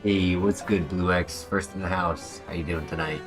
Hey, what's good, Blue X? First in the house. How you doing tonight?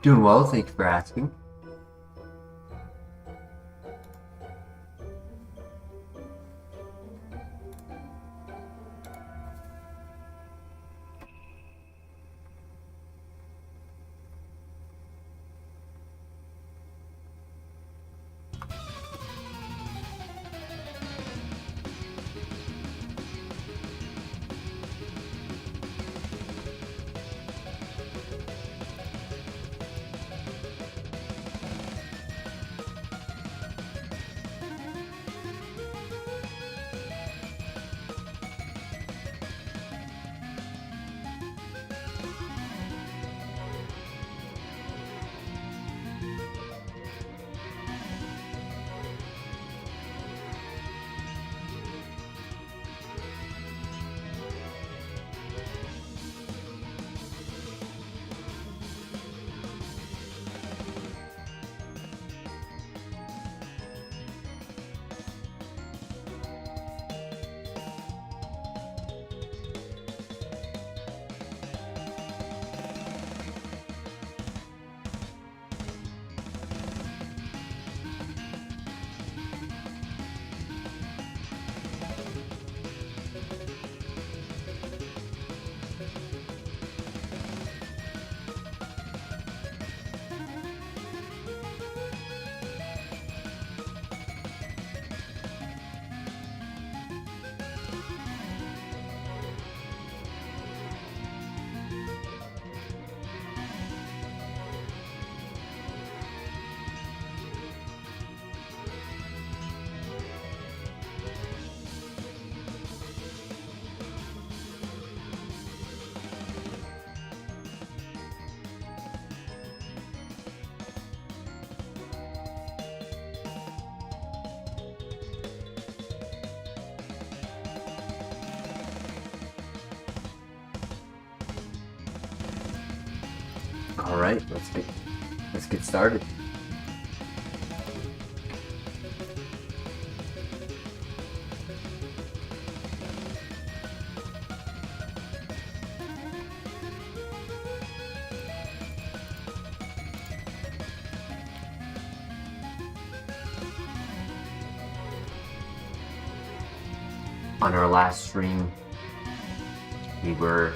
Doing well, thank you for asking. All right, let's get started. On our last stream, we were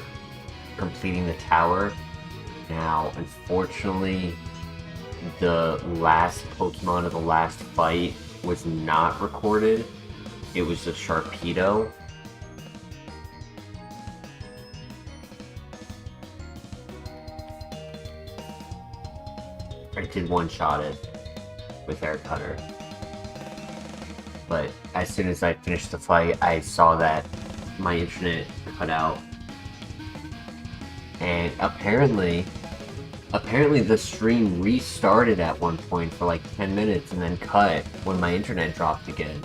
completing the tower. Now, unfortunately, the last Pokemon of the last fight was not recorded. It was a Sharpedo. I did one-shot it with Air Cutter. But as soon as I finished the fight, I saw that my internet cut out. And apparently the stream restarted at one point for like 10 minutes and then cut when my internet dropped again.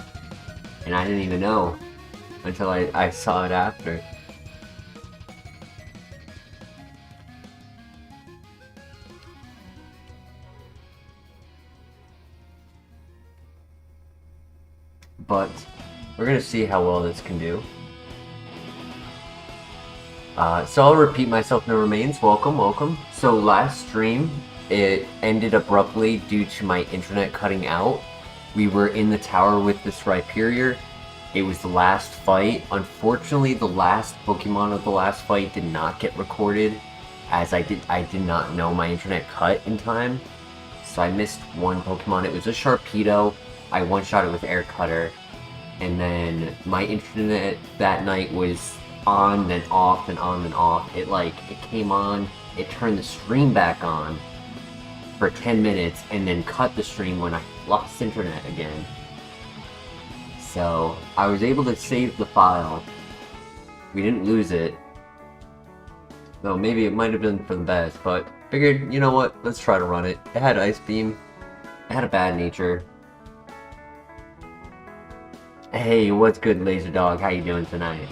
And I didn't even know until I saw it after. But we're gonna see how well this can do. So I'll repeat myself, no remains. Welcome. So last stream, it ended abruptly due to my internet cutting out. We were in the tower with this Rhyperior. It was the last fight. Unfortunately, the last Pokemon of the last fight did not get recorded, as I did not know my internet cut in time. So I missed one Pokemon. It was a Sharpedo. I one-shot it with Air Cutter. and then my internet that night was on, then off, and on, and off. It came on, it turned the stream back on for 10 minutes, and then cut the stream when I lost internet again. So, I was able to save the file. We didn't lose it. Though maybe it might have been for the best, but figured, you know what, let's try to run it. It had Ice Beam. It had a bad nature. Hey, what's good, Laser Dog? How you doing tonight?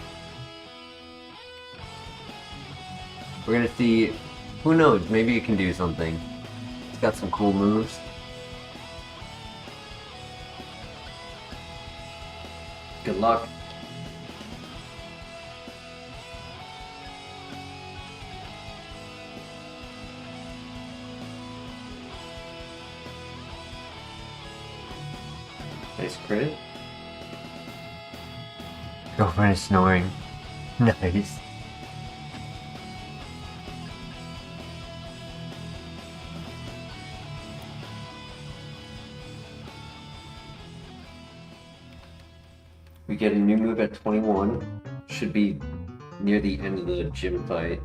We're gonna see, who knows, maybe it can do something. It's got some cool moves. Good luck. Nice crit. Girlfriend is snoring. Nice. We get a new move at 21. Should be near the end of the gym fight.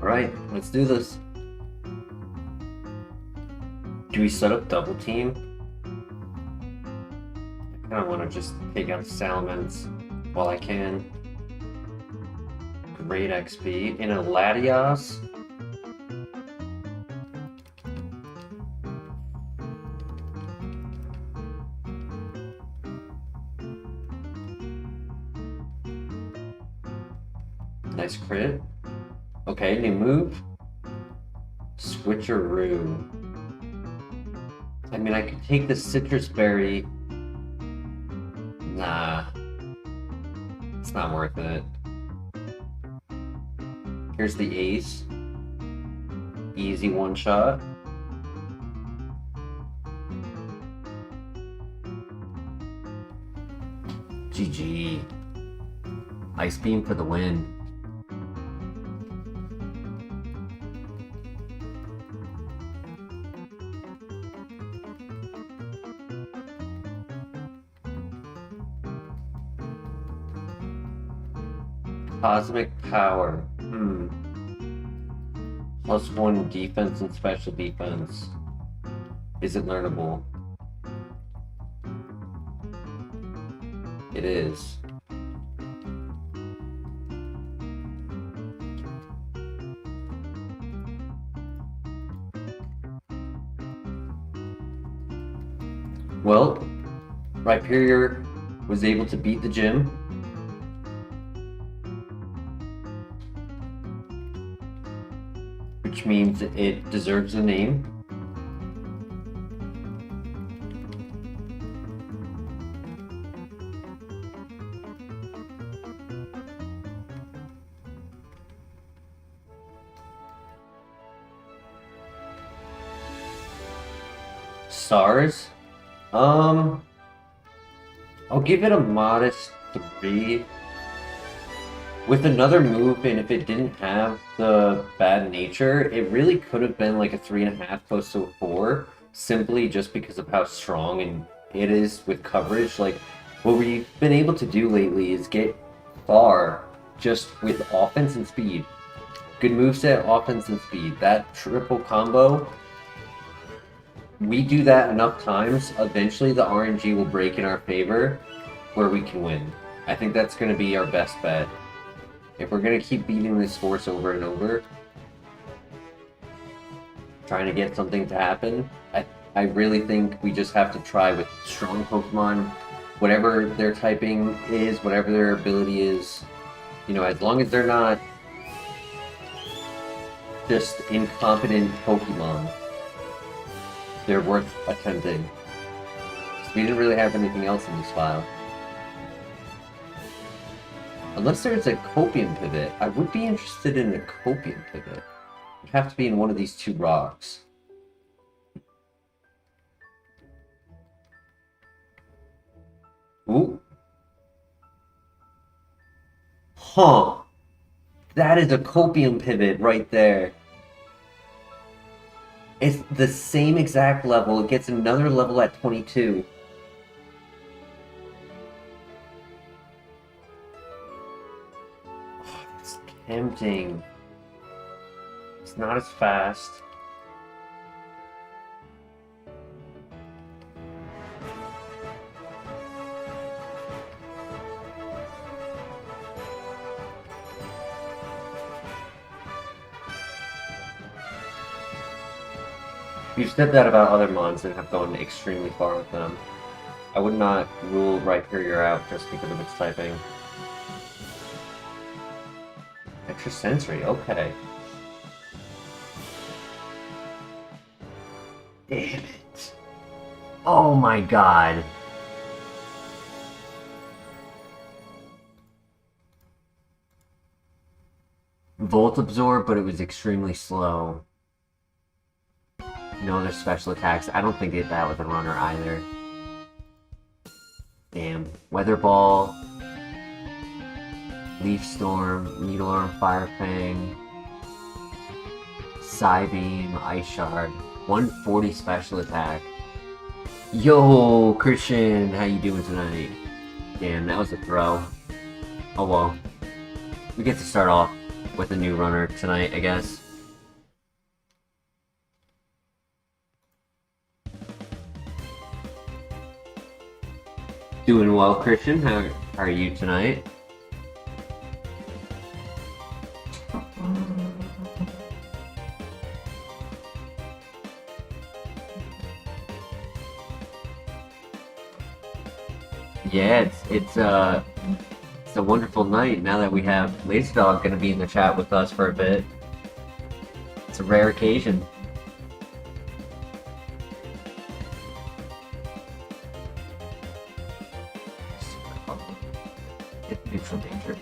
Alright, let's do this. Do we set up double team? I kinda wanna just take out Salamence while I can. Great XP. In a Latios. Nice crit. Okay, new move. Switcheroo. I mean, I could take the Citrus Berry. Nah. It's not worth it. Here's the Ace. Easy one shot. GG. Ice Beam for the win. Cosmic Power. +1 defense and special defense. Is it learnable? It is. Well, Rhyperior was able to beat the gym. Which means it deserves a name. Stars? I'll give it a modest 3. With another move, and if it didn't have the bad nature, it really could have been like a 3.5, close to a 4, simply just because of how strong and it is with coverage. Like, what we've been able to do lately is get far just with offense and speed. Good moveset, offense and speed. That triple combo, we do that enough times, eventually the RNG will break in our favor, where we can win. I think that's going to be our best bet. If we're going to keep beating this horse over and over, trying to get something to happen, I really think we just have to try with strong Pokemon, whatever their typing is, whatever their ability is, you know, as long as they're not just incompetent Pokemon, they're worth attempting. So we didn't really have anything else in this file. Unless there's a copium pivot. I would be interested in a copium pivot. It'd have to be in one of these two rocks. Ooh. Huh. That is a copium pivot right there. It's the same exact level. It gets another level at 22. Oh, it's tempting. It's not as fast. You've said that about other mons and have gone extremely far with them. I would not rule Rhyperior out just because of its typing. Extrasensory, okay. Damn it. Oh my god. Volt Absorb, but it was extremely slow. No other special attacks. I don't think it that with a runner either. Damn. Weather Ball. Leaf Storm. Needle Arm, Fire Fang. Psybeam, Ice Shard. 140 special attack. Yo, Christian, how you doing tonight? Damn, that was a throw. Oh well. We get to start off with a new runner tonight, I guess. Doing well, Christian. How are you tonight? Yeah, it's a wonderful night now that we have Laserdog going to be in the chat with us for a bit. It's a rare occasion. Neutral danger.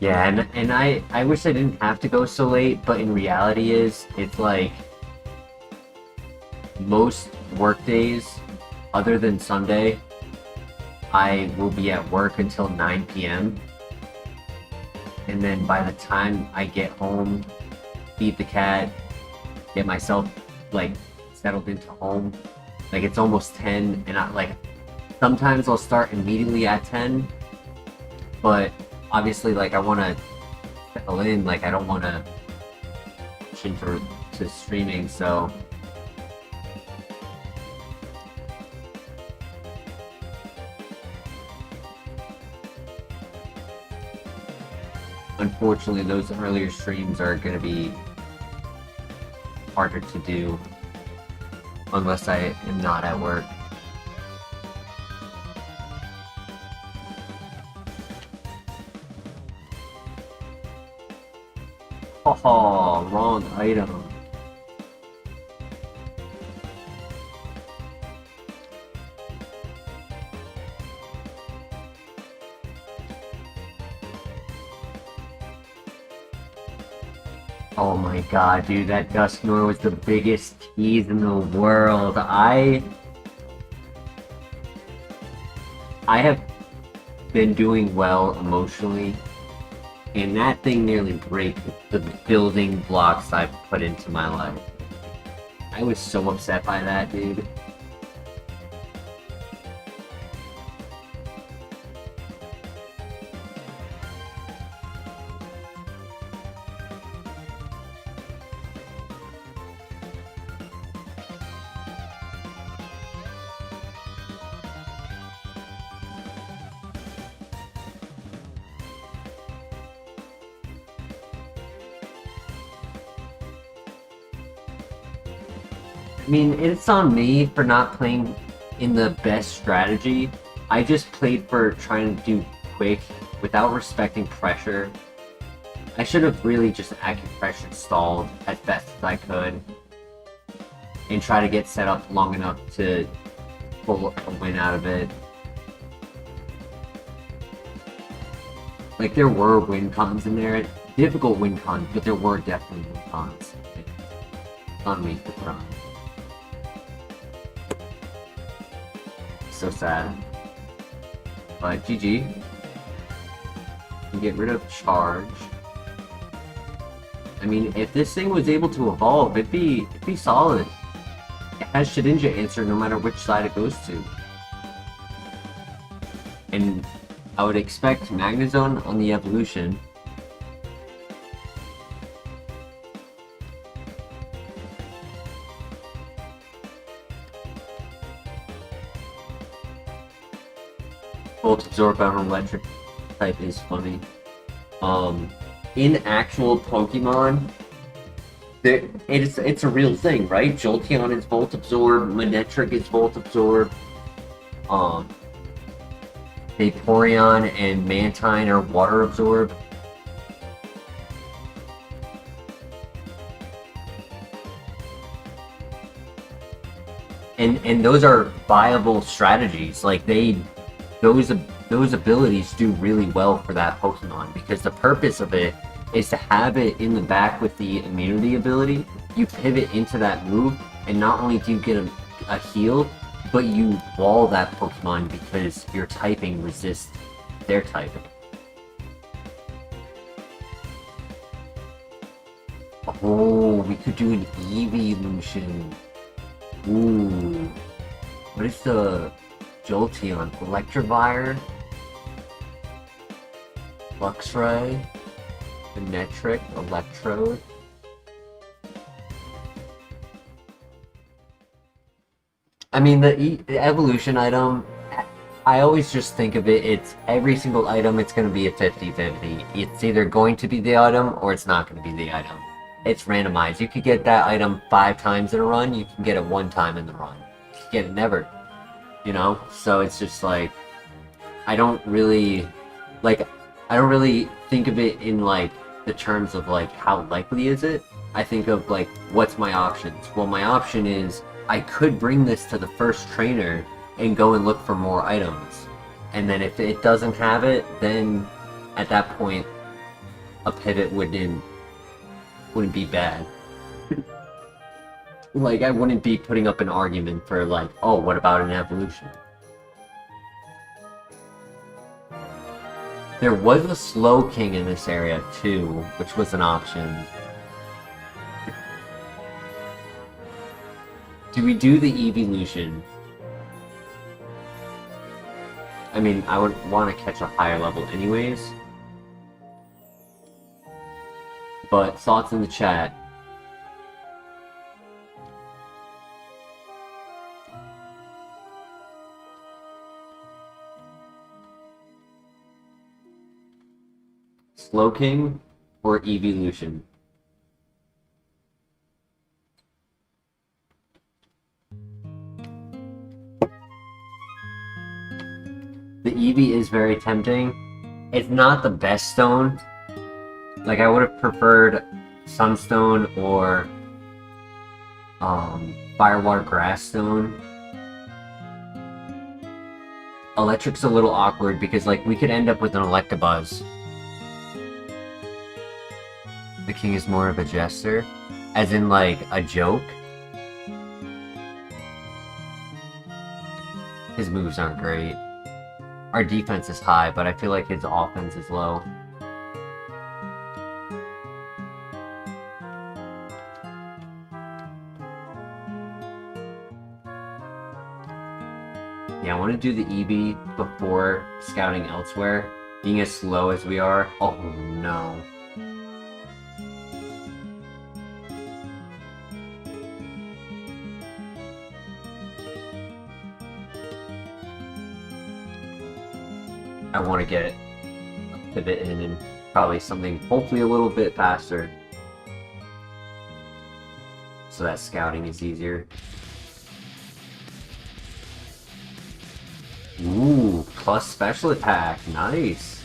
Yeah, and I wish I didn't have to go so late, but in reality it's like most work days, other than Sunday, I will be at work until 9 p.m. And then by the time I get home, feed the cat, get myself like settled into home, like it's almost 10, and I like sometimes I'll start immediately at 10, but obviously like I want to settle in, like I don't want to push into streaming, so unfortunately those earlier streams are going to be harder to do unless I am not at work. Oh, wrong item. Oh my god, dude, that Dusknoir was the biggest tease in the world. I have been doing well emotionally, and that thing nearly broke the building blocks I've put into my life. I was so upset by that, dude. I mean, it's on me for not playing in the best strategy. I just played for trying to do quick without respecting pressure. I should have really just acupressure stalled as best as I could and try to get set up long enough to pull a win out of it. Like, there were win cons in there. Difficult win cons, but there were definitely win cons. On me to put on. So sad. But GG. You get rid of charge. I mean, if this thing was able to evolve, it'd be solid. It has Shedinja answer no matter which side it goes to. And I would expect Magnezone on the evolution. Volt Absorb on electric type is funny. In actual Pokemon, it's a real thing, right? Jolteon is Volt Absorb, Manectric is Volt Absorb, Vaporeon and Mantine are Water Absorb. And those are viable strategies. Like, those abilities do really well for that Pokemon, because the purpose of it is to have it in the back with the immunity ability. You pivot into that move, and not only do you get a heal, but you wall that Pokemon because your typing resists their typing. Oh, we could do an evolution. Ooh. What is the Jolteon? Electivire? Luxray? Manectric? Electrode? I mean, the evolution item, I always just think of it, it's every single item, it's going to be a 50-50. It's either going to be the item, or it's not going to be the item. It's randomized. You could get that item 5 times in a run, you can get it 1 time in the run. You can get it never. You know? So it's just like, I don't really think of it in, like, the terms of, like, how likely is it? I think of, like, what's my options? Well, my option is, I could bring this to the first trainer and go and look for more items. And then if it doesn't have it, then at that point, a pivot wouldn't be bad. Like, I wouldn't be putting up an argument for, like, oh, what about an evolution? There was a Slow King in this area, too, which was an option. Do we do the evolution? I mean, I would want to catch a higher level anyways. But thoughts in the chat. Slowking or evolution? The Eevee is very tempting. It's not the best stone. Like, I would have preferred Sunstone or Fire, Water, Grass Stone. Electric's a little awkward because, like, we could end up with an Electabuzz. The king is more of a jester, as in, like, a joke. His moves aren't great. Our defense is high, but I feel like his offense is low. Yeah, I want to do the EV before scouting elsewhere. Being as slow as we are. Oh no. I want to get a pivot in and probably something hopefully a little bit faster. so that scouting is easier. Ooh, plus special attack. Nice.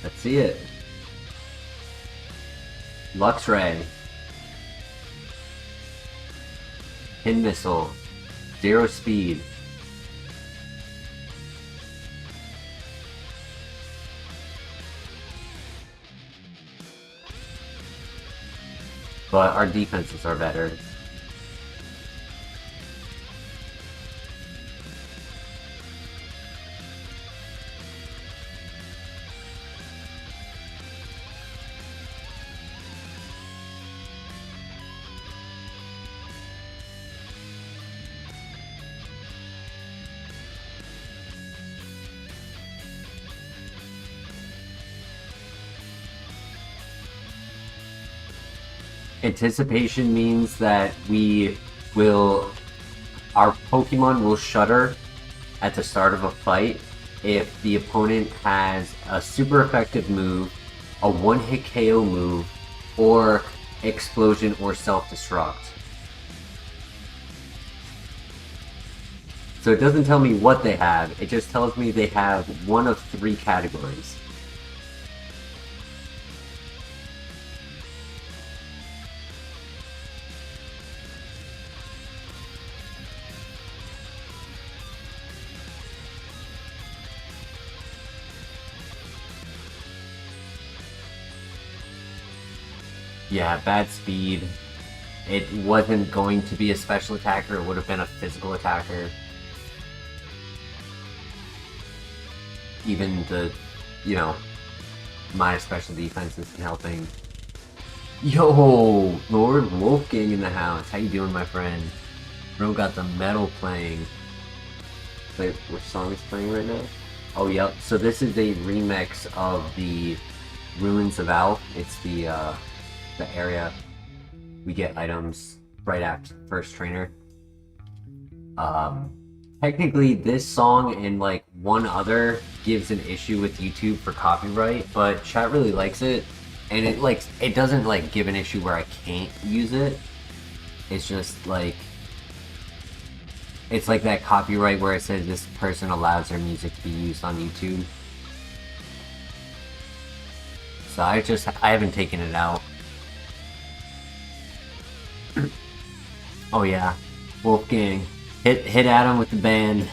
Let's see it. Lux Ray. Pin Missile. 0 speed. But our defenses are better. Anticipation means that our Pokemon will shudder at the start of a fight if the opponent has a super effective move, a one-hit KO move, or explosion or self-destruct. So it doesn't tell me what they have, it just tells me they have one of 3 categories. Yeah, bad speed. It wasn't going to be a special attacker, it would have been a physical attacker. Even the, minus special defense isn't helping. Yo, Lord Wolfgang in the house. How you doing, my friend? Bro got the metal playing. Wait, which song is playing right now? Oh, yep. So this is a remix of the Ruins of Alph. It's the area we get items right after the first trainer. Technically this song and like one other gives an issue with YouTube for copyright, but chat really likes it, and it doesn't give an issue where I can't use it. It's just like, it's like that copyright where it says this person allows their music to be used on YouTube. So I haven't taken it out. Oh yeah, Wolfgang, hit Adam with the band.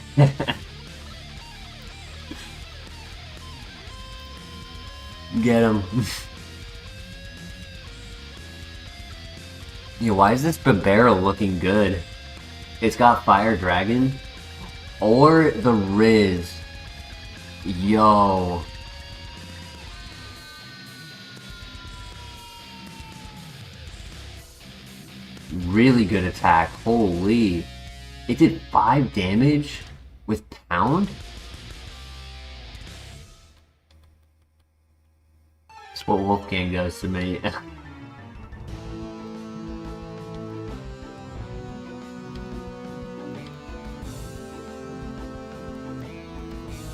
Get him. Yeah, why is this Babero looking good? It's got Fire Dragon or the Riz. Yo. Really good attack. Holy. It did 5 damage with Pound? That's what Wolfgang does to me.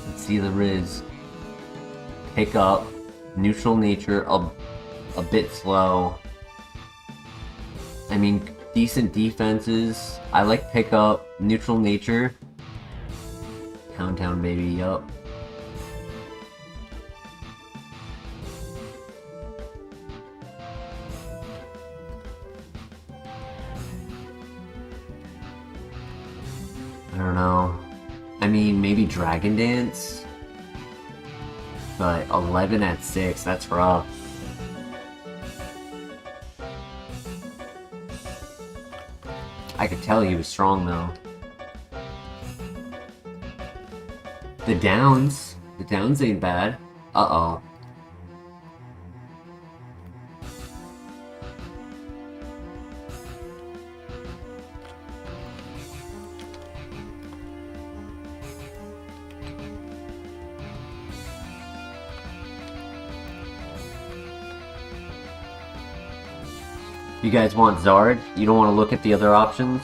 Let's see the Riz. Pick up. Neutral nature. A bit slow. I mean, decent defenses. I like pickup, neutral nature. Pound Town, baby, yup. I don't know. I mean, maybe Dragon Dance? But 11 at 6, that's rough. I could tell he was strong though. The downs ain't bad. Uh-oh. You guys want Zard? You don't want to look at the other options?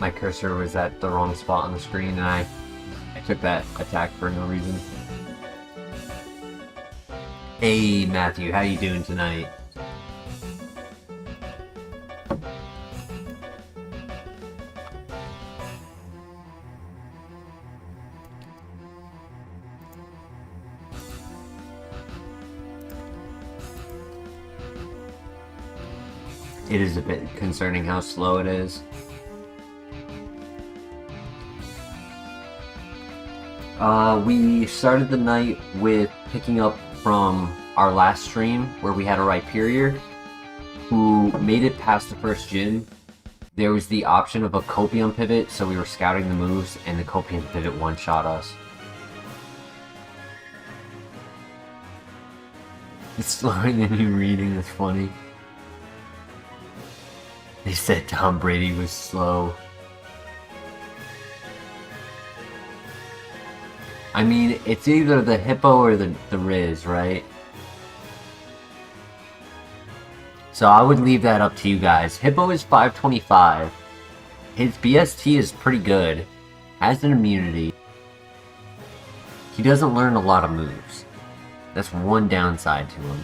my cursor was at the wrong spot on the screen, and I took that attack for no reason. Hey Matthew, how you doing tonight? It is a bit concerning how slow it is. We started the night with picking up from our last stream where we had a Rhyperior who made it past the first gym. There was the option of a Copium pivot, so we were scouting the moves, and the Copium pivot one-shot us. It's slower than you reading, that's funny. They said Tom Brady was slow. I mean, it's either the Hippo or the Riz, right? So I would leave that up to you guys. Hippo is 525. His BST is pretty good. Has an immunity. He doesn't learn a lot of moves. That's one downside to him.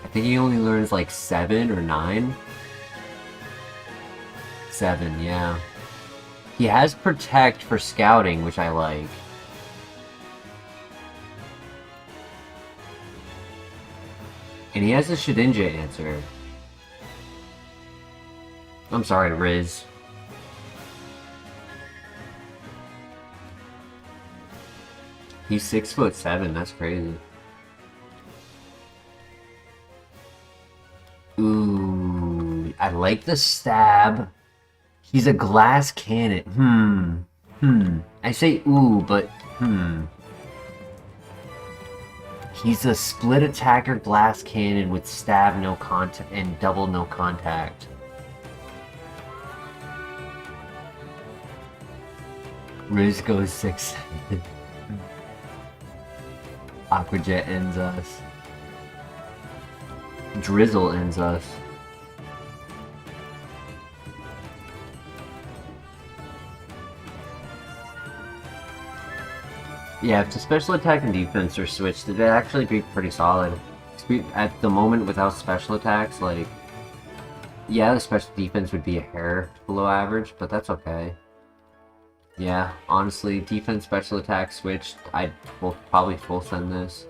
I think he only learns like 7 or 9. 7, yeah. He has Protect for scouting, which I like. And he has a Shedinja answer. I'm sorry, Riz. He's 6'7", that's crazy. Ooh, I like the stab. He's a glass cannon. I say ooh, but He's a split attacker glass cannon with stab no contact and double no contact. Riz goes 6. Aquajet ends us. Drizzle ends us. Yeah, if the special attack and defense are switched, it'd actually be pretty solid. At the moment, without special attacks, like... Yeah, the special defense would be a hair below average, but that's okay. Yeah, honestly, defense, special attack switched, I'd probably full send this.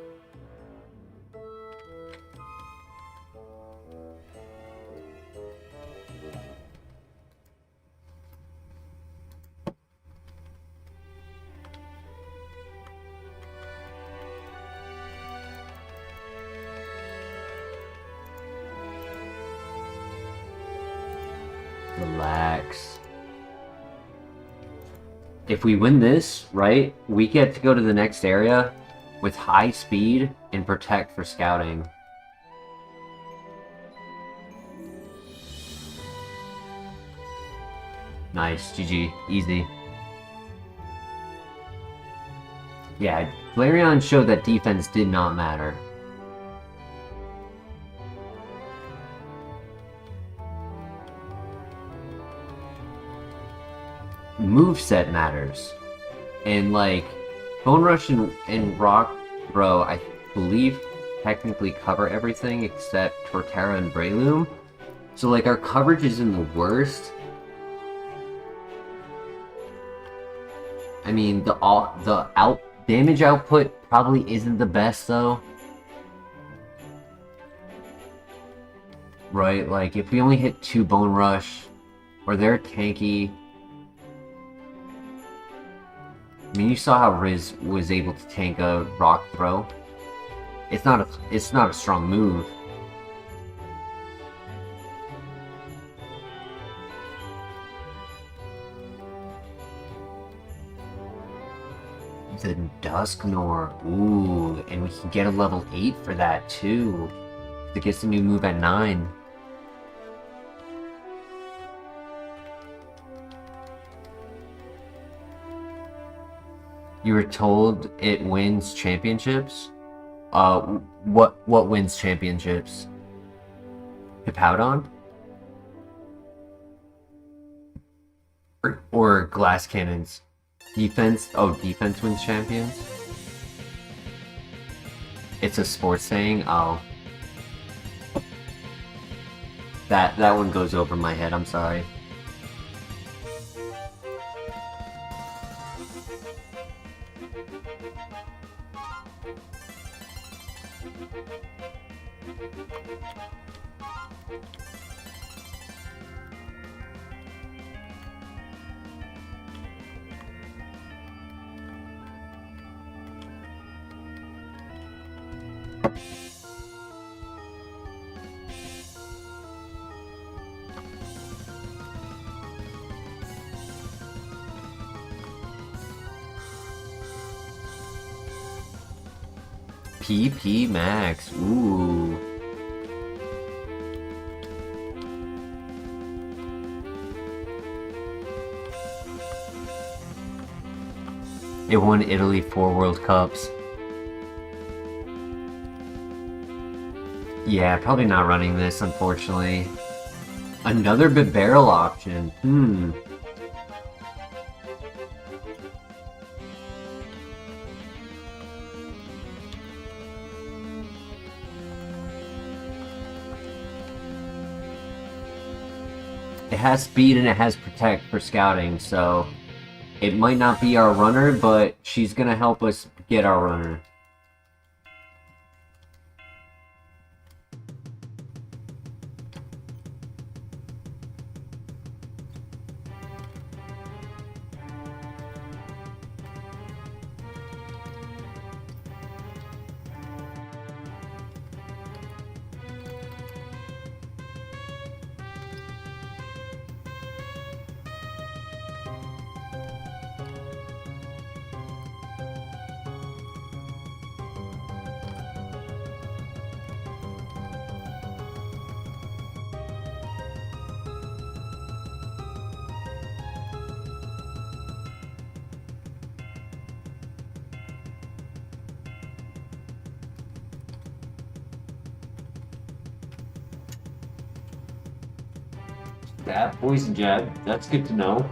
Relax. If we win this, right, we get to go to the next area with high speed and protect for scouting. Nice, GG, easy. Yeah, Flareon showed that defense did not matter. Moveset matters. And like, Bone Rush and Rock Throw, I believe, technically cover everything except Torterra and Breloom. So like, our coverage isn't the worst. I mean, the damage output probably isn't the best though. Right, like if we only hit 2 Bone Rush, or they're tanky. I mean, you saw how Riz was able to tank a Rock Throw. It's not a strong move. The Dusknoir. Ooh, and we can get a level 8 for that too. It gets a new move at 9. You were told it wins championships? What wins championships? Hippowdon? Or glass cannons? Defense? Oh, defense wins champions? It's a sports saying? Oh. That one goes over my head, I'm sorry. PP Max, ooh. It won Italy 4 World Cups. Yeah, probably not running this, unfortunately. Another barrel option, It has speed and it has protect for scouting, so it might not be our runner, but she's gonna help us get our runner. That poison jab, that's good to know.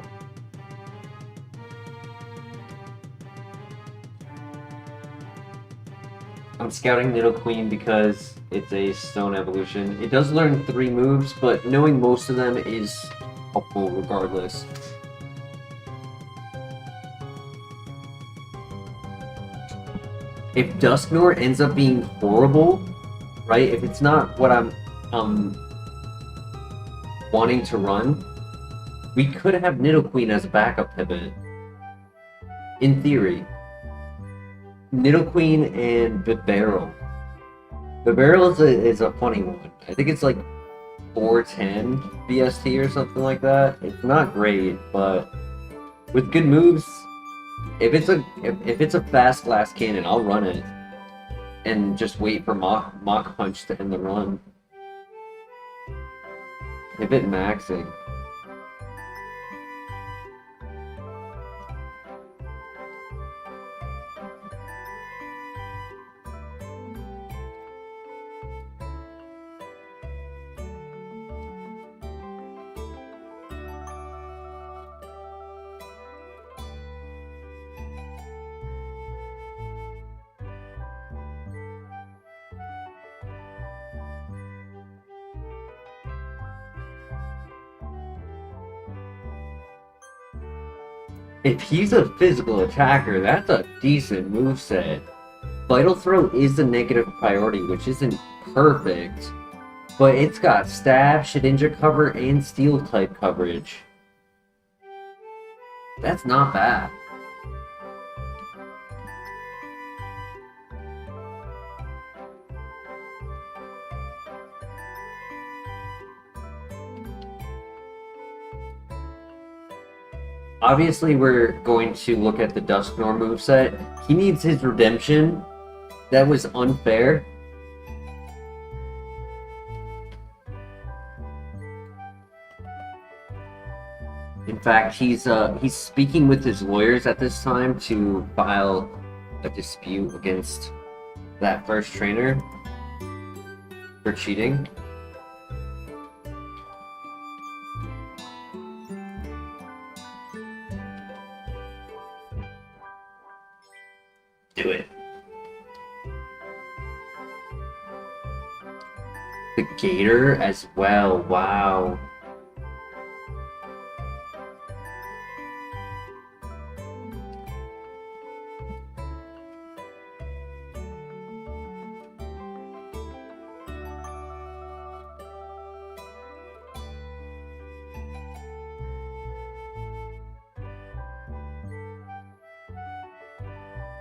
I'm scouting Nidoqueen because it's a stone evolution. It does learn 3 moves, but knowing most of them is helpful regardless. If Dusknoir ends up being horrible, right? If it's not what I'm wanting to run, we could have Nidoqueen as a backup pivot. In theory. Nidoqueen and Bibarel. Bibarel is a funny one. I think it's like 410 BST or something like that. It's not great, but with good moves, if it's a fast glass cannon, I'll run it and just wait for Mach Punch to end the run. Pivot maxing. If he's a physical attacker, that's a decent moveset. Vital Throw is a negative priority, which isn't perfect, but it's got stab, Shedinja cover, and steel type coverage. That's not bad. Obviously, we're going to look at the Dusknoir moveset. He needs his redemption. That was unfair. In fact, he's speaking with his lawyers at this time to file a dispute against that first trainer for cheating. Do it. The gator as well, wow.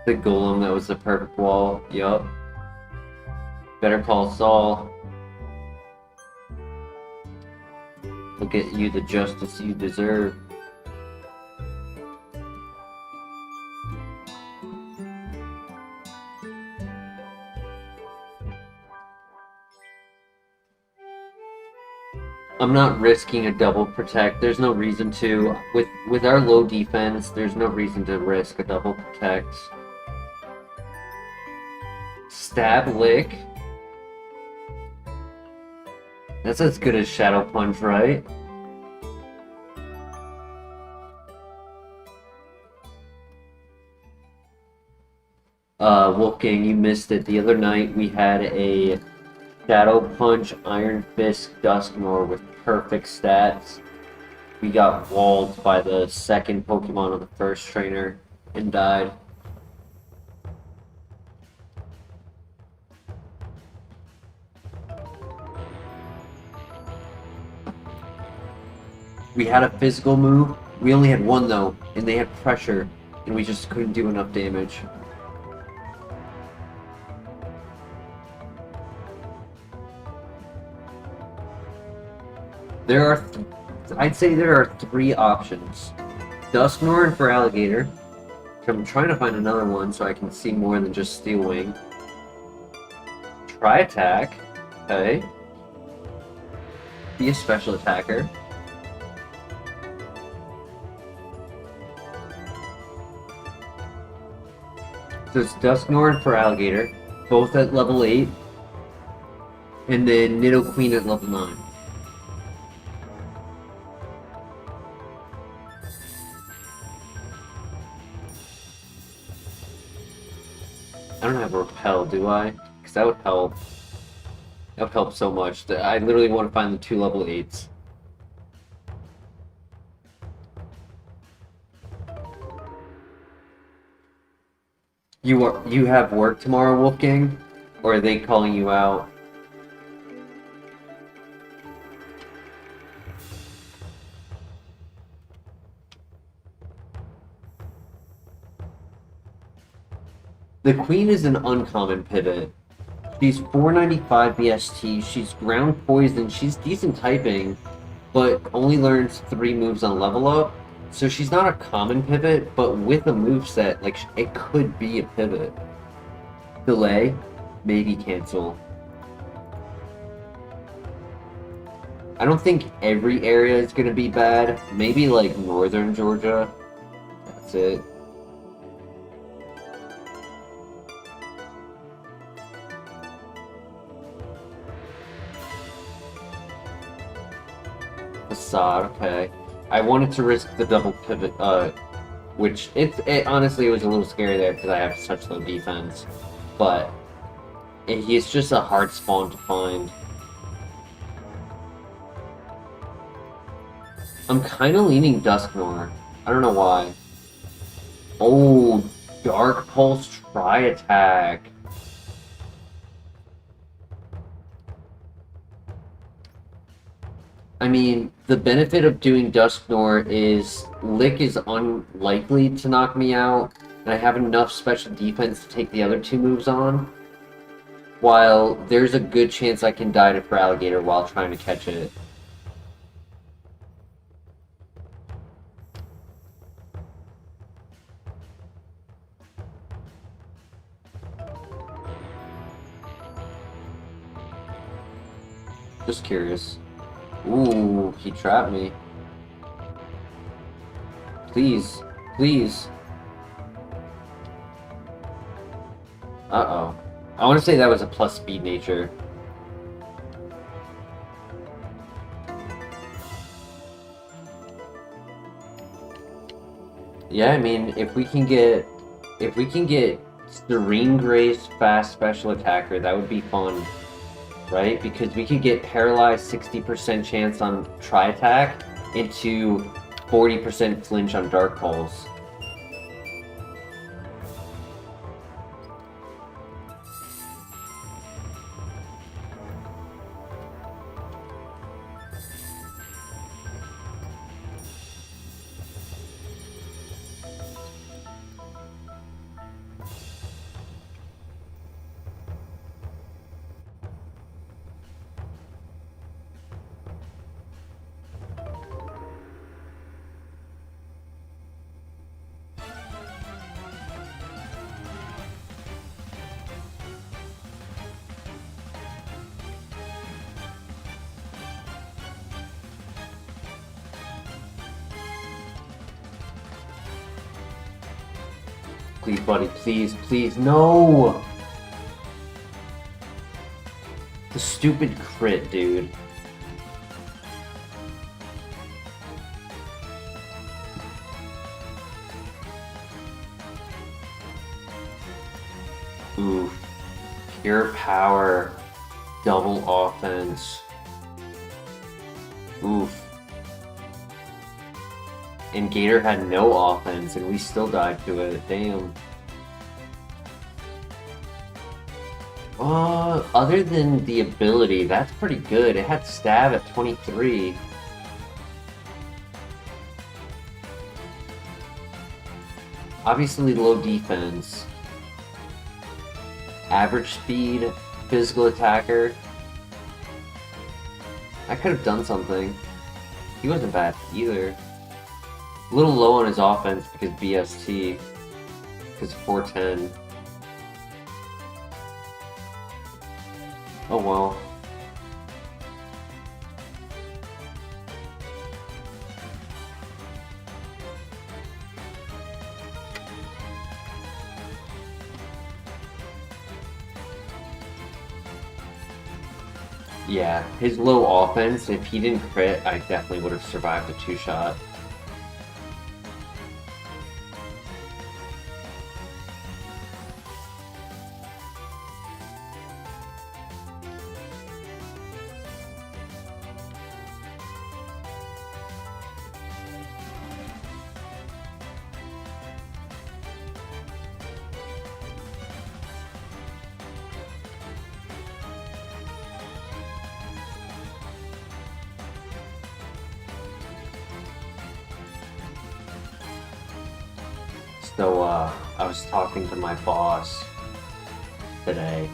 The golem, that was the perfect wall, yup. Better call Saul. He'll get you the justice you deserve. I'm not risking a double protect. There's no reason to. With our low defense, there's no reason to risk a double protect. Stab lick. That's as good as Shadow Punch, right? Wolfgang, you missed it. The other night we had a Shadow Punch Iron Fist Dusknoir with perfect stats. We got walled by the second Pokemon of the first trainer and died. We had a physical move. We only had one though, and they had pressure, and we just couldn't do enough damage. I'd say there are three options. Dusknoir and for Alligator. I'm trying to find another one so I can see more than just Steel Wing. Try Attack. Okay. Be a special attacker. So it's Dusknoir and for Alligator, both at level 8. And then Nidoqueen at level 9. I don't have Repel, do I? Because that would help. That would help so much. I literally want to find the 2 level 8s. You have work tomorrow, Wolfgang? Or are they calling you out? The Queen is an uncommon pivot. She's 495 BST, she's ground poison, she's decent typing, but only learns 3 moves on level up. So she's not a common pivot, but with a moveset, like, it could be a pivot. Delay, maybe cancel. I don't think every area is gonna be bad. Maybe like northern Georgia. That's it. Facade, okay. I wanted to risk the double pivot, which it honestly was a little scary there because I have such low defense, but he's just a hard spawn to find. I'm kind of leaning Dusknoir. I don't know why. Oh, Dark Pulse Tri-Attack. I mean, the benefit of doing Dusknoir is Lick is unlikely to knock me out, and I have enough special defense to take the other 2 moves on, while there's a good chance I can die to Alligator while trying to catch it. Just curious. Ooh, he trapped me. Please, please. Uh-oh. I want to say that was a plus speed nature. Yeah, I mean, if we can get Serene Grace, fast special attacker. That would be fun, right? Because we could get paralyzed 60% chance on tri-attack into 40% flinch on Dark Pulse. Please, buddy, please, please, no! The stupid crit, dude. Oof. Pure power. Double offense. Oof. And Gator had no offense, and we still died to it. Damn. Other than the ability, that's pretty good. It had stab at 23. Obviously low defense. Average speed, physical attacker. I could have done something. He wasn't bad either. A little low on his offense because BST. Because 410. Oh well. Yeah, his low offense, if he didn't crit, I definitely would have survived a 2-shot. So, I was talking to my boss today,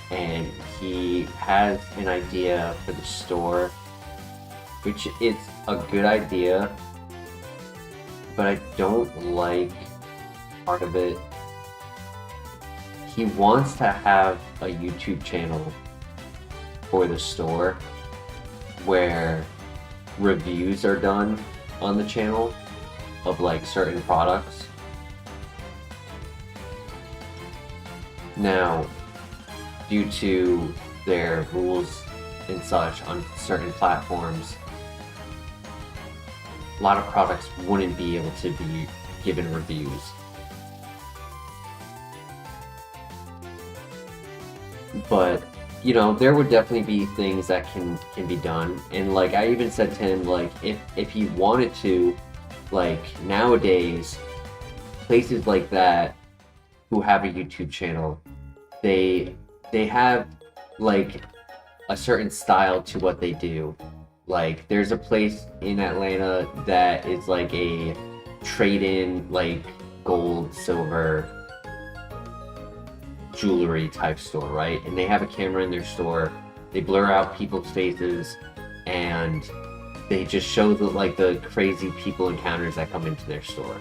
and he has an idea for the store, which is a good idea, but I don't like part of it. He wants to have a YouTube channel for the store where reviews are done on the channel of like certain products. Now, due to their rules and such on certain platforms, a lot of products wouldn't be able to be given reviews. But, you know, there would definitely be things that can be done. And like I even said to him, like if he wanted to, like nowadays, places like that who have a YouTube channel, they have like a certain style to what they do. Like there's a place in Atlanta that is like a trade-in, like gold, silver jewelry type store, right? And they have a camera in their store. They blur out people's faces and they just show the crazy people encounters that come into their store.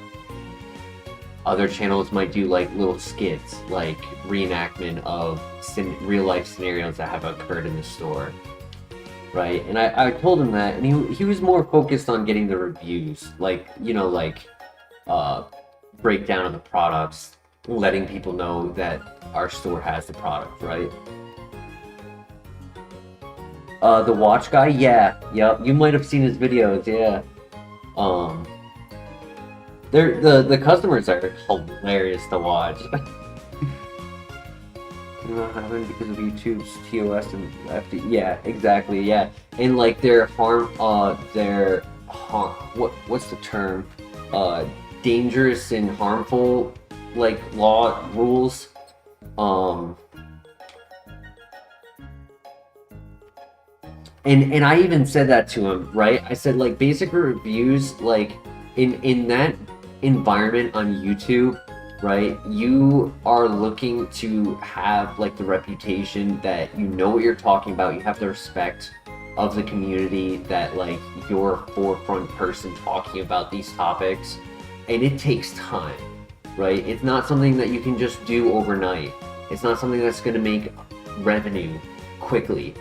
Other channels might do like little skits, like reenactment of real life scenarios that have occurred in the store, right? And I told him that, and he was more focused on getting the reviews, like, you know, like breakdown of the products, letting people know that our store has the product, right? The watch guy, yeah, yep, you might have seen his videos, yeah. The customers are hilarious to watch. You know what happened because of YouTube's TOS and FD. Yeah, exactly. Yeah, and like their what's the term? Dangerous and harmful like law rules. And I even said that to him, right? I said like basic reviews, like in that environment on YouTube, right? You are looking to have like the reputation that you know what you're talking about. You have the respect of the community, that like you're a forefront person talking about these topics, and it takes time, right? It's not something that you can just do overnight. It's not something that's going to make revenue quickly.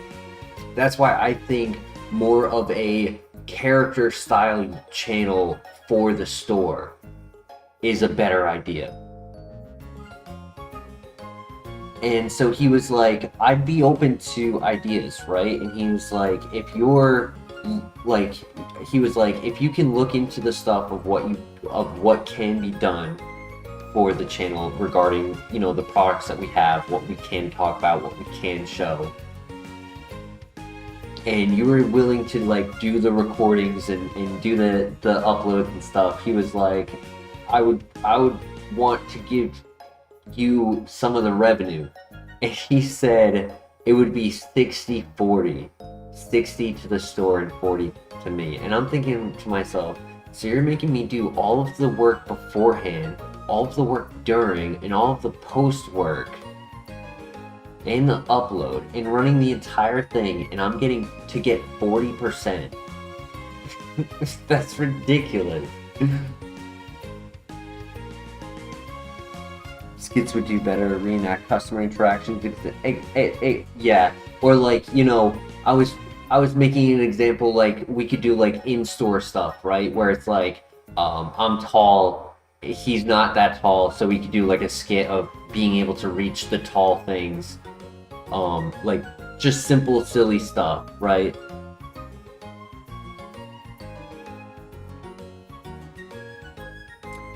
That's why I think more of a character style channel for the store is a better idea. And so he was like, I'd be open to ideas, right? And he was like, if you're like, he was like, if you can look into the stuff of what can be done for the channel regarding, you know, the products that we have, what we can talk about, what we can show, and you were willing to like do the recordings and do the uploads and stuff, he was like, I would want to give you some of the revenue. And he said it would be 60-40. 60 to the store and 40 to me. And I'm thinking to myself, so you're making me do all of the work beforehand, all of the work during, and all of the post work, and the upload, and running the entire thing, and I'm getting to get 40%. That's ridiculous. Skits would do better, reenact customer interactions. Yeah, or like, you know, I was making an example, like we could do like in-store stuff, right? Where it's like, I'm tall, he's not that tall, so we could do like a skit of being able to reach the tall things. Like just simple, silly stuff, right?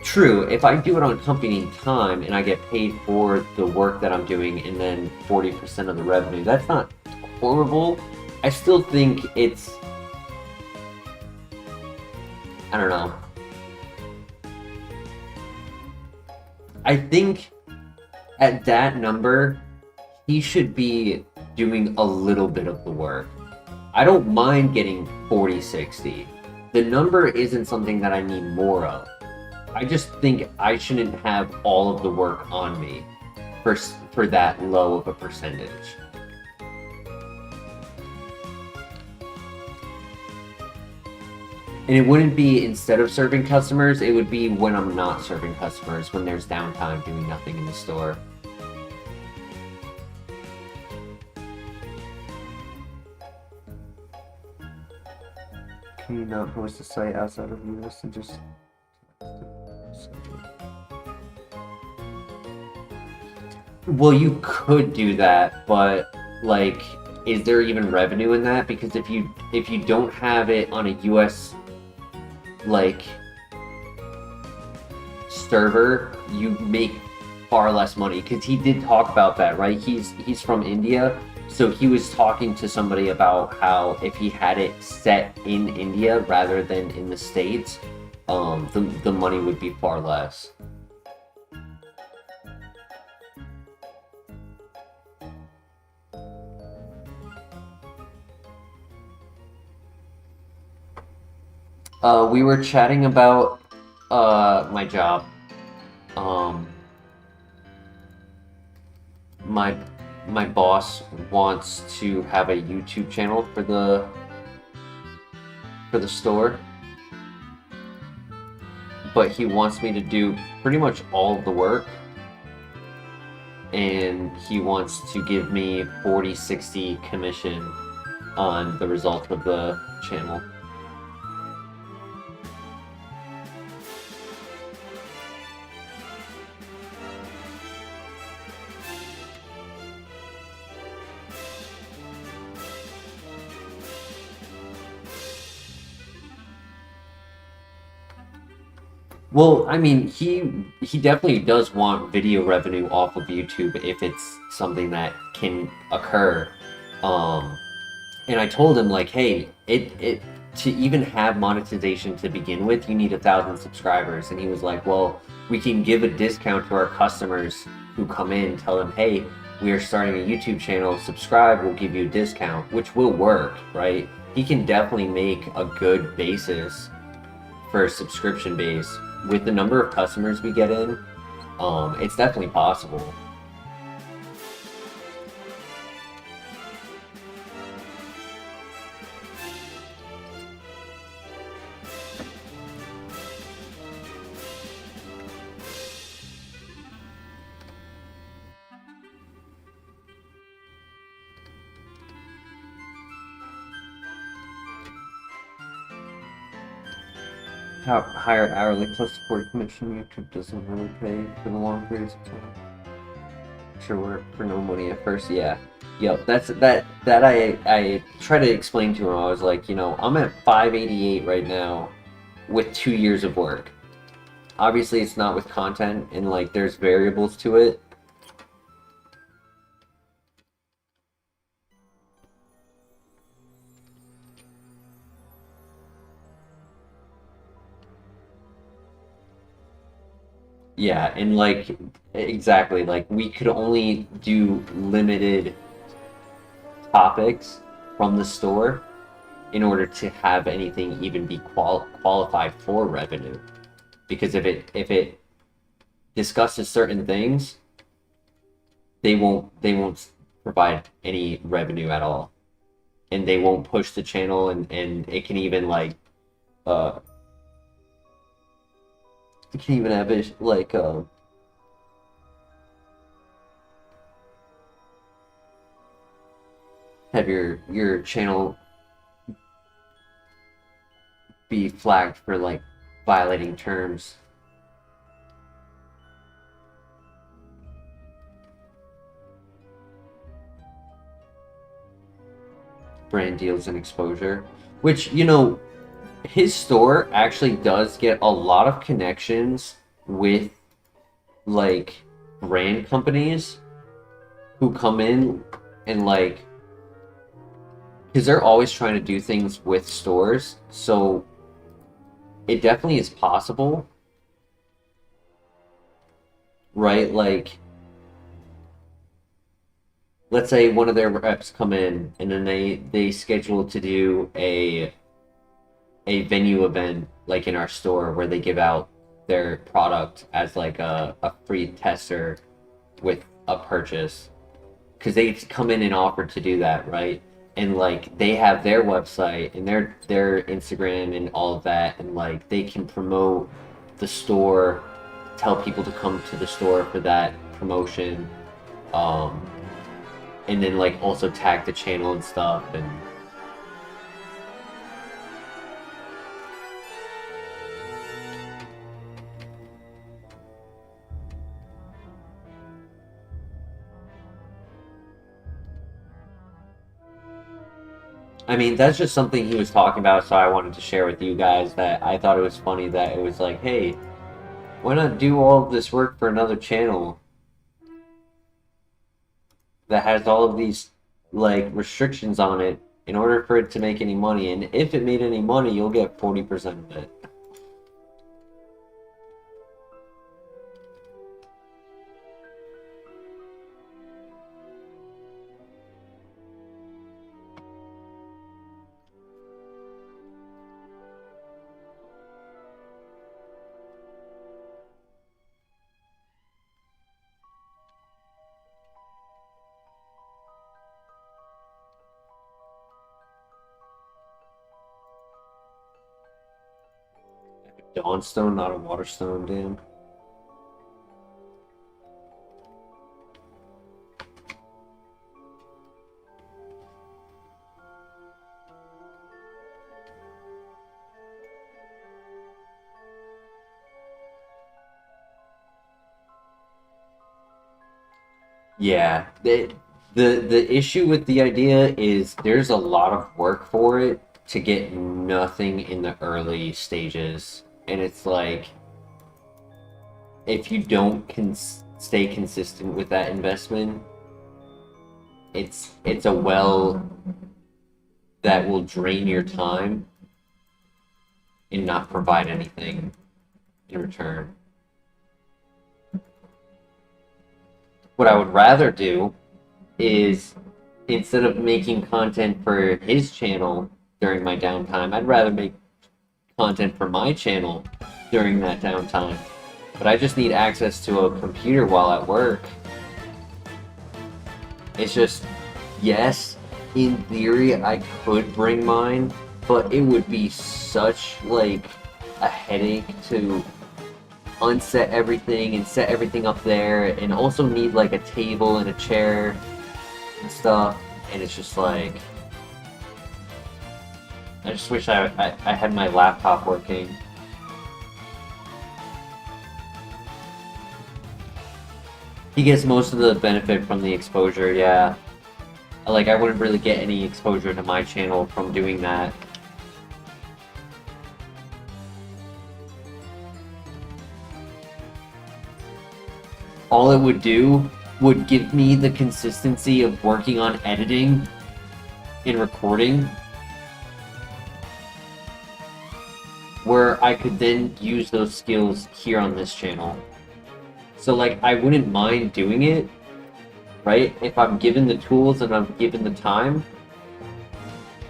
True, if I do it on company time and I get paid for the work that I'm doing and then 40% of the revenue, that's not horrible. I still think it's, I don't know. I think at that number, he should be doing a little bit of the work. I don't mind getting 40-60. The number isn't something that I need more of. I just think I shouldn't have all of the work on me for that low of a percentage. And it wouldn't be instead of serving customers, it would be when I'm not serving customers, when there's downtime doing nothing in the store. Can you not host a site outside of US and just... Well, you could do that, but like, is there even revenue in that? Because if you don't have it on a US like server, you make far less money. Because he did talk about that, right? He's from India, so he was talking to somebody about how if he had it set in India rather than in the States, the money would be far less. We were chatting about my job. My boss wants to have a YouTube channel for the store, but he wants me to do pretty much all of the work, and he wants to give me 40-60 commission on the result of the channel. Well, I mean, he definitely does want video revenue off of YouTube if it's something that can occur. Um, and I told him like, hey, it to even have monetization to begin with, you need 1,000 subscribers. And he was like, well, we can give a discount to our customers who come in, tell them, hey, we are starting a YouTube channel, subscribe, we'll give you a discount, which will work, right? He can definitely make a good basis for a subscription base with the number of customers we get in. It's definitely possible. Higher hourly plus support commission. YouTube doesn't really pay for the long periods of time. Sure work for no money at first. Yeah. Yo, that I try to explain to him. I was like, you know, I'm at 588 right now with 2 years of work. Obviously it's not with content and like there's variables to it. Yeah, and like exactly, like we could only do limited topics from the store in order to have anything even be qualified for revenue. Because if it discusses certain things, they won't provide any revenue at all, and they won't push the channel, and it can even like uh it can even have it like have your channel be flagged for like violating terms. Brand deals and exposure, which, you know, his store actually does get a lot of connections with like brand companies who come in and like, because they're always trying to do things with stores, so it definitely is possible, right? Like, let's say one of their reps come in and then they schedule to do a venue event like in our store where they give out their product as like a free tester with a purchase, because they come in and offer to do that, right? And like they have their website and their Instagram and all of that, and like they can promote the store, tell people to come to the store for that promotion, um, and then like also tag the channel and stuff. And I mean, that's just something he was talking about, so I wanted to share with you guys that I thought it was funny that it was like, hey, why not do all of this work for another channel that has all of these like restrictions on it in order for it to make any money? And if it made any money, you'll get 40% of it. Dawnstone, not a Waterstone, damn. Yeah, the issue with the idea is there's a lot of work for it to get nothing in the early stages, and it's like if you don't stay consistent with that investment, it's a well that will drain your time and not provide anything in return. What I would rather do is, instead of making content for his channel during my downtime, I'd rather make content for my channel during that downtime. But I just need access to a computer while at work. It's just, yes, in theory I could bring mine, but it would be such like a headache to unset everything and set everything up there, and also need like a table and a chair and stuff, and it's just like, I just wish I had my laptop working. He gets most of the benefit from the exposure, yeah. Like, I wouldn't really get any exposure to my channel from doing that. All it would do would give me the consistency of working on editing and recording, where I could then use those skills here on this channel. So like, I wouldn't mind doing it, right? If I'm given the tools and I'm given the time,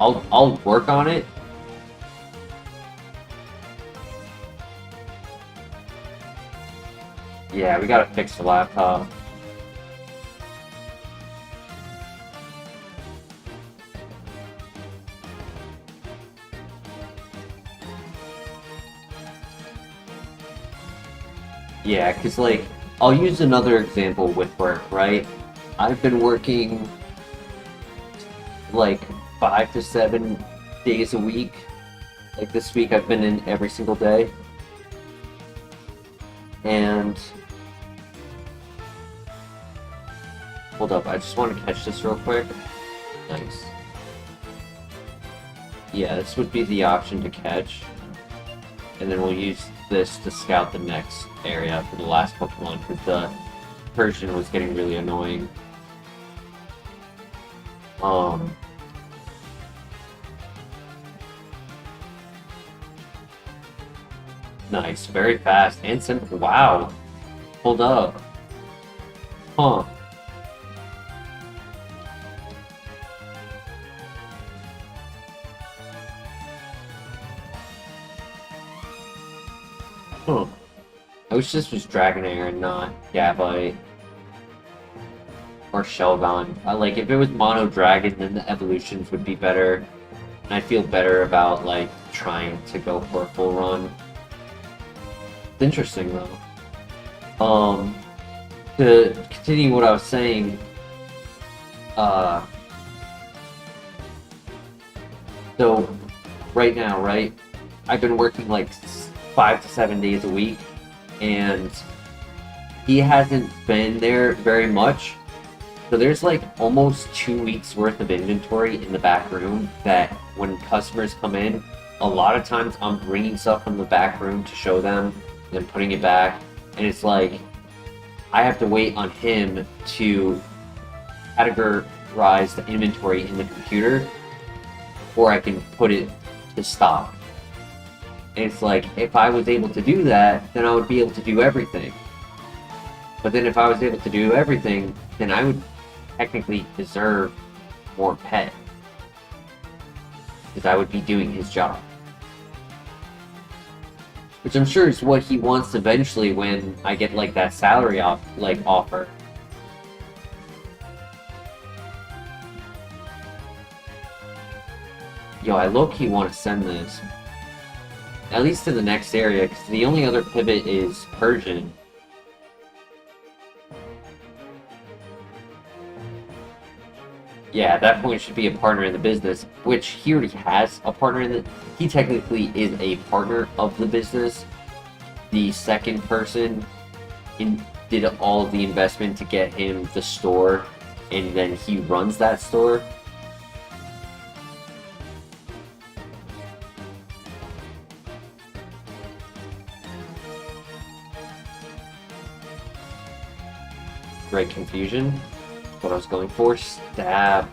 I'll work on it. Yeah, we gotta fix the laptop. Yeah, because like, I'll use another example with work, right? I've been working like 5 to 7 days a week. Like this week I've been in every single day. And hold up, I just want to catch this real quick. Nice. Yeah, this would be the option to catch. And then we'll use this to scout the next area for the last Pokemon, because the Persian was getting really annoying. Nice, very fast and simple. Wow. Hold up. Huh. Huh. I wish this was Dragonair and not Gabite. Or Shelgon. Like, if it was Mono Dragon, then the evolutions would be better. And I feel better about, like, trying to go for a full run. It's interesting, though. To continue what I was saying, so, right now, right, I've been working, like, 5 to 7 days a week, and he hasn't been there very much. So there's like almost 2 weeks worth of inventory in the back room that when customers come in, a lot of times I'm bringing stuff from the back room to show them, then putting it back, and it's like I have to wait on him to categorize the inventory in the computer, or I can put it to stock. And it's like, if I was able to do that, then I would be able to do everything. But then if I was able to do everything, then I would technically deserve more pay, because I would be doing his job. Which I'm sure is what he wants eventually when I get like that salary offer. Yo, I low-key want to send this. At least to the next area, because the only other pivot is Persian. Yeah, at that point should be a partner in the business, which he already has a partner in the... He technically is a partner of the business. The second person did all of the investment to get him the store, and then he runs that store. Great confusion. What I was going for. Stab.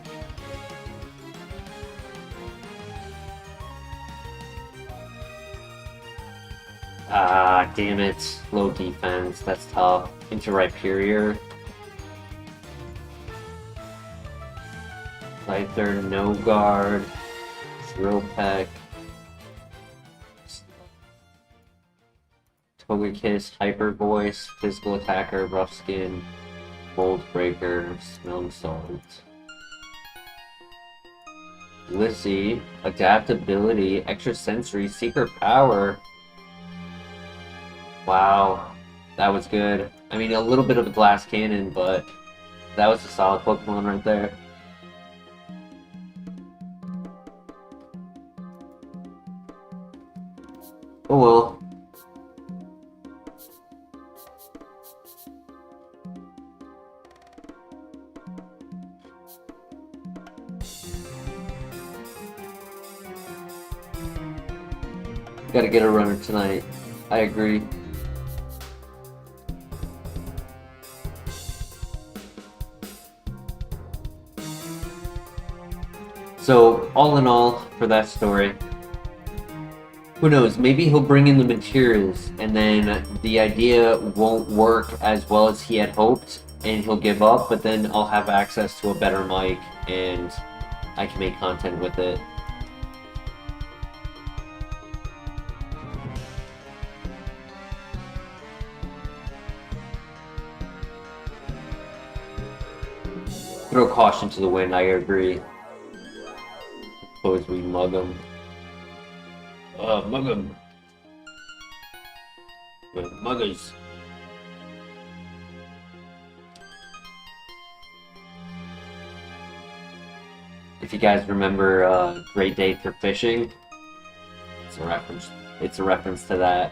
Ah, damn it. Low defense. That's tough. Into Rhyperior. Scyther, no guard. Drill Peck. Togekiss, Hyper Voice, Physical Attacker, Rough Skin, Mold Breaker, Smelling Salt. Lissy, Adaptability, Extra Sensory, Secret Power. Wow, that was good. I mean, a little bit of a Glass Cannon, but that was a solid Pokemon right there. Oh well. Gotta get a runner tonight. I agree. So, all in all, for that story, who knows, maybe he'll bring in the materials and then the idea won't work as well as he had hoped and he'll give up, but then I'll have access to a better mic and I can make content with it. Throw caution to the wind, I agree. Suppose we mug him. Mug him. Muggers. If you guys remember Great Day for Fishing, it's a reference. It's a reference to that.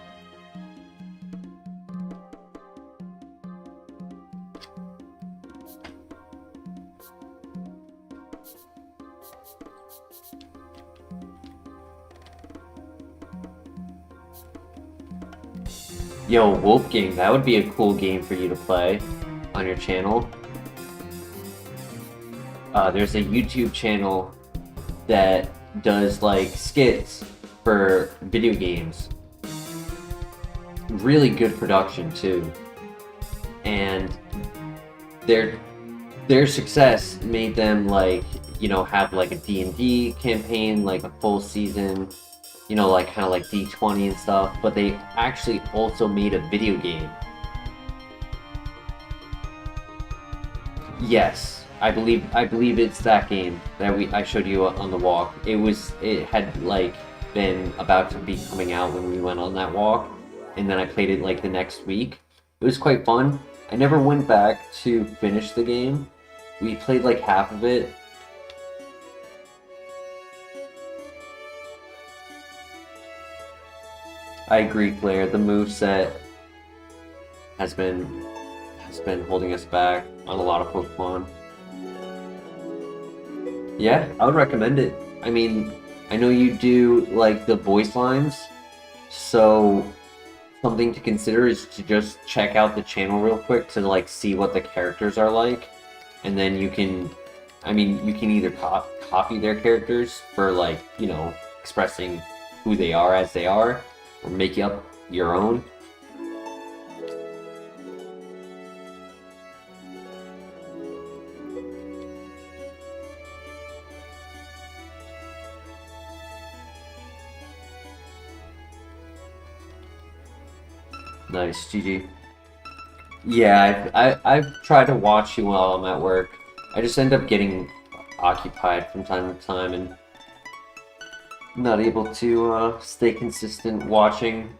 Yo, Wolf Game, that would be a cool game for you to play on your channel. There's a YouTube channel that does like skits for video games. Really good production too. And their success made them like, you know, have like a D&D campaign, like a full season, you know, like kind of like D20 and stuff, but they actually also made a video game. Yes, I believe it's that game that I showed you on the walk. It had like been about to be coming out when we went on that walk, and then I played it like the next week. It was quite fun. I never went back to finish the game. We played like half of it. I agree, Claire. The moveset has been holding us back on a lot of Pokemon. Yeah, I would recommend it. I mean, I know you do like the voice lines, so something to consider is to just check out the channel real quick to like see what the characters are like, and then you can, I mean, you can either copy their characters for like, you know, expressing who they are as they are, or make up your own. Nice, GG. Yeah, I've tried to watch you while I'm at work. I just end up getting occupied from time to time and not able to stay consistent watching.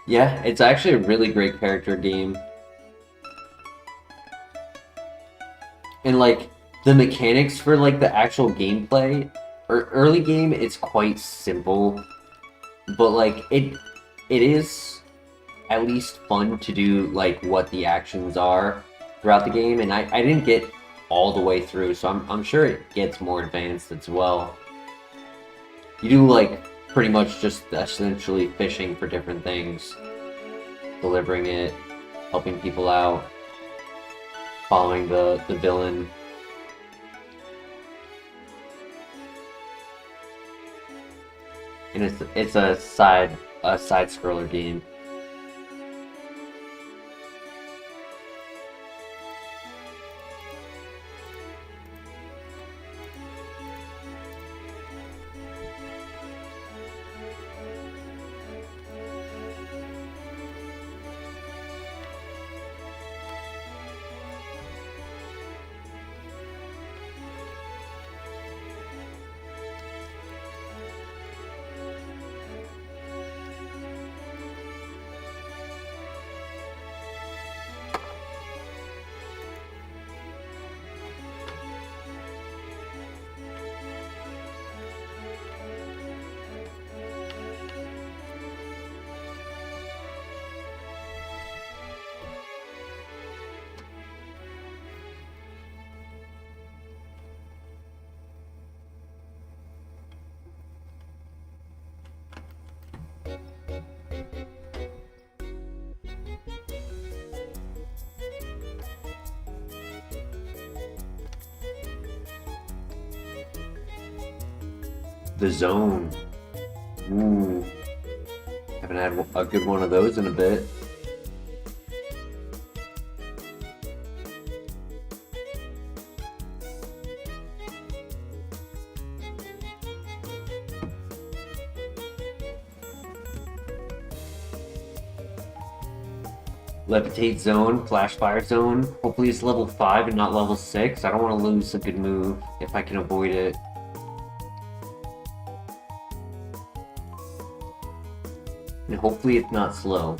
Yeah, it's actually a really great character game. And like the mechanics for like the actual gameplay, or early game, it's quite simple, but like it is at least fun to do like what the actions are throughout the game, and I didn't get all the way through, so I'm sure it gets more advanced as well. You do like pretty much just essentially fishing for different things. delivering it, helping people out, following the villain. And it's a side scroller game. The zone. Ooh. Haven't had a good one of those in a bit. Levitate zone, flash fire zone. Hopefully it's level 5 and not level 6. I don't want to lose a good move if I can avoid it. And hopefully it's not slow.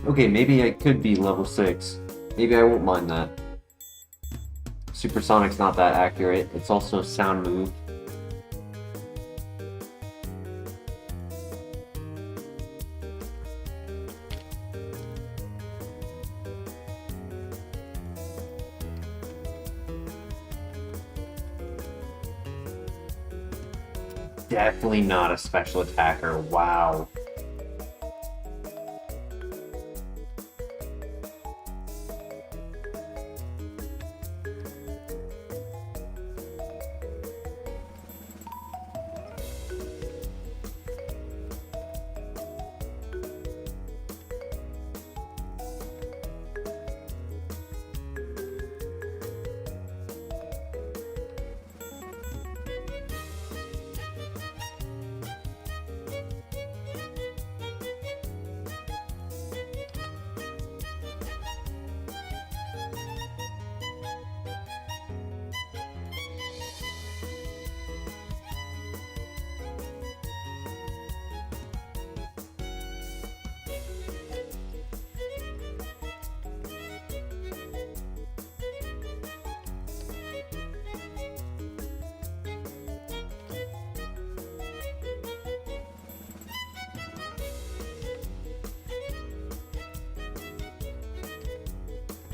Okay, maybe I could be level 6. Maybe I won't mind that. Supersonic's not that accurate. It's also a sound move. Definitely not a special attacker. Wow.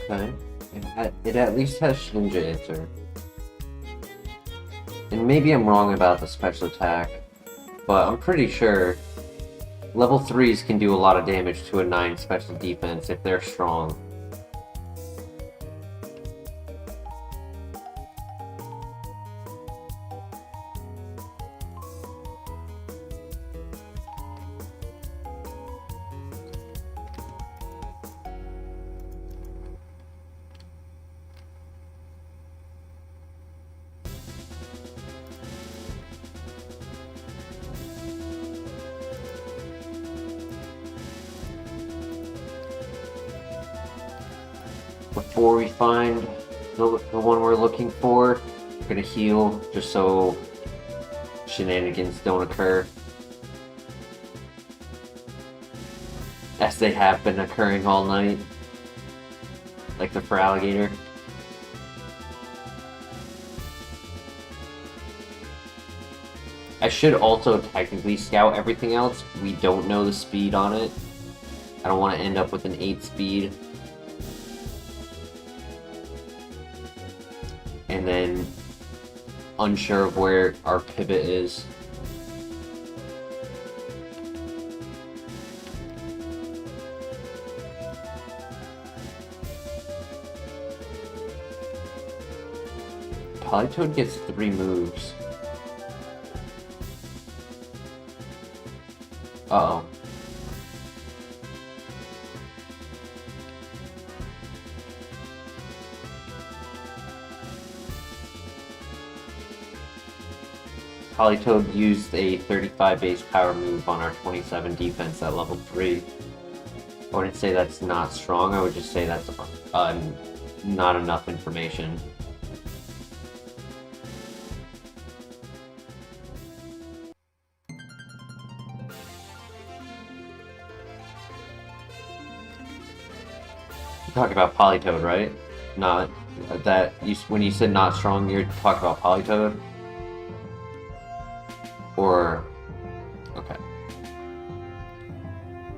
Okay. It at least has Shinja answer. And maybe I'm wrong about the special attack, but I'm pretty sure level 3s can do a lot of damage to a 9 special defense if they're strong. Before we find the one we're looking for, we're gonna heal just so shenanigans don't occur. As they have been occurring all night. Like the Alligator. I should also technically scout everything else. We don't know the speed on it. I don't want to end up with an 8 speed. And then unsure of where our pivot is. Politoed gets 3 moves. Uh-oh. Politoed used a 35 base power move on our 27 defense at level 3. I wouldn't say that's not strong, I would just say that's not enough information. You're talking about Politoed, right? Not that when you said not strong, you're talking about Politoed? Or okay.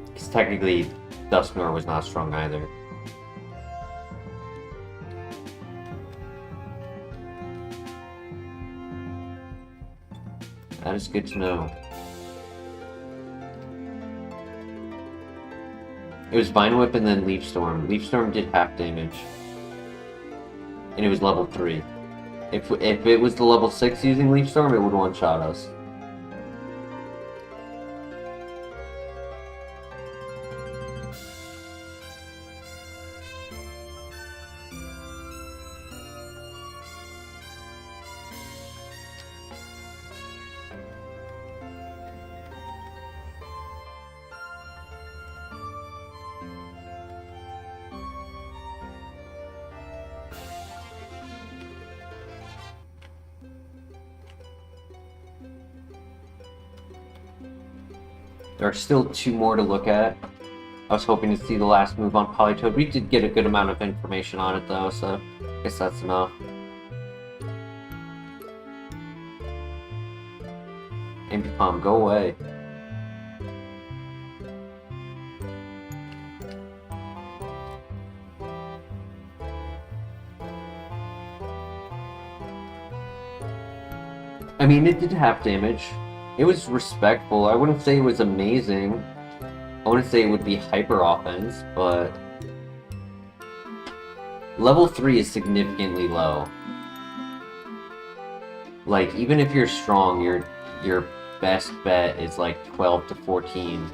Because technically Dusknoir was not strong either. That is good to know. It was Vine Whip and then Leaf Storm. Leaf Storm did half damage. And it was level 3. If it was the level 6 using Leaf Storm, it would one-shot us. There are still 2 more to look at. I was hoping to see the last move on Politoed. We did get a good amount of information on it though, so I guess that's enough. Ambipom, go away. I mean, it did have damage. It was respectful. I wouldn't say it was amazing. I wouldn't say it would be hyper offense, but level 3 is significantly low. Like, even if you're strong, your best bet is like 12 to 14.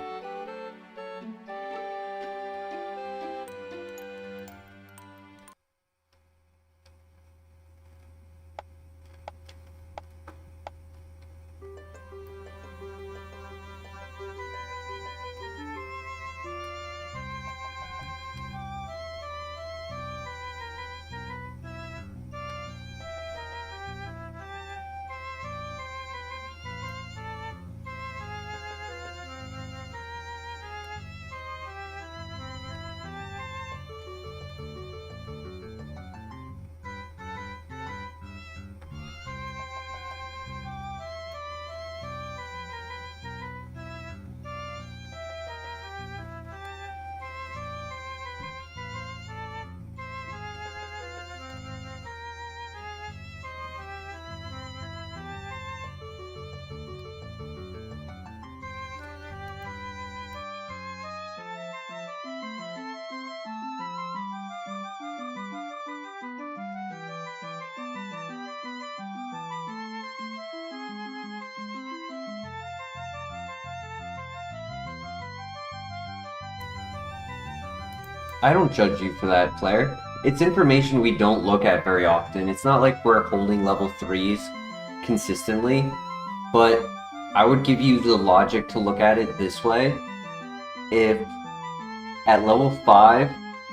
I don't judge you for that, Claire. It's information we don't look at very often. It's not like we're holding level 3s consistently, but I would give you the logic to look at it this way. If at level 5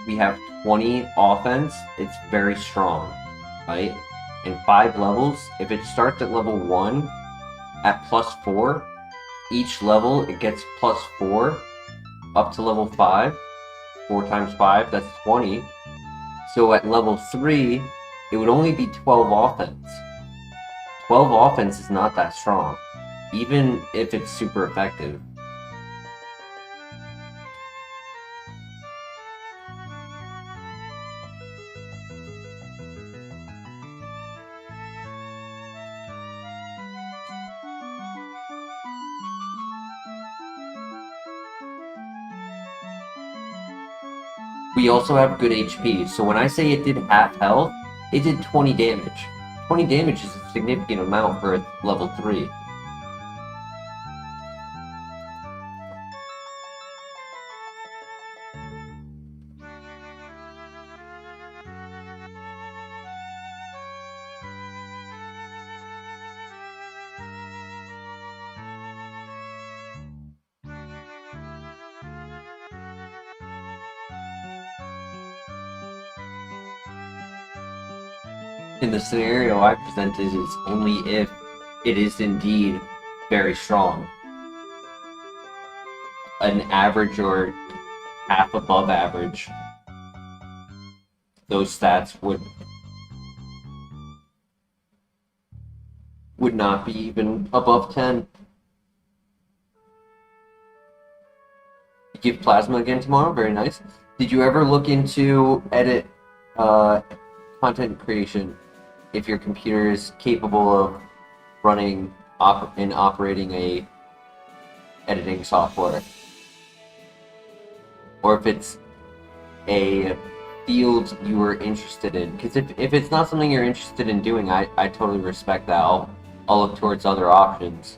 we have 20 offense, it's very strong, right? In 5 levels, if it starts at level 1 at +4, each level it gets +4 up to level 5. 4 times 5, that's 20. So at level 3, it would only be 12 offense. 12 offense is not that strong. even if it's super effective. We also have good HP, so when I say it did half health, it did 20 damage. 20 damage is a significant amount for a level 3. In the scenario I presented is only if it is indeed very strong. An average or half above average, those stats would not be even above 10. You give plasma again tomorrow, very nice. Did you ever look into edit content creation if your computer is capable of running and operating a editing software? Or if it's a field you were interested in? Because if it's not something you're interested in doing, I totally respect that. I'll look towards other options.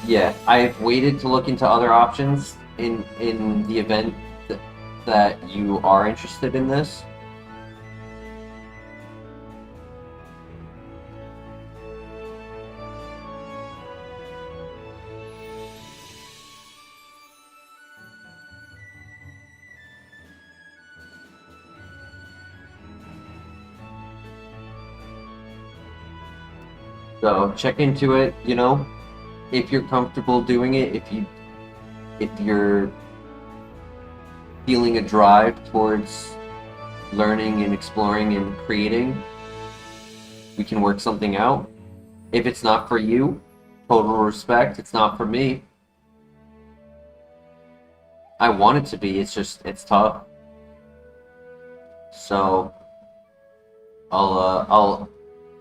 Yeah, I've waited to look into other options in the event that you are interested in this. So check into it, you know, if you're comfortable doing it, if you're feeling a drive towards learning and exploring and creating, we can work something out. If it's not for you, total respect, it's not for me. I want it to be, it's tough. So I'll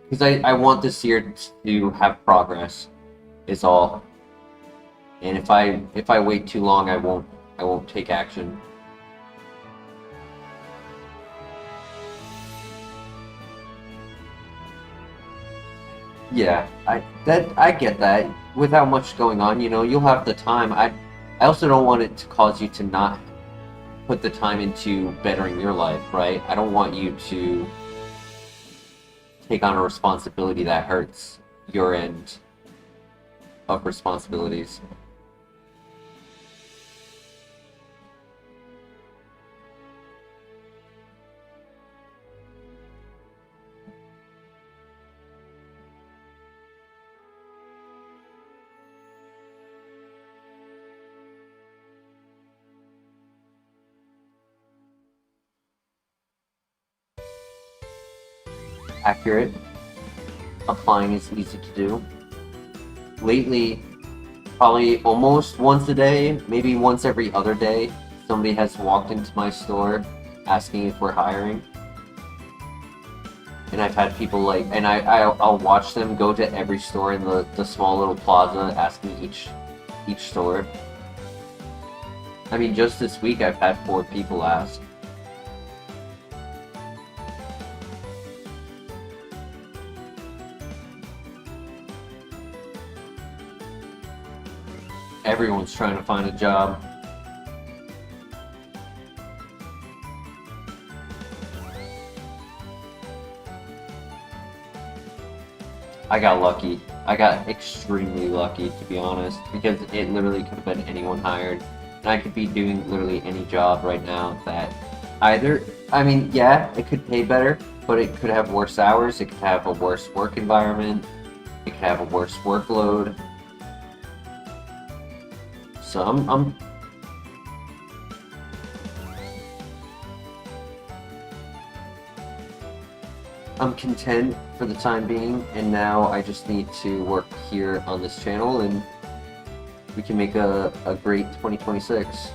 because I want this year to have progress, is all. And if I wait too long, I won't take action. Yeah, I get that. Without much going on, you know, you'll have the time. I also don't want it to cause you to not put the time into bettering your life, right? I don't want you to take on a responsibility that hurts your end of responsibilities. Accurate. Applying is easy to do. Lately, probably almost once a day, maybe once every other day, somebody has walked into my store asking if we're hiring. And I've had people like, and I'll watch them go to every store in the small little plaza asking each store. I mean, just this week I've had 4 people ask. Everyone's trying to find a job. I got lucky. I got extremely lucky, to be honest, because it literally could have been anyone hired. And I could be doing literally any job right now that either, I mean, yeah, it could pay better, but it could have worse hours, it could have a worse work environment, it could have a worse workload. So I'm content for the time being, and now I just need to work here on this channel, and we can make a great 2026.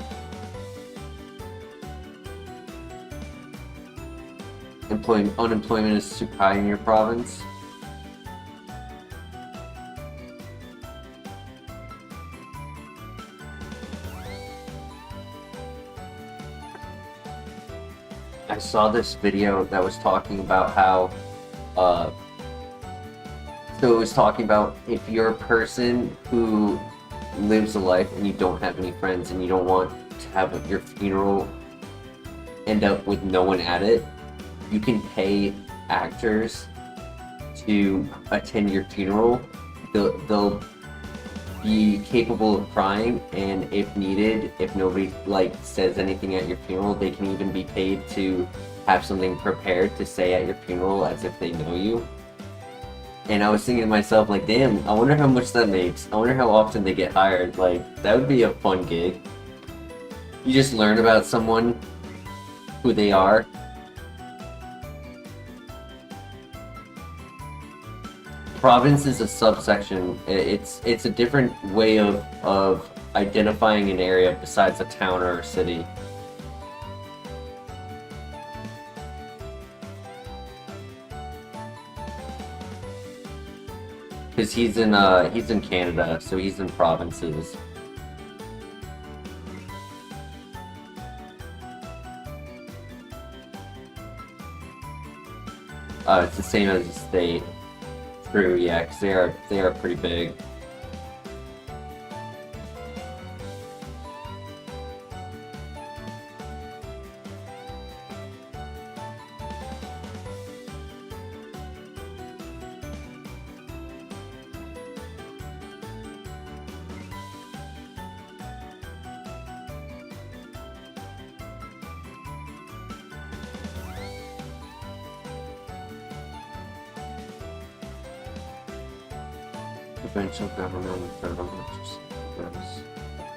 Unemployment is super high in your province. I saw this video that was talking about how, so it was talking about if you're a person who lives a life and you don't have any friends and you don't want to have your funeral end up with no one at it, you can pay actors to attend your funeral. They'll be capable of crying, and if needed, if nobody says anything at your funeral, they can even be paid to have something prepared to say at your funeral as if they know you. And I was thinking to myself, like, damn, I wonder how much that makes. I wonder how often they get hired. Like, that would be a fun gig. You just learn about someone, who they are. Province is a subsection. It's a different way of identifying an area besides a town or a city. Because he's in Canada, so he's in provinces. It's the same as a state. True, yeah, because they are pretty big. Provincial government,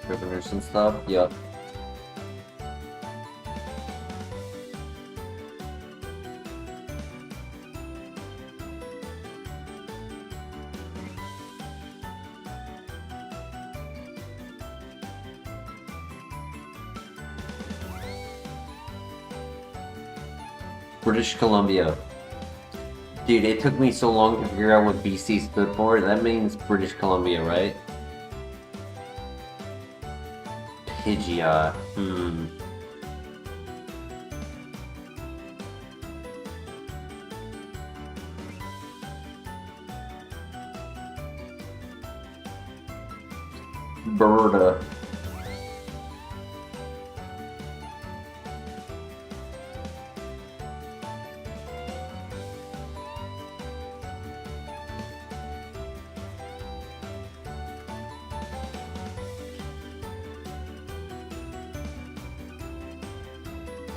governors and stuff. Yep. British Columbia. Dude, it took me so long to figure out what BC stood for. That means British Columbia, right? Pigia. Berta.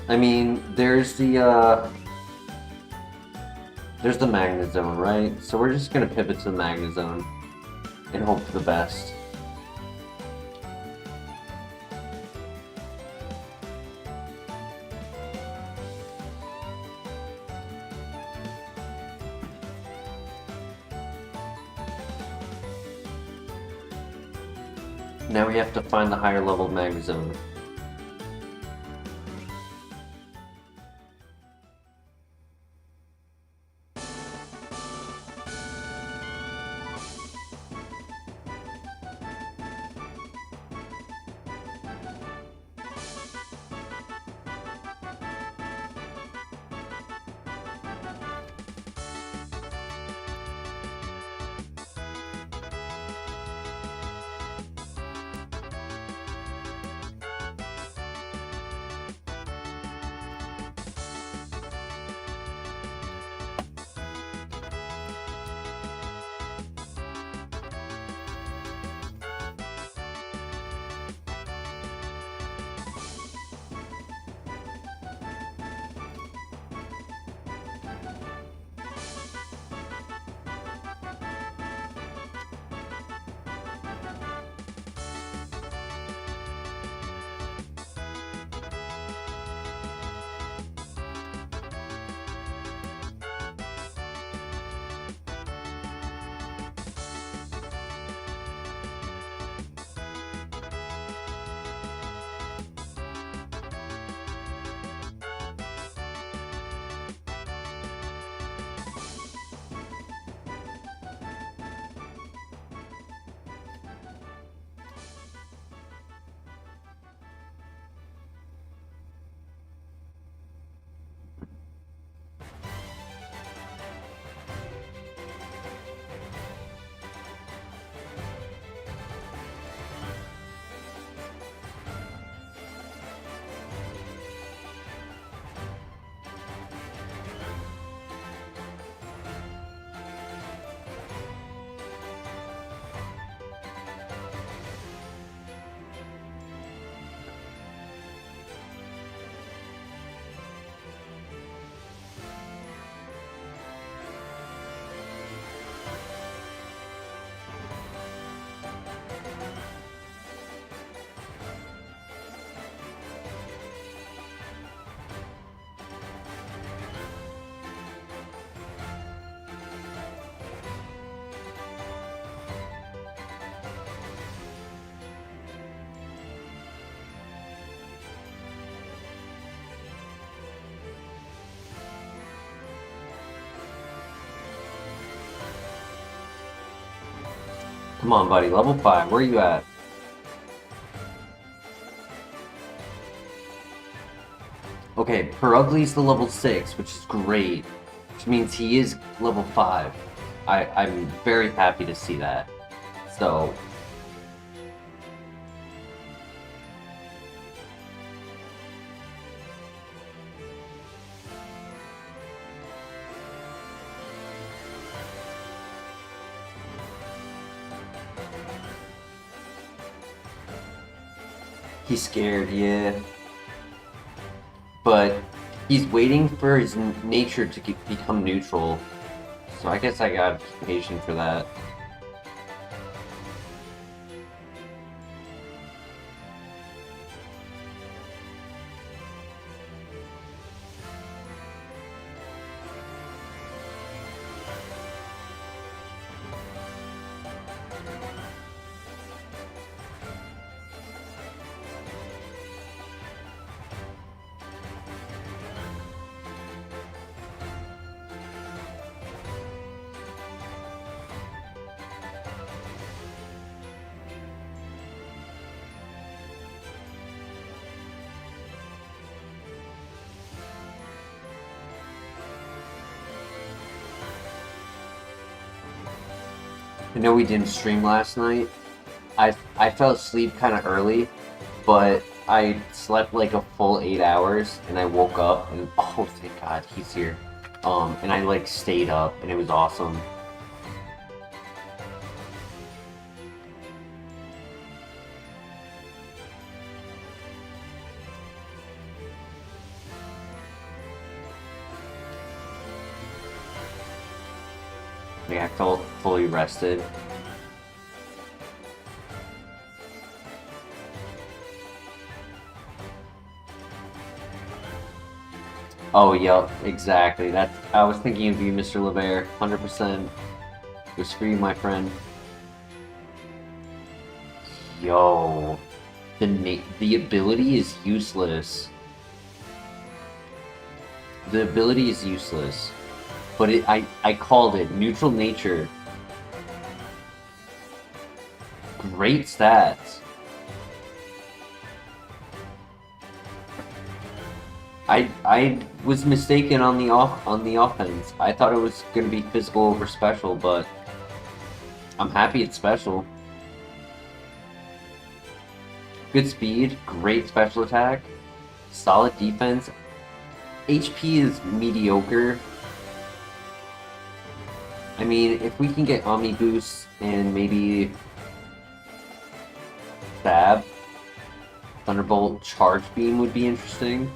I mean, there's the Magna Zone, right? So we're just gonna pivot to the Magna Zone and hope for the best. Now we have to find the higher level Magna Zone. Come on, buddy. Level 5. Where are you at? Okay, Perugly's the level 6, which is great. Which means he is level 5. I'm very happy to see that. So... he's scared, yeah. But he's waiting for his nature to become neutral. So I guess I gotta be patient for that. I know we didn't stream last night. I fell asleep kind of early, but I slept like a full 8 hours, and I woke up, and oh, thank God, he's here. And I like stayed up, and it was awesome. Like, I felt fully rested. Oh, yep, exactly. I was thinking of you, Mr. LeBaire. 100%. It was for you, my friend. Yo. The ability is useless. The ability is useless. But I called it. Neutral nature. Great stats. I was mistaken on the offense. I thought it was gonna be physical over special, but I'm happy it's special. Good speed, great special attack, solid defense. HP is mediocre. I mean, if we can get Omni Boost and maybe Stab, Thunderbolt Charge Beam would be interesting.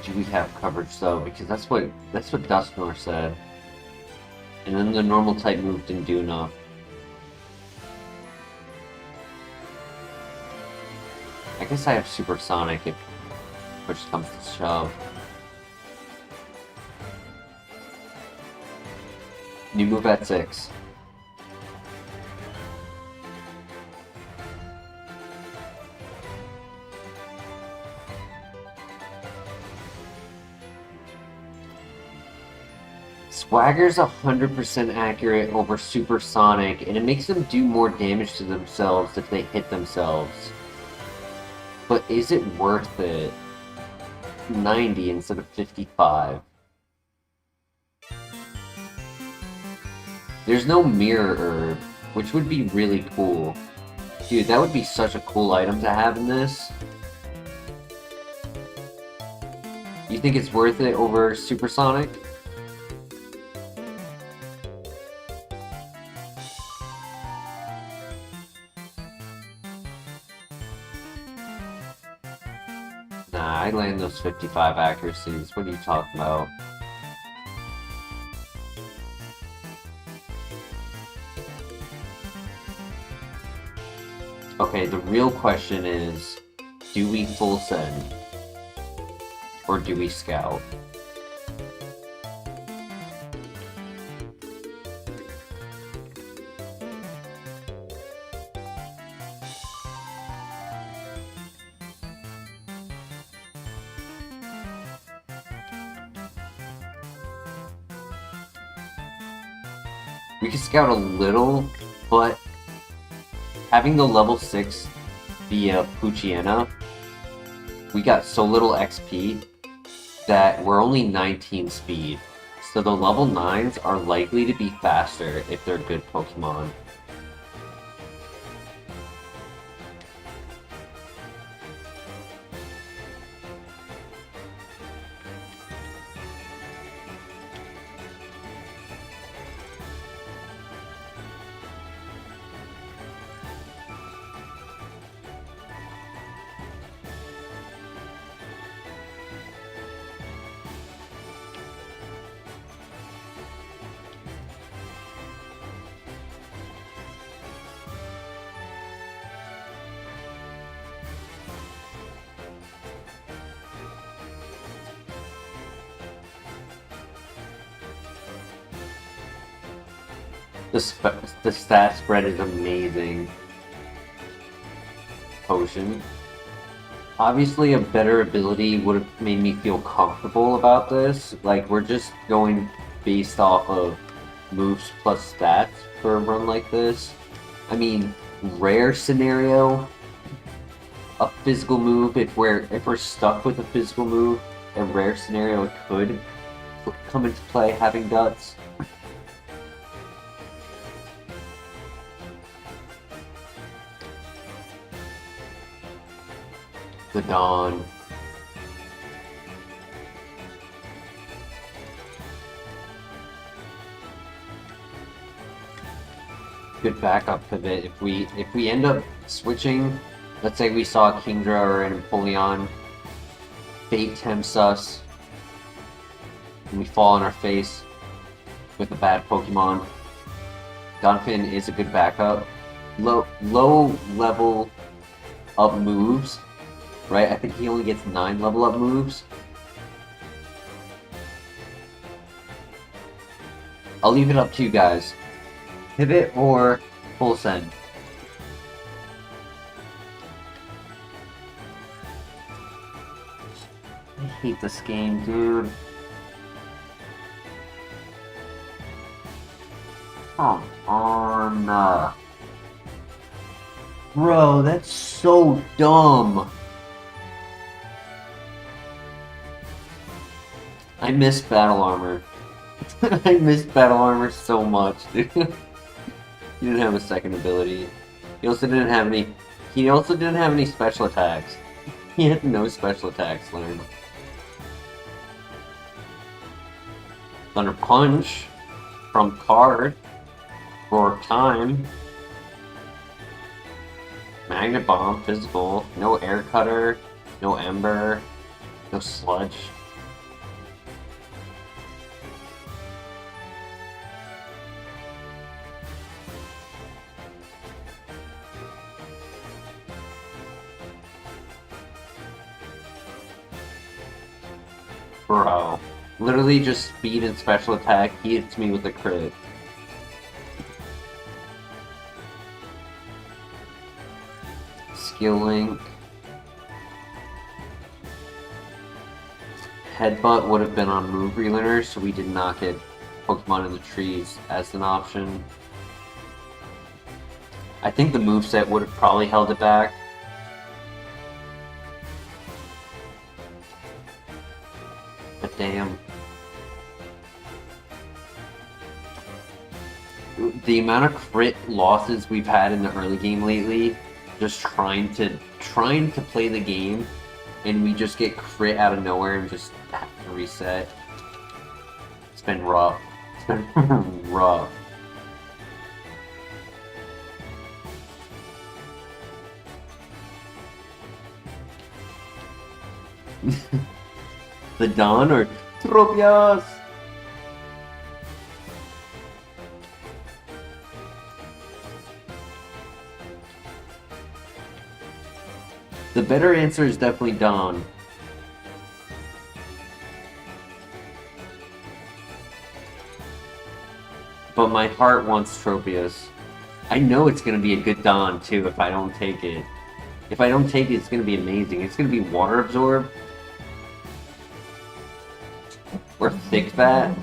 Do we have coverage though? Because that's what Dusknor said. And then the normal type move didn't do enough. I guess I have Supersonic if push comes to shove. New move at 6. Swagger's 100% accurate over Supersonic, and it makes them do more damage to themselves if they hit themselves. But is it worth it? 90 instead of 55. There's no Mirror Herb, which would be really cool. Dude, that would be such a cool item to have in this. You think it's worth it over Supersonic? Nah, I land those 55 accuracies. What are you talking about? Okay, the real question is, do we full send? Or do we scout? We can scout a little, but having the level 6 be a Poochyena, we got so little XP that we're only 19 speed. So the level 9s are likely to be faster if they're good Pokemon. The stat spread is amazing. Potion. Obviously, a better ability would have made me feel comfortable about this. Like, we're just going based off of moves plus stats for a run like this. I mean, rare scenario, a physical move, if we're stuck with a physical move, a rare scenario it could come into play having guts. The Dawn. Good backup pivot. If we end up switching, let's say we saw a KINGDRA or an Empoleon, Fate tempts us, and we fall on our face with a bad Pokemon. Donphin is a good backup. Low level up moves. Right, I think he only gets 9 level up moves. I'll leave it up to you guys. Pivot or full send? I hate this game, dude. Come on. Bro, that's so dumb. I miss Battle Armor. I miss Battle Armor so much, dude. He didn't have a second ability. He also didn't have any special attacks. He had no special attacks learned. Thunder Punch from card for time. Magnet Bomb, physical. No Air Cutter, no Ember, no Sludge. Bro, literally just speed and special attack, he hits me with a crit. Skill Link. Headbutt would have been on move relearner, so we did not get Pokemon in the trees as an option. I think the moveset would have probably held it back. But damn. The amount of crit losses we've had in the early game lately, just trying to play the game, and we just get crit out of nowhere and just have to reset. It's been rough. It's been rough. The Dawn or Tropius? The better answer is definitely Dawn. But my heart wants Tropius. I know it's going to be a good Dawn too if I don't take it. If I don't take it, it's going to be amazing. It's going to be Water Absorb. Or Thick Bat.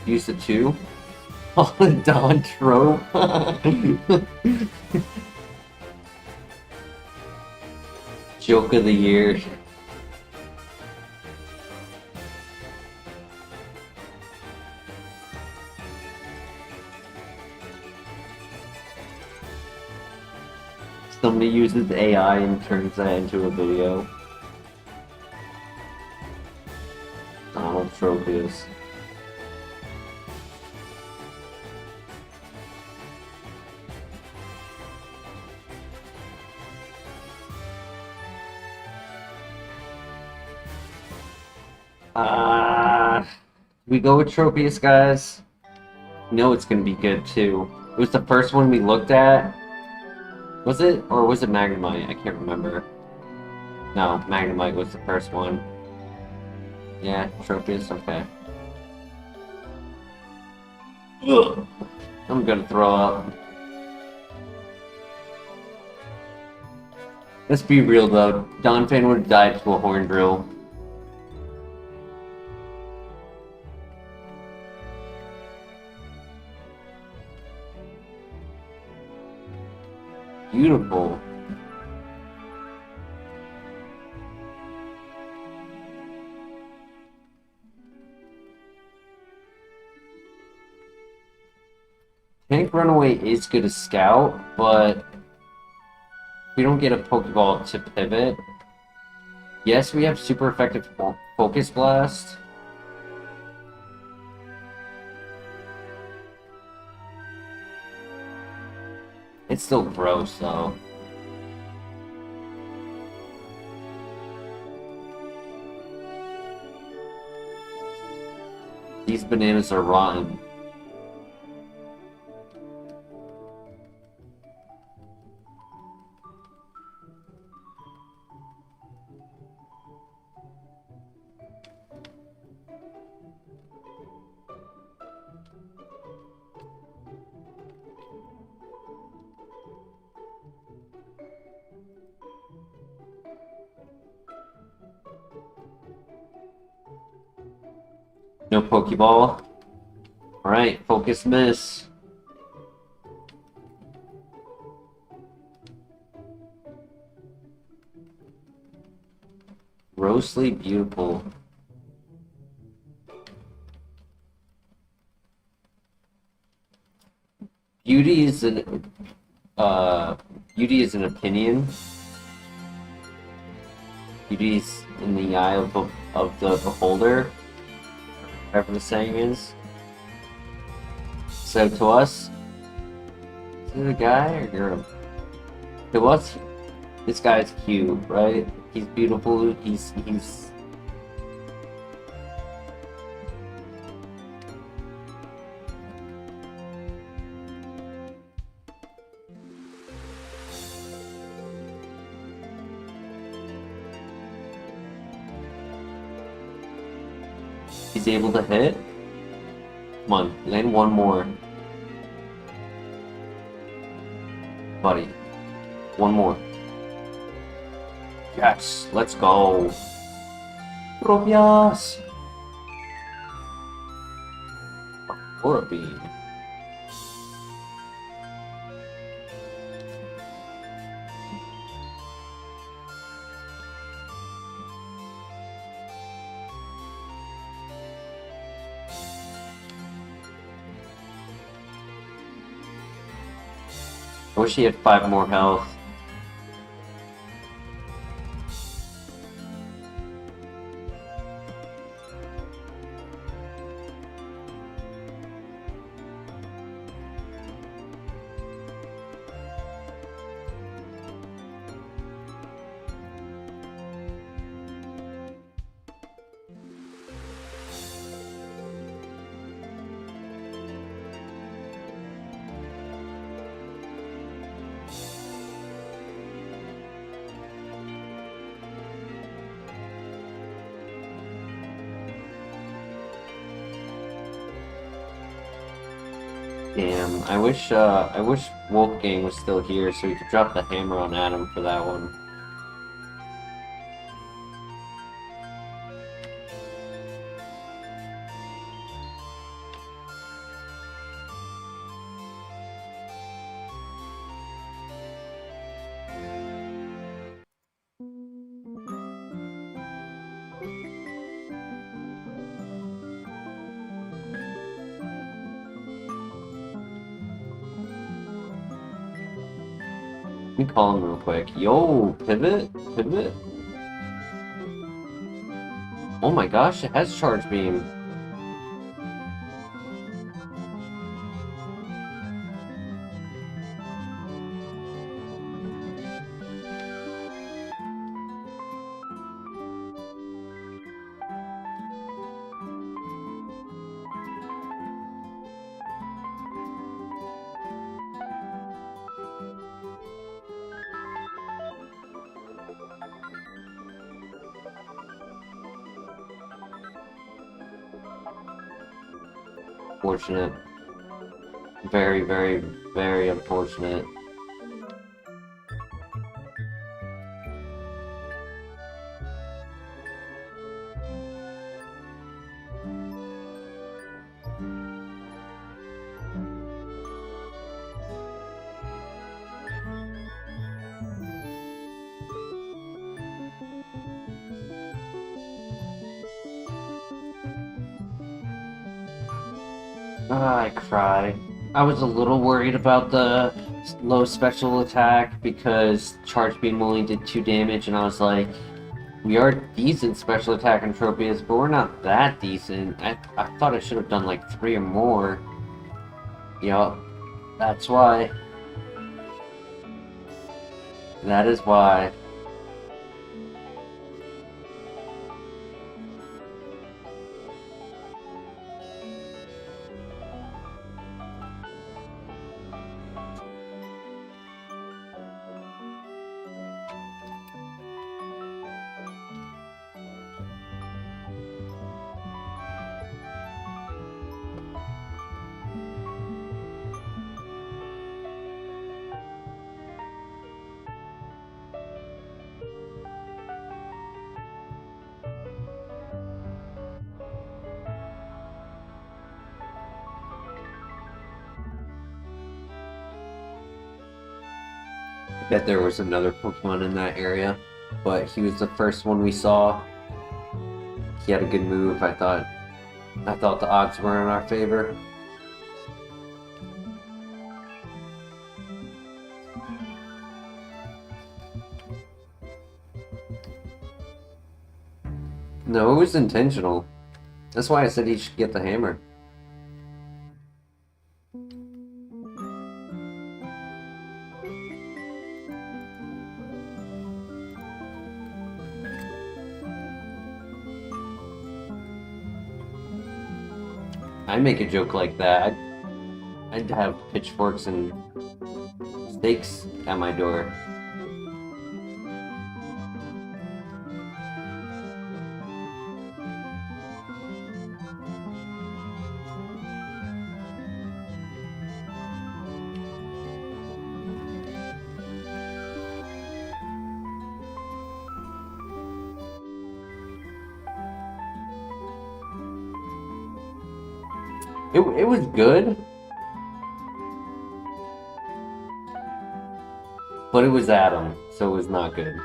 Use the 2. Oh, Don Trope. Joke of the year. Somebody uses AI and turns that into a video. Donald Tropius. We go with Tropius, guys. You know it's gonna be good too. It was the first one we looked at. Was it? Or was it Magnemite? I can't remember. No, Magnemite was the first one. Yeah, Tropius, okay. Ugh. I'm gonna throw up. Let's be real though, Donphan would have died to a horn drill. Beautiful. Tank Runaway is good as Scout, but we don't get a Pokeball to pivot. Yes, we have super effective Focus Blast. It's still gross, though. These bananas are rotten. No Pokeball. Alright, focus miss. Grossly beautiful. Beauty is an opinion. Beauty is in the eye of the beholder. Whatever the saying is. So to us, is it a guy or girl? To us, this guy's cute, right? He's beautiful. He's able to hit. Come on, land one more. Buddy. One more. Yes, let's go. Tropius! Or a beam. I wish he had 5 more health. Damn, I wish Wolfgang was still here so he could drop the hammer on Adam for that one. Let me call him real quick. Yo, pivot? Pivot? Oh my gosh, it has charge beam. Unfortunate. Very, very, very unfortunate. I cry. I was a little worried about the low special attack because charge beam only did 2 damage, and I was like, we are decent special attack on Tropius, but we're not that decent. I thought I should have done like 3 or more. Yup, that's why. That is why. I bet there was another Pokemon in that area, but he was the first one we saw. He had a good move. I thought the odds were in our favor. No, it was intentional. That's why I said he should get the hammer. I make a joke like that. I'd have pitchforks and stakes at my door. It was good, but it was Adam, so it was not good.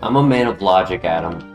I'm a man of logic, Adam.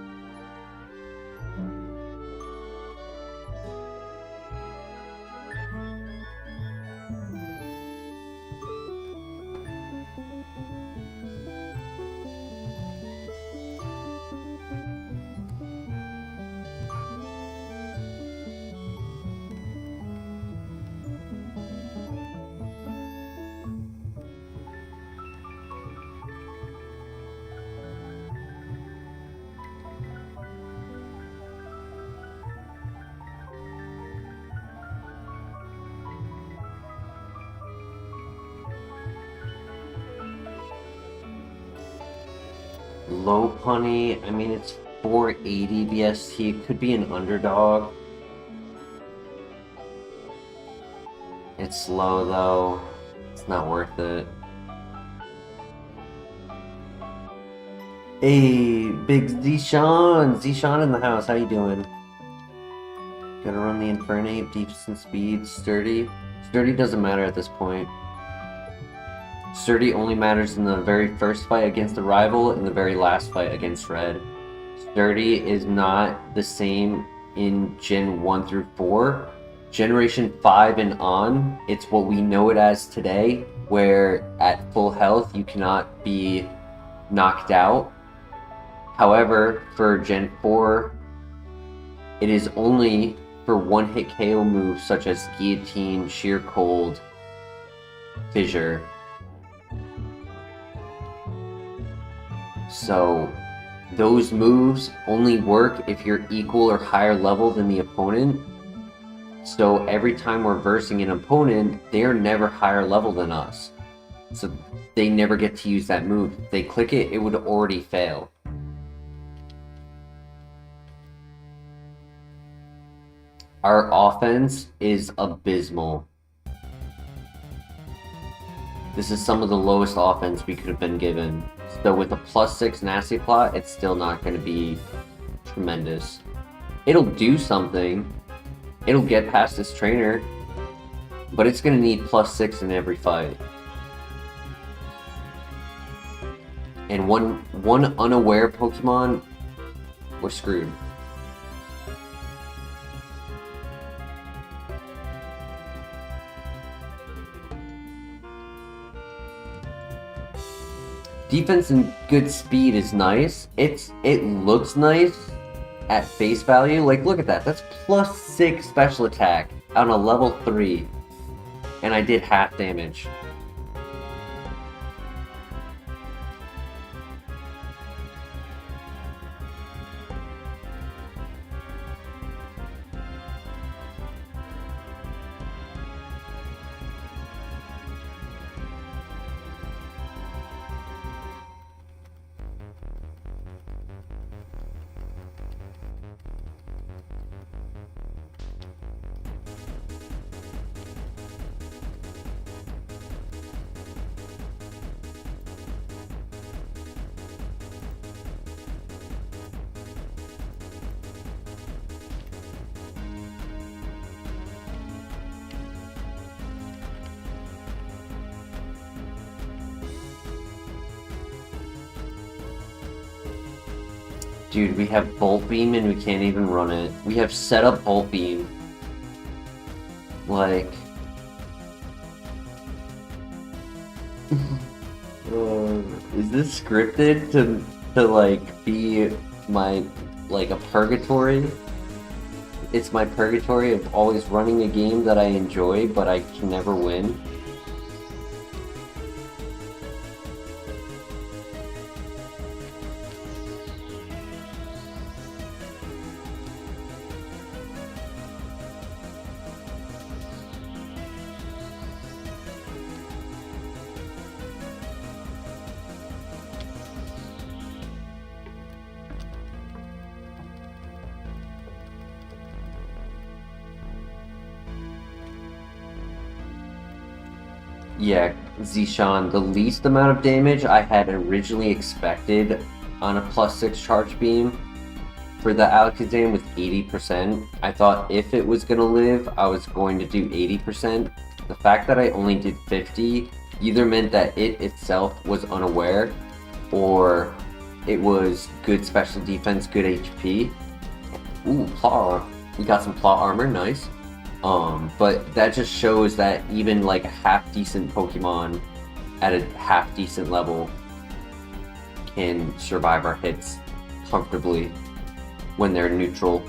Low punny, I mean it's 480 VST, it could be an underdog. It's slow though, it's not worth it. Hey, big Zishan! Zishan in the house, how you doing? Gotta run the Infernate, decent speed, sturdy. Sturdy doesn't matter at this point. Sturdy only matters in the very first fight against the rival and the very last fight against Red. Sturdy is not the same in Gen 1 through 4. Generation 5 and on, it's what we know it as today, where at full health you cannot be knocked out. However, for Gen 4, it is only for one-hit KO moves such as Guillotine, Sheer Cold, Fissure. So, those moves only work if you're equal or higher level than the opponent. So every time we're versing an opponent, they're never higher level than us. So they never get to use that move. If they click it, it would already fail. Our offense is abysmal. This is some of the lowest offense we could have been given. So with a +6 nasty plot, it's still not going to be tremendous. It'll do something. It'll get past this trainer. But it's going to need +6 in every fight. And one unaware Pokemon, we're screwed. Defense and good speed is nice. It looks nice at face value. Like, look at that. That's +6 special attack on a level 3. And I did half damage. Dude, we have Bolt Beam and we can't even run it. We have set up Bolt Beam. Like... is this scripted to like be my like a purgatory? It's my purgatory of always running a game that I enjoy but I can never win. Yeah, Zishan, the least amount of damage I had originally expected on a +6 charge beam for the Alakazam was 80%. I thought if it was going to live, I was going to do 80%. The fact that I only did 50 either meant that it itself was unaware, or it was good special defense, good HP. Ooh, Plot. We got some Plot Armor, nice. But that just shows that even like a half-decent Pokemon at a half-decent level can survive our hits comfortably when they're neutral.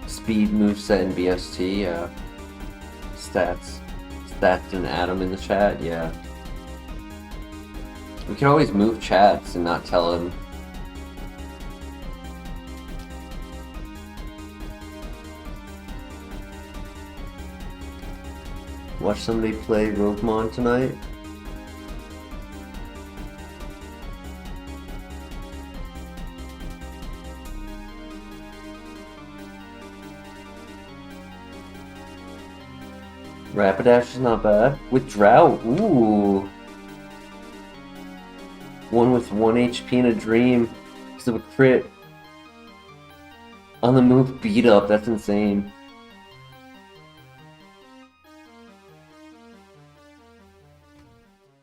Speed, moveset, and BST, yeah. Stats and Adam in the chat, yeah. We can always move chats and not tell him. Watch somebody play Roguemon tonight. Rapidash is not bad. With Drought, ooh. One with 1 HP and a Dream because of a crit. On the move, beat up, that's insane.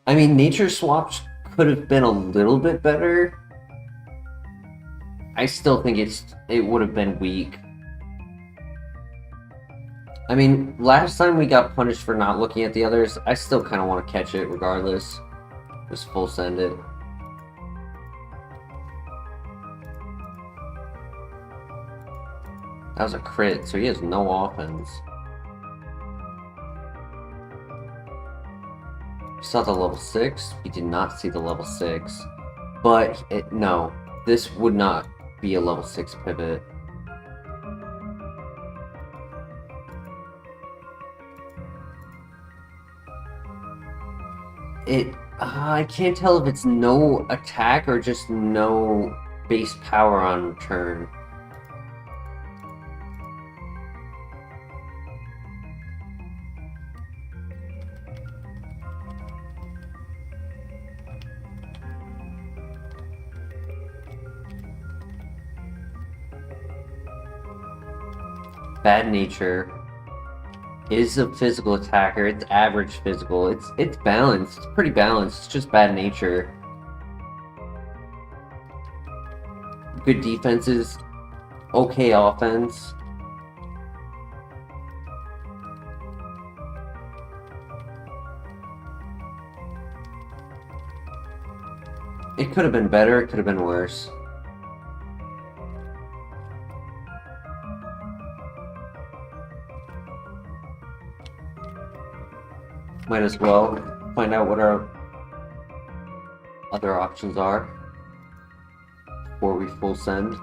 I mean, Nature Swaps could have been a little bit better. I still think it would have been weak. I mean, last time we got punished for not looking at the others, I still kind of want to catch it regardless. Just full send it. That was a crit, so he has no offense. We saw the level 6. We did not see the level 6. But, no. This would not be a level 6 pivot. I can't tell if it's no attack or just no base power on turn. Bad Nature is a physical attacker. It's average physical. It's balanced. It's pretty balanced. It's just Bad Nature. Good defenses. Okay offense. It could have been better. It could have been worse. Might as well find out what our other options are before we full send.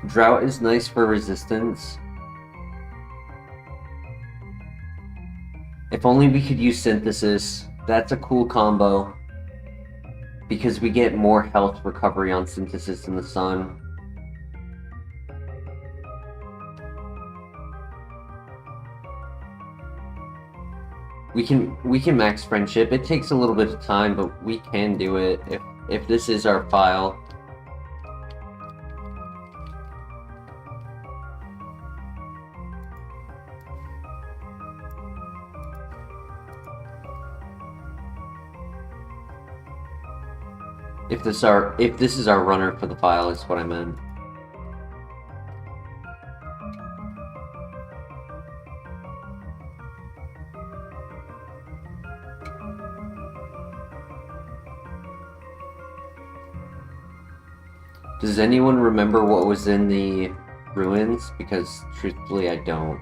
Drought is nice for resistance. If only we could use Synthesis. That's a cool combo. Because we get more health recovery on Synthesis in the sun. We can max friendship. It takes a little bit of time, but we can do it if this is our file. If this is our runner for the file is what I meant. Does anyone remember what was in the ruins? Because truthfully, I don't.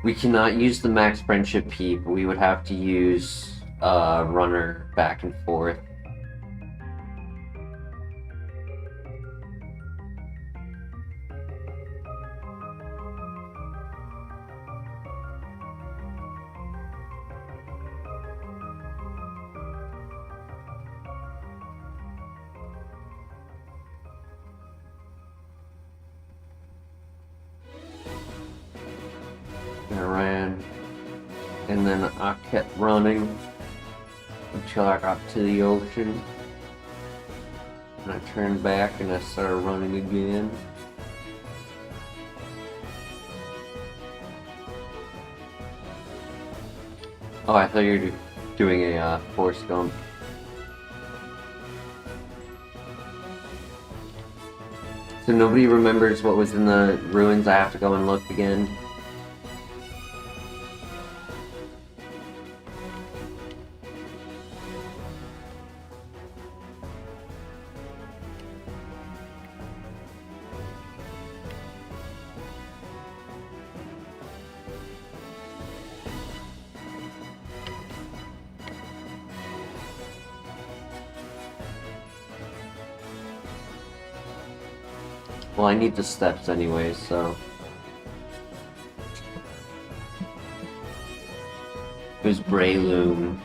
We cannot use the max friendship peep. We would have to use runner back and forth. I ran, and then I kept running until I got to the ocean, and I turned back and I started running again. Oh, I thought you were doing a Forrest Gump. So nobody remembers what was in the ruins. I have to go and look again. Well, I need the steps anyway, so... It was Breloom.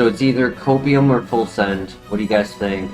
So it's either copium or full send. What do you guys think?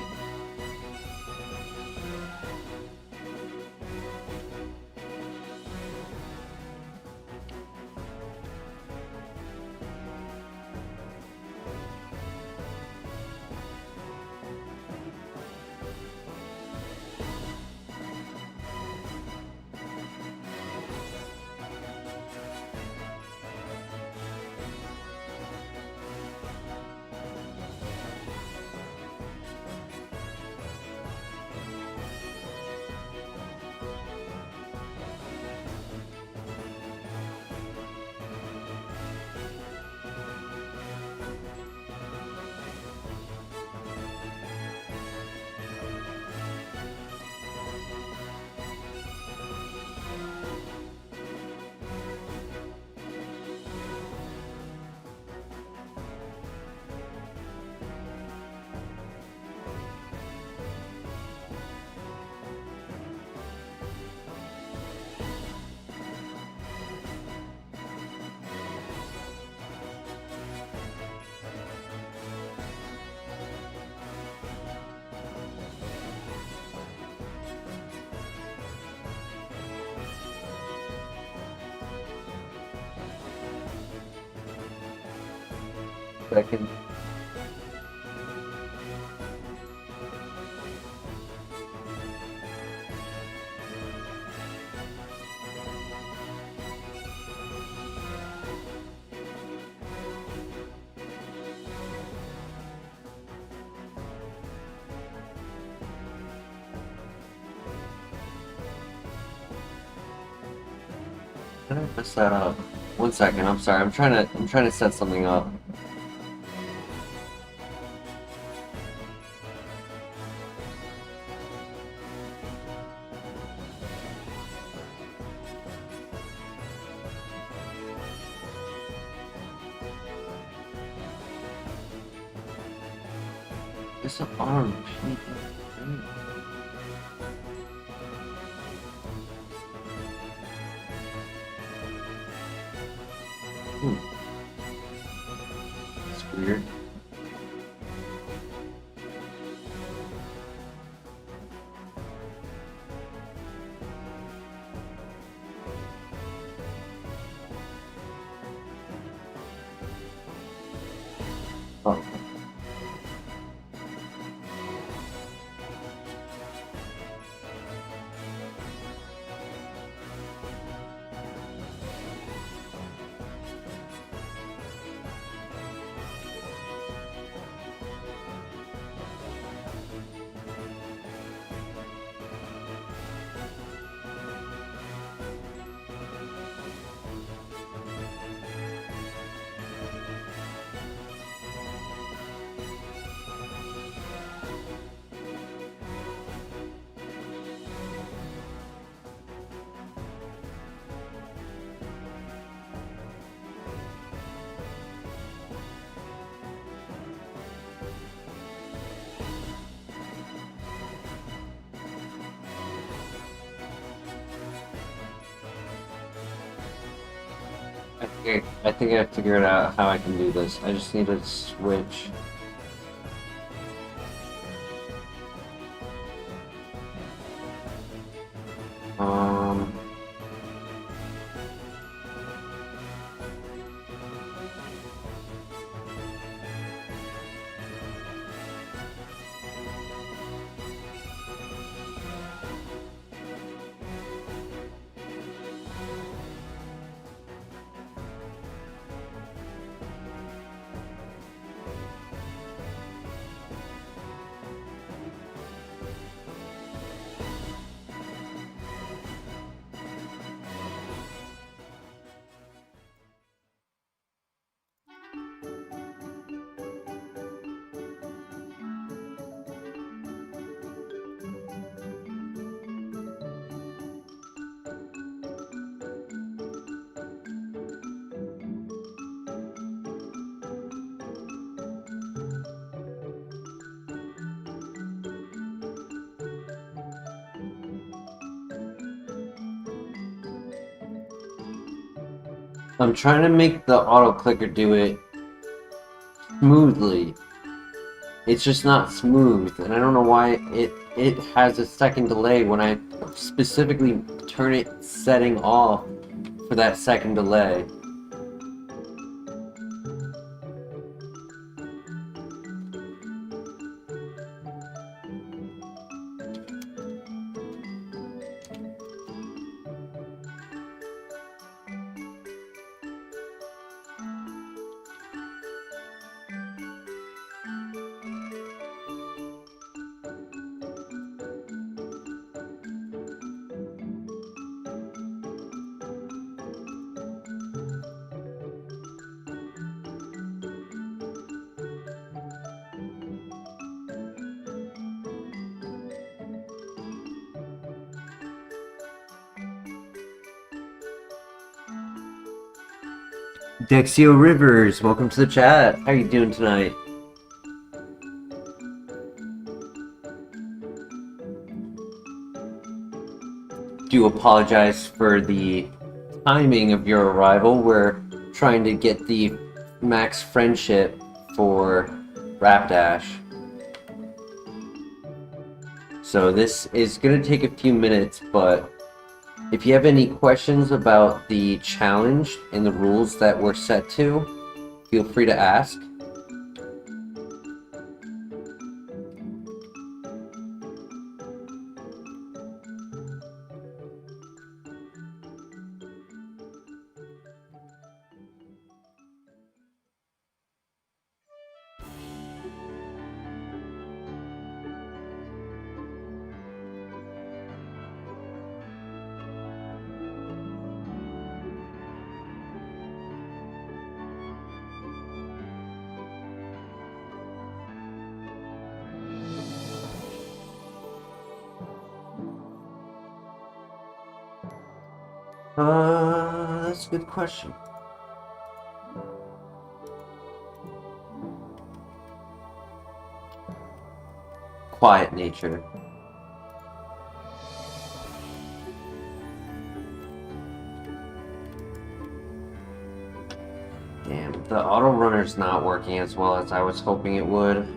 Second. How did I mess that up? 1 second, I'm sorry. I'm trying to set something up. It's an arm. It's weird. Oh. I think I figured out how I can do this. I just need to switch. I'm trying to make the auto clicker do it smoothly. It's just not smooth, and I don't know why it has a second delay when I specifically turn it setting off for that second delay. Dexio Rivers, welcome to the chat. How are you doing tonight? Do apologize for the timing of your arrival. We're trying to get the max friendship for Rapdash. So this is going to take a few minutes, but if you have any questions about the challenge and the rules that we're set to, feel free to ask. That's a good question. Quiet nature. Damn, the auto runner's not working as well as I was hoping it would.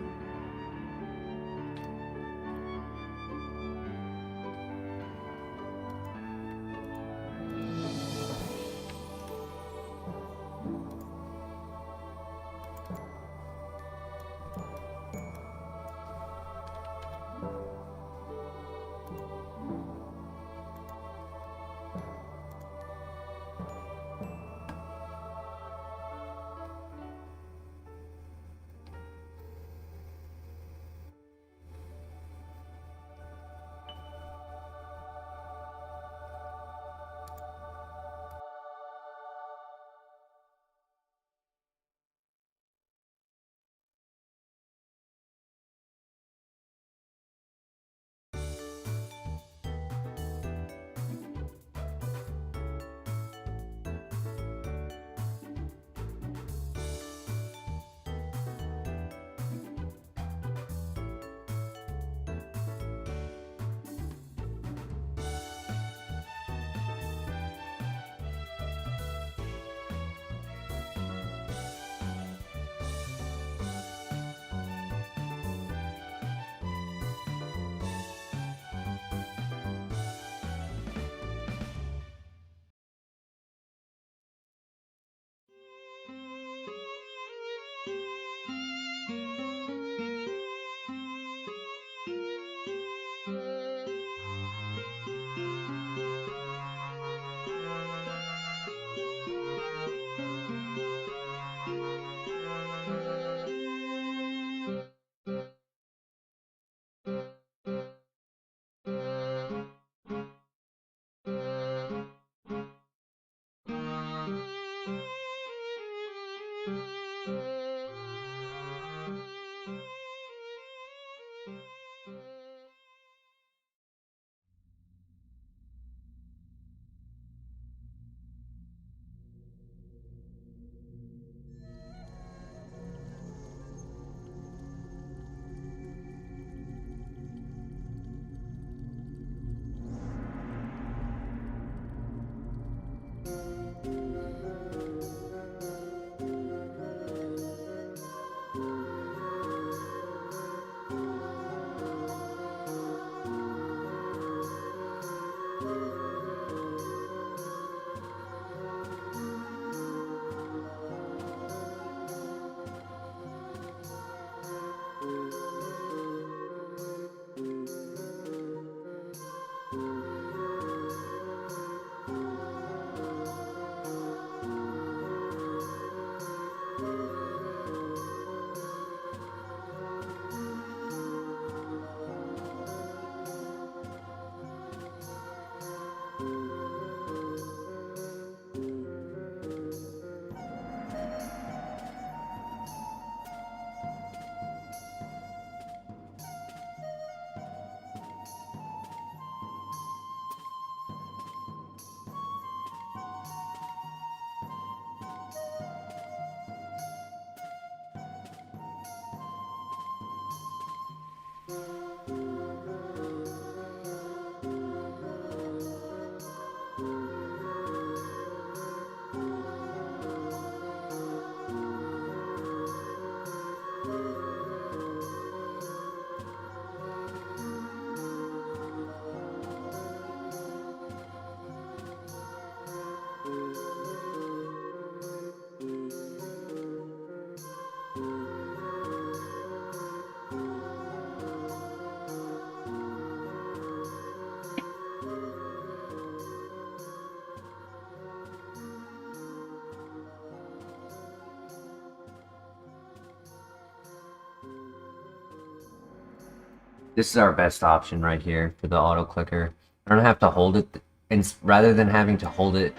This is our best option right here for the auto clicker. I don't have to hold it, and rather than having to hold it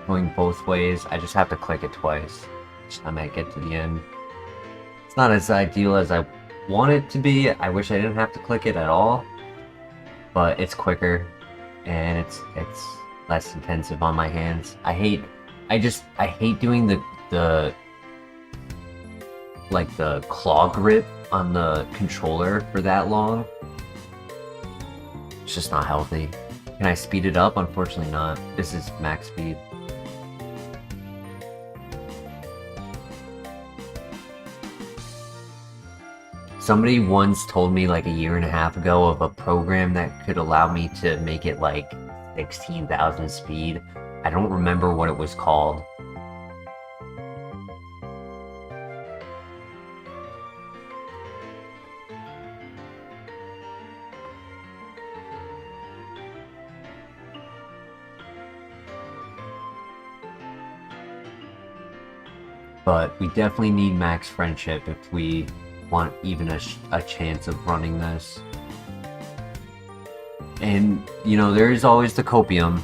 going both ways, I just have to click it twice each time I get to the end. It's not as ideal as I want it to be. I wish I didn't have to click it at all, but it's quicker and it's less intensive on my hands. I hate doing the like the claw grip on the controller for that long. It's just not healthy. Can I speed it up? Unfortunately not. This is max speed. Somebody once told me like a year and a half ago of a program that could allow me to make it like 16,000 speed. I don't remember what it was called. But we definitely need max friendship if we want even a chance of running this. And, you know, there is always the copium.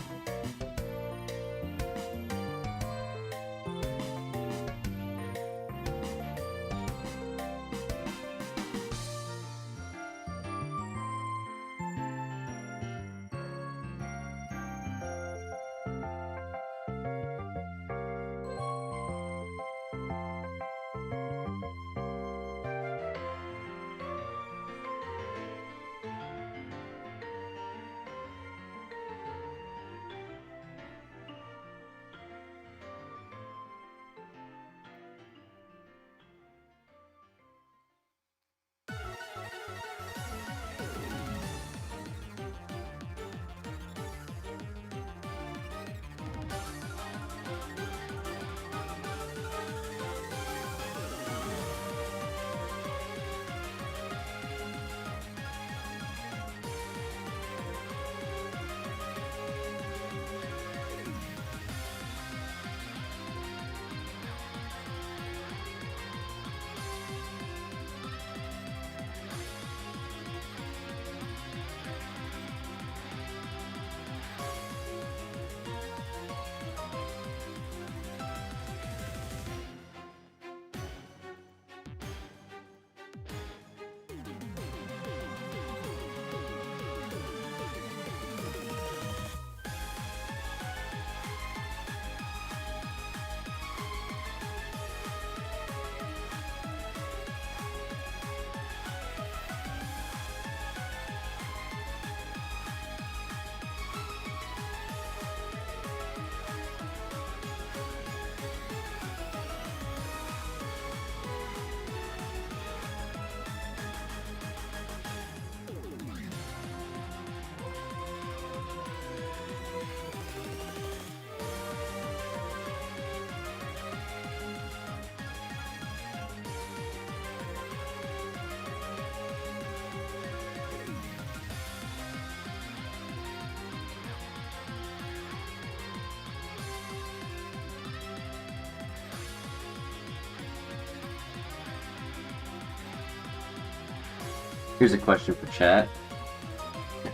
Here's a question for chat.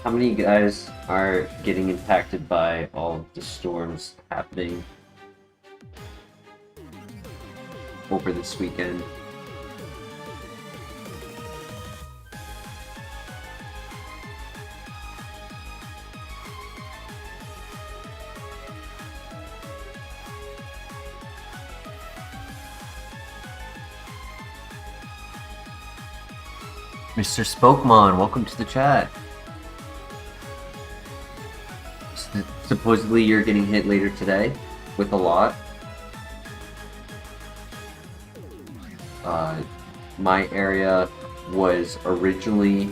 How many guys are getting impacted by all the storms happening over this weekend? Mr. Spokemon, welcome to the chat. Supposedly you're getting hit later today with a lot. My area was originally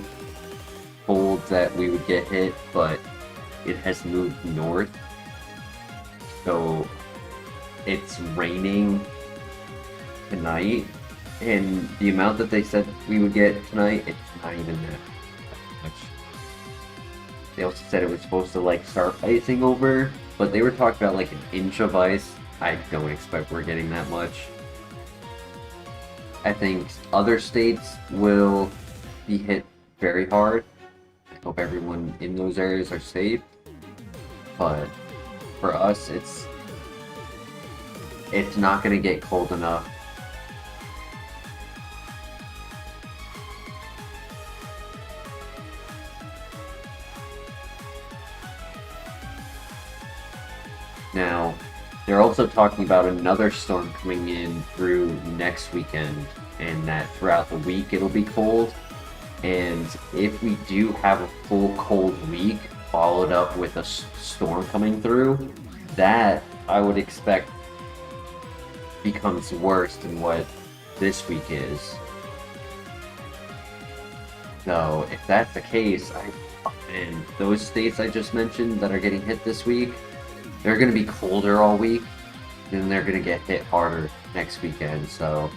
told that we would get hit, but it has moved north. So it's raining tonight, and the amount that they said we would get tonight, it's not even that much. They also said it was supposed to like start icing over, but they were talking about like an inch of ice. I don't expect we're getting that much. I think other states will be hit very hard. I hope everyone in those areas are safe. But for us, it's not going to get cold enough. Now, they're also talking about another storm coming in through next weekend, and that throughout the week it'll be cold. And if we do have a full cold week followed up with a storm coming through, that I would expect becomes worse than what this week is. So if that's the case, and those states I just mentioned that are getting hit this week, they're going to be colder all week, then they're going to get hit harder next weekend, so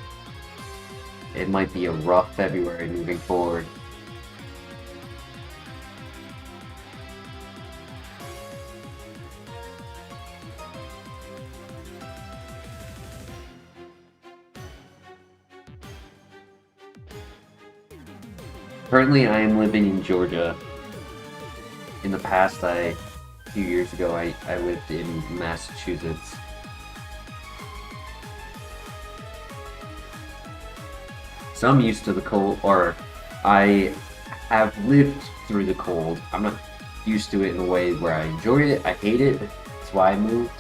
it might be a rough February moving forward. Currently, I am living in Georgia. In the past, a few years ago, I lived in Massachusetts. So I'm used to the cold, or I have lived through the cold. I'm not used to it in a way where I enjoy it. I hate it. That's why I moved.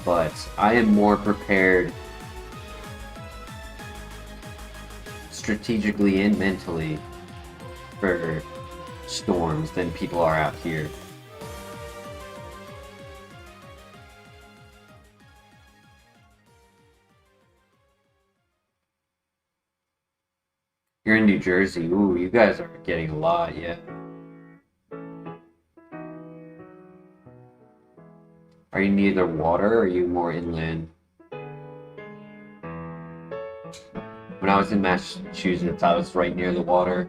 But I am more prepared strategically and mentally for storms than people are out here. You're in New Jersey. Ooh, you guys are getting a lot, yeah. Are you near the water, or are you more inland? When I was in Massachusetts, I was right near the water.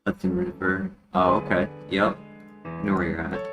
Hudson River. Oh, okay. Yep. I know where you're at.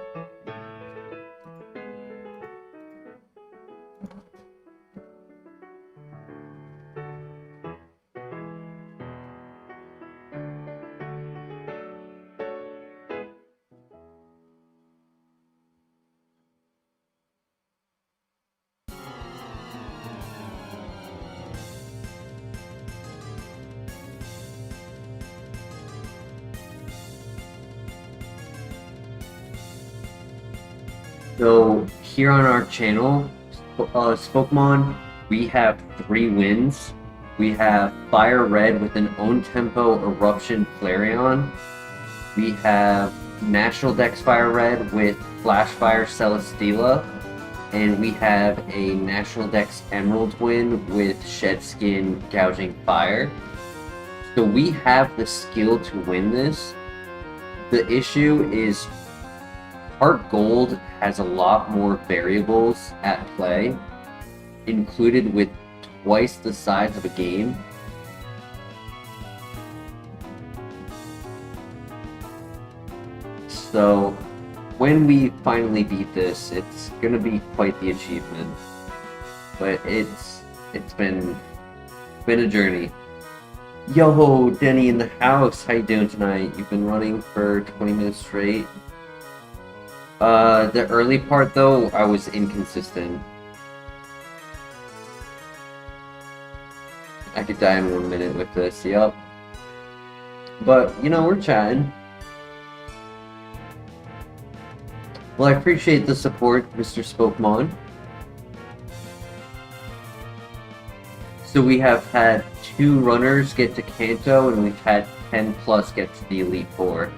So here on our channel, Spokemon, we have 3 wins. We have FireRed with an own tempo Eruption Flareon. We have National Dex FireRed with Flashfire Celesteela. And we have a National Dex Emerald win with Shedskin Gouging Fire. So we have the skill to win this. The issue is HeartGold has a lot more variables at play, included with twice the size of a game. So when we finally beat this, it's gonna be quite the achievement. But it's been a journey. Yo, Denny in the house, how you doing tonight? You've been running for 20 minutes straight. The early part though, I was inconsistent. I could die in 1 minute with this, yep. But, you know, we're chatting. Well, I appreciate the support, Mr. Spokemon. So we have had 2 runners get to Kanto, and we've had 10 plus get to the Elite Four.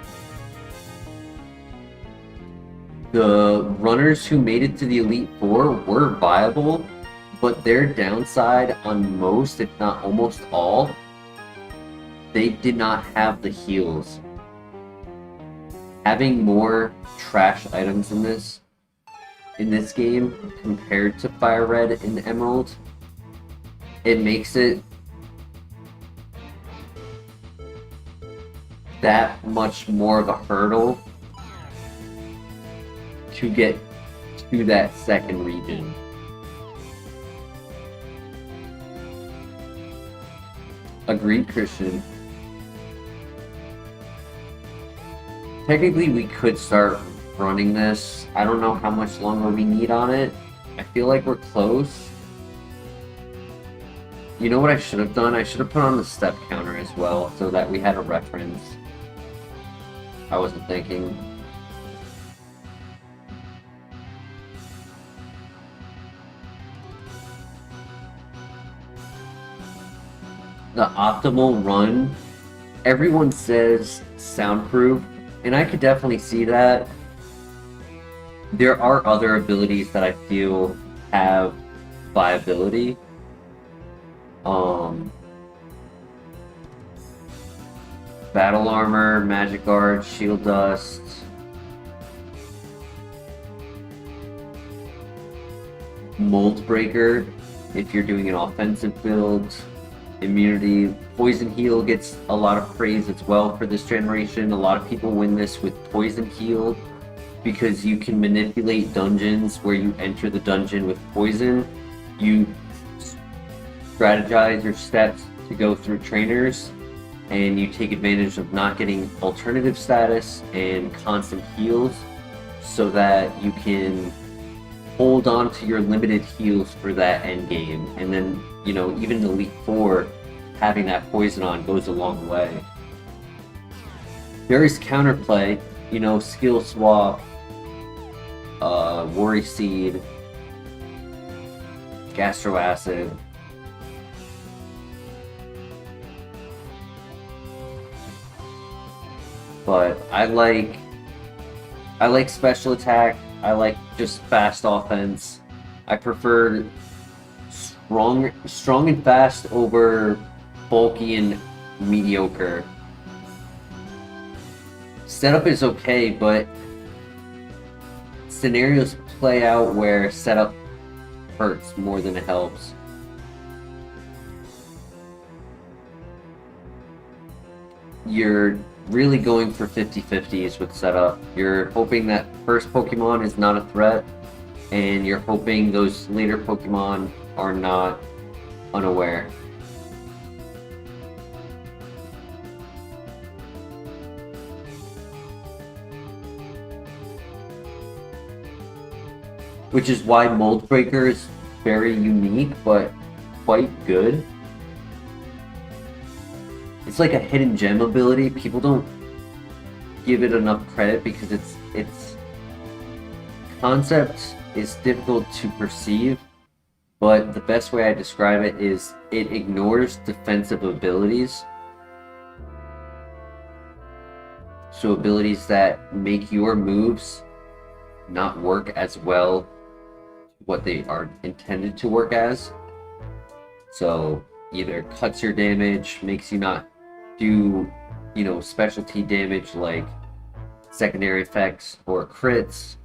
The runners who made it to the Elite Four were viable, but their downside on most, if not almost all, they did not have the heals. Having more trash items in this game compared to FireRed and Emerald, it makes it that much more of a hurdle to get to that second region. Agreed, Christian. Technically, we could start running this. I don't know how much longer we need on it. I feel like we're close. You know what I should have done? I should have put on the step counter as well, so that we had a reference. I wasn't thinking. The optimal run, everyone says soundproof, and I could definitely see that. There are other abilities that I feel have viability. Battle armor, magic guard, shield dust. Mold breaker if you're doing an offensive build. Immunity. Poison heal gets a lot of praise as well for this generation. A lot of people win this with poison heal because you can manipulate dungeons where you enter the dungeon with poison. You strategize your steps to go through trainers, and you take advantage of not getting alternative status and constant heals so that you can hold on to your limited heals for that end game. And then, you know, even Elite Four, having that poison on goes a long way. There is counterplay, you know, skill swap, worry seed, gastro acid. But I like special attack. I like just fast offense. I prefer strong and fast over bulky and mediocre. Setup is okay, but scenarios play out where setup hurts more than it helps. You're really going for 50-50s with setup. You're hoping that first Pokemon is not a threat, and you're hoping those later Pokemon are not unaware. Which is why Mold Breaker is very unique, but quite good. It's like a hidden gem ability. People don't give it enough credit because its concept is difficult to perceive, but the best way I describe it is it ignores defensive abilities. So abilities that make your moves not work as well what they are intended to work as. So either cuts your damage, makes you not do, you know, specialty damage like secondary effects or crits,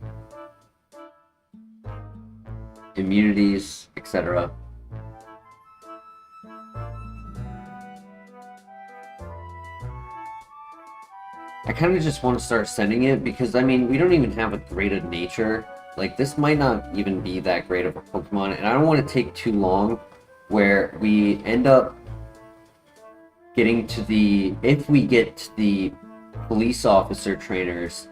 immunities, etc. I kind of just want to start sending it because, I mean, we don't even have a great of nature. Like, this might not even be that great of a Pokemon, and I don't want to take too long where we end up getting to the... If we get to the police officer trainers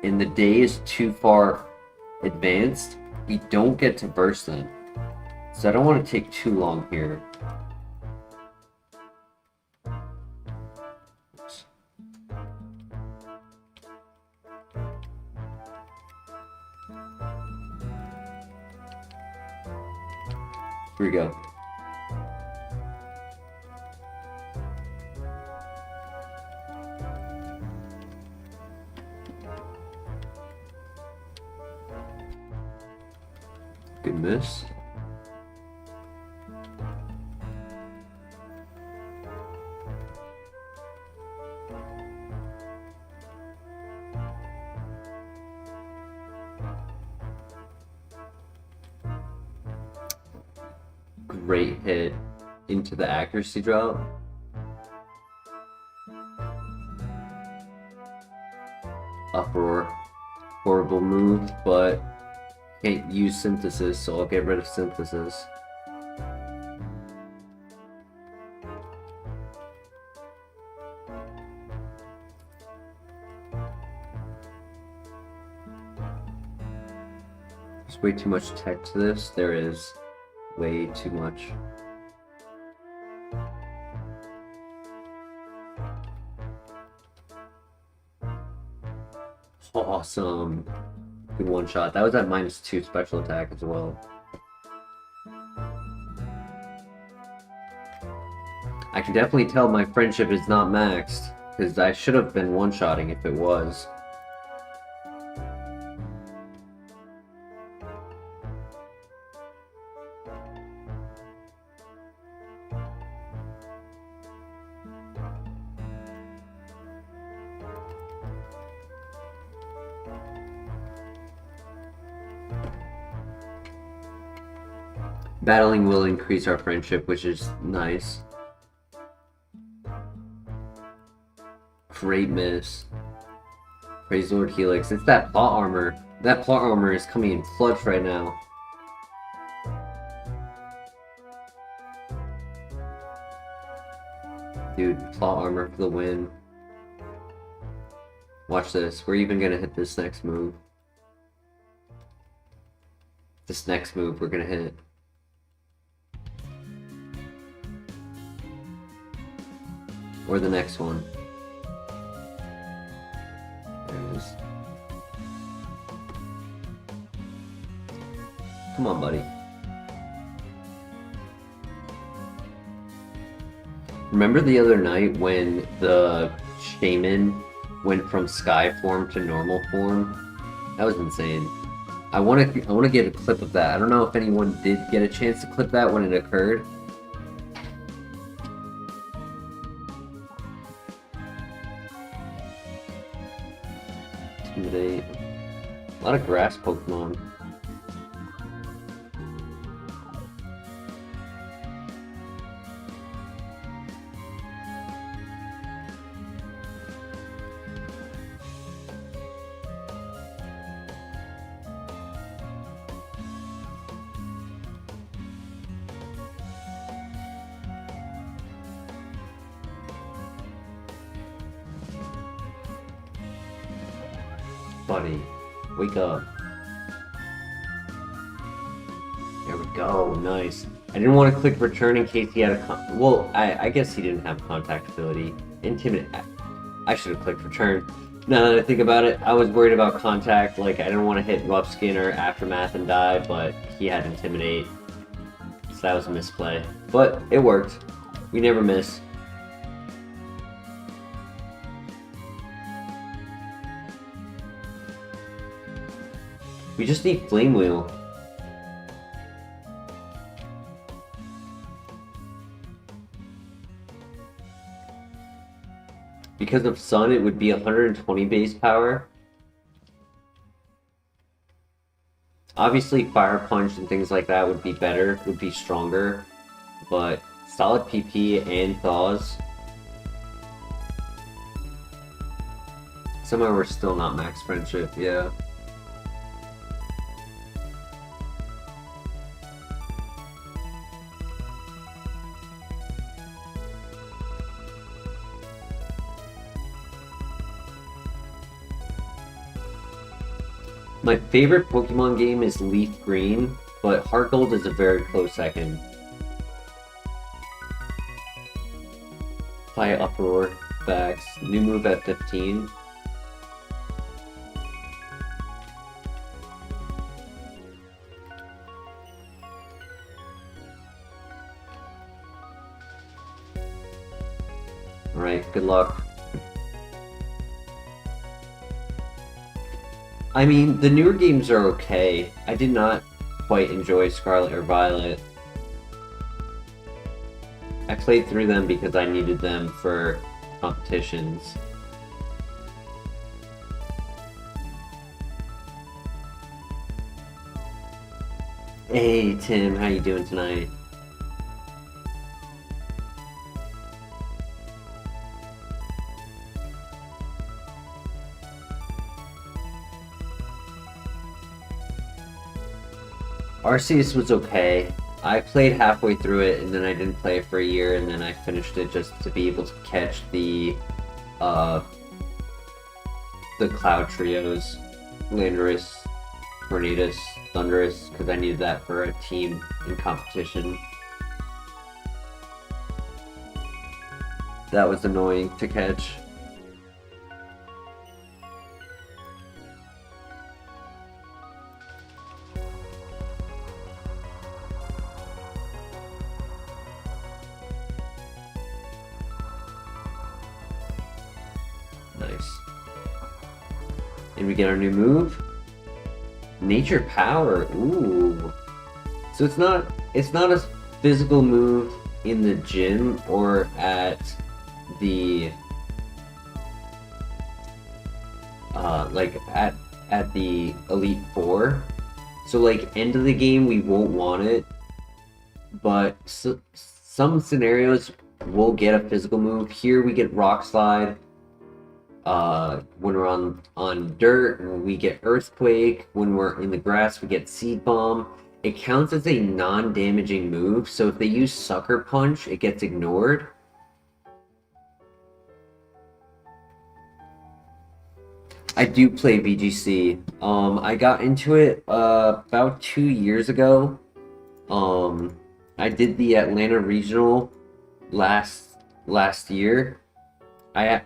and the day is too far advanced, we don't get to burst them. So I don't want to take too long here. Here we go. Good miss. Great hit into the accuracy drop. Uproar. Horrible move, but can't use synthesis, so I'll get rid of synthesis. There's way too much tech to this. There is way too much. Awesome. Good one shot. That was at -2 special attack as well. I can definitely tell my friendship is not maxed, because I should have been one-shotting if it was. Battling will increase our friendship, which is nice. Great miss. Praise Lord Helix. It's that plot armor. That plot armor is coming in clutch right now. Dude, plot armor for the win. Watch this. We're even gonna hit this next move. This next move we're gonna hit. Or the next one. There it is. Come on, buddy. Remember the other night when the shaman went from sky form to normal form? That was insane. I want to get a clip of that. I don't know if anyone did get a chance to clip that when it occurred. Intimidate. A lot of grass Pokemon. Buddy, wake up. There we go, nice. I didn't want to click return in case he had a well, I guess he didn't have contact ability. Intimidate. I should have clicked return. Now that I think about it, I was worried about contact, like I didn't want to hit Rough Skin or Aftermath and die, but he had Intimidate. So that was a misplay. But it worked. We never miss. We just need Flame Wheel. Because of Sun, it would be 120 base power. Obviously, Fire Punch and things like that would be better, would be stronger. But solid PP and Thaws. Somehow we're still not max friendship, yeah. My favorite Pokemon game is Leaf Green, but HeartGold is a very close second. Apply Uproar, Vax, new move at 15. Alright, good luck. I mean, the newer games are okay. I did not quite enjoy Scarlet or Violet. I played through them because I needed them for competitions. Hey Tim, how you doing tonight? Arceus was okay. I played halfway through it and then I didn't play it for a year and then I finished it just to be able to catch the Cloud Trios, Landorus, Tornadus, Thundurus, because I needed that for a team in competition. That was annoying to catch. Nice. And we get our new move. Nature Power. Ooh. So it's not a physical move in the gym or at the like at the Elite Four. So like end of the game we won't want it, but some scenarios we'll get a physical move. Here we get Rock Slide. When we're on dirt, we get Earthquake. When we're in the grass, we get Seed Bomb. It counts as a non-damaging move, so if they use Sucker Punch, it gets ignored. I do play VGC. I got into it about 2 years ago. I did the Atlanta Regional last year. I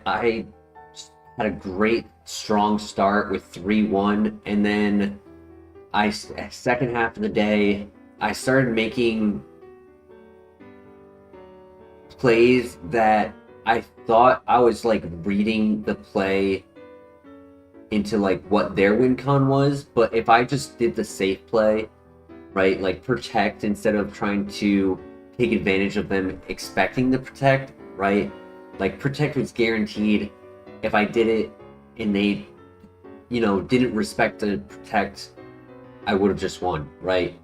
had a great strong start with 3-1, and then second half of the day I started making plays that I thought I was like reading the play into like what their win con was, but if I just did the safe play, right, like protect instead of trying to take advantage of them expecting to protect, right, like protect was guaranteed. If I did it and they, you know, didn't respect the protect, I would have just won, right?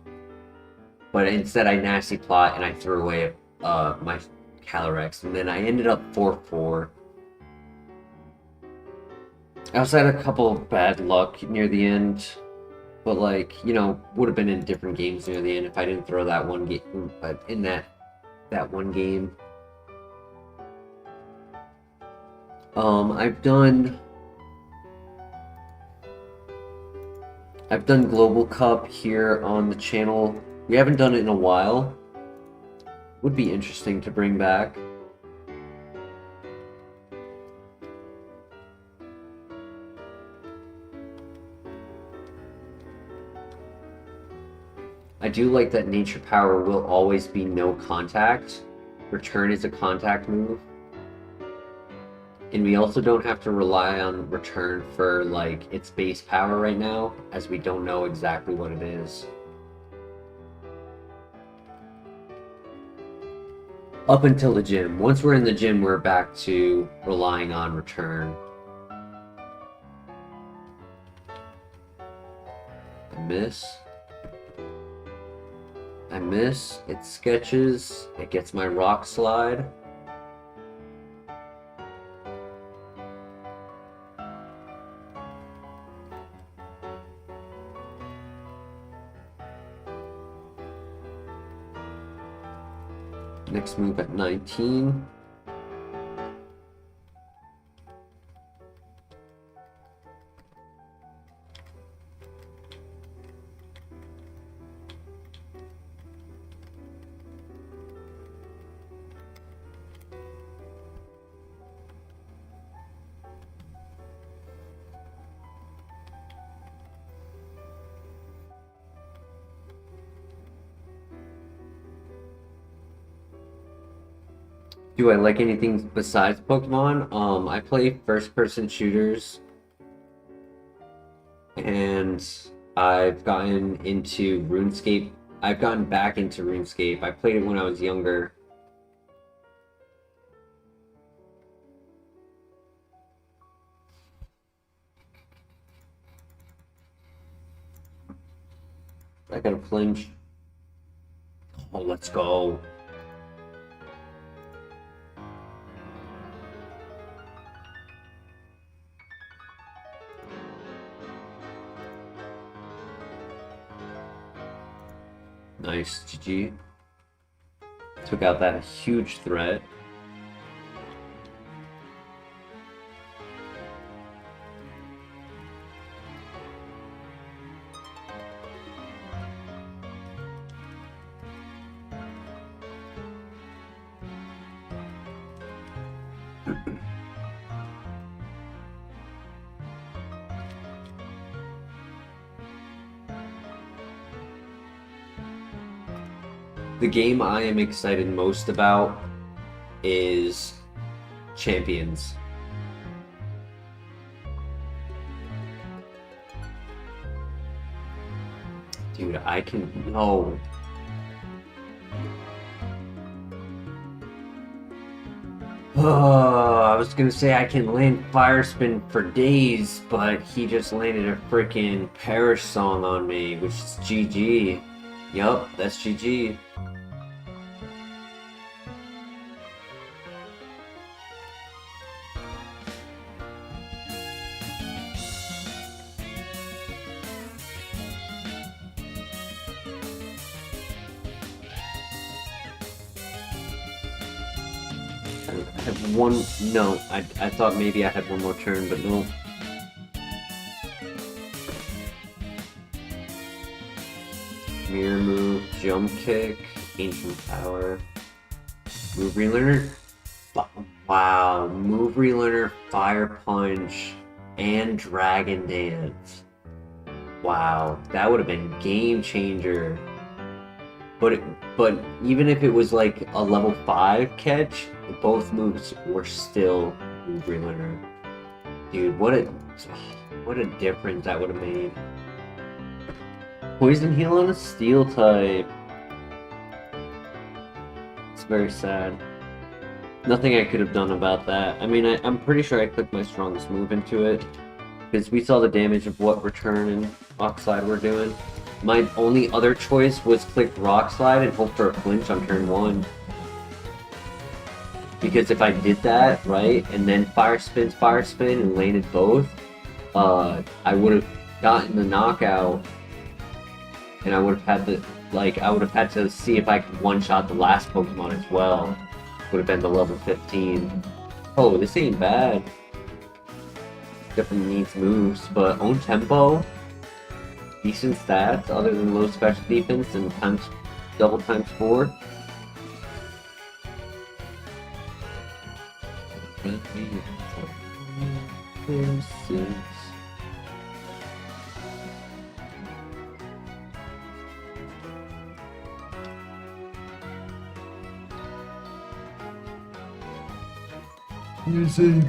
But instead I nasty plot and I threw away my Calyrex, and then I ended up 4-4. I also had a couple of bad luck near the end, but like, you know, would have been in different games near the end if I didn't throw that one game, but in that one game. I've done Global Cup here on the channel. We haven't done it in a while. Would be interesting to bring back. I do like that Nature Power will always be no contact. Return is a contact move. And we also don't have to rely on return for like its base power right now, as we don't know exactly what it is. Up until the gym. Once we're in the gym, we're back to relying on return. I miss. I miss. It sketches. It gets my Rock Slide. Next move at 19. Do I like anything besides Pokemon? I play first-person shooters, and I've gotten into RuneScape. I've gotten back into RuneScape. I played it when I was younger. I got a flinch. Oh, let's go. Nice, GG. Took out that huge threat. The game I am excited most about is Champions. Dude, I can... No. Oh, I was gonna say I can land Fire Spin for days, but he just landed a freaking Perish Song on me, which is GG. Yup, that's GG. I have one... No, I thought maybe I had one more turn, but no. Mirror move, jump kick, ancient power, move relearner. Wow, move relearner, fire punch, and dragon dance. Wow, that would have been game changer. But even if it was like a level 5 catch, both moves were still move relearner. Dude, what a difference that would have made. Poison heal on a steel type. It's very sad. Nothing I could have done about that. I mean, I'm pretty sure I clicked my strongest move into it, because we saw the damage of what Return and Rock Slide were doing. My only other choice was click Rock Slide and hope for a flinch on turn 1. Because if I did that, right, and then Fire Spin, and landed both, I would have gotten the knockout, and I would have had to, I would have had to see if I could one-shot the last Pokemon as well. Would have been the level 15. Oh, this ain't bad. Definitely needs moves, but own tempo, decent stats other than low special defense and double times 4. Music.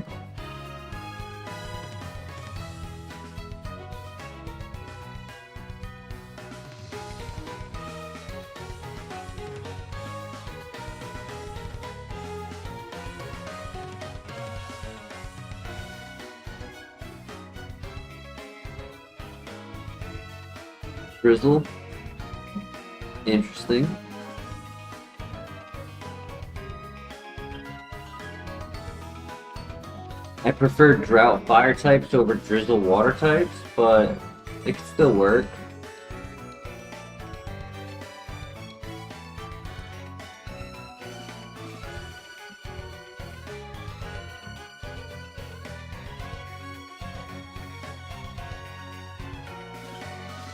Drizzle. Interesting. I prefer Drought Fire types over Drizzle Water types, but it can still work.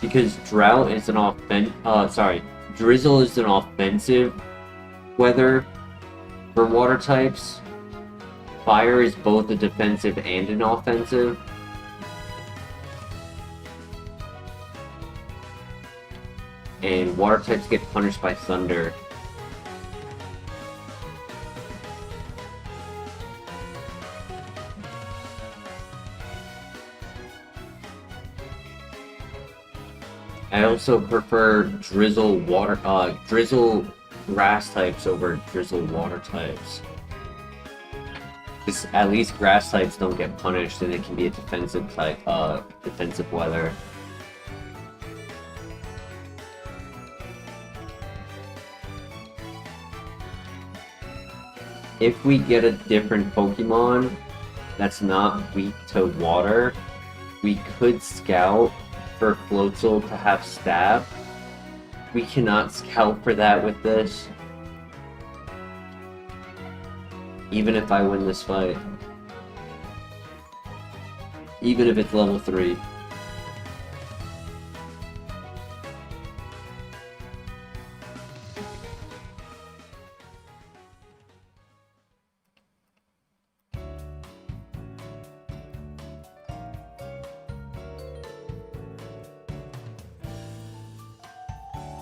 Because Drought is an Drizzle is an offensive weather for water types. Fire is both a defensive and an offensive. And water types get punished by thunder. I also prefer drizzle grass types over drizzle water types. Because at least grass types don't get punished and it can be a defensive type, defensive weather. If we get a different Pokemon that's not weak to water, we could scout for Floatzel to have Stab. We cannot scout for that with this. Even if I win this fight. Even if it's level 3.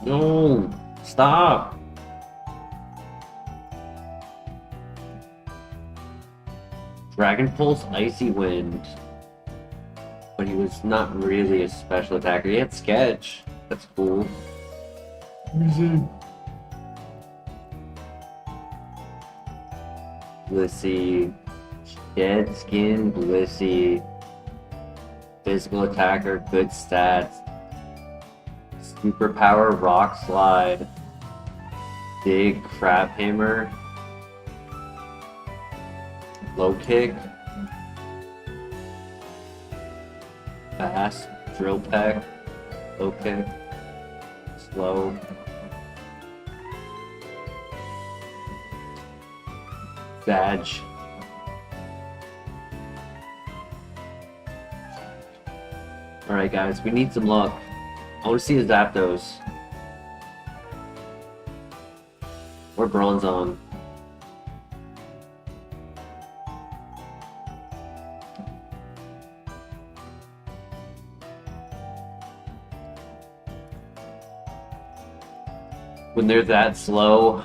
No! Stop! Dragon Pulse, Icy Wind. But he was not really a special attacker. He had Sketch. That's cool. Blissey. Dead Skin, Blissey. Physical attacker, good stats. Superpower, Rock Slide. Big Crab Hammer. Low Kick. Fast. Drill Peck. Low Kick. Slow. Badge. Alright guys, we need some luck. I want to see the Zapdos. Or Bronzong. When they're that slow,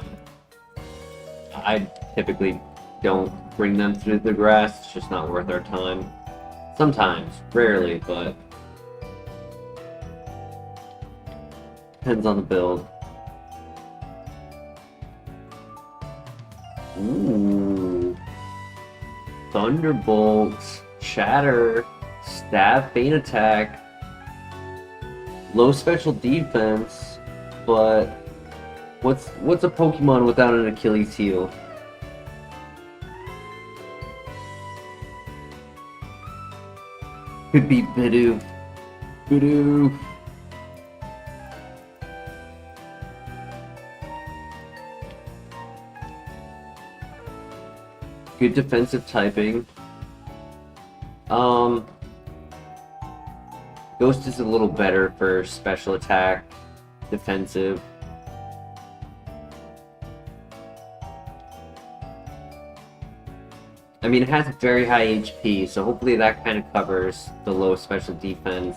I typically don't bring them through the grass. It's just not worth our time. Sometimes, rarely, but depends on the build. Ooh. Thunderbolt, Shatter, Stab, Feint Attack, low special defense, but what's a Pokemon without an Achilles heel? Could be Bidoof. Bidoof. Good defensive typing. Ghost is a little better for special attack, defensive. I mean, it has very high HP, so hopefully that kind of covers the low special defense.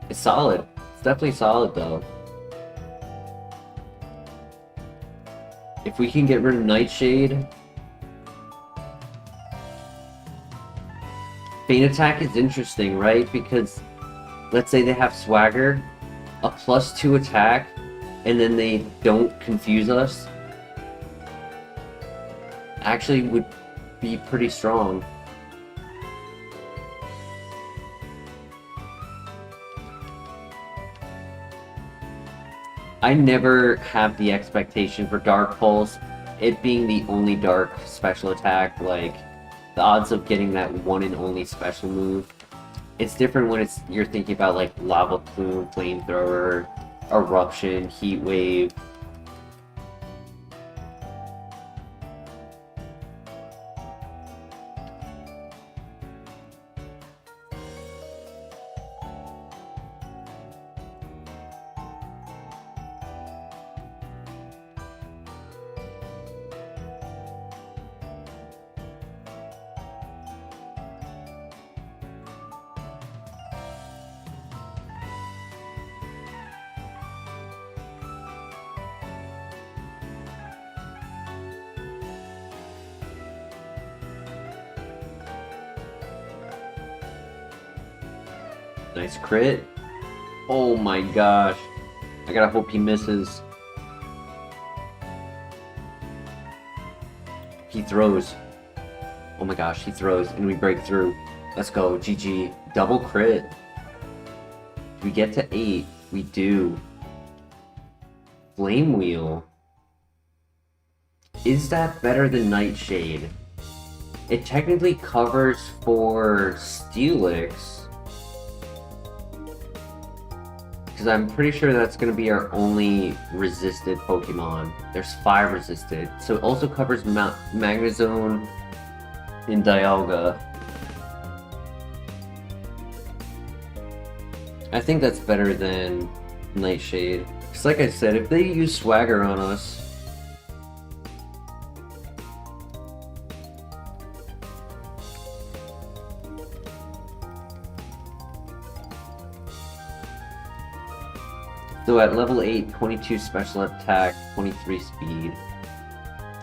It's solid. It's definitely solid, though. If we can get rid of Nightshade... Feint Attack is interesting, right? Because, let's say they have Swagger, a +2 attack, and then they don't confuse us. Actually would be pretty strong. I never have the expectation for Dark Pulse, it being the only dark special attack, like the odds of getting that one and only special move. It's different when you're thinking about like Lava Plume, Flamethrower, Eruption, Heat Wave. Nice crit. Oh my gosh. I gotta hope he misses. He throws. Oh my gosh, he throws and we break through. Let's go, GG. Double crit. We get to 8. We do. Flame Wheel. Is that better than Nightshade? It technically covers for Steelix. Because I'm pretty sure that's going to be our only resisted Pokemon. There's 5 resisted. So it also covers Magnezone and Dialga. I think that's better than Nightshade. Because like I said, if they use Swagger on us... So at level 8, 22 special attack, 23 speed.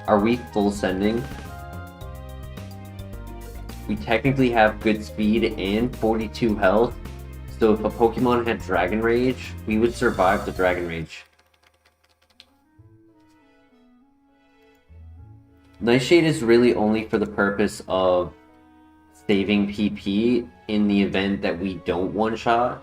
Are we full sending? We technically have good speed and 42 health. So if a Pokemon had Dragon Rage, we would survive the Dragon Rage. Nightshade is really only for the purpose of saving PP in the event that we don't one-shot.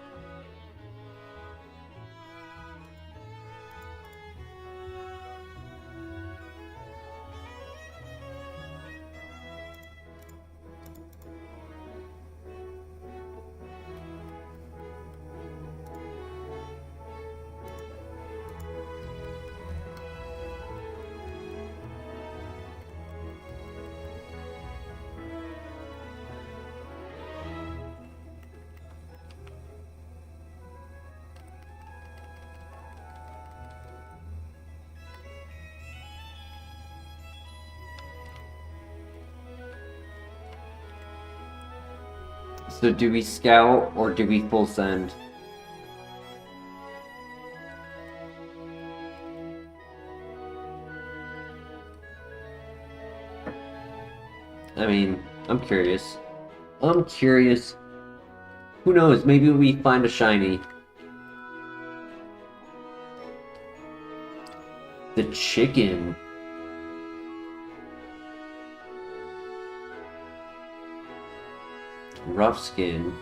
So do we scout or do we full send? I mean, I'm curious. I'm curious. Who knows? Maybe we find a shiny. The chicken. Rough skin.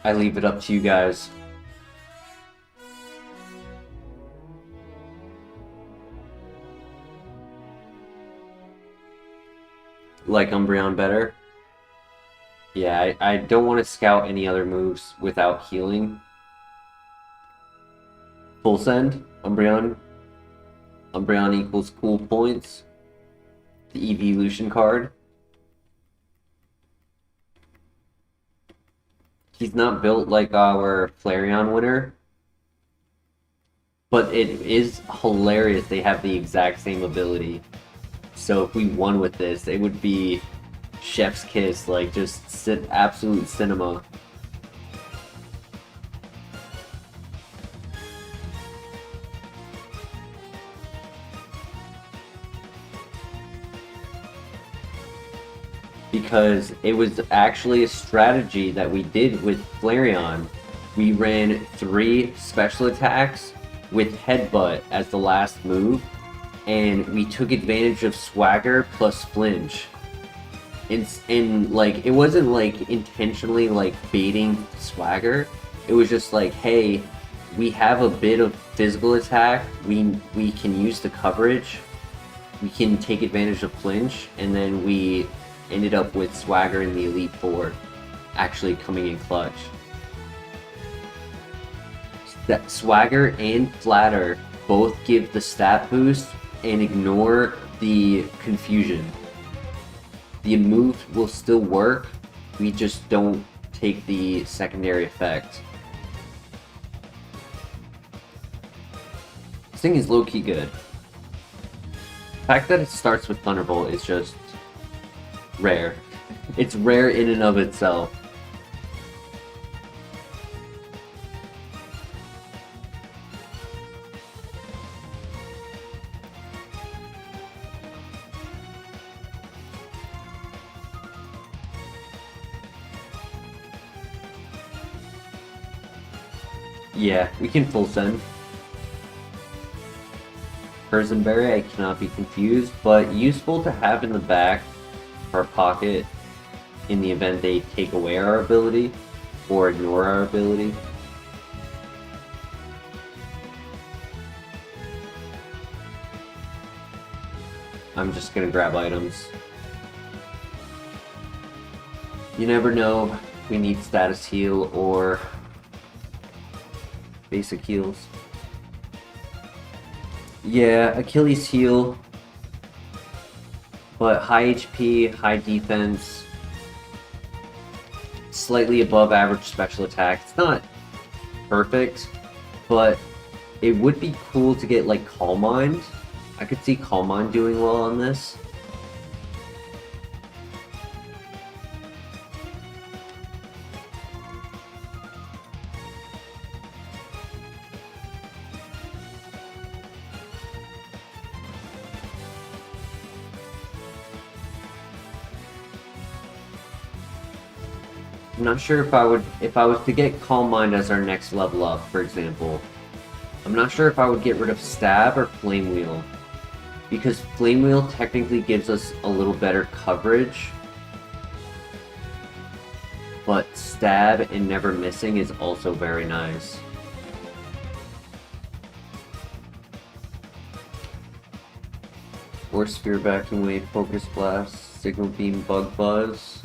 I leave it up to you guys. Like Umbreon better? Yeah, I don't want to scout any other moves without healing. Full send, Umbreon. Umbreon equals cool points. The evolution card. He's not built like our Flareon winner, but it is hilarious they have the exact same ability. So if we won with this, it would be chef's kiss, like just absolute cinema. Because it was actually a strategy that we did with Flareon. We ran 3 special attacks with Headbutt as the last move, and we took advantage of Swagger plus Flinch. And like, it wasn't like intentionally like baiting Swagger. It was just like, hey, we have a bit of physical attack. We can use the coverage. We can take advantage of Flinch, and then we ended up with Swagger in the Elite Four actually coming in clutch. That Swagger and Flatter both give the stat boost and ignore the confusion. The move will still work, we just don't take the secondary effect. This thing is low-key good. The fact that it starts with Thunderbolt is just rare. It's rare in and of itself. Yeah, we can full send. Berry, I cannot be confused, but useful to have in the back of our pocket in the event they take away our ability or ignore our ability. I'm just gonna grab items. You never know, we need status heal or basic heals. Yeah, Achilles heal, but high HP, high defense, slightly above average special attack. It's not perfect, but it would be cool to get like Calm Mind. I could see Calm Mind doing well on this. I'm not sure if I was to get Calm Mind as our next level up, for example. I'm not sure if I would get rid of Stab or Flame Wheel, because Flame Wheel technically gives us a little better coverage, but Stab and Never Missing is also very nice. Or Spear Vacuum Wave, Focus Blast, Signal Beam, Bug Buzz.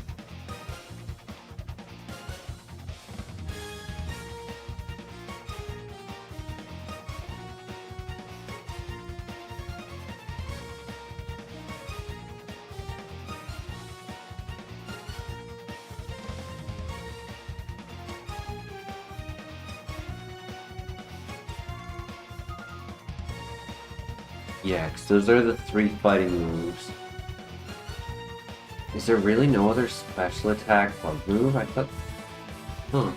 Yeah, because those are the 3 fighting moves. Is there really no other special attack or move? I thought... Huh.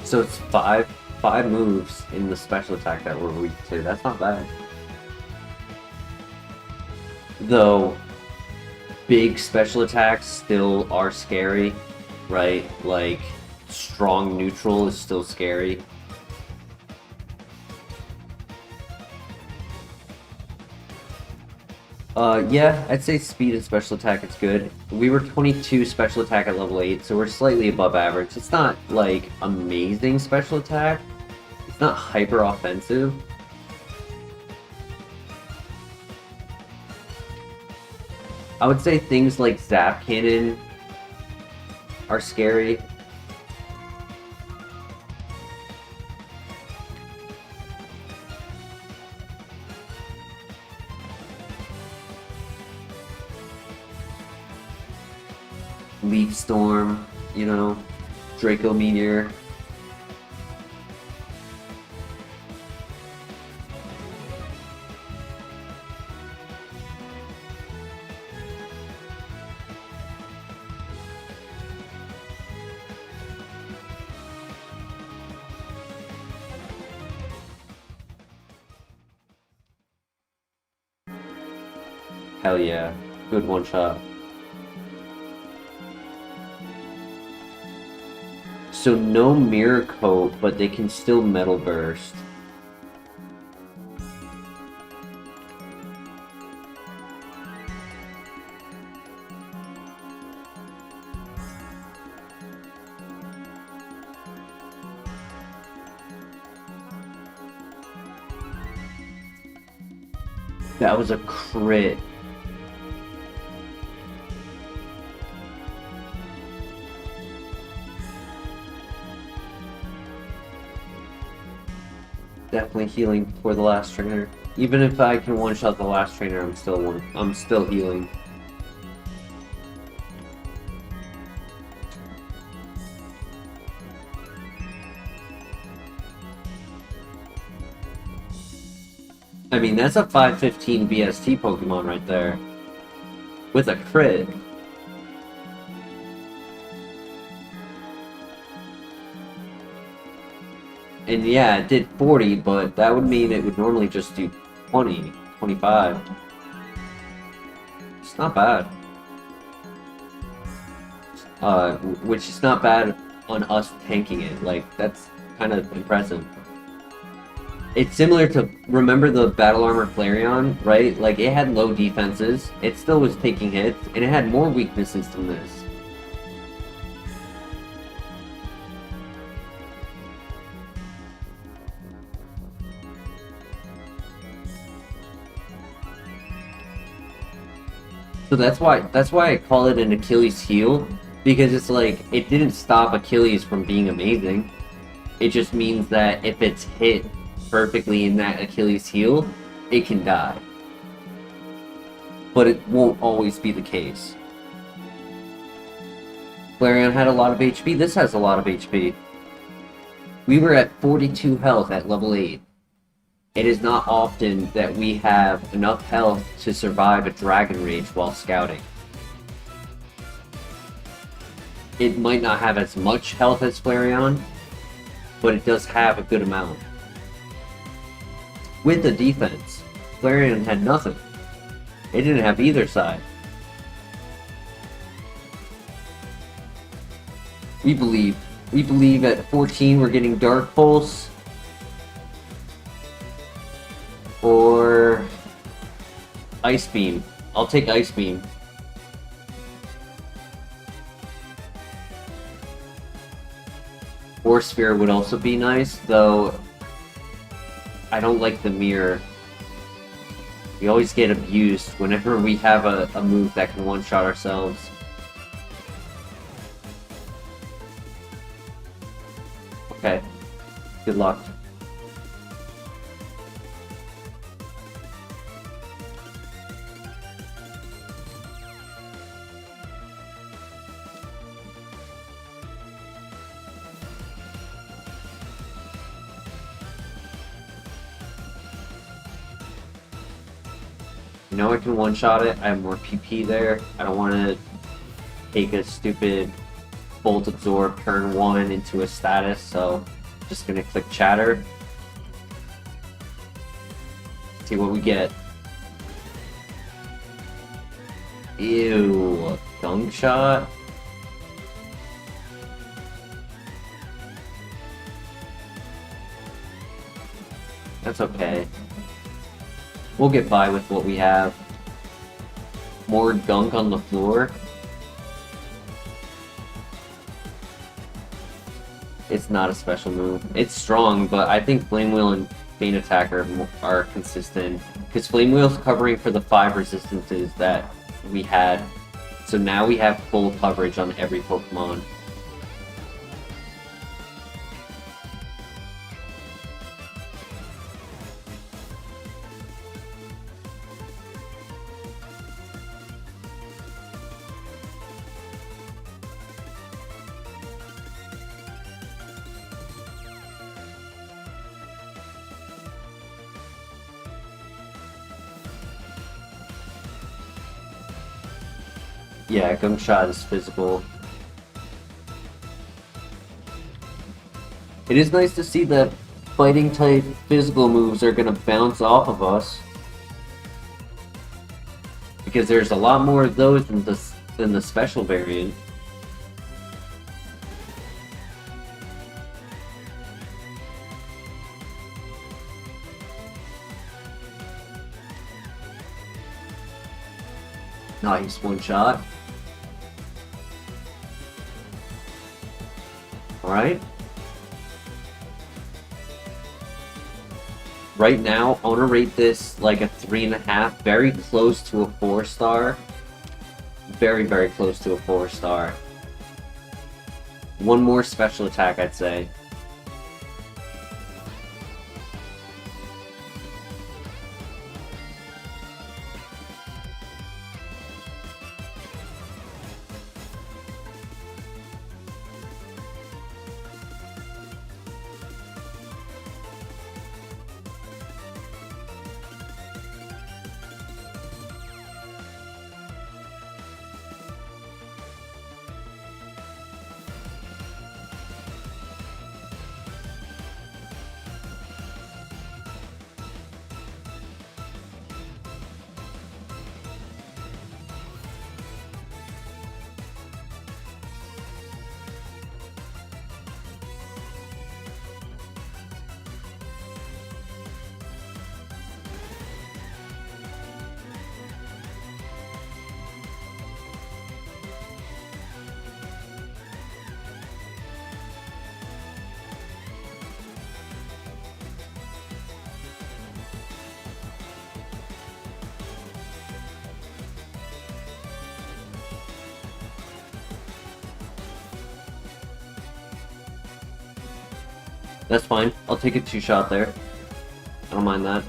So it's five moves in the special attack that we're weak to. That's not bad. Though, big special attacks still are scary. Right? Like, strong neutral is still scary. Yeah, I'd say speed and special attack is good. We were 22 special attack at level 8, so we're slightly above average. It's not, like, amazing special attack. It's not hyper offensive. I would say things like Zap Cannon are scary. Leaf Storm, you know, Draco Meteor. Hell yeah, good one shot. So no Mirror Coat, but they can still Metal Burst. That was a crit. Definitely healing for the last trainer. Even if I can one-shot the last trainer, I'm still healing. I mean, that's a 515 BST Pokemon right there. With a crit. And yeah, it did 40, but that would mean it would normally just do 20, 25. It's not bad. Which is not bad on us tanking it. Like, that's kind of impressive. It's similar to, remember the Battle Armor Flareon, right? Like, it had low defenses, it still was taking hits, and it had more weaknesses than this. So that's why I call it an Achilles heel, because it's like, it didn't stop Achilles from being amazing. It just means that if it's hit perfectly in that Achilles heel, it can die. But it won't always be the case. Flareon had a lot of HP, this has a lot of HP. We were at 42 health at level 8. It is not often that we have enough health to survive a Dragon Rage while scouting. It might not have as much health as Flareon, but it does have a good amount. With the defense, Flareon had nothing. It didn't have either side. We believe at 14 we're getting Dark Pulse. Or Ice Beam. I'll take Ice Beam. Or Sphere would also be nice, though I don't like the mirror. We always get abused whenever we have a move that can one-shot ourselves. Okay. Good luck. I know I can one-shot it, I have more PP there. I don't want to take a stupid Bolt Absorb turn 1 into a status, so I'm just going to click Chatter. See what we get. Ew, Gunk Shot? That's okay. We'll get by with what we have. More gunk on the floor. It's not a special move. It's strong, but I think Flame Wheel and Feint Attack are consistent. Because Flame Wheel's covering for the 5 resistances that we had. So now we have full coverage on every Pokemon. Yeah, Gunk Shot is physical. It is nice to see that fighting type physical moves are gonna bounce off of us. Because there's a lot more of those than the special variant. Nice, one shot. Alright. Right now, I want to rate this like a 3.5, very close to a 4-star. Very, very close to a 4-star. One more special attack, I'd say. That's fine. I'll take a 2-shot there. I don't mind that.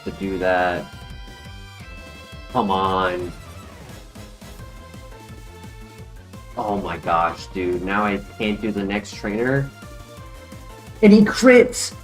To do that. Come on. Oh my gosh, dude. Now I can't do the next trainer. And he crits!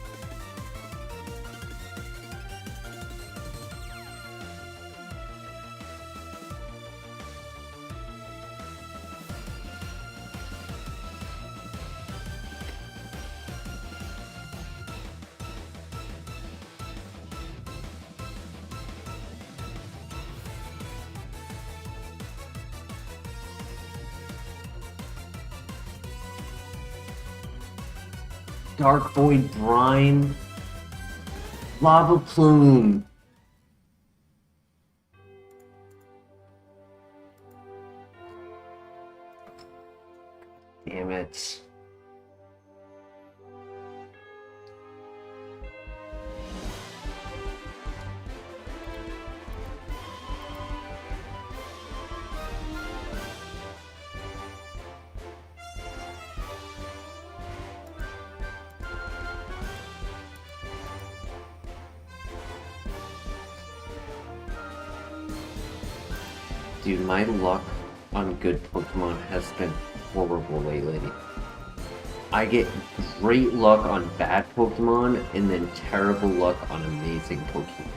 Dark Void Brine. Lava Plume. Damn it. Dude, my luck on good Pokemon has been horrible lately. I get great luck on bad Pokemon, and then terrible luck on amazing Pokemon.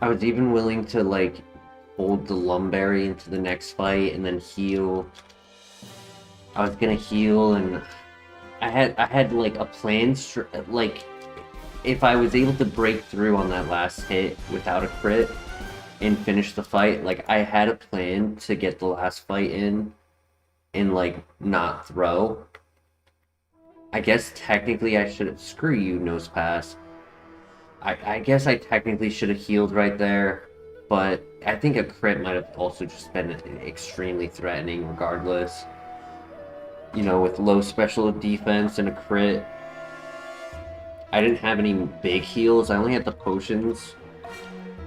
I was even willing to, like, hold the Lumberry into the next fight and then heal. I was gonna heal, and I had like a plan, like, if I was able to break through on that last hit without a crit and finish the fight, like, I had a plan to get the last fight in and, like, not throw. I guess technically I should have... Screw you, Nose Pass. I guess I technically should have healed right there, but I think a crit might have also just been extremely threatening regardless. You know, with low special defense and a crit. I didn't have any big heals, I only had the potions,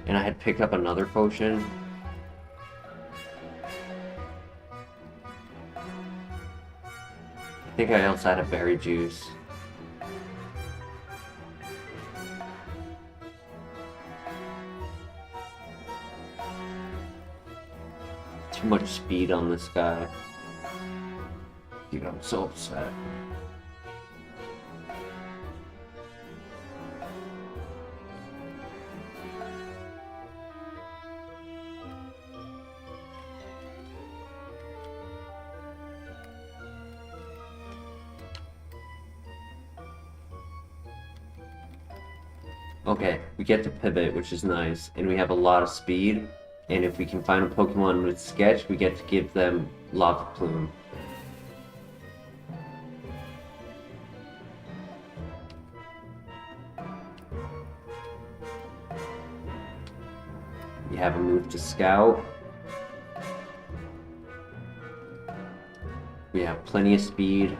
and I had picked up another potion. I think I also had a berry juice. Too much speed on this guy. Dude, I'm so upset. Okay, we get to pivot, which is nice, and we have a lot of speed. And if we can find a Pokemon with Sketch, we get to give them Lava Plume. We have a move to Scout. We have plenty of speed.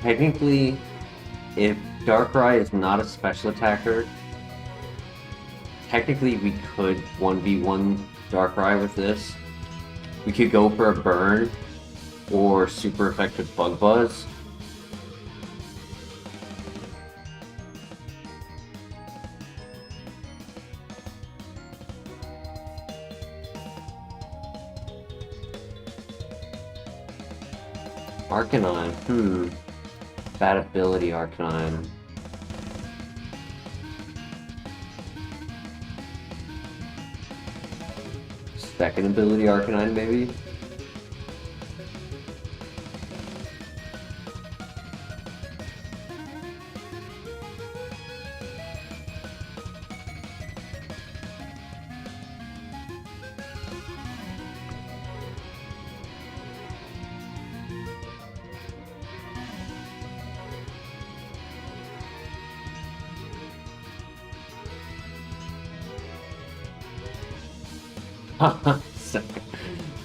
technically, if Darkrai is not a special attacker, technically we could 1v1 Darkrai with this. We could go for a burn or super effective Bug Buzz. Arcanine, bad ability Arcanine. Second ability Arcanine, maybe?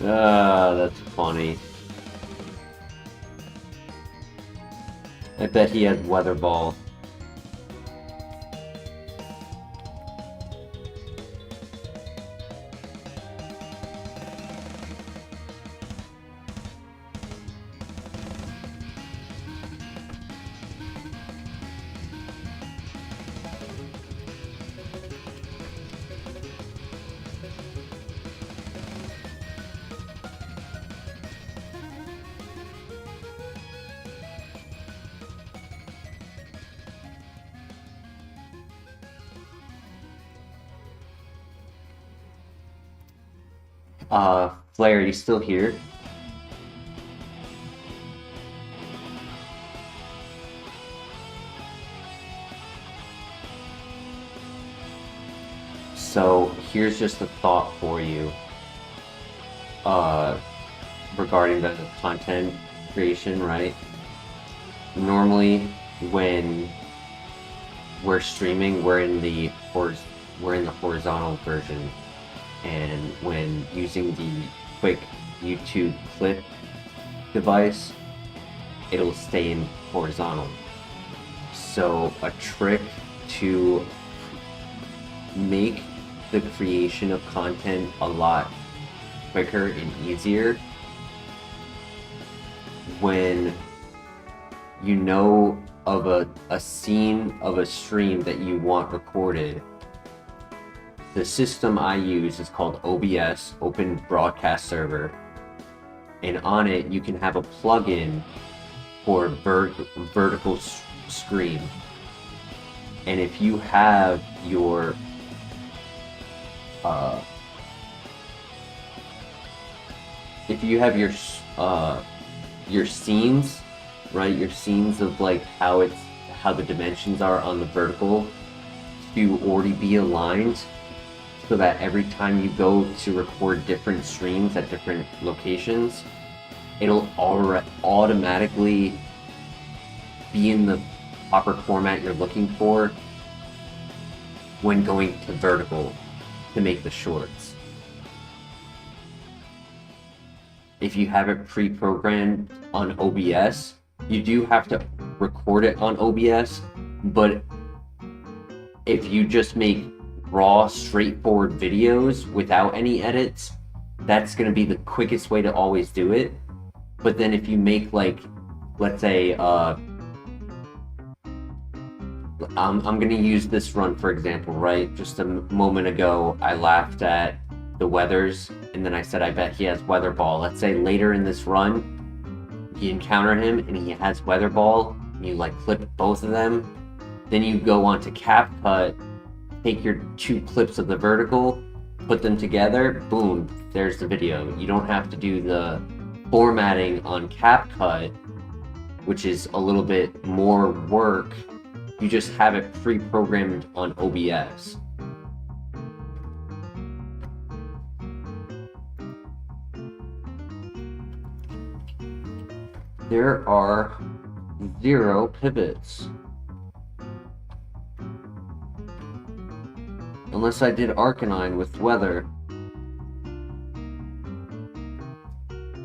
That's funny. I bet he had Weather Ball. Flare, are you still here? So here's just a thought for you regarding the content creation, right? Normally when we're streaming, we're in the horizontal version, and when using the quick YouTube clip device, it'll stay in horizontal. So a trick to make the creation of content a lot quicker and easier, when you know of a scene of a stream that you want recorded, the system I use is called OBS, Open Broadcast Server, and on it you can have a plugin for vertical screen. And if you have your scenes, right? Your scenes of like how the dimensions are on the vertical to already be aligned, so that every time you go to record different streams at different locations, it'll automatically be in the proper format you're looking for when going to vertical to make the shorts. If you have it pre-programmed on OBS, you do have to record it on OBS, but if you just make raw, straightforward videos without any edits, that's going to be the quickest way to always do it. But then if you make, like, let's say, I'm going to use this run for example, right? Just a moment ago, I laughed at the weathers, and then I said, I bet he has Weather Ball. Let's say later in this run, you encounter him and he has Weather Ball, and you like clip both of them. Then you go on to CapCut, take your two clips of the vertical, put them together, boom, there's the video. You don't have to do the formatting on CapCut, which is a little bit more work. You just have it pre-programmed on OBS. There are 0 pivots. Unless I did Arcanine with weather.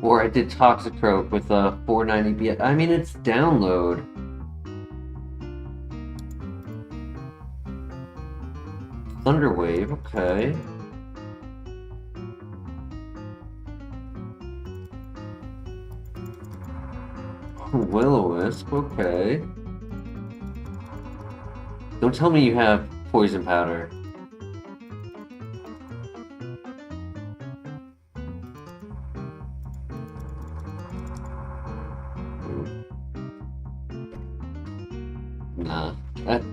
Or I did Toxicroak with a 490 BS. I mean, it's download. Thunderwave, okay. Will-O-Wisp, okay. Don't tell me you have Poison Powder. Nah,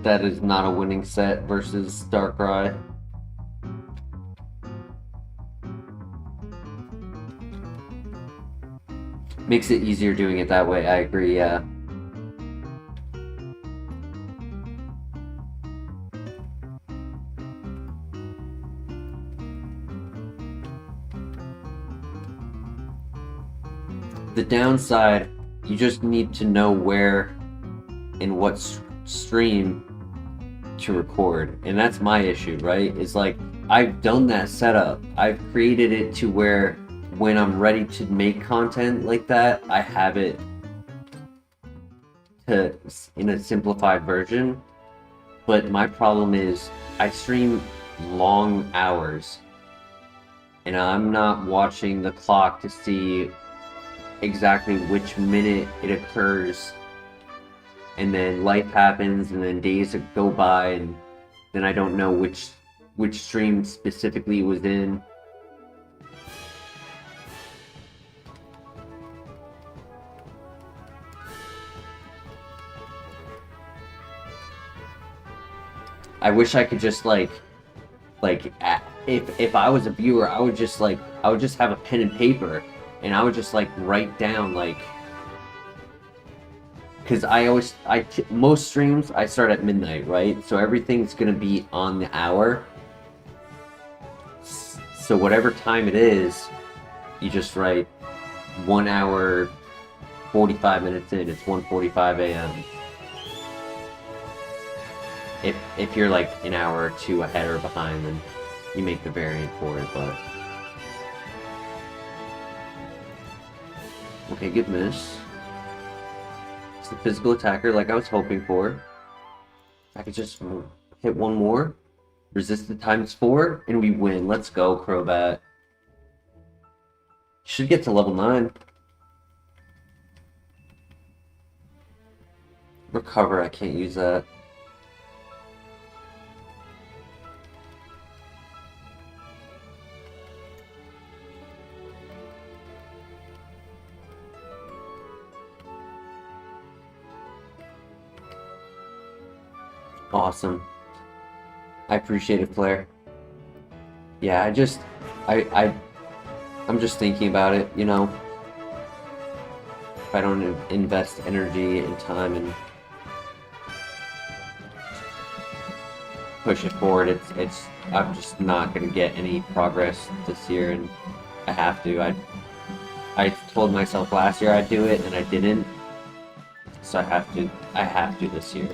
that is not a winning set versus Darkrai. Makes it easier doing it that way, I agree, yeah. The downside, you just need to know where and what stream to record, and that's my issue, right? It's like, I've done that setup. I've created it to where when I'm ready to make content like that, I have it in a simplified version. But my problem is I stream long hours and I'm not watching the clock to see exactly which minute it occurs, and then life happens and then days go by and then I don't know which stream specifically it was in. I wish I could just if I was a viewer, I would just have a pen and paper and I would just write down because most streams I start at midnight, right? So everything's gonna be on the hour. So whatever time it is, you just write 1 hour 45 minutes in. It's 1:45 a.m. If you're an hour or two ahead or behind, then you make the variant for it, but... Okay, good miss. It's the physical attacker like I was hoping for. I could just hit one more, resist the ×4, and we win. Let's go, Crobat. Should get to level 9. Recover, I can't use that. Awesome. I appreciate it, Claire. Yeah, I'm just thinking about it, you know. If I don't invest energy and time and push it forward, I'm just not gonna get any progress this year, and I have to. I told myself last year I'd do it and I didn't. So I have to this year.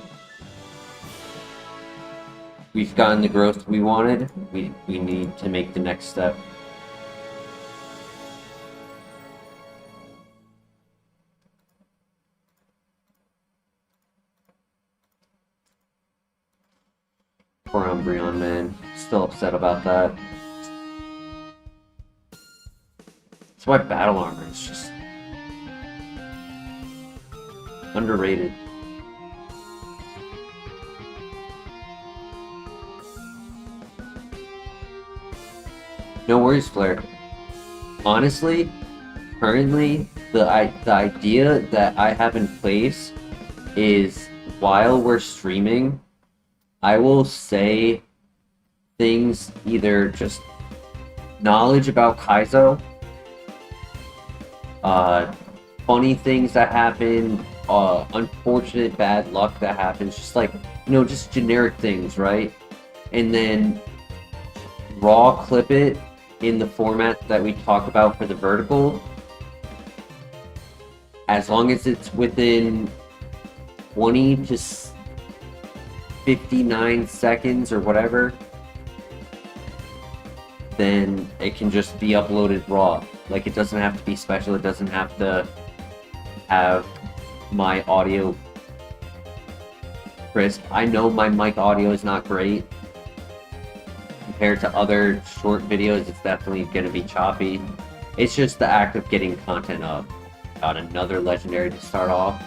We've gotten the growth we wanted. We need to make the next step. Poor Umbreon, man. Still upset about that. That's why battle armor is just underrated. No worries, Flair. Honestly, currently, the idea that I have in place is while we're streaming, I will say things, either just knowledge about Kaizo, funny things that happen, unfortunate bad luck that happens, just just generic things, right? And then raw clip it in the format that we talk about for the vertical, as long as it's within 20 to 59 seconds or whatever. then it can just be uploaded raw. Like, it doesn't have to be special, it doesn't have to have my audio crisp. I know my mic audio is not great. Compared to other short videos, it's definitely going to be choppy. It's just the act of getting content up. Got another legendary to start off.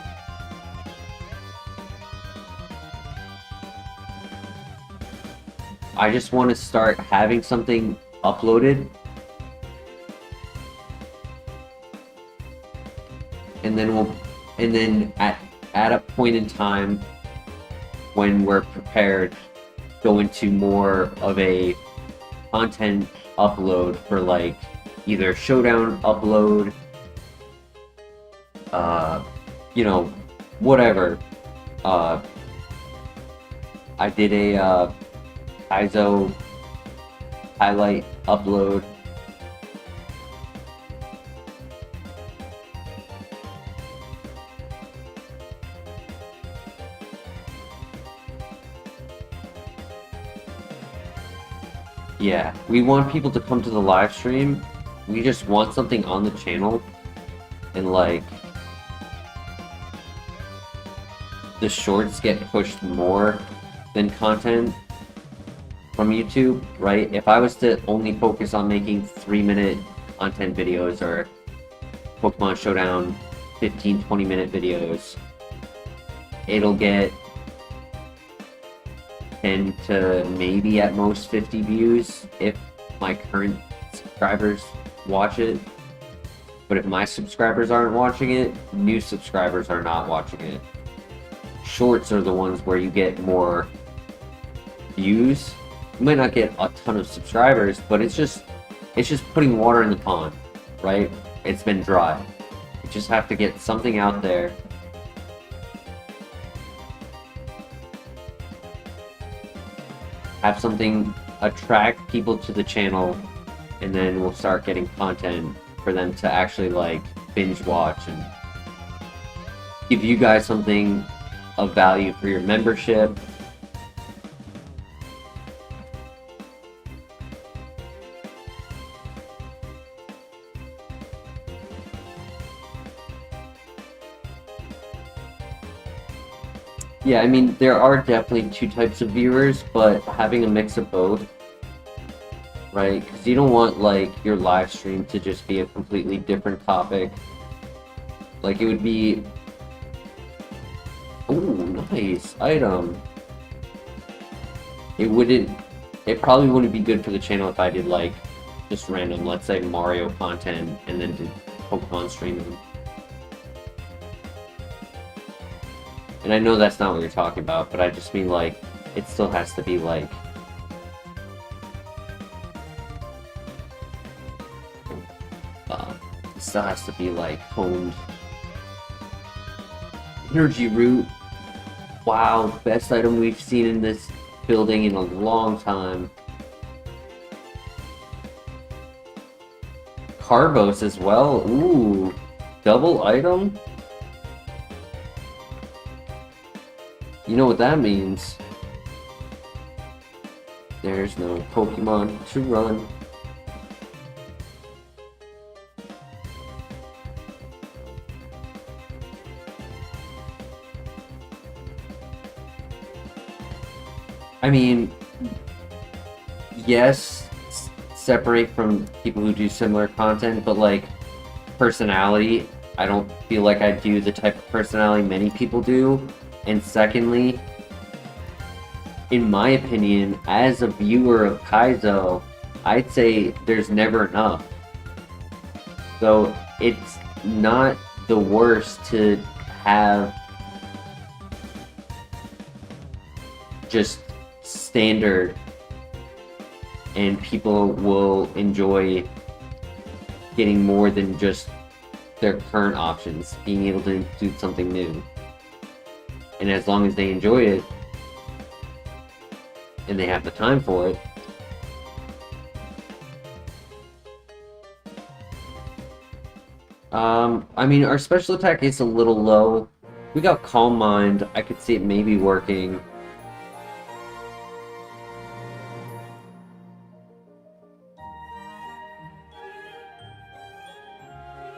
I just want to start having something uploaded. And then at a point in time when we're prepared, go into more of a content upload for like either showdown upload, you know, whatever. I did a Kaizo highlight upload. Yeah, we want people to come to the live stream. We just want something on the channel, and like the shorts get pushed more than content from YouTube, right? If I was to only focus on making 3-minute content videos or Pokemon Showdown 15-20 minute videos, it'll get 10 to maybe at most 50 views if my current subscribers watch it. But if my subscribers aren't watching it, new subscribers are not watching it. Shorts are the ones where you get more views. You might not get a ton of subscribers, but it's just putting water in the pond, right? It's been dry. You just have to get something out there. Have something attract people to the channel, and then we'll start getting content for them to actually like binge watch and give you guys something of value for your membership. Yeah, I mean, there are definitely two types of viewers, but having a mix of both, right? Because you don't want, like, your live stream to just be a completely different topic. Like, it would be... Ooh, nice item. It probably wouldn't be good for the channel if I did, like, just random, let's say, Mario content, and then did Pokemon streaming. And I know that's not what you're talking about, but I just mean, like, it still has to be, like... it still has to be, like, honed. Energy Root. Wow, best item we've seen in this building in a long time. Carbos as well. Ooh, double item? You know what that means. There's no Pokemon to run. I mean, yes, separate from people who do similar content, but like personality, I don't feel like I do the type of personality many people do. And secondly, in my opinion, as a viewer of Kaizo, I'd say there's never enough. So it's not the worst to have just standard, and people will enjoy getting more than just their current options, being able to include something new. And as long as they enjoy it, and they have the time for it, I mean, our special attack is a little low. We got Calm Mind. I could see it maybe working.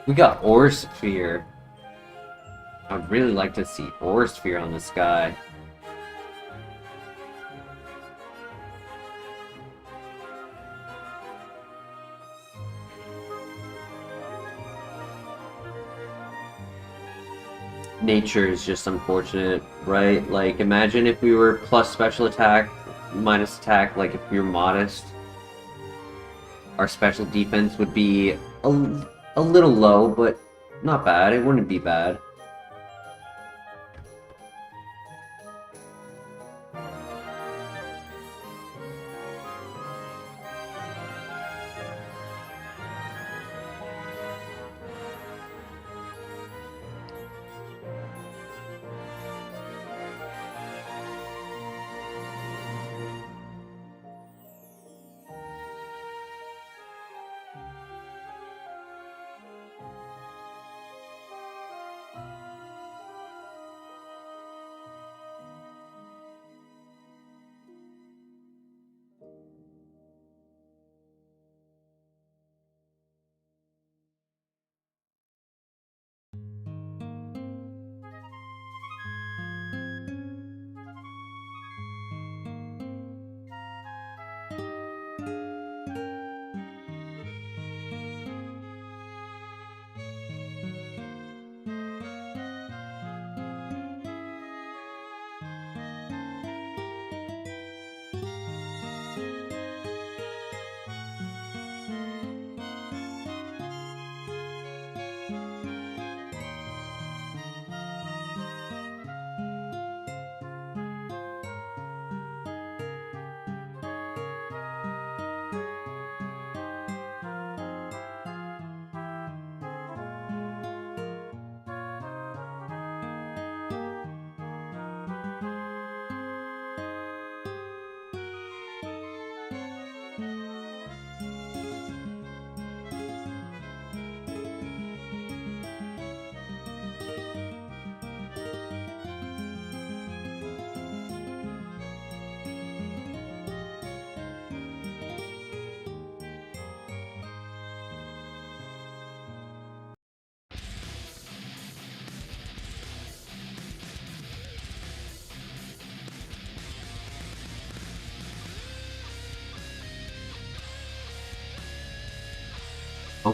We got Ore Sphere. I'd really like to see Ore Sphere on this guy. Nature is just unfortunate, right? Like, imagine if we were plus special attack, minus attack, like if we were modest. Our special defense would be a little low, but not bad. It wouldn't be bad.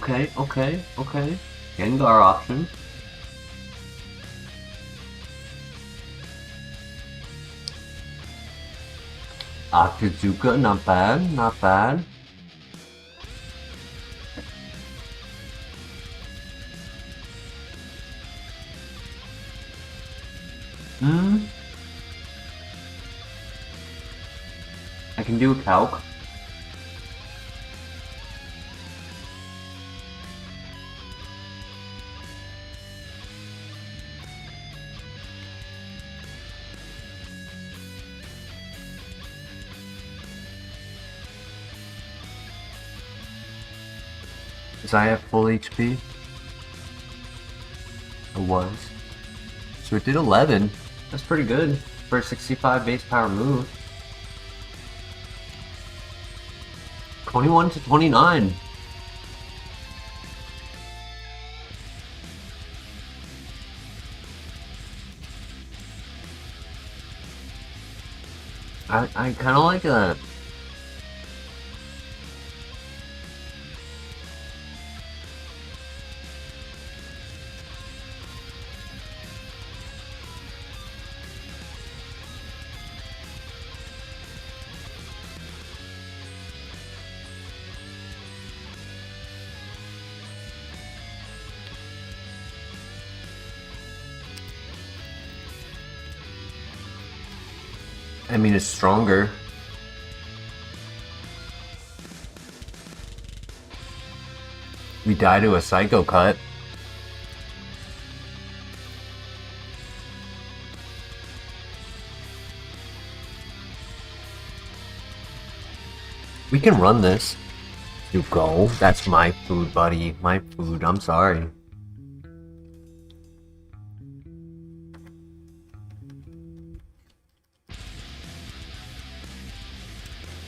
Okay. Gengar option. Akazuka, not bad. I can do a calc. Does I have full HP? It was. So it did 11. That's pretty good for a 65 base power move. 21 to 29. I kind of like that. I mean, it's stronger. We die to a Psycho Cut. We can run this. You go. That's my food, buddy. My food. I'm sorry.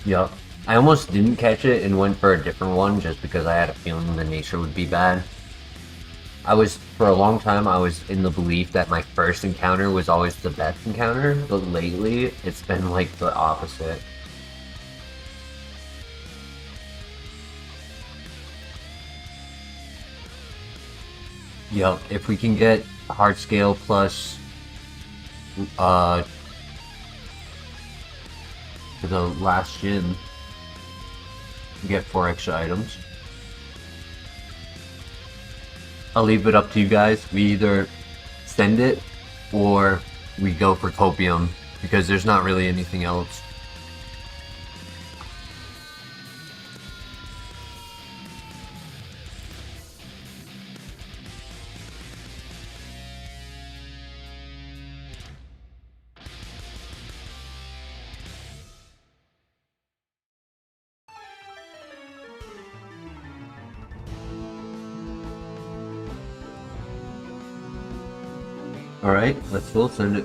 Yup. I almost didn't catch it and went for a different one just because I had a feeling the nature would be bad. For a long time, I was in the belief that my first encounter was always the best encounter, but lately, it's been like the opposite. Yup, if we can get hard scale plus, for the last gym, we get 4 extra items. I'll leave it up to you guys. We either send it or we go for copium because there's not really anything else. Alright, let's full send it.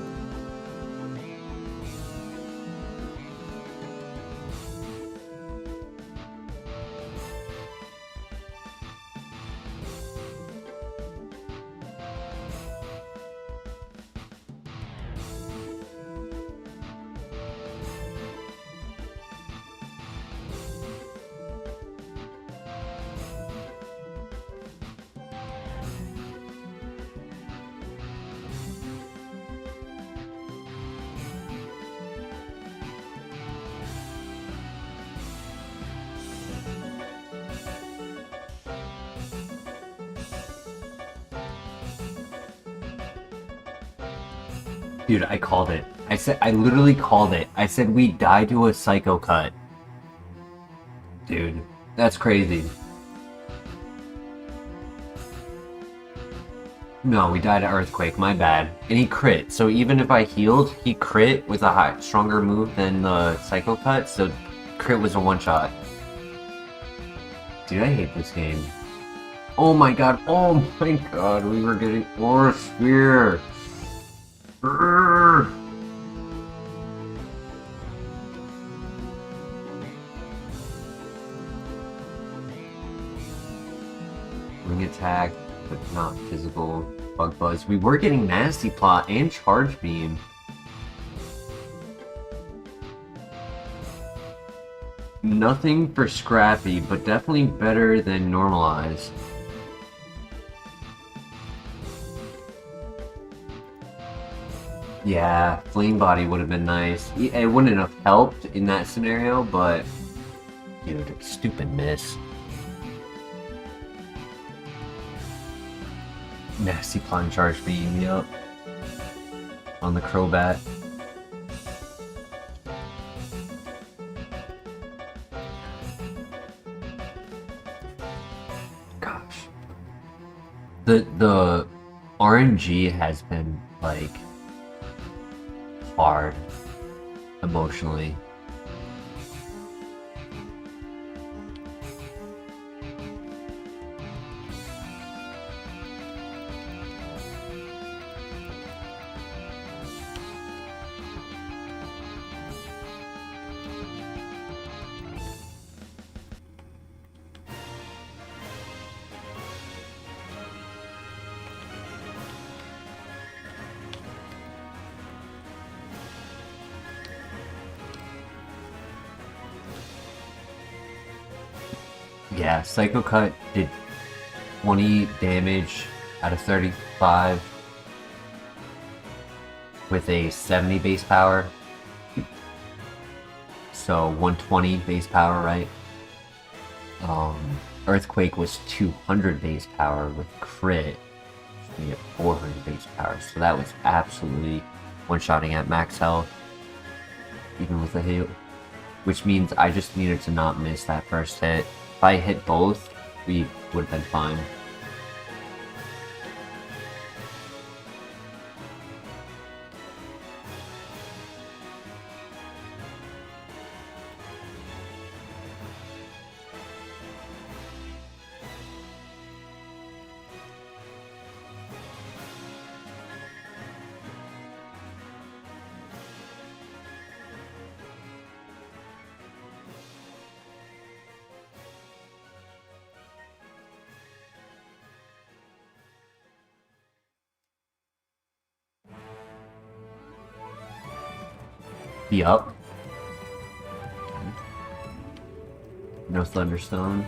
Dude, I called it. I literally called it. I said we die to a Psycho Cut. Dude, that's crazy. No, we died to Earthquake, my bad. And he crit, so even if I healed, he crit with a stronger move than the Psycho Cut, so crit was a one-shot. Dude, I hate this game. Oh my god, we were getting Aura Sphere! Urgh. Wing attack, but not physical. Bug Buzz. We were getting Nasty Plot and Charge Beam. Nothing for Scrappy, but definitely better than Normalize. Yeah, Flame Body would have been nice. It wouldn't have helped in that scenario, but... Dude, stupid miss. Nasty Plot Charge Beam, yup. On the Crobat. Gosh. The RNG has been, like... hard emotionally. Yeah, Psycho Cut did 20 damage out of 35 with a 70 base power. So 120 base power, right? Earthquake was 200 base power with crit. So we had 400 base power. So that was absolutely one-shotting at max health, even with a hit. Which means I just needed to not miss that first hit. If I hit both, we would have been fine. Be up. No Thunderstone.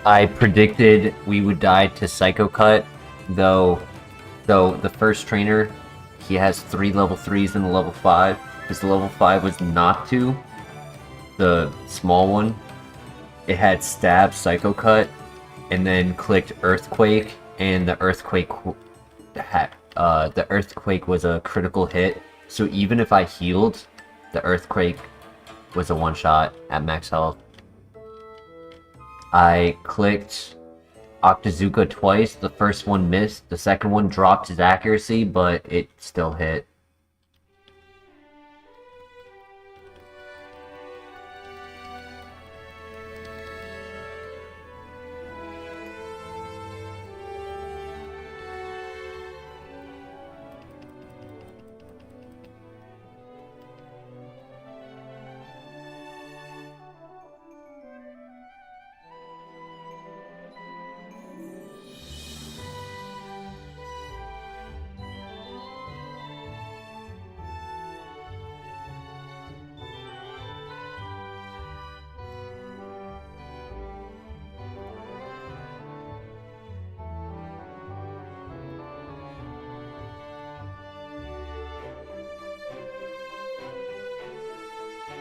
I predicted we would die to Psycho Cut, though the first trainer, he has 3 level 3s and a level 5. His level 5 was Noctu, the small one. It had Stab, Psycho Cut, and then clicked Earthquake, and the Earthquake was a critical hit. So even if I healed, the Earthquake was a one-shot at max health. I clicked Octazooka twice. The first one missed. The second one dropped his accuracy, but it still hit.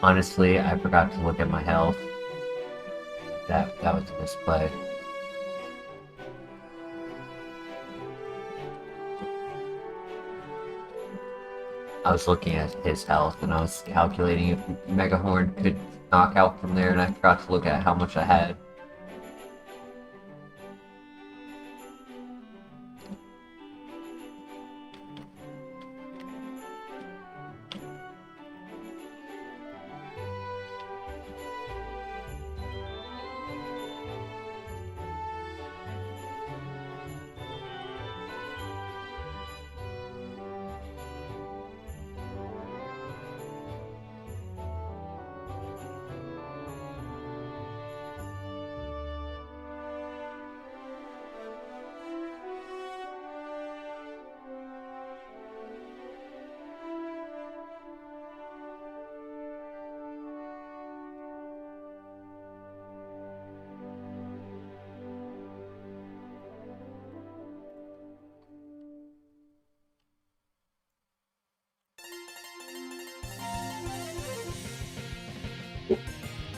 Honestly, I forgot to look at my health. That was a misplay. I was looking at his health and I was calculating if Mega Horn could knock out from there, and I forgot to look at how much I had.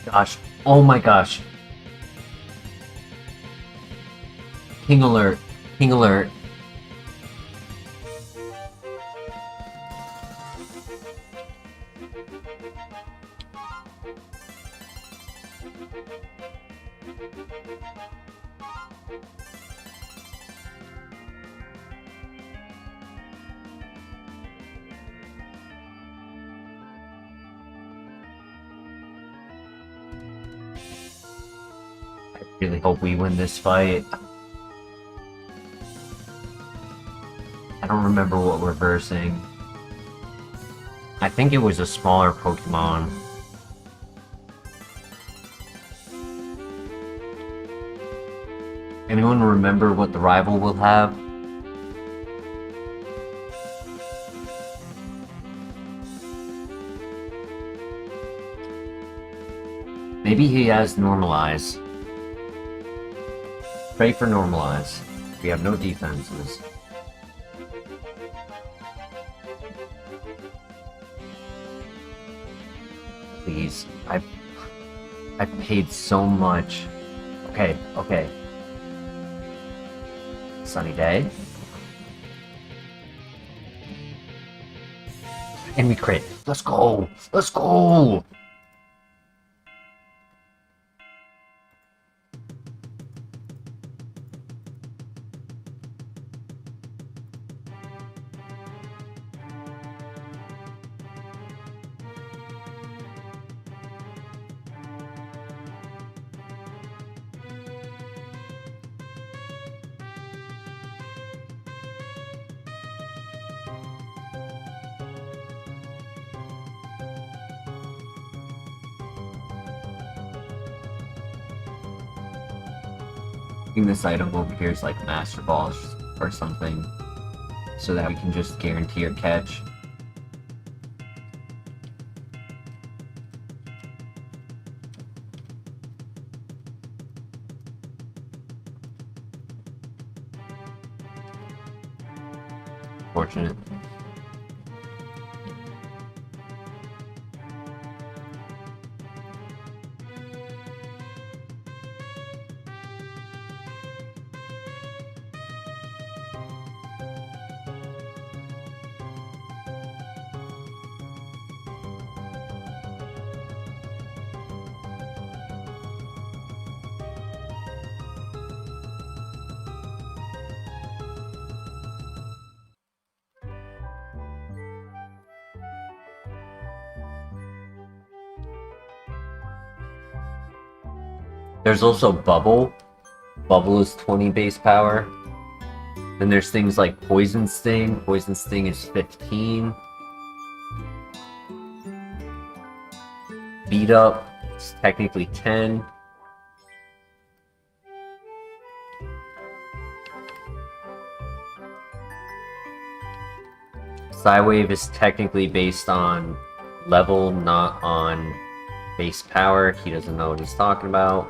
Gosh, oh my gosh. King alert, King alert. I really hope we win this fight. I don't remember what we're versing. I think it was a smaller Pokemon. Anyone remember what the rival will have? Maybe he has Normalize. Pray for Normalize. We have no defenses. Please, I've paid so much. Okay, okay. Sunny day. And we crit. Let's go! Let's go! think this item over here is like Master Ball or something, so that we can just guarantee our catch. Fortunate. There's also Bubble. Bubble is 20 base power. Then there's things like Poison Sting. Poison Sting is 15. Beat Up is technically 10. Psywave is technically based on level, not on base power. He doesn't know what he's talking about.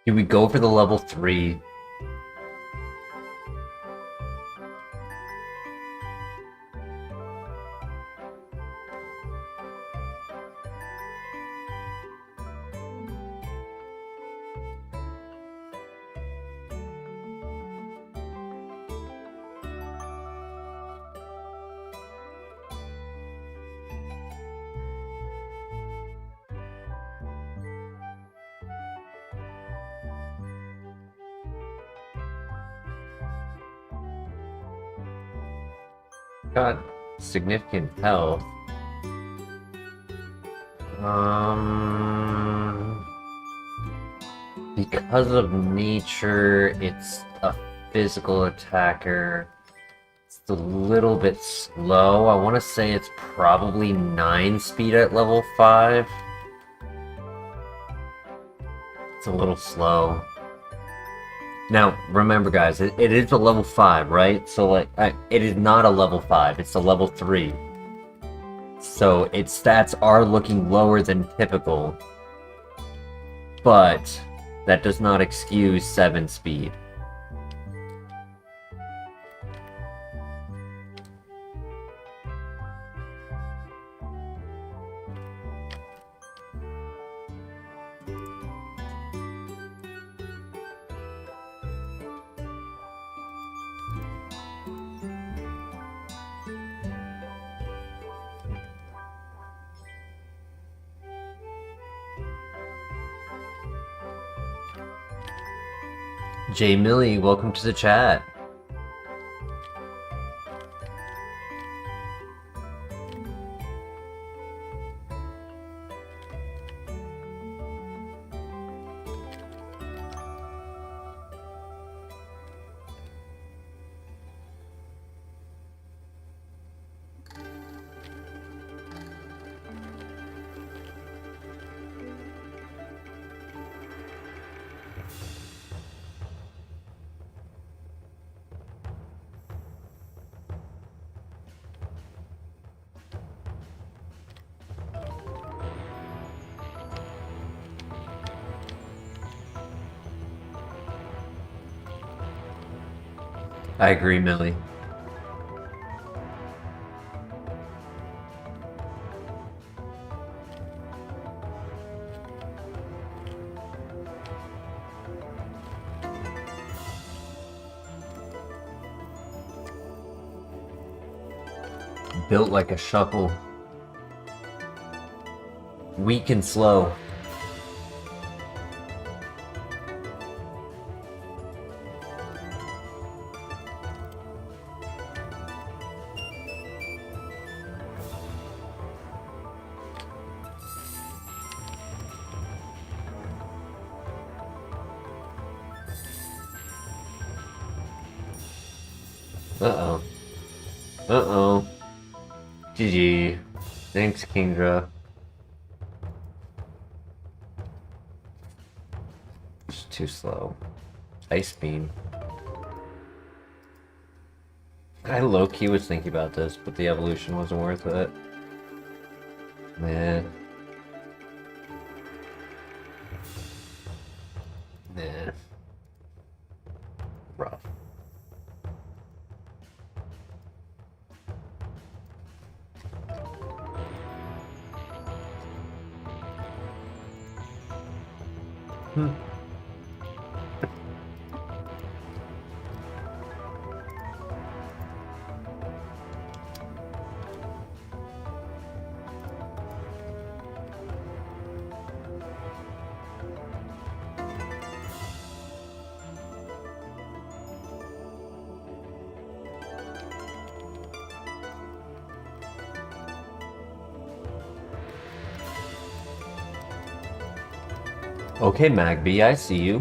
Can we go for the level 3? Got significant health. Because of nature, it's a physical attacker. It's a little bit slow. I want to say it's probably 9 speed at level 5. It's a little slow. Now, remember guys, it is a level 5, right? So, like, it is not a level 5, it's a level 3. So, its stats are looking lower than typical. But, that does not excuse 7 speed. Jay Millie, welcome to the chat. I agree, Millie. Built like a shovel. weak and slow. Uh-oh. Uh-oh. GG. Thanks, KINGDRA. Just too slow. Ice Beam. I low-key was thinking about this, but the evolution wasn't worth it. Nah. Nah. Rough. Okay, Magby, I see you.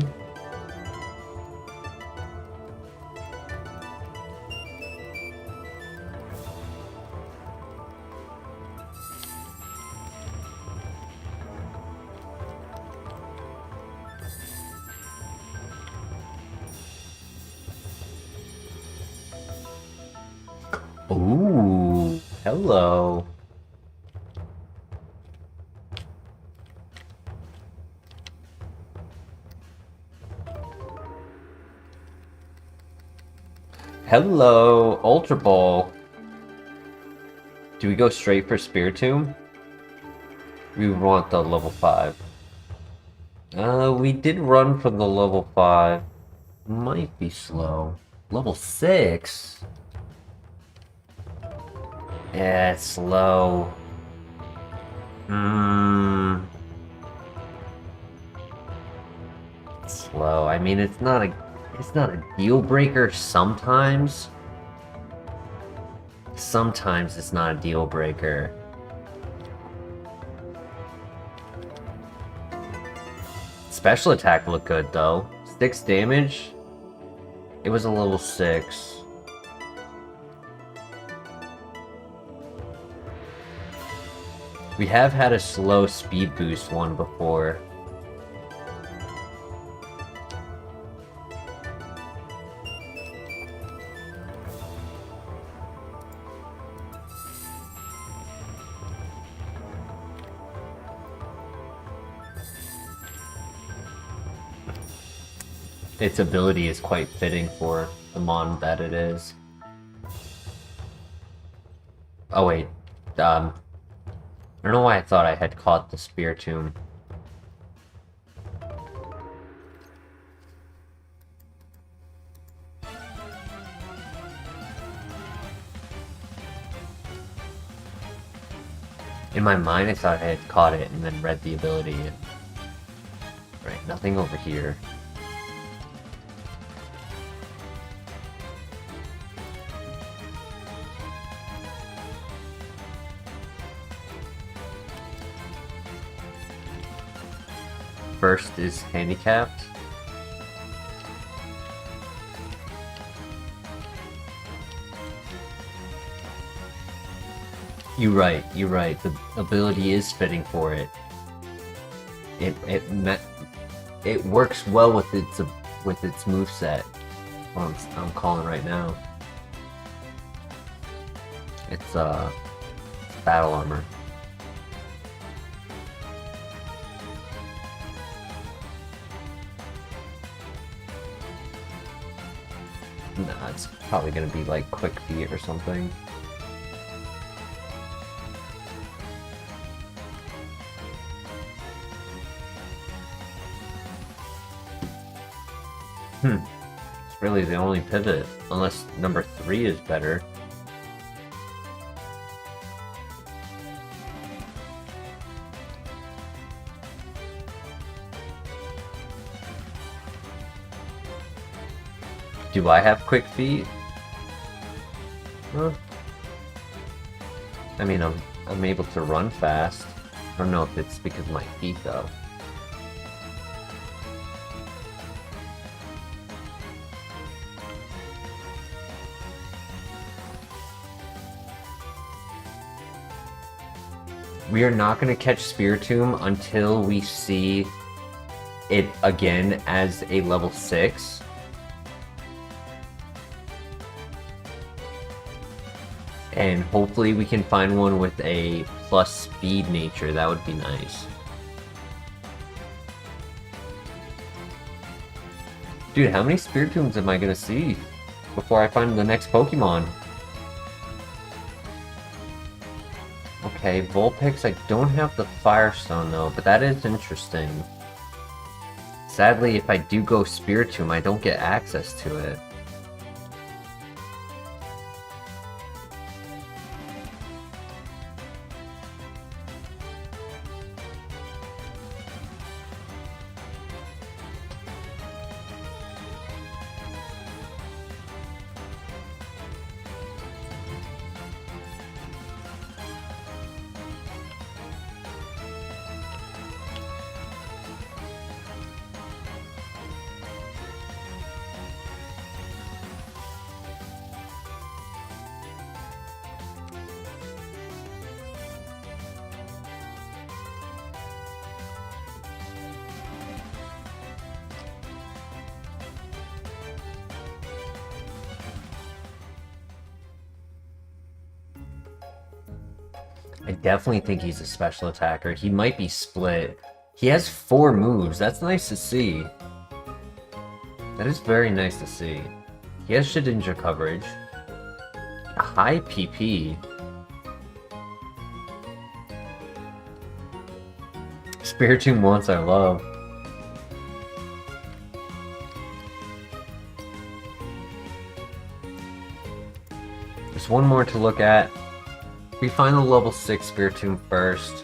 Ooh, hello. Hello, Ultra Ball. Do we go straight for Spiritomb? We want the level 5. We did run from the level 5. Might be slow. Level 6? Yeah, it's slow. Slow. I mean, it's not a deal breaker sometimes. Sometimes it's not a deal breaker. Special attack looked good though. 6 damage. It was a level 6. We have had a slow speed boost one before. Its ability is quite fitting for the mon that it is. Oh wait, I don't know why I thought I had caught the Spiritomb. In my mind, I thought I had caught it and then read the ability. Right, nothing over here. First is handicapped. You're right. The ability is fitting for it. It works well with its moveset. Well, I'm calling right now. It's battle armor. Nah, it's probably gonna be like quick feet or something. It's really the only pivot, unless number 3 is better. Do I have quick feet? Huh. I mean, I'm able to run fast. I don't know if it's because of my feet though. We are not going to catch Spiritomb until we see it again as a level 6. And hopefully we can find one with a plus speed nature. That would be nice. Dude, how many Spiritombs am I going to see before I find the next Pokemon? Okay, Vulpix, I don't have the Firestone though, but that is interesting. Sadly, if I do go Spiritomb, I don't get access to it. I definitely think he's a special attacker. He might be split. He has 4 moves. That's nice to see. That is very nice to see. He has Shedinja coverage. A high PP. Spiritomb wants our love. There's one more to look at. We find the level 6 Spiritomb first.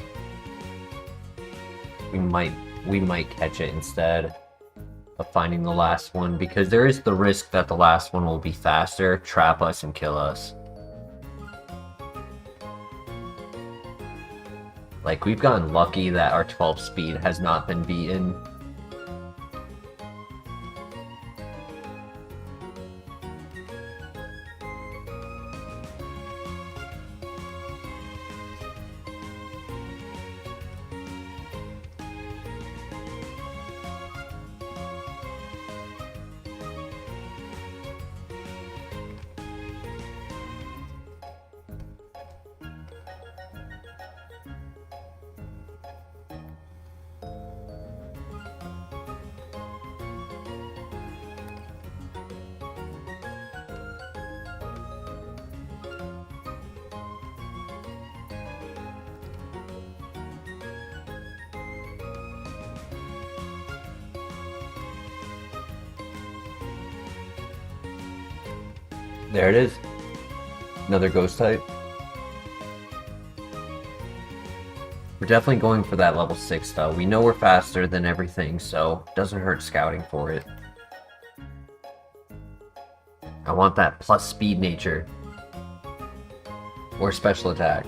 We might catch it instead of finding the last one, because there is the risk that the last one will be faster, trap us, and kill us. Like, we've gotten lucky that our 12 speed has not been beaten. There it is. Another ghost type. We're definitely going for that level 6 though. We know we're faster than everything, so it doesn't hurt scouting for it. I want that plus speed nature. Or special attack.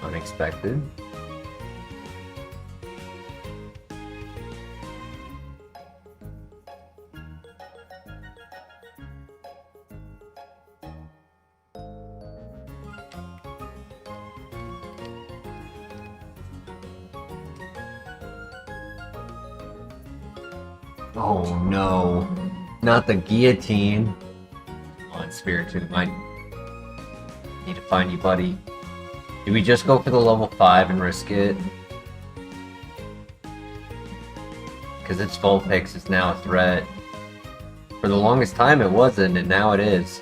Unexpected. Oh no, not the guillotine. Come on, Spiritomb, I need to find you, buddy. Do we just go for the level 5 and risk it? Because its Vulpix is now a threat. For the longest time it wasn't, and now it is.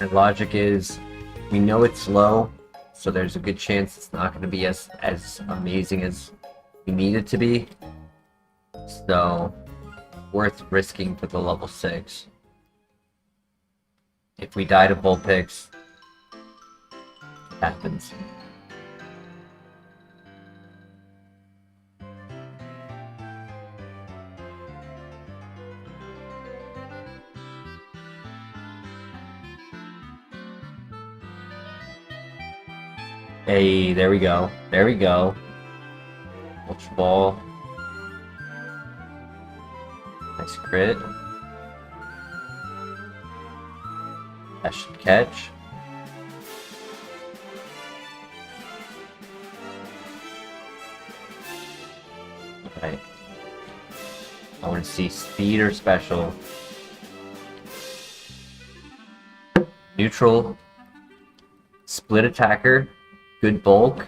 And logic is, we know it's low, so there's a good chance it's not going to be as amazing as we need it to be. So, worth risking for the level 6. If we die to Vulpix, it happens. Hey, there we go. There we go. Ultra Ball. Nice crit. That should catch. Alright. I want to see speed or special. Neutral. Split attacker. Good bulk.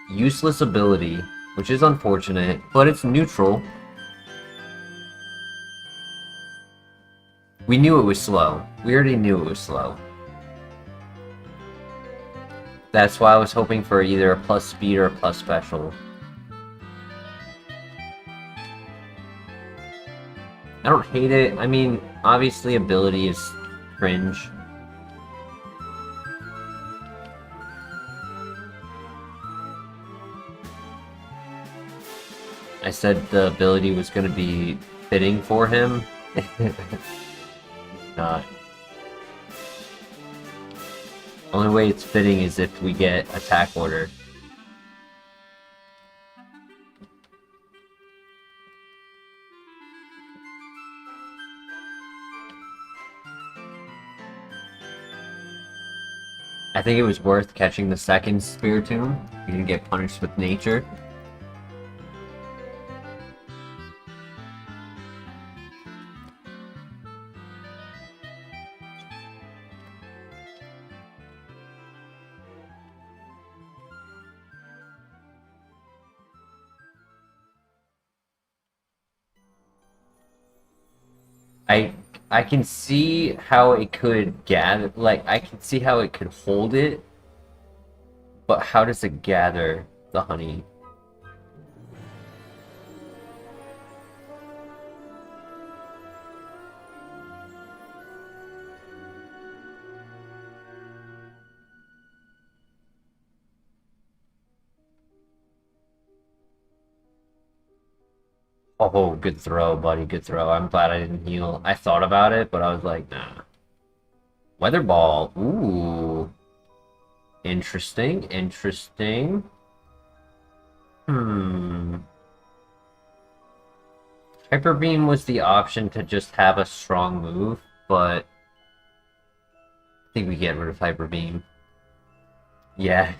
Useless ability, which is unfortunate, but it's neutral. We knew it was slow. We already knew it was slow. That's why I was hoping for either a plus speed or a plus special. I don't hate it. I mean, obviously ability is cringe. I said the ability was going to be fitting for him. Not. Only way it's fitting is if we get attack order. I think it was worth catching the second Spiritomb. You didn't get punished with nature. I can see how it could gather, like, I can see how it could hold it, but how does it gather the honey? Oh, good throw, buddy, good throw. I'm glad I didn't heal. I thought about it, but I was like, nah. Weather Ball, ooh. Interesting, interesting. Hyper Beam was the option to just have a strong move, but I think we get rid of Hyper Beam. Yeah.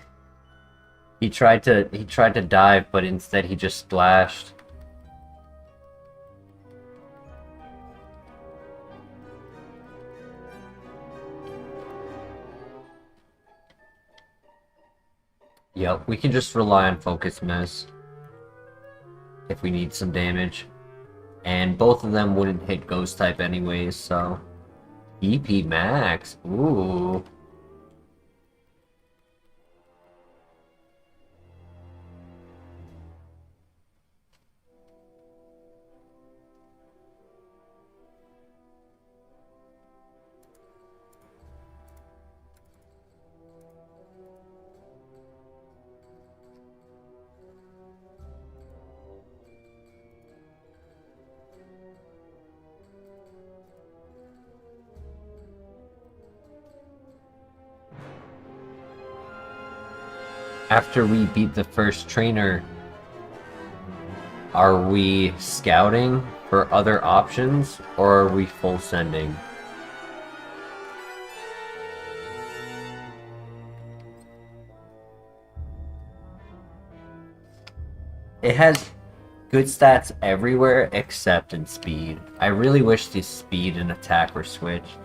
He tried to dive, but instead he just splashed. Yep, we can just rely on Focus Miss if we need some damage. And both of them wouldn't hit Ghost type anyways, so... EP Max, ooh. After we beat the first trainer, are we scouting for other options, or are we full sending? It has good stats everywhere except in speed. I really wish the speed and attack were switched.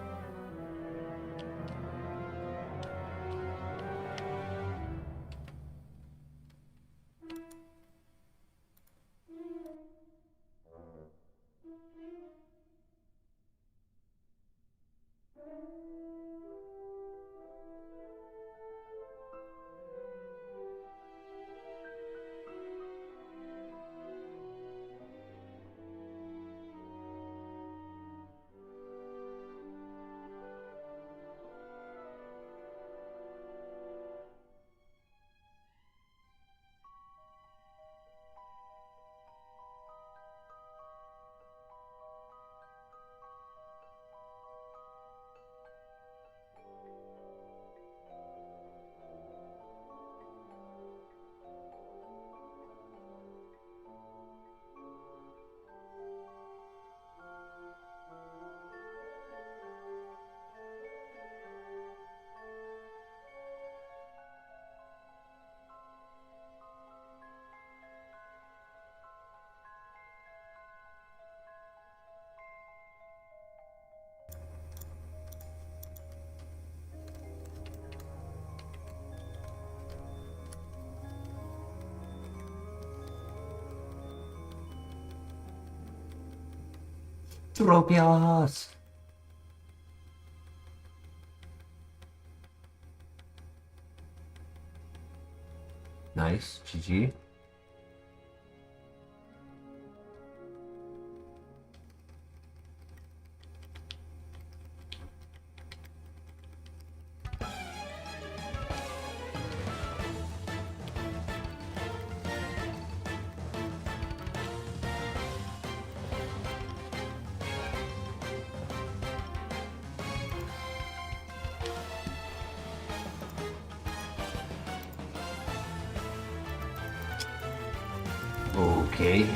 Tropius! Nice, GG. Okay.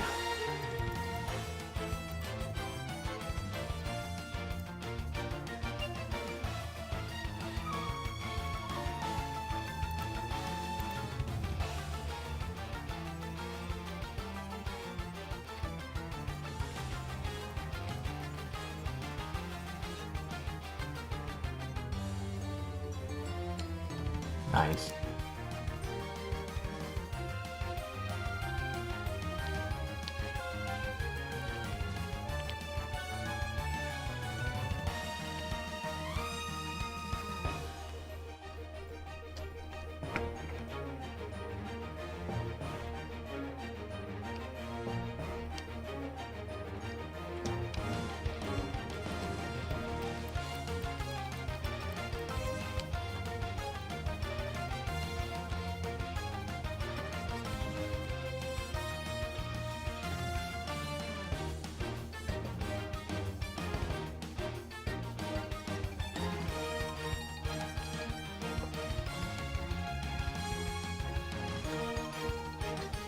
Nice.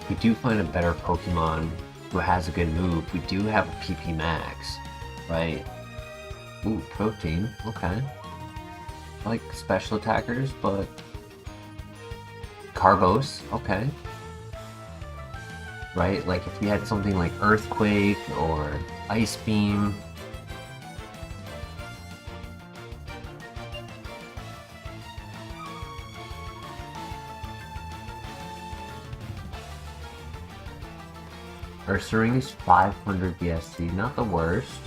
We do find a better Pokemon who has a good move. We do have a PP Max, right? Ooh, Protein, okay. I like special attackers, but... Carbos, okay. Right, like if we had something like Earthquake or Ice Beam... Ursaring is 500 BSC, not the worst.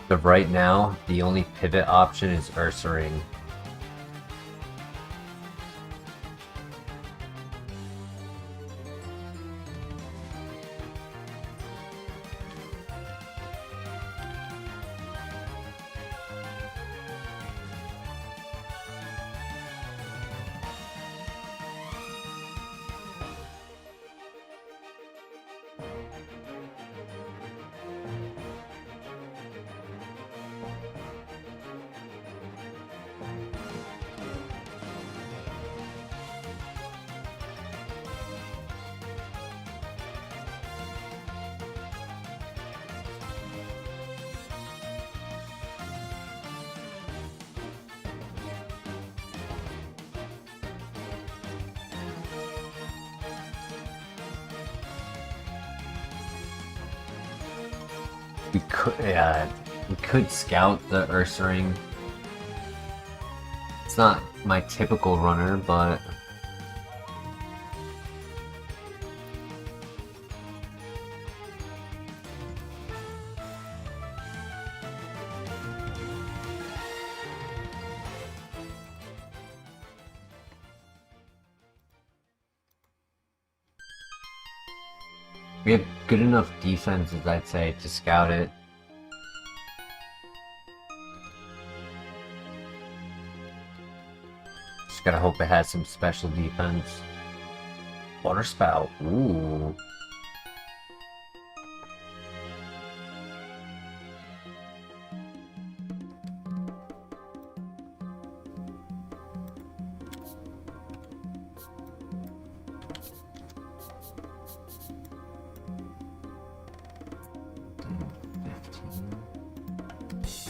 But right now, the only pivot option is Ursaring. We could, We could scout the Ursaring. It's not my typical runner, but... we have good enough defenses, I'd say, to scout it. Just gotta hope it has some special defense. Water Spout, ooh.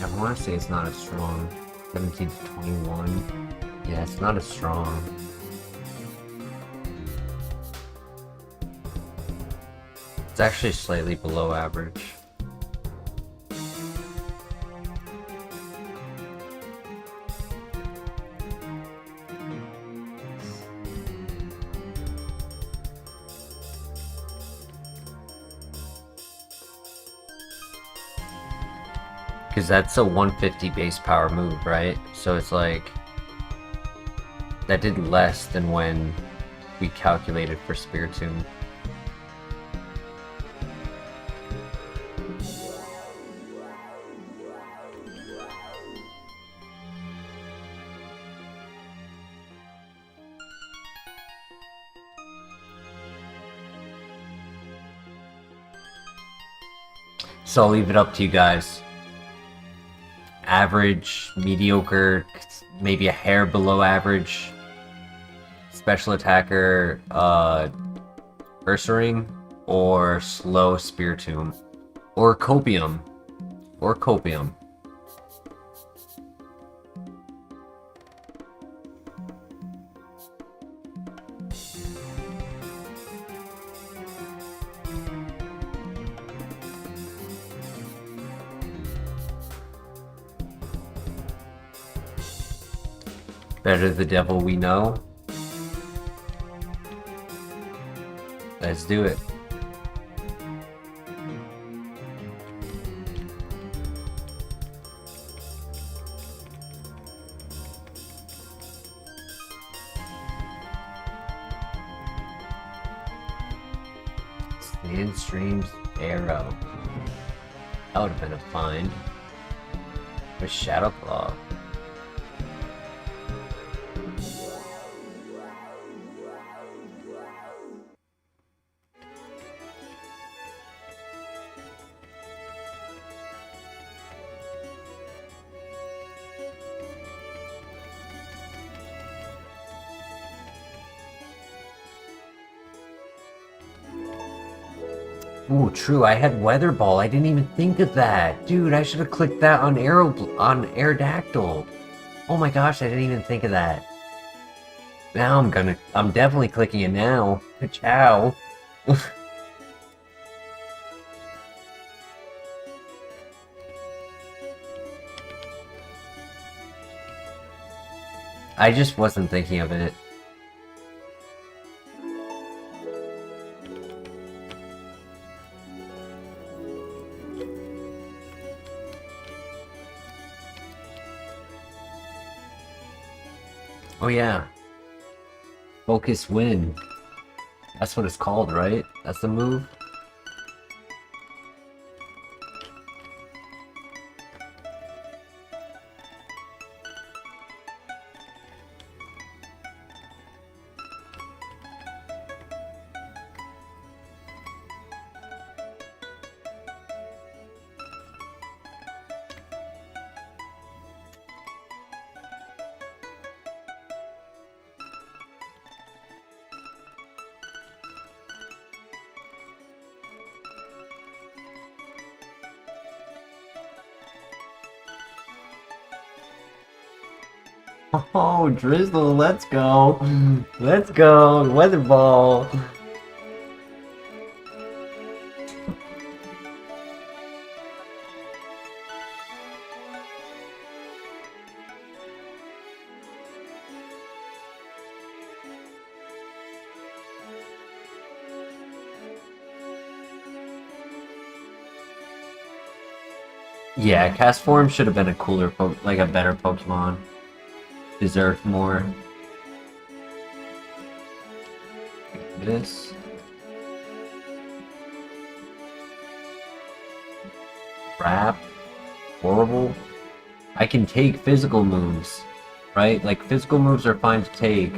I want to say it's not as strong. 17 to 21. Yeah, it's not as strong. It's actually slightly below average. Because that's a 150 base power move, right? So it's like... that did less than when we calculated for Spiritomb. So I'll leave it up to you guys. Average, mediocre, maybe a hair below average. Special attacker, Ursaring, or slow Spiritomb, or Copium, Better the devil we know. Let's do it. Sandstream's Arrow. That would have been a find. With Shadow Claw. Ooh, true, I had Weather Ball. I didn't even think of that. Dude, I should have clicked that on Aerodactyl. Oh my gosh, I didn't even think of that. Now I'm definitely clicking it now. Ciao. I just wasn't thinking of it. Oh yeah. Focus Wind. That's what it's called, right? That's the move? Oh, Drizzle, let's go. Let's go. Weather Ball. Yeah, Cast Form should have been a cooler, like a better Pokemon. Deserved more. This. Crap. Horrible. I can take physical moves, right? Like, physical moves are fine to take.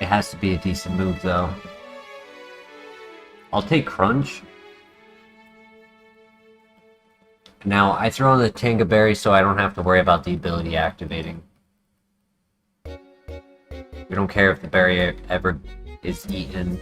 It has to be a decent move, though. I'll take Crunch. Now, I throw in the Tanga Berry so I don't have to worry about the ability activating. We don't care if the berry ever is eaten.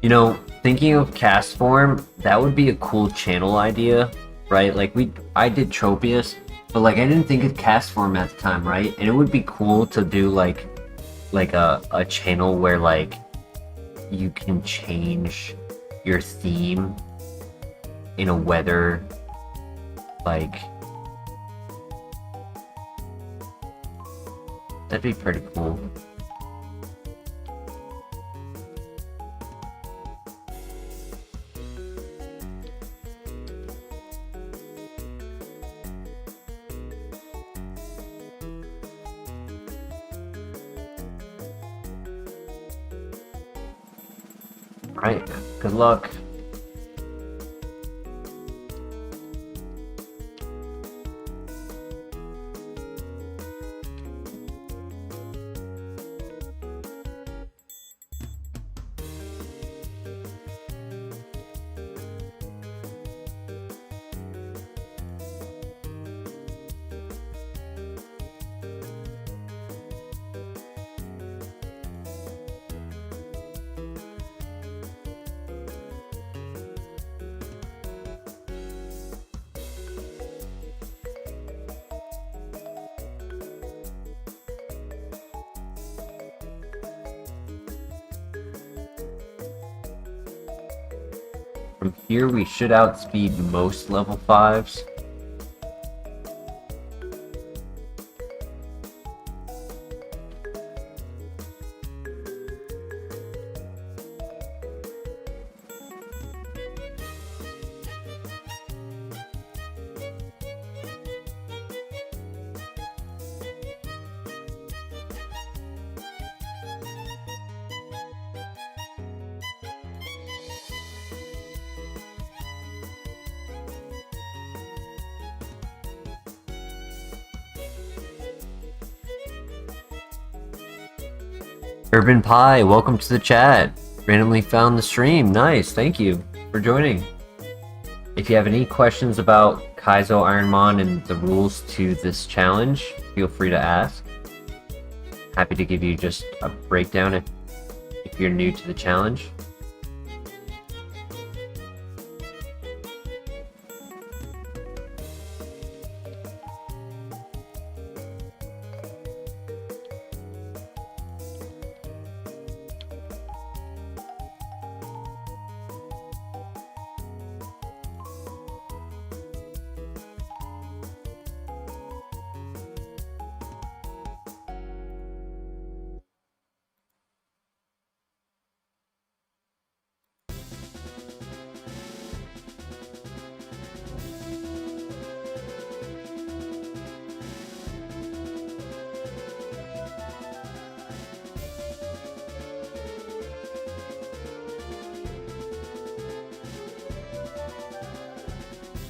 You know, thinking of Cast Form, that would be a cool channel idea, right? Like, I did Tropius, but like I didn't think of Cast Form at the time, right? And it would be cool to do like a channel where like you can change your theme in a weather, like, that'd be pretty cool. Right, good luck. From here, we should outspeed most level 5s. Urban Pie, welcome to the chat. Randomly found the stream. Nice, thank you for joining. If you have any questions about Kaizo Ironmon and the rules to this challenge, feel free to ask. Happy to give you just a breakdown if you're new to the challenge.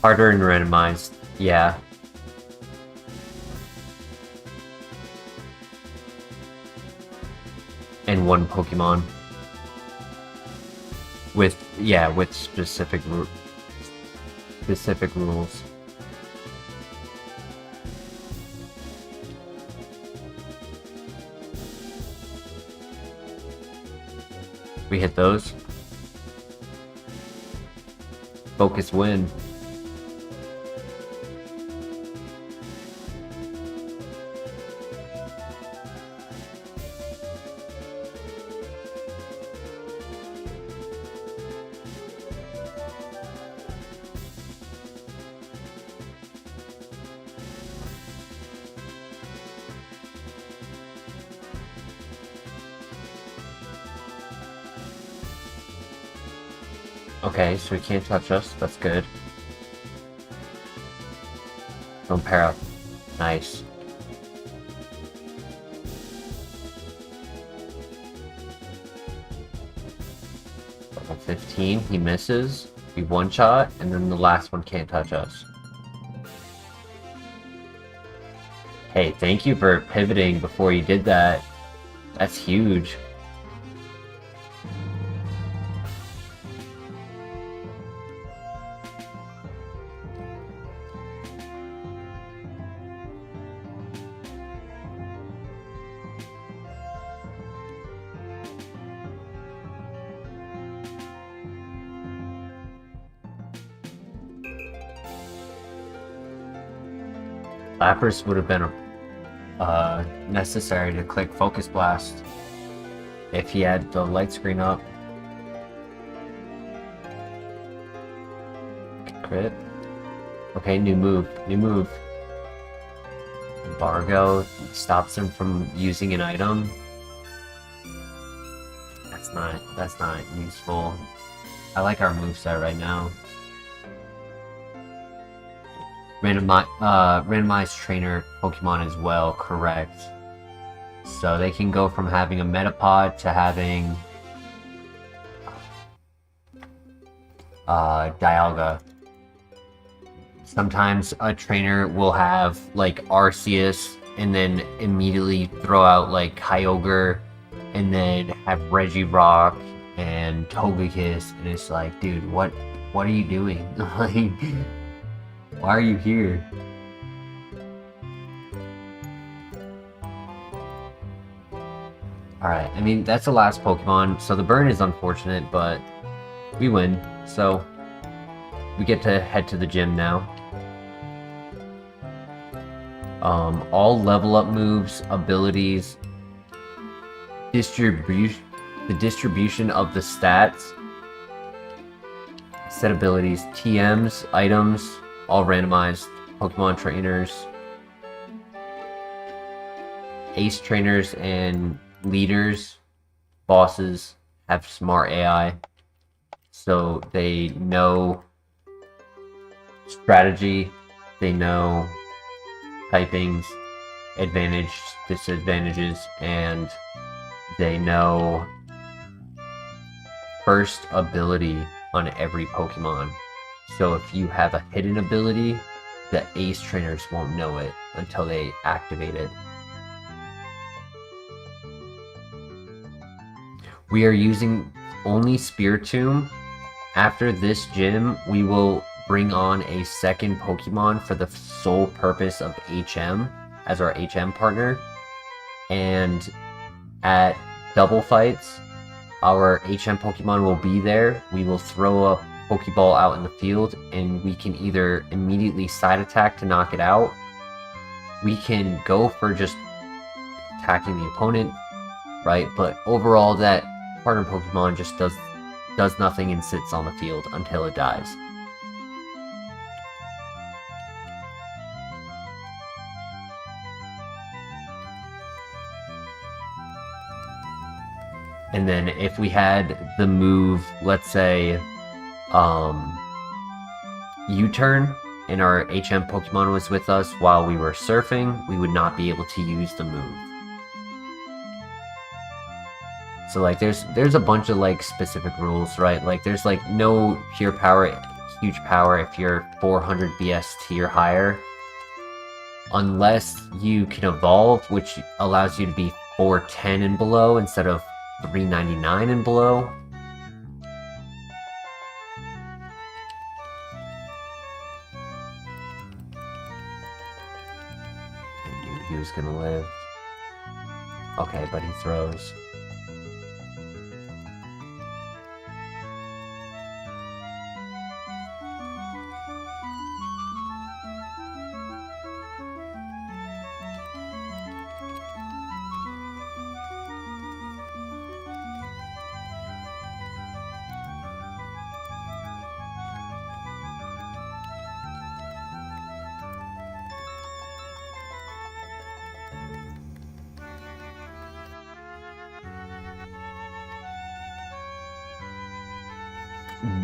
Harder and randomized, yeah. And one Pokemon. With specific rules. We hit those. focus win. Okay, so he can't touch us. That's good. Don't pair up. Nice. Level 15, he misses. We one shot, and then the last one can't touch us. Hey, thank you for pivoting before you did that. That's huge. Lapras would have been necessary to click Focus Blast if he had the light screen up. Crit. Okay, new move. New move. Embargo stops him from using an item. That's not useful. I like our moveset right now. Randomized trainer Pokemon as well, correct. So they can go from having a Metapod to having Dialga. Sometimes a trainer will have like Arceus and then immediately throw out like Kyogre and then have Regirock and Togekiss, and it's like, dude, what are you doing? Like, why are you here? Alright, I mean, that's the last Pokemon, so the burn is unfortunate, but we win, so we get to head to the gym now. All level up moves, abilities, the distribution of the stats, set abilities, TMs, items, all randomized, Pokemon trainers, ace trainers and leaders, bosses have smart AI, so they know strategy, they know typings, advantage, disadvantages, and they know first ability on every Pokemon. So if you have a hidden ability, the ace trainers won't know it until they activate it. We are using only Spiritomb. After this gym, we will bring on a second Pokemon for the sole purpose of HM as our HM partner. And at double fights, our HM Pokemon will be there. We will throw a Pokeball out in the field, and we can either immediately side attack to knock it out. We can go for just attacking the opponent, right? But overall, that partner Pokemon just does nothing and sits on the field until it dies. And then if we had the move, let's say, U-turn, and our HM Pokemon was with us while we were surfing, we would not be able to use the move. So like there's a bunch of like specific rules, right? Like there's like no pure power, huge power if you're 400 BST or higher, unless you can evolve, which allows you to be 410 and below instead of 399 and below. I knew he was gonna live. Okay, but he throws.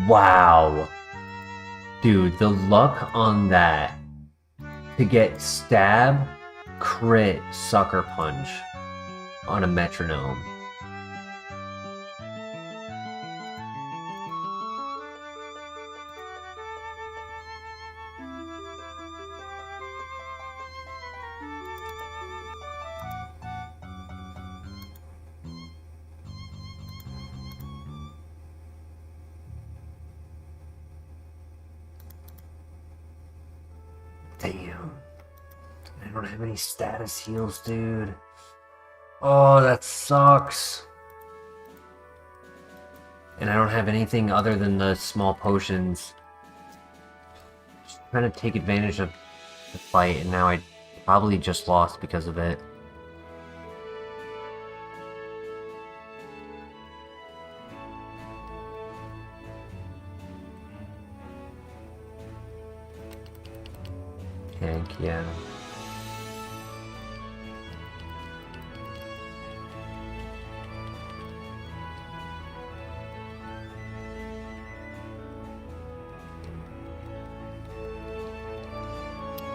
Wow. Dude, the luck on that to get stab, crit, sucker punch on a metronome. Damn. I don't have any status heals, dude. Oh, that sucks. And I don't have anything other than the small potions. Just trying to take advantage of the fight, and now I probably just lost because of it. Tank, yeah.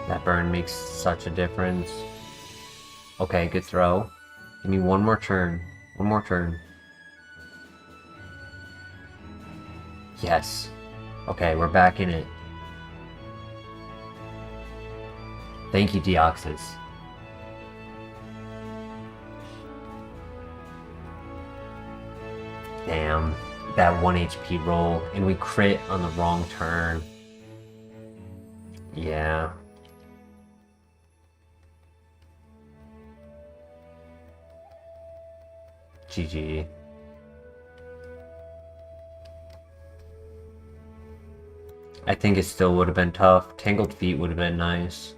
That burn makes such a difference. Okay, good throw. Give me one more turn. One more turn. Yes. Okay, we're back in it. Thank you, Deoxys. Damn. That 1 HP roll, and we crit on the wrong turn. Yeah. GG. I think it still would have been tough. Tangled Feet would have been nice.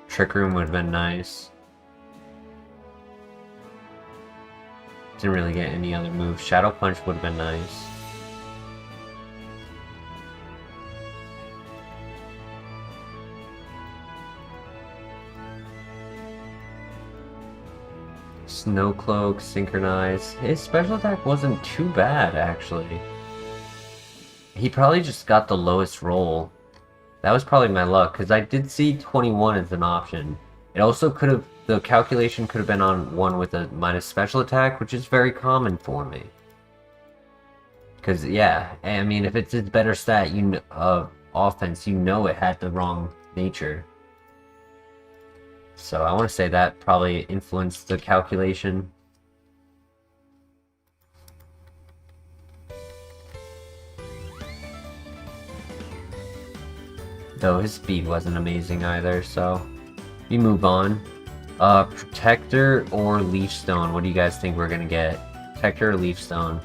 Trick Room would have been nice. Didn't really get any other moves. Shadow Punch would have been nice. Snow Cloak, Synchronize. His special attack wasn't too bad, actually. He probably just got the lowest roll. That was probably my luck, because I did see 21 as an option. It also could have, the calculation could have been on one with a minus special attack, which is very common for me. Because, yeah, I mean, if it's a better stat, offense, you know it had the wrong nature. So I want to say that probably influenced the calculation. Though his speed wasn't amazing either, so we move on. Protector or Leaf Stone? What do you guys think we're gonna get? Protector or Leaf Stone?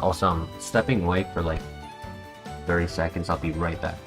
Also, I'm stepping away for like 30 seconds. I'll be right back.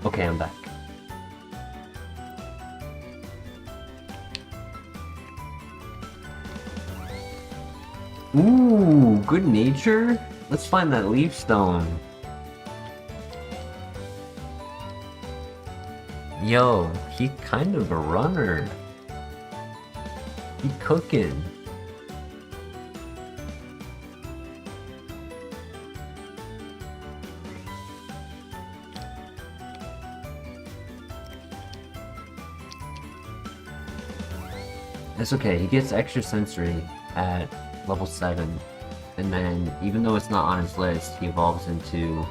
Okay, I'm back. Ooh, good nature? Let's find that leaf stone. Yo, he kind of a runner. He cooking. It's okay, he gets extra sensory at level 7, and then even though it's not on his list, he evolves into...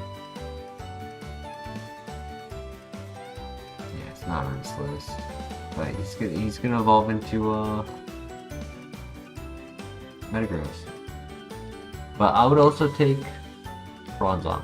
Yeah, it's not on his list, but he's gonna evolve into Metagross. But I would also take Bronzong.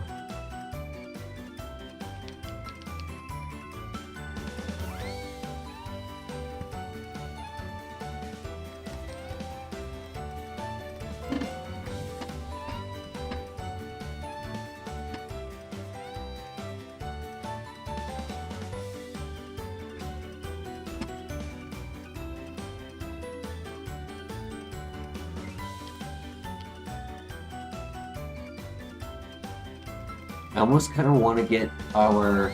I almost kind of want to get our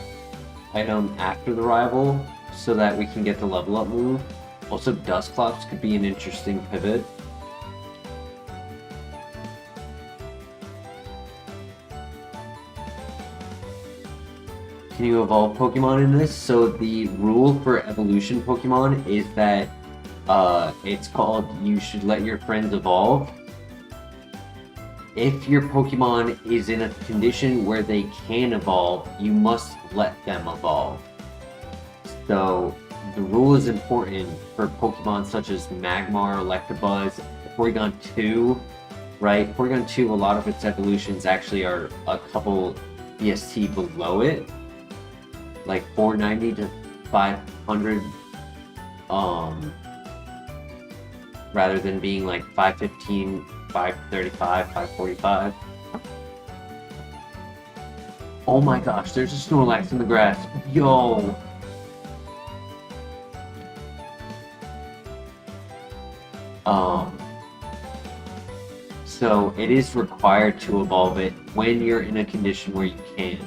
item after the rival so that we can get the level up move. Also, Dusclops could be an interesting pivot. Can you evolve Pokemon in this? So the rule for evolution Pokemon is that it's called you should let your friends evolve. If your Pokemon is in a condition where they can evolve, you must let them evolve. So the rule is important for Pokemon such as Magmar, Electabuzz, Porygon 2, right? Porygon 2, a lot of its evolutions actually are a couple EST below it, like 490 to 500, rather than being like 515, 535, 545. Oh my gosh, there's a Snorlax in the grass. Yo! So it is required to evolve it when you're in a condition where you can.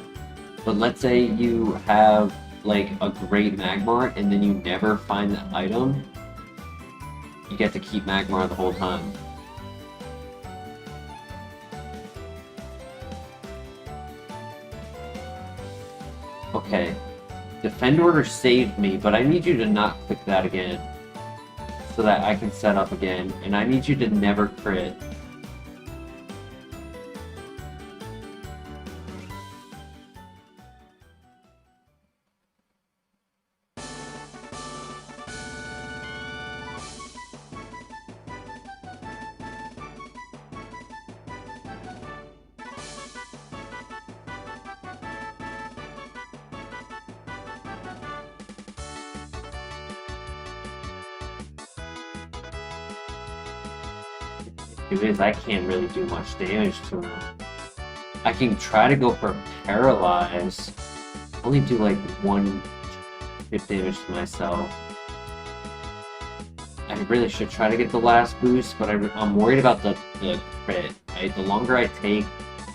But let's say you have like a great Magmar and then you never find the item, you get to keep Magmar the whole time. Okay, Defend Order saved me, but I need you to not click that again so that I can set up again, and I need you to never crit. Is I can't really do much damage to him. I can try to go for Paralyze. Only do like 1 hit damage to myself. I really should try to get the last boost, but I'm worried about the crit. Right? The longer I take,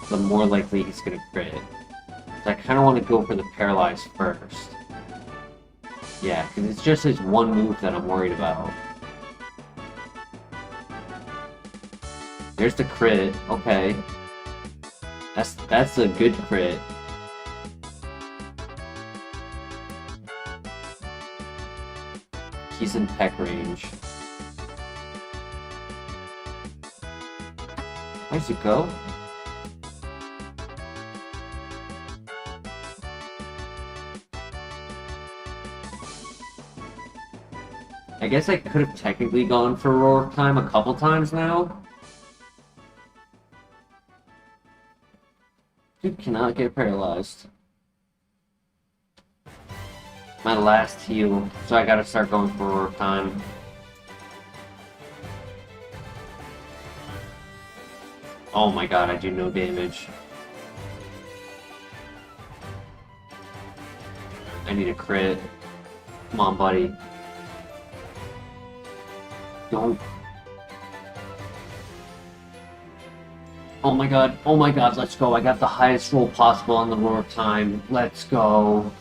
the more likely he's gonna crit. So I kind of want to go for the Paralyze first. Yeah, because it's just his one move that I'm worried about. There's the crit. Okay. That's a good crit. He's in peck range. Where's it go? I guess I could have technically gone for Roar Time a couple times now. Dude cannot get paralyzed. My last heal, so I gotta start going for Roar Time. Oh my god, I do no damage. I need a crit. Come on, buddy. Don't. Oh my god, let's go. I got the highest roll possible on the roar time. Let's go.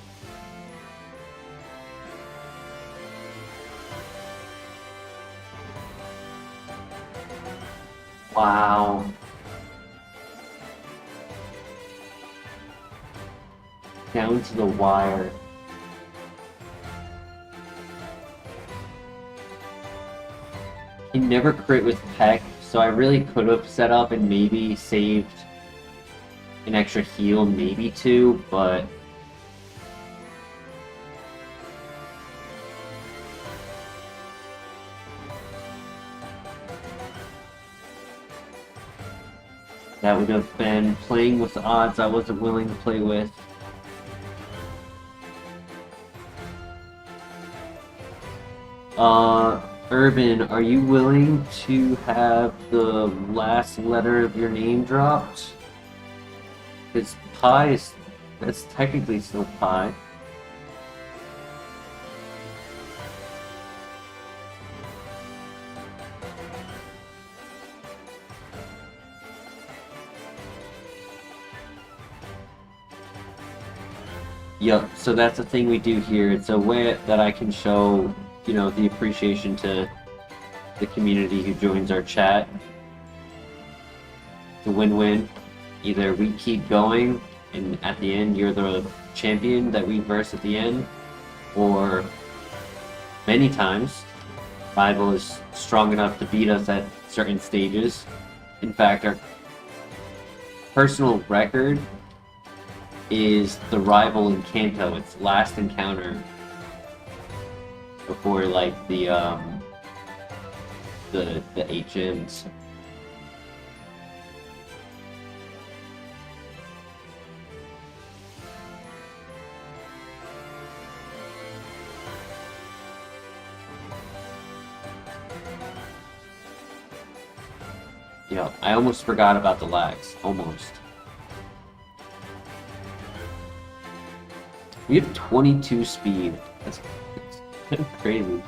Wow. Down to the wire. He never crit with Peck, so I really could have set up and maybe saved an extra heal, maybe two, but that would have been playing with odds I wasn't willing to play with. Urban, are you willing to have the last letter of your name dropped? Because Pi is, that's technically still Pi. Yep, so that's the thing we do here. It's a way that I can show, you know, the appreciation to the community who joins our chat. It's a win-win. Either we keep going, and at the end you're the champion that we verse at the end, or many times, rival is strong enough to beat us at certain stages. In fact, our personal record is the rival in Kanto, its last encounter before like the HMs. Yeah, I almost forgot about the lags. Almost. We have 22 speed. That's crazy.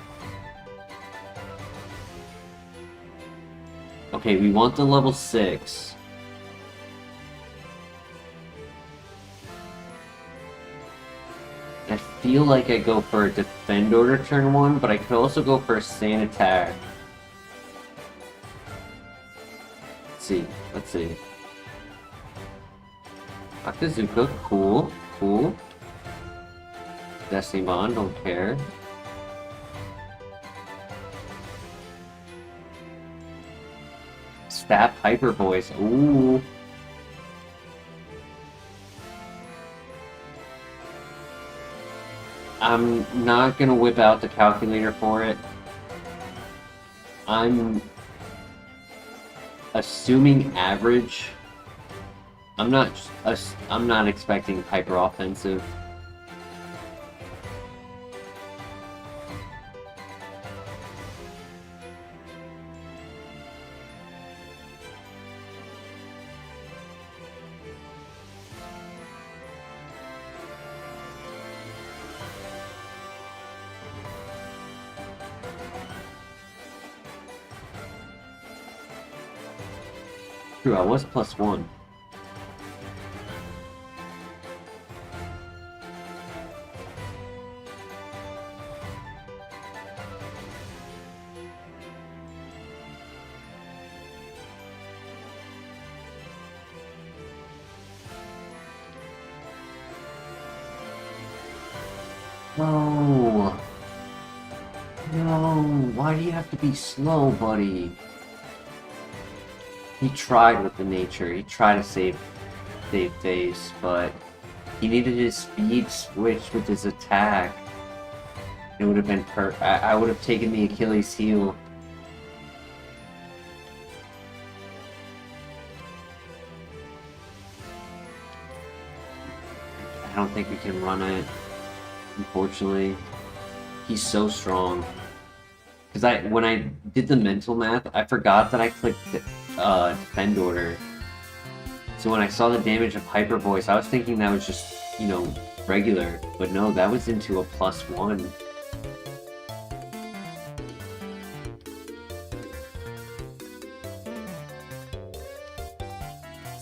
Okay, we want the level 6. I feel like I go for a defend order turn 1, but I could also go for a sand attack. Let's see. Akazuka, cool. Destiny Bond, don't care. Stab Hyper Voice, ooh. I'm not gonna whip out the calculator for it. I'm assuming average. I'm not expecting hyper offensive. True, I was +1. No, why do you have to be slow, buddy? He tried with the nature, he tried to save face, but he needed his speed switch with his attack. It would have been I would have taken the Achilles heel. I don't think we can run it, unfortunately. He's so strong. Because when I did the mental math, I forgot that I clicked defend order. So when I saw the damage of Hyper Voice, I was thinking that was just, you know, regular. But no, that was into a +1.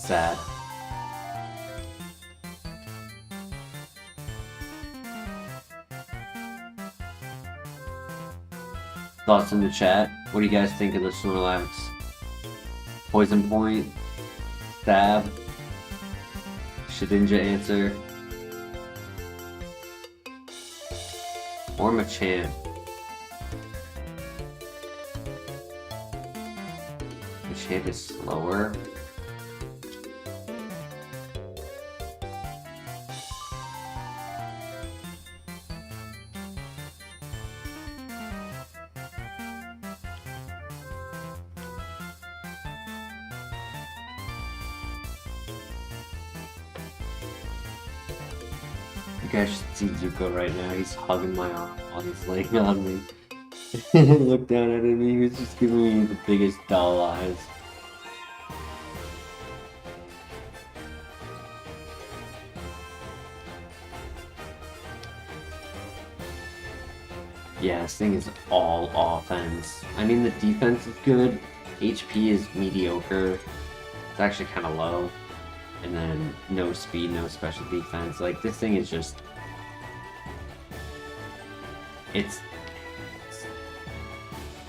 sad. Thoughts in the chat? What do you guys think of the Snorlax? Poison Point? Stab? Shedinja answer? Or Machamp? Machamp is slower. You guys should see Zuko right now. He's hugging my arm while he's laying on me. Look down at him. He was just giving me the biggest doll eyes. Yeah, this thing is all offense. I mean, the defense is good. HP is mediocre. It's actually kind of low. And then no speed, no special defense. Like, this thing is just... It's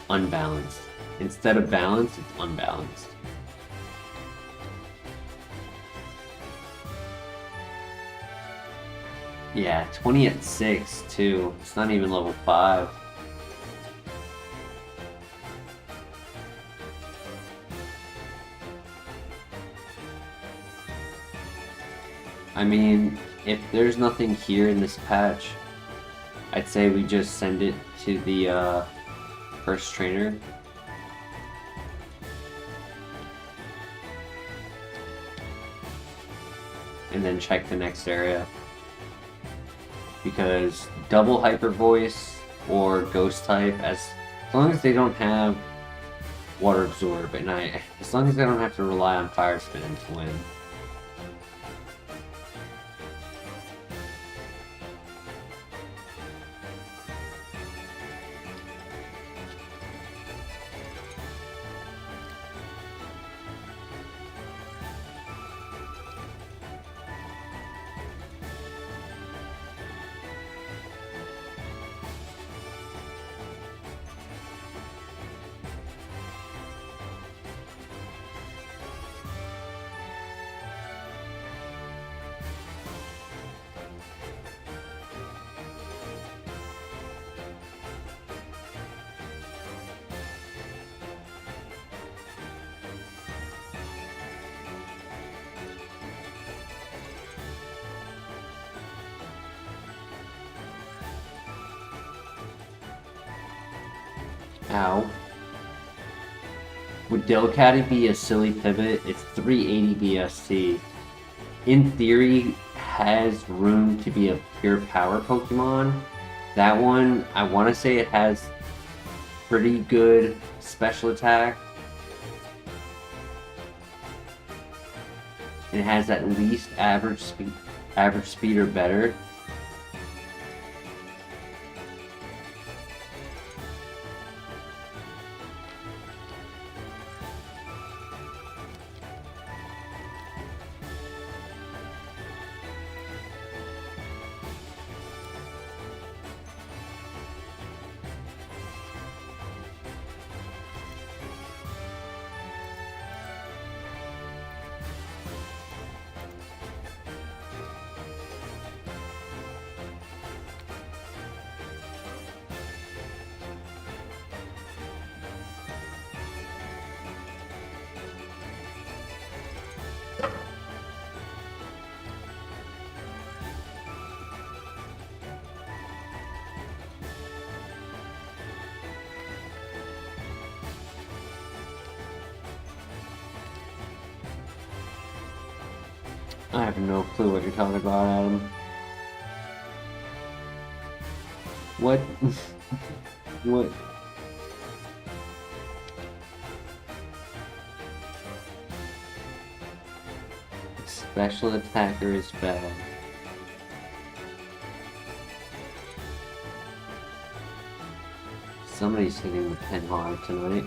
unbalanced. Instead of balanced, it's unbalanced. Yeah, 20 at 6, too. It's not even level 5. I mean, if there's nothing here in this patch, I'd say we just send it to the first trainer. And then check the next area. Because double hyper voice or ghost type, as long as they don't have water absorb, and as long as they don't have to rely on fire spin to win. Ow. Would Delcatty be a silly pivot? It's 380 BST. In theory, has room to be a pure power Pokemon. That one, I want to say it has pretty good special attack. It has at least average speed or better. I have no clue what you're talking about, Adam. What? What? Special attacker is bad. Somebody's hitting the pen hard tonight.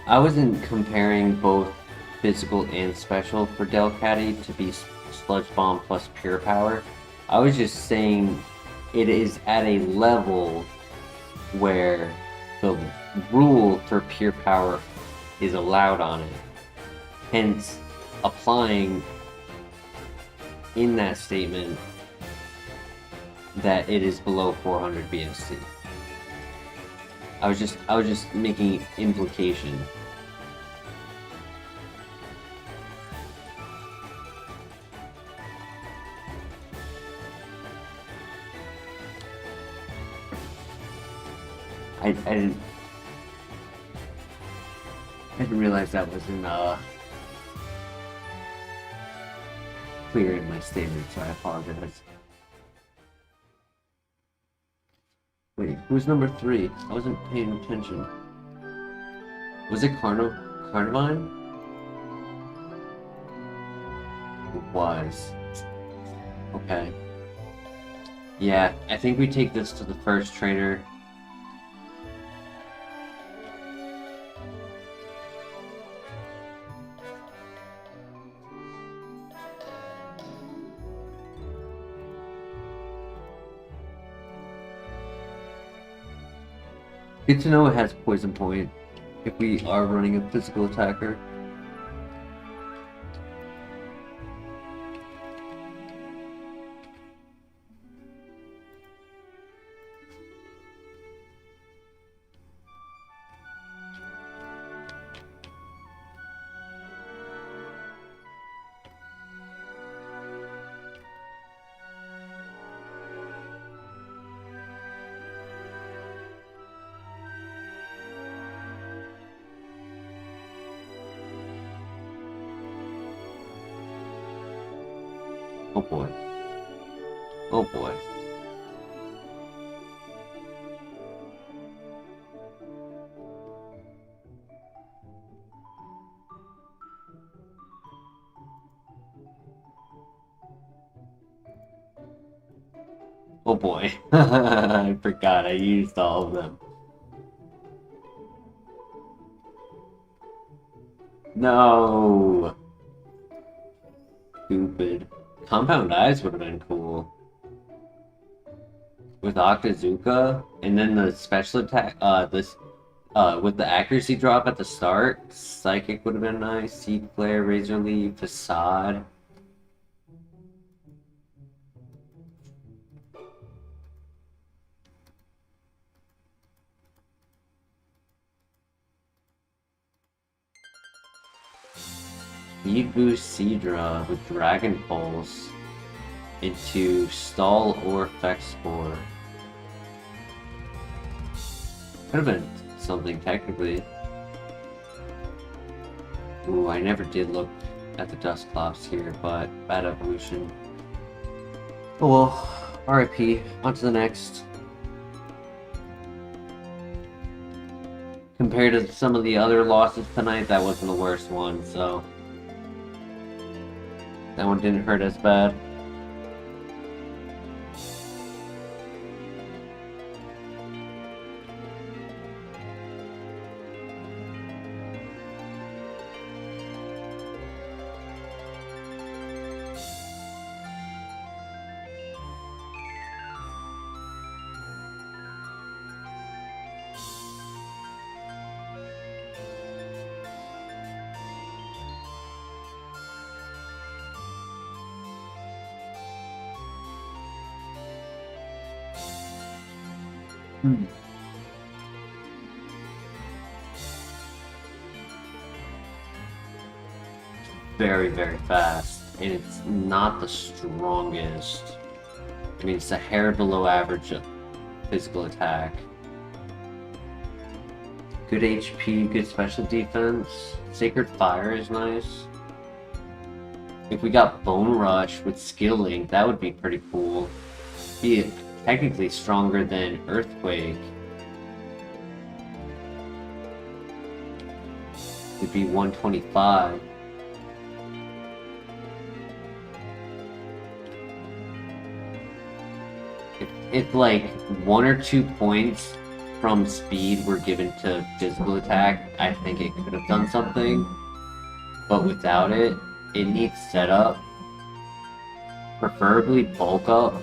I wasn't comparing both physical and special for Delcatty to be Sludge Bomb plus Pure Power. I was just saying it is at a level where the rule for Pure Power is allowed on it. Hence, applying in that statement that it is below 400 BSC. I was just making implication. I didn't realize that wasn't clear in my statement, so I apologize. Wait, who's number 3? I wasn't paying attention. Was it Carnivine? It was. Okay. Yeah, I think we take this to the first trainer. Good to know it has Poison Point if we are running a physical attacker. Oh boy. Oh boy. Oh boy. I forgot I used all of them. No. Stupid. Compound Eyes would have been cool. With Octazooka, and then the special attack, with the accuracy drop at the start, Psychic would have been nice. Seed Flare, Razor Leaf, Facade. Speed Boost Seadra with Dragon Pulse into Stall or Effect Spore. Could have been something technically. Ooh, I never did look at the Dusclops here, but bad evolution. Oh well, RIP. On to the next. Compared to some of the other losses tonight, that wasn't the worst one, so that one didn't hurt as bad. Very, very fast, and it's not the strongest. I mean, it's a hair below average physical attack. Good HP, good special defense. Sacred Fire is nice. If we got Bone Rush with Skill Link, that would be pretty cool. Be technically stronger than Earthquake. It'd be 125. If like 1 or 2 points from speed were given to physical attack, I think it could have done something. But without it, it needs setup. Preferably bulk up.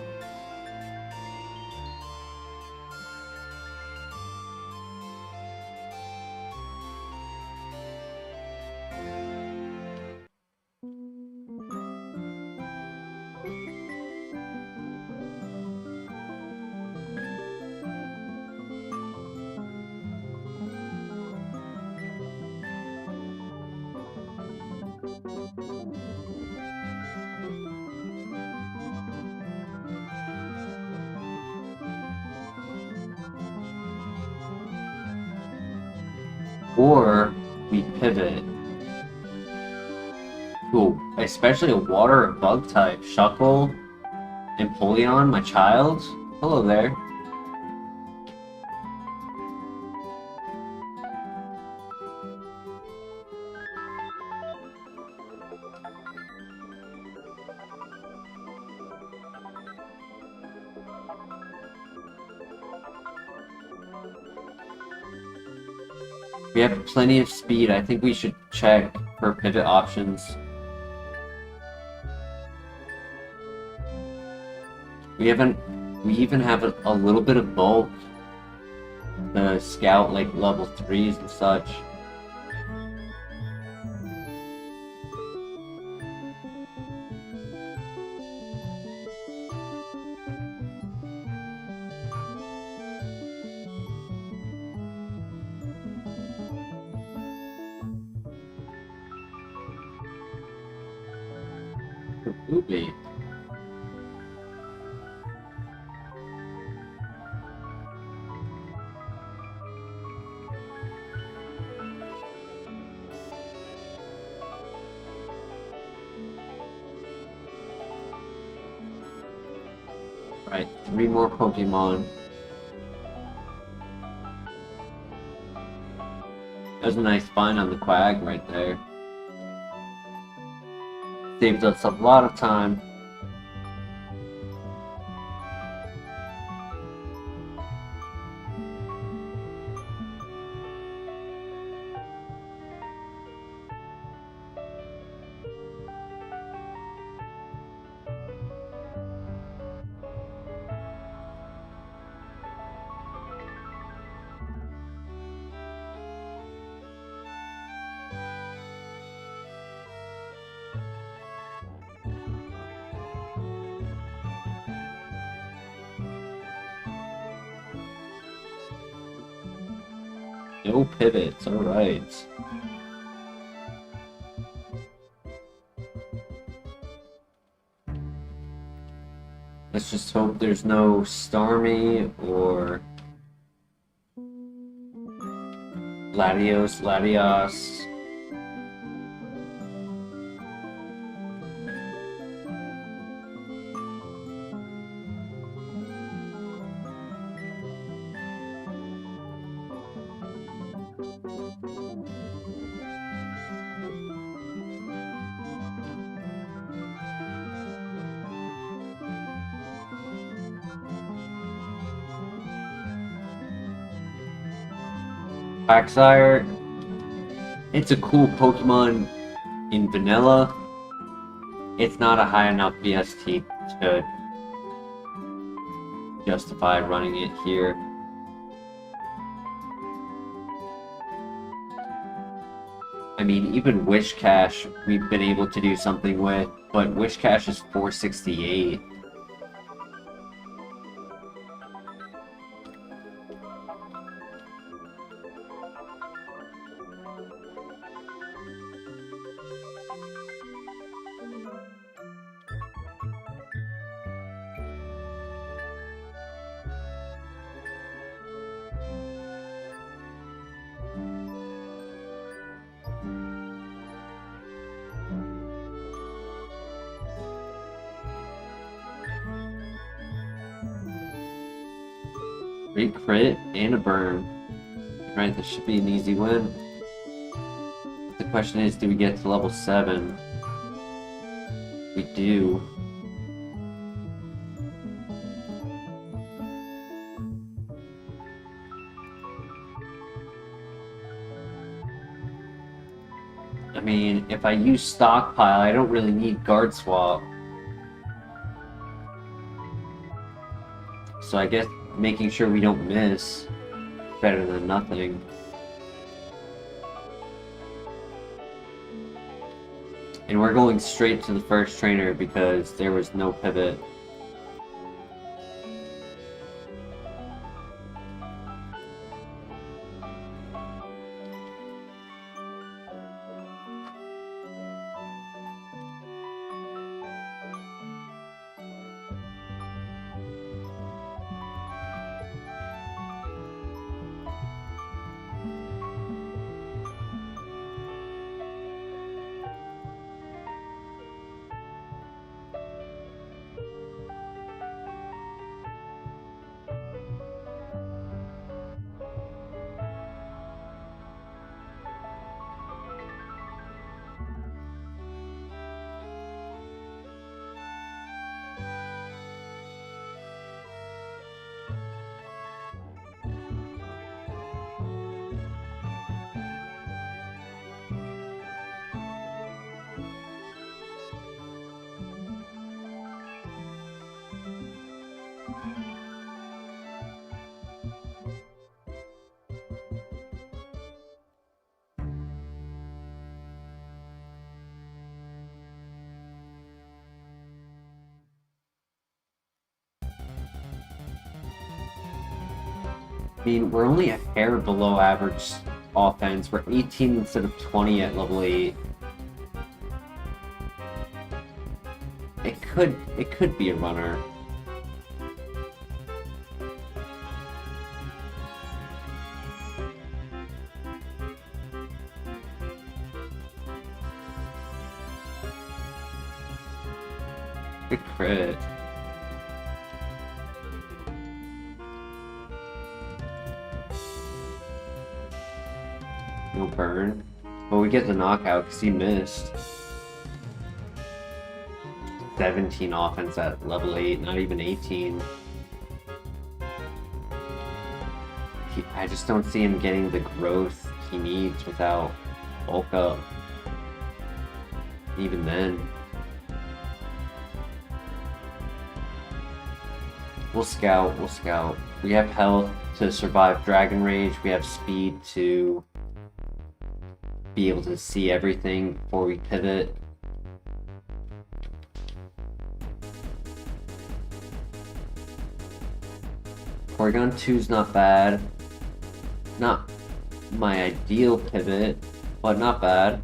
Or we pivot to especially a water or bug type. Shuckle, Empoleon, my child. Hello there. We have plenty of speed. I think we should check for pivot options. We even have a little bit of bulk. The scout like level 3s and such. Absolutely. Right, 3 more Pokemon. There's a nice find on the Quag right there. Saves us a lot of time. No pivots, alright. Let's just hope there's no Starmie or Latios. Quagsire, it's a cool Pokemon in vanilla. It's not a high enough VST to justify running it here. I mean, even Wishcash we've been able to do something with, but Wishcash is 468. Great crit and a burn. Right, this should be an easy win. The question is, do we get to level 7? We do. I mean, if I use stockpile, I don't really need guard swap. So I guess making sure we don't miss better than nothing. And we're going straight to the first trainer because there was no pivot. I mean, we're only a hair below average offense. We're 18 instead of 20 at level 8. It could be a runner. Good crit. No burn. But we get the knockout because he missed. 17 offense at level 8, not even 18. I just don't see him getting the growth he needs without bulk up. Even then. We'll scout. We have health to survive Dragon Rage. We have speed to be able to see everything before we pivot. Porygon 2's not bad. Not my ideal pivot, but not bad.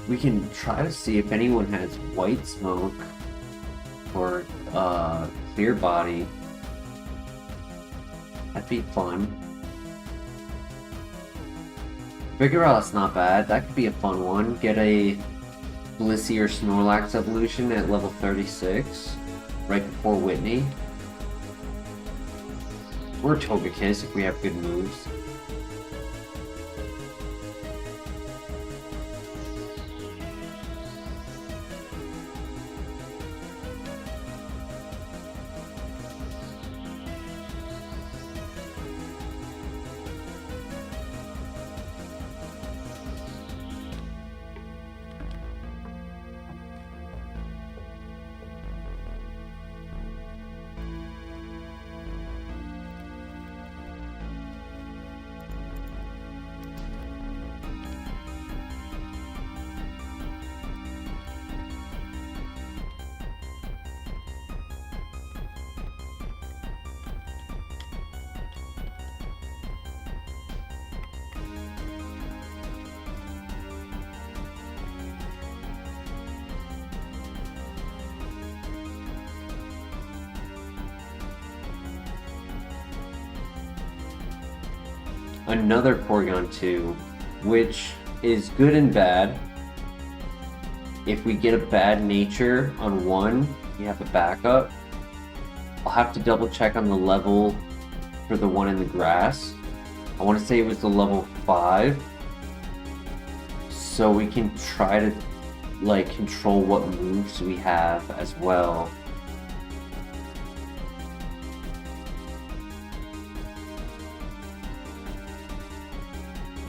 We can try to see if anyone has white smoke or clear body. That'd be fun. Vigoroth's not bad. That could be a fun one. Get a Blissey or Snorlax evolution at level 36, right before Whitney. Or Togekiss if we have good moves. Another Porygon 2, which is good and bad. If we get a bad nature on one, we have a backup. I'll have to double check on the level for the one in the grass. I want to say it was the level 5. So we can try to like control what moves we have as well.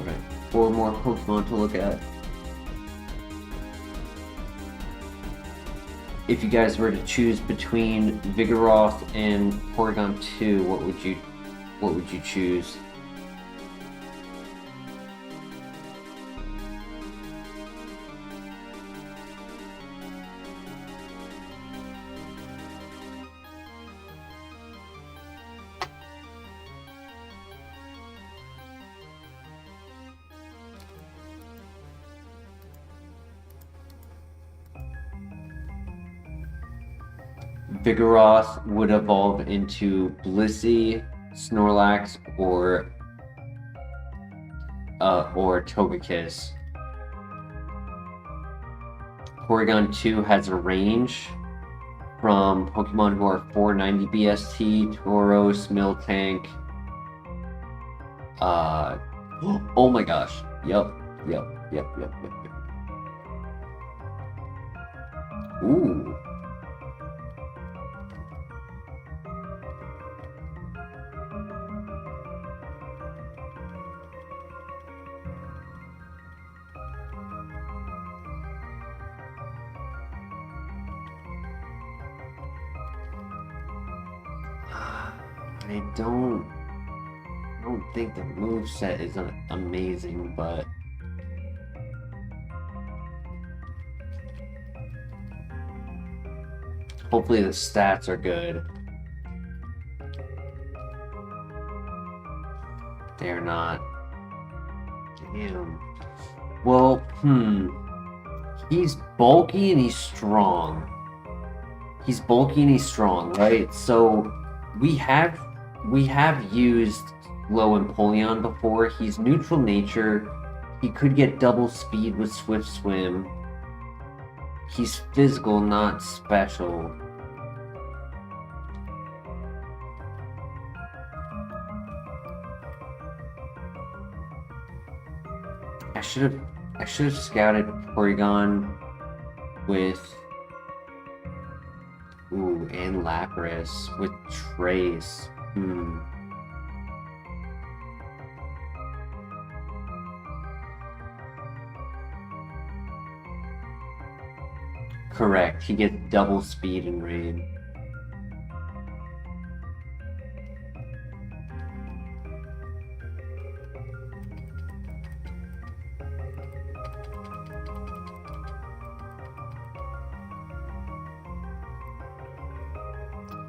Alright, 4 more Pokemon to look at. If you guys were to choose between Vigoroth and Porygon 2, what would you choose? Vigoroth would evolve into Blissey, Snorlax, or Togekiss. Porygon 2 has a range from Pokemon who are 490 BST, Tauros, Miltank. Oh my gosh. Yep. Ooh. I don't think the moveset is amazing, but hopefully the stats are good. They're not. Damn. Well, he's bulky and he's strong. He's bulky and he's strong, right? So we have used Low Empoleon before. He's neutral nature. He could get double speed with Swift Swim. He's physical, not special. I should have scouted Porygon with and Lapras with Trace. Correct. He gets double speed and rain.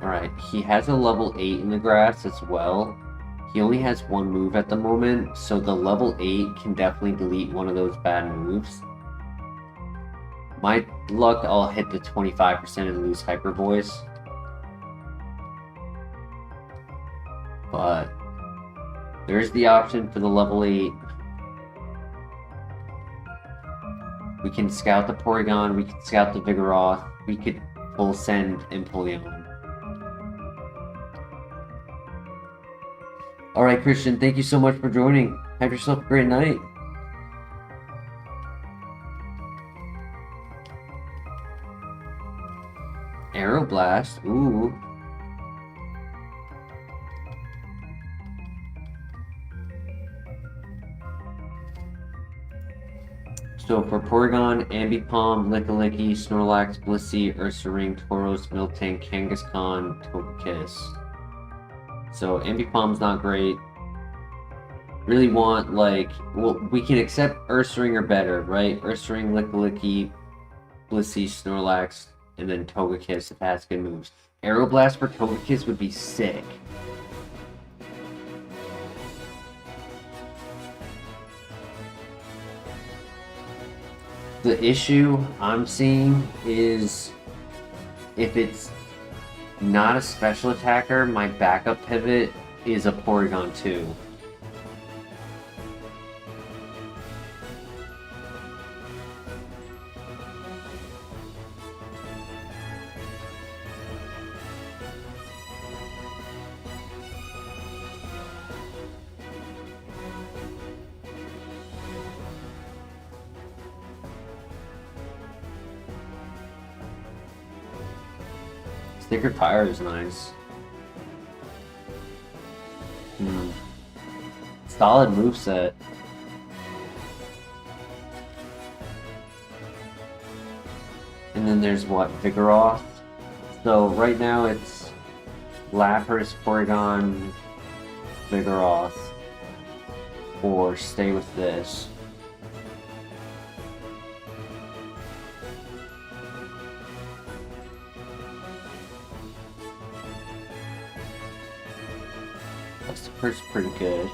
Alright, he has a level 8 in the grass as well. He only has one move at the moment, so the level 8 can definitely delete one of those bad moves. My luck, I'll hit the 25% and lose Hyper Voice. But there's the option for the level 8. We can scout the Porygon, we can scout the Vigoroth, we could full send Empoleon. Alright, Christian, thank you so much for joining. Have yourself a great night. Aeroblast, ooh. So for Porygon, Ambipom, Lickilicky, Snorlax, Blissey, Ursaring, Tauros, Miltank, Kangaskhan, Togekiss. So Ambipom's not great. Really want, like, well, we can accept Ursaring or better, right? Ursaring, Lickilicky, Blissey, Snorlax, and then Togekiss if it has good moves. Aeroblast for Togekiss would be sick. The issue I'm seeing is if it's not a special attacker, my backup pivot is a Porygon 2. Sacred Fire is nice. Solid moveset. And then there's what? Vigoroth. So right now it's Lapras, Porygon, Vigoroth. Or stay with this. That's pretty good.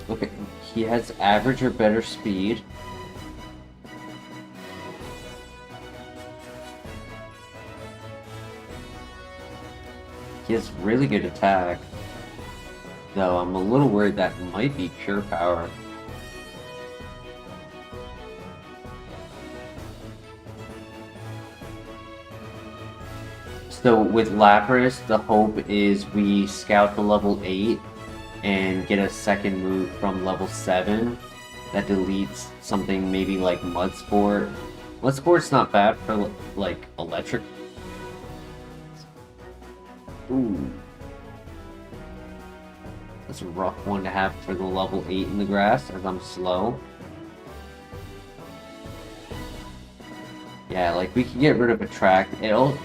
Okay, he has average or better speed. He has really good attack. Though I'm a little worried that might be pure power. So with Lapras, the hope is we scout the level 8 and get a second move from level 7 that deletes something maybe like Mud Sport. Mud Sport's not bad for like electric. Ooh. That's a rough one to have for the level 8 in the grass as I'm slow. Yeah, like we can get rid of Attract.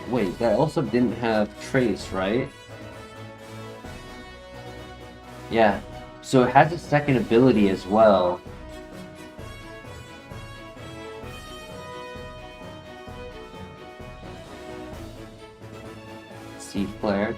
Wait, that also didn't have Trace, right? Yeah, so it has a second ability as well. Seed Flare.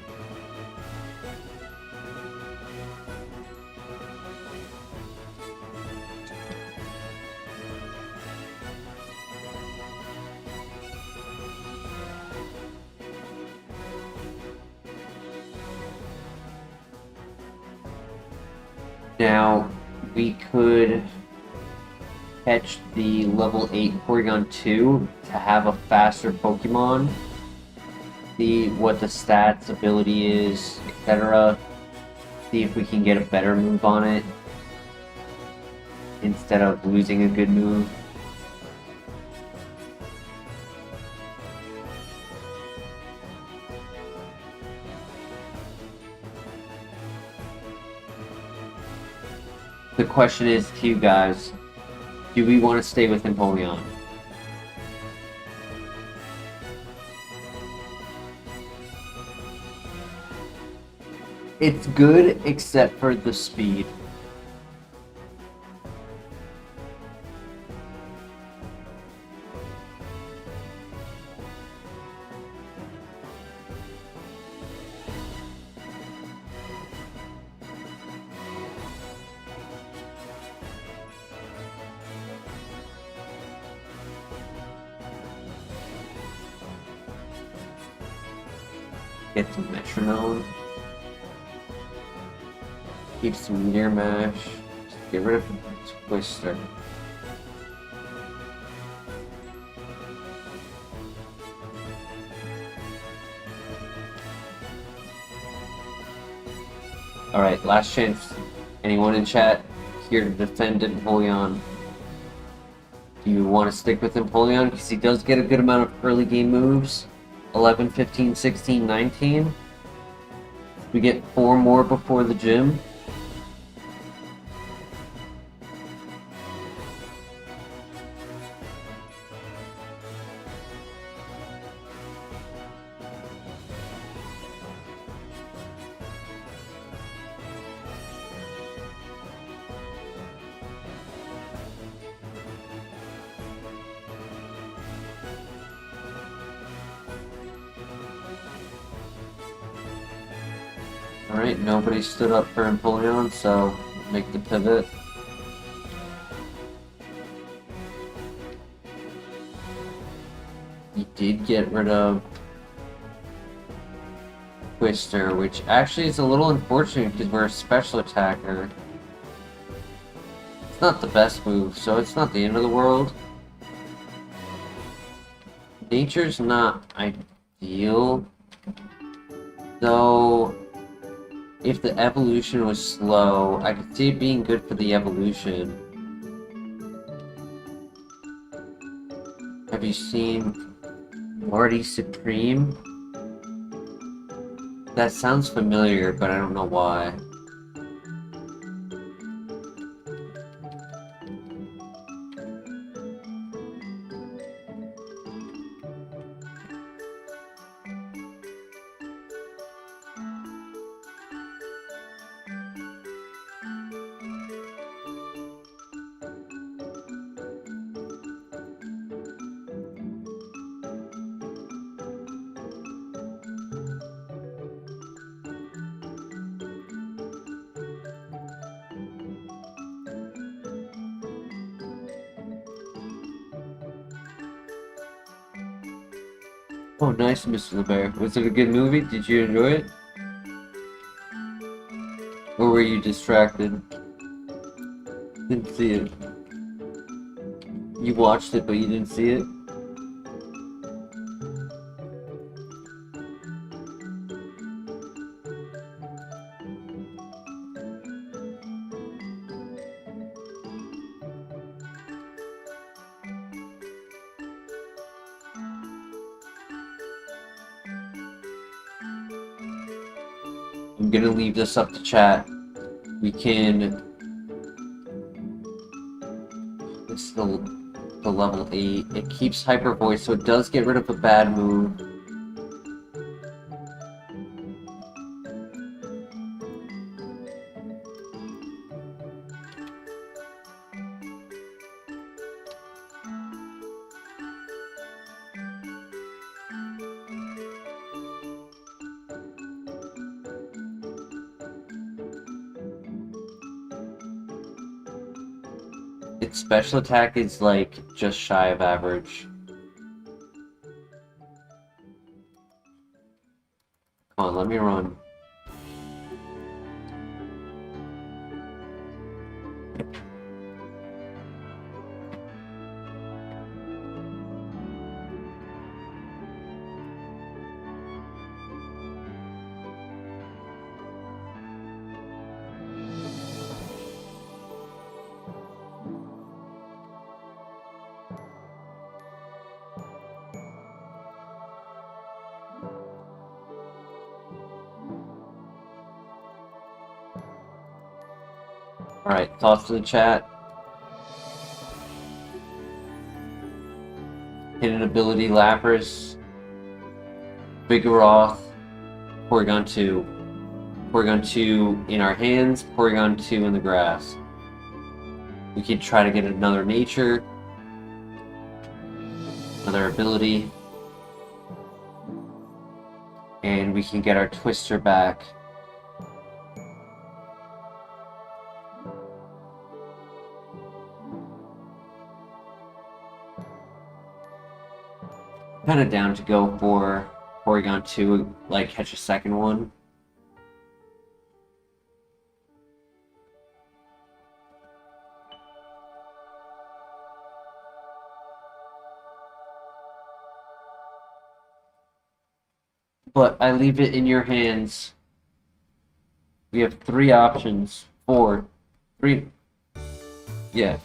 Now, we could catch the level 8 Porygon 2 to have a faster Pokemon, see what the stats, ability is, etc. See if we can get a better move on it instead of losing a good move. The question is to you guys, do we want to stay with Empoleon? It's good except for the speed. Get some Metronome. Keep some Meteor Mash. Just get rid of Twister. Alright, last chance. Anyone in chat here to defend Empoleon? Do you want to stick with Empoleon? Because he does get a good amount of early game moves. 11, 15, 16, 19. We get 4 more before the gym. Alright, nobody stood up for Empoleon, so make the pivot. He did get rid of Twister, which actually is a little unfortunate because we're a special attacker. It's not the best move, so it's not the end of the world. Nature's not ideal Though, if the evolution was slow, I could see it being good for the evolution. Have you seen Marty Supreme? That sounds familiar, but I don't know why. Oh, nice, Mr. LeBear. Was it a good movie? Did you enjoy it? Or were you distracted? Didn't see it. You watched it, but you didn't see it? I'm gonna leave this up to chat. We can... This is the level 8. It keeps hyper voice, so it does get rid of a bad move. Its special attack is like just shy of average. Come on, let me run. Alright, thoughts to the chat. Hidden ability Lapras, Vigoroth, Porygon 2. Porygon 2 in our hands, Porygon 2 in the grass. We could try to get another nature, another ability, and we can get our Twister back. Kind of down to go for Porygon 2, like catch a second one. But I leave it in your hands. We have 3 options. 4. 3. Yeah.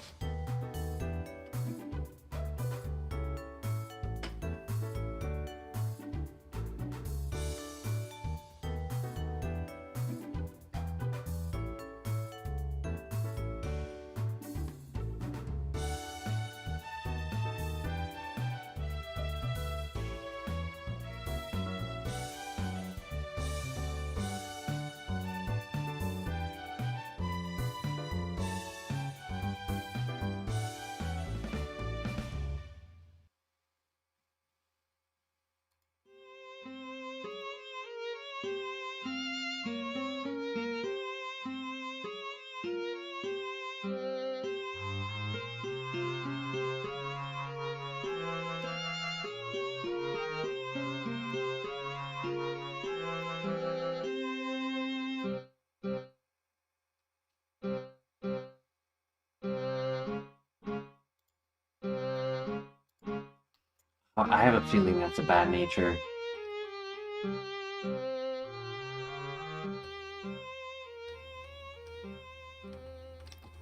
I have a feeling that's a bad nature.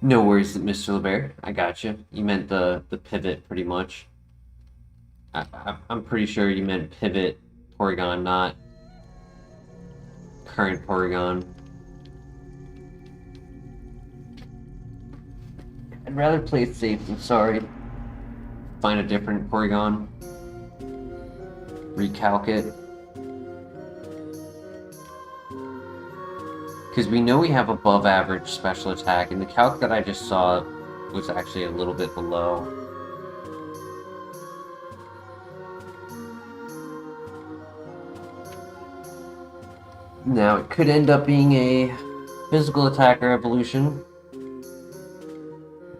No worries, Mr. LeBear. I got you. You meant the pivot, pretty much. I'm pretty sure you meant pivot Porygon, not current Porygon. I'd rather play it safe than sorry. Find a different Porygon. Recalc it. Because we know we have above average special attack, and the calc that I just saw was actually a little bit below. Now, it could end up being a physical attacker evolution,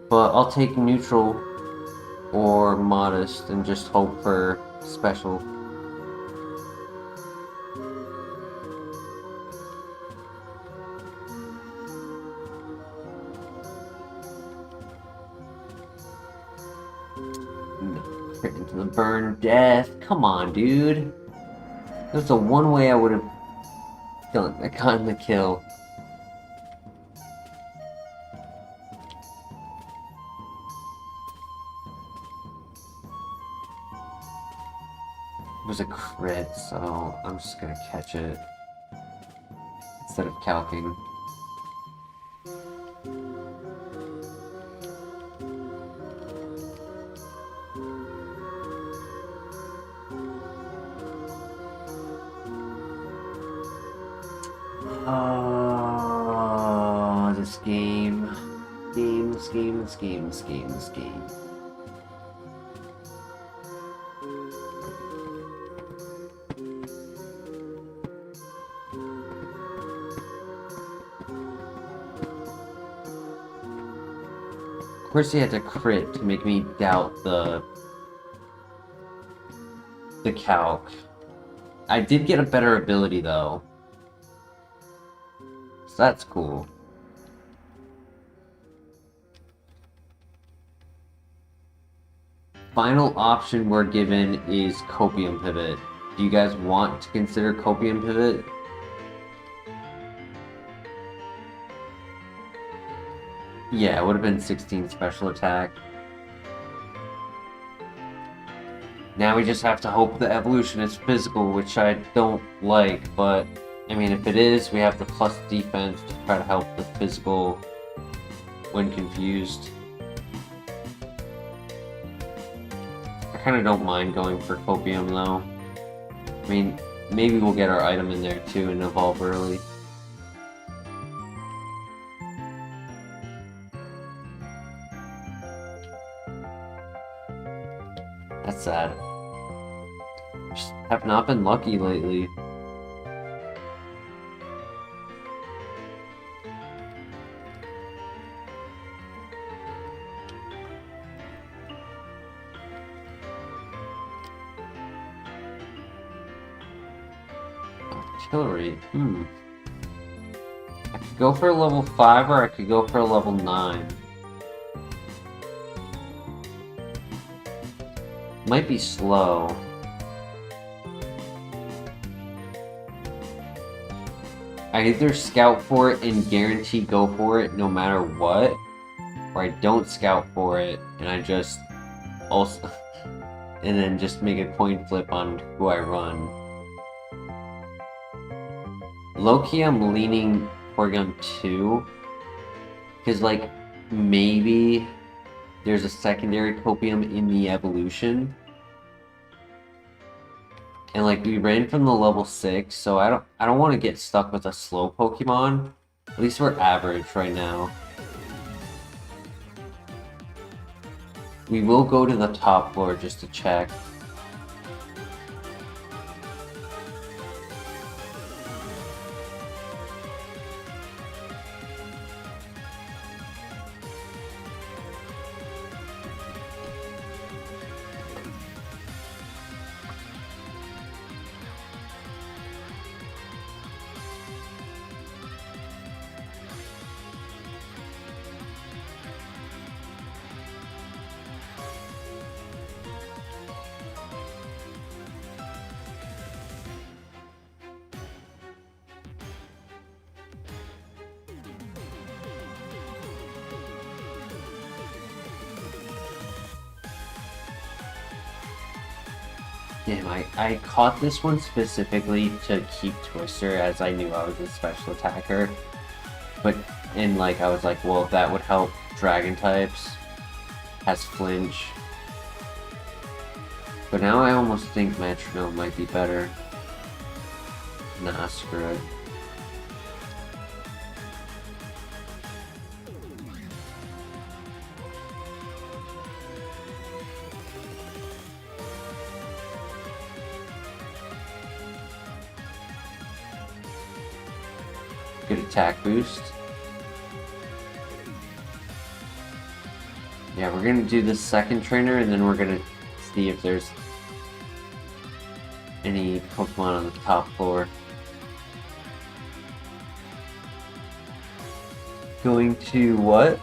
but I'll take neutral or modest and just hope for special. Crit into the burn, death. Come on, dude. There's the one way I would have gotten the kill. It was a crit, so I'm just gonna catch it instead of calcing. Oh, this game. This game. Of course he had to crit to make me doubt the calc. I did get a better ability though. So that's cool. Final option we're given is Copium Pivot. Do you guys want to consider Copium Pivot? Yeah, it would have been 16 special attack. Now we just have to hope the evolution is physical, which I don't like, but I mean, if it is, we have the plus defense to try to help the physical when confused. I kind of don't mind going for Copium though. I mean, maybe we'll get our item in there too and evolve early. That's sad. Just have not been lucky lately. Artillery. I could go for a level 5 or I could go for a level 9. Might be slow. I either scout for it and guarantee go for it no matter what, or I don't scout for it and I just also and then just make a coin flip on who I run. Low-key, I'm leaning Porygon 2, because like maybe there's a secondary Copium in the evolution. And like we ran from the level 6, so I don't want to get stuck with a slow Pokemon. At least we're average right now. We will go to the top floor just to check. Damn, I caught this one specifically to keep Twister, as I knew I was a special attacker. But, and like, I was like, well, that would help dragon types. Has flinch. But now I almost think Metronome might be better. Nah, screw it. Good attack boost. Yeah, we're gonna do the second trainer, and then we're gonna see if there's any Pokemon on the top floor. Going to what?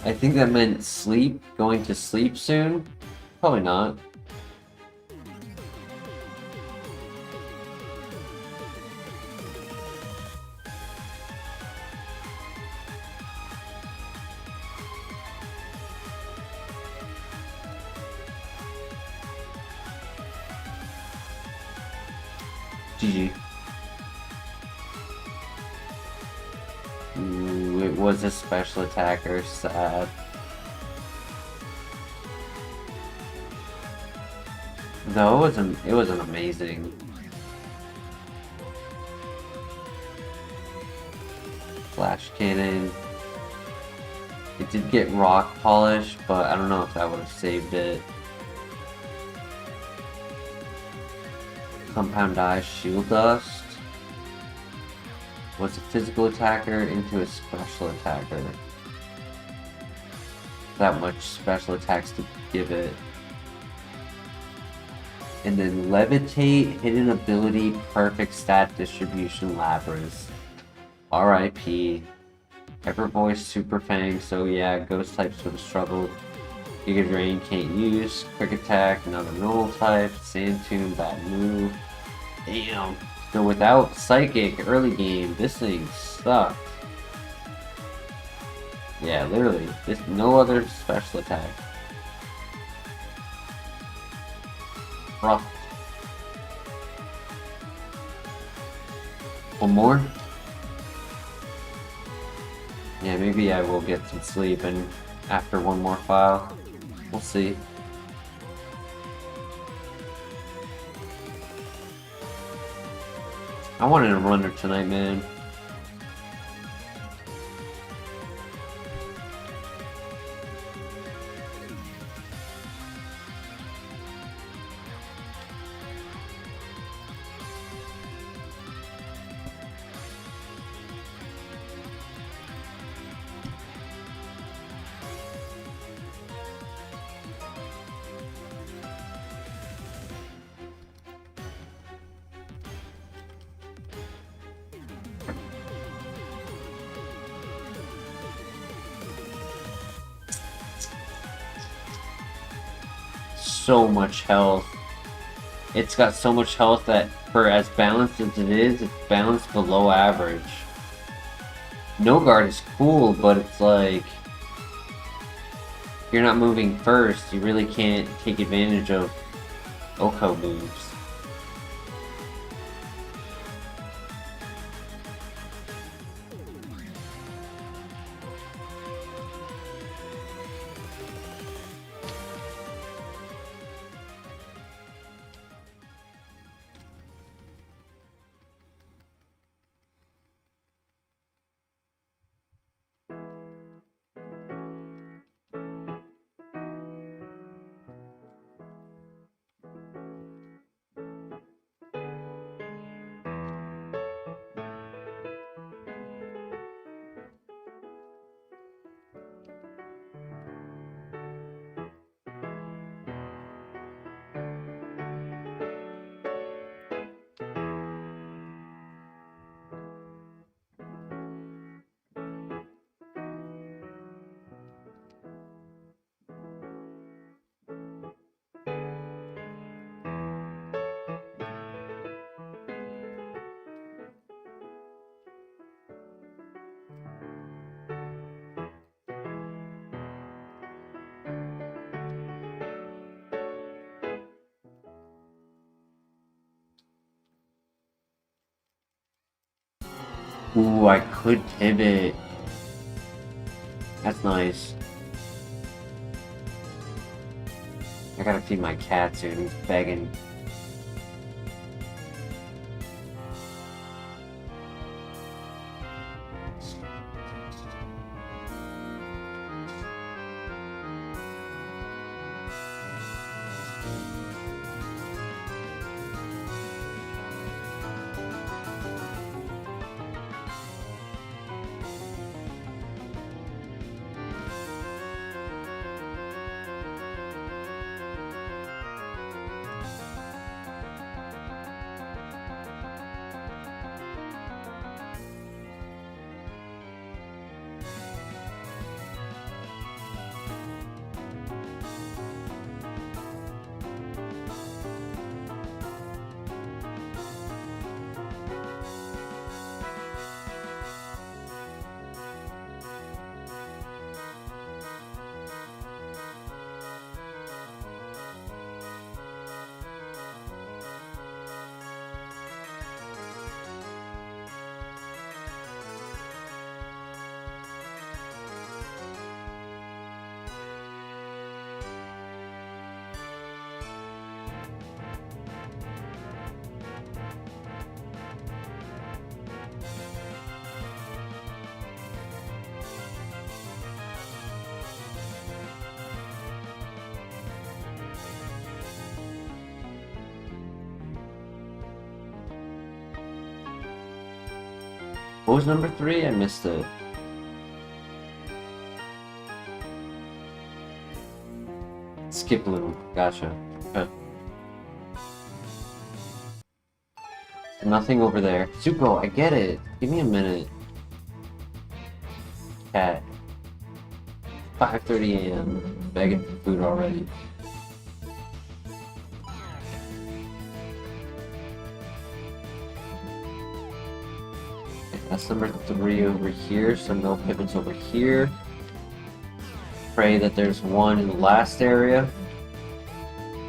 I think that meant sleep. Going to sleep soon? Probably not. GG. Ooh, it was a special attacker, sad. Though it wasn't amazing. Flash cannon. It did get rock polish, but I don't know if that would have saved it. Compound Eye Shield Dust was a physical attacker into a special attacker. That much special attacks to give it. And then Levitate, Hidden Ability, Perfect Stat Distribution, Lapras. RIP. Hyper Voice, Super Fang, so yeah, Ghost types would have struggled. Giga Drain can't use. Quick Attack, another normal type. Sand Tomb, bad move. Damn. So without Psychic early game, this thing sucked. Yeah, literally. There's no other special attack. Rough. One more? Yeah, maybe I will get some sleep and after one more file. We'll see. I wanted a runner tonight, man. So much health. It's got so much health that for as balanced as it is, it's balanced below average. No guard is cool, but it's like you're not moving first. You really can't take advantage of Oko moves. Ooh, I could pivot. That's nice. I gotta feed my cat soon. He's begging. What was number 3? I missed it. Skip Bloom. Gotcha. Okay. Nothing over there. Zuko, I get it. Give me a minute. Cat. 5:30 a.m. Begging for food already. That's number 3 over here, so no pivots over here. Pray that there's one in the last area.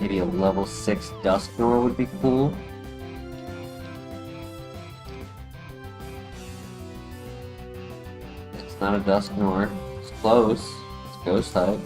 Maybe a level 6 Dusknor would be cool. It's not a Dusknor. It's close. It's Ghost type.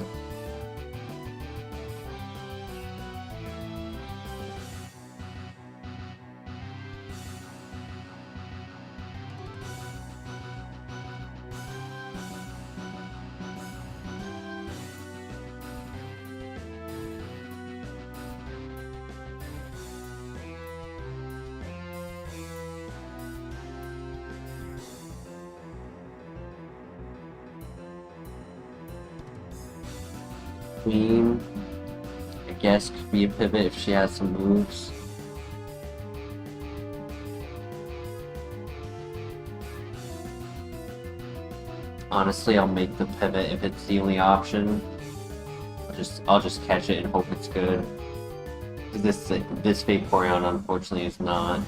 Queen, I guess, could be a pivot if she has some moves. Honestly, I'll make the pivot if it's the only option. I'll just catch it and hope it's good. This Vaporeon, unfortunately, is not.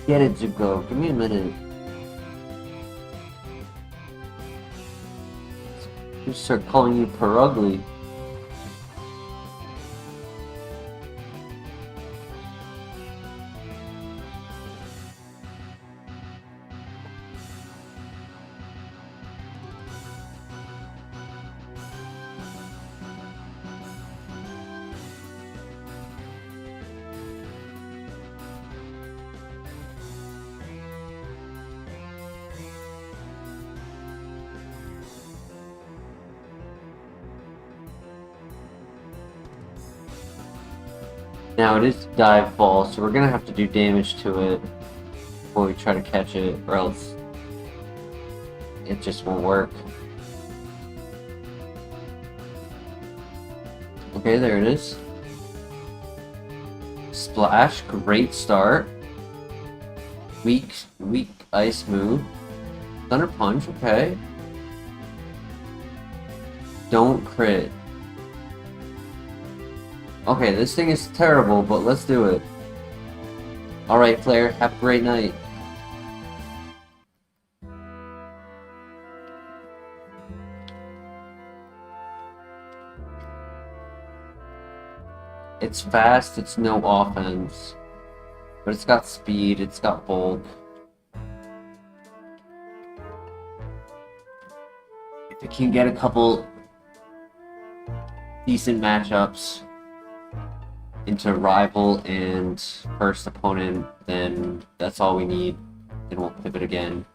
Get it, Zuko. Give me a minute. You start calling you Perugly. Now it is dive ball, so we're gonna have to do damage to it before we try to catch it, or else it just won't work. Okay, there it is. Splash, great start. Weak ice move. Thunder Punch, okay. Don't crit. Okay, this thing is terrible, but let's do it. Alright, Flare, have a great night. It's fast, it's no offense. But it's got speed, it's got bulk. If it can get a couple decent matchups into rival and first opponent, then that's all we need. Then we'll pivot again.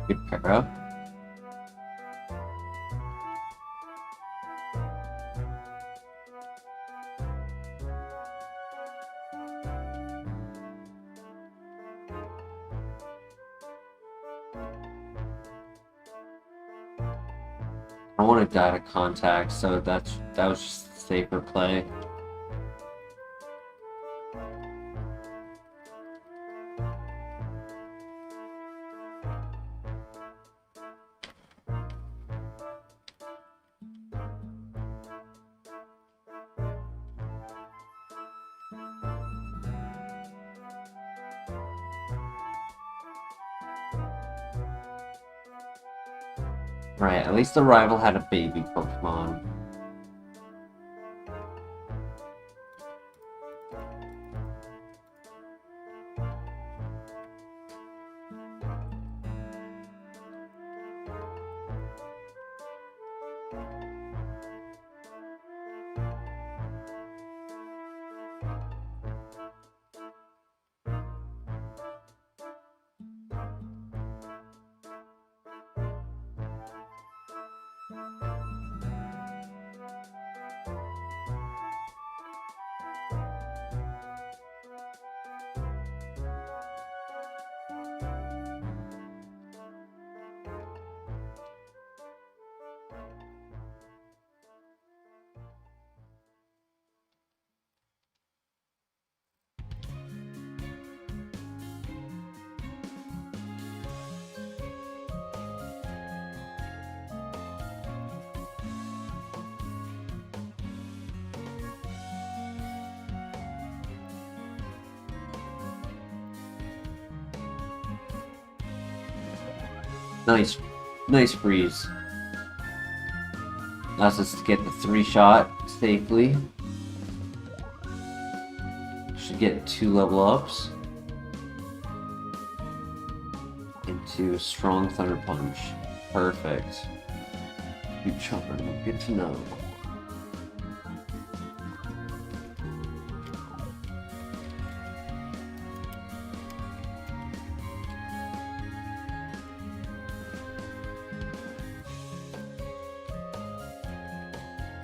Good pair up. I want to die to contact, so that was just a safer play. Right, at least the rival had a baby Pokemon. Nice freeze. Allows us to get the 3-shot safely. Should get 2 level ups. Into strong Thunder Punch. Perfect. Good chopper, good to know.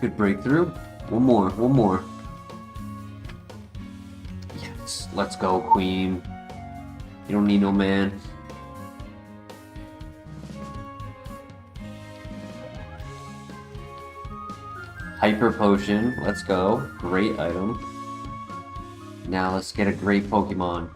Good breakthrough. One more. Yes, let's go, Queen. You don't need no man. Hyper Potion, let's go. Great item. Now let's get a great Pokemon.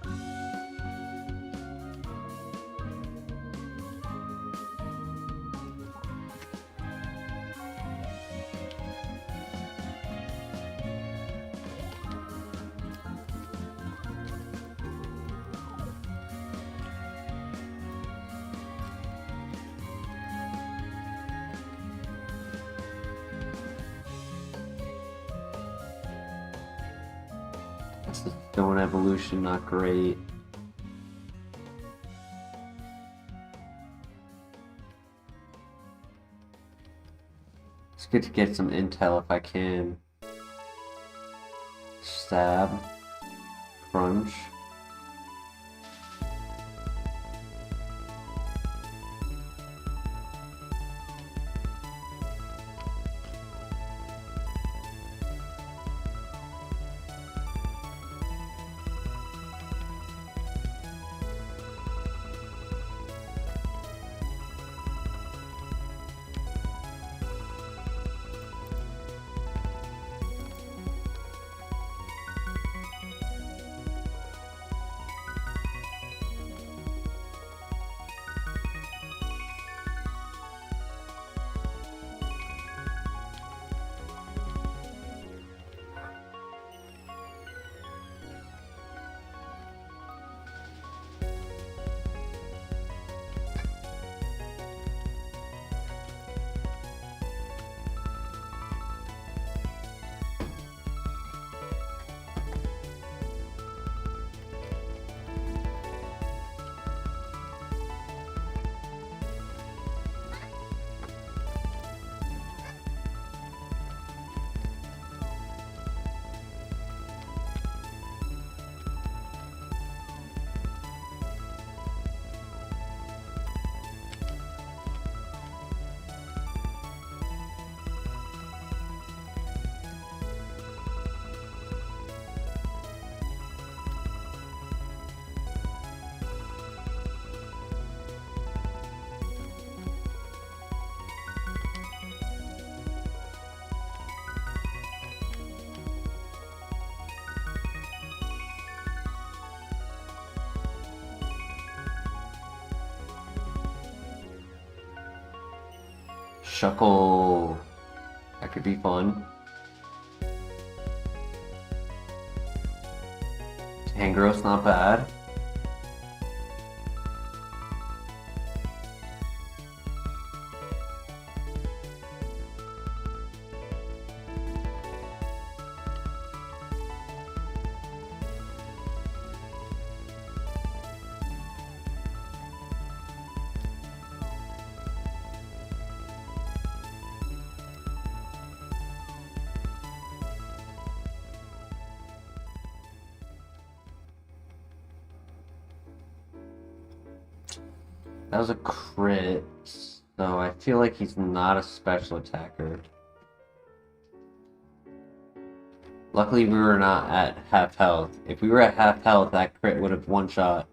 That's the Stone Evolution, not great. It's good to get some intel if I can. Stab. Crunch. Shuckle. That could be fun. Tangro's not bad. That was a crit, so I feel like he's not a special attacker. Luckily, we were not at half health. If we were at half health, that crit would have one shot.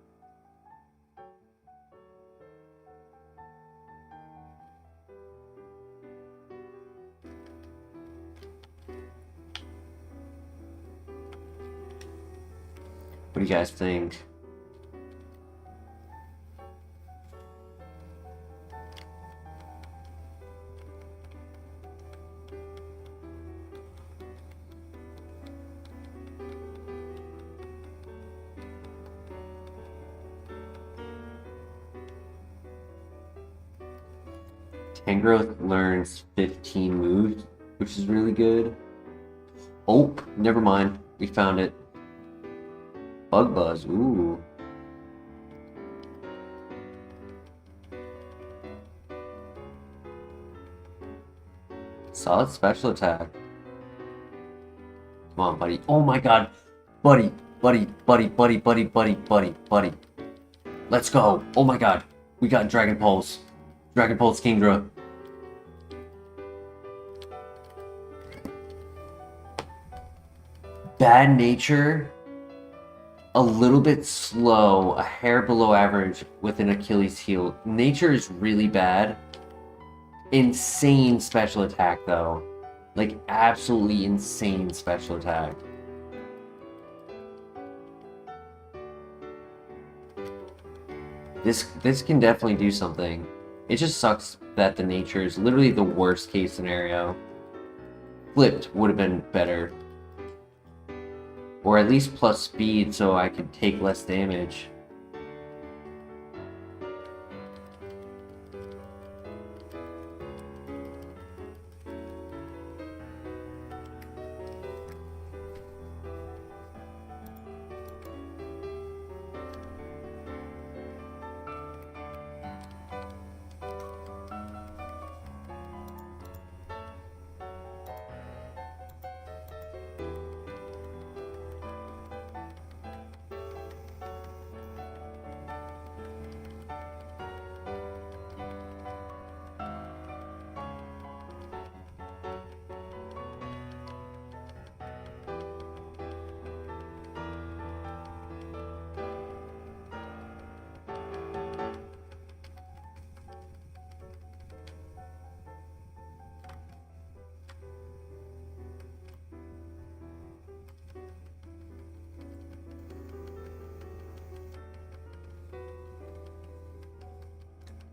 What do you guys think? Tangro learns 15 moves, which is really good. Oh, never mind. We found it. Bug Buzz, ooh. Solid special attack. Come on, buddy. Oh my god. Buddy. Let's go. Oh my god. We got Dragon Pulse. Dragon Pulse KINGDRA. Bad nature. A little bit slow. A hair below average with an Achilles heel. Nature is really bad. Insane special attack though. Like absolutely insane special attack. This can definitely do something. It just sucks that the nature is literally the worst case scenario. Flipped would have been better. Or at least plus speed so I could take less damage.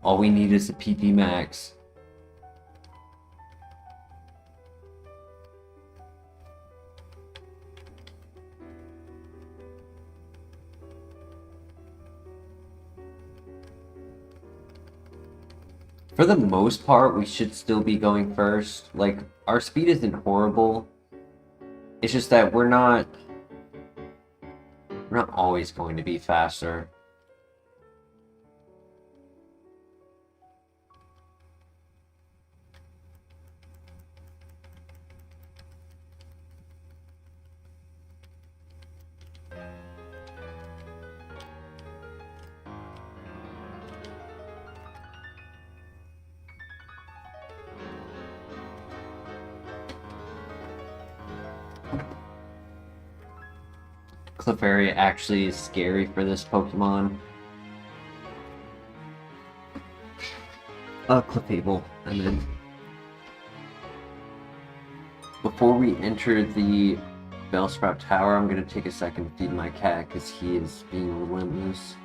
All we need is a PP max. For the most part, we should still be going first. Like, our speed isn't horrible. It's just that we're not always going to be faster. Clefairy actually is scary for this Pokemon. Clefable, I meant. Before we enter the Bellsprout Tower, I'm gonna take a second to feed my cat because he is being relentless.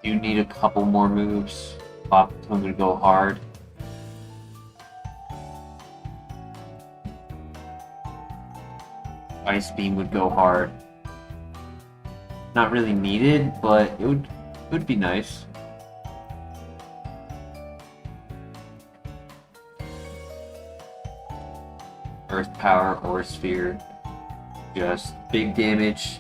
You need a couple more moves. Pop Tone would go hard. Ice Beam would go hard. Not really needed, but it would be nice. Earth Power or Sphere. Just big damage.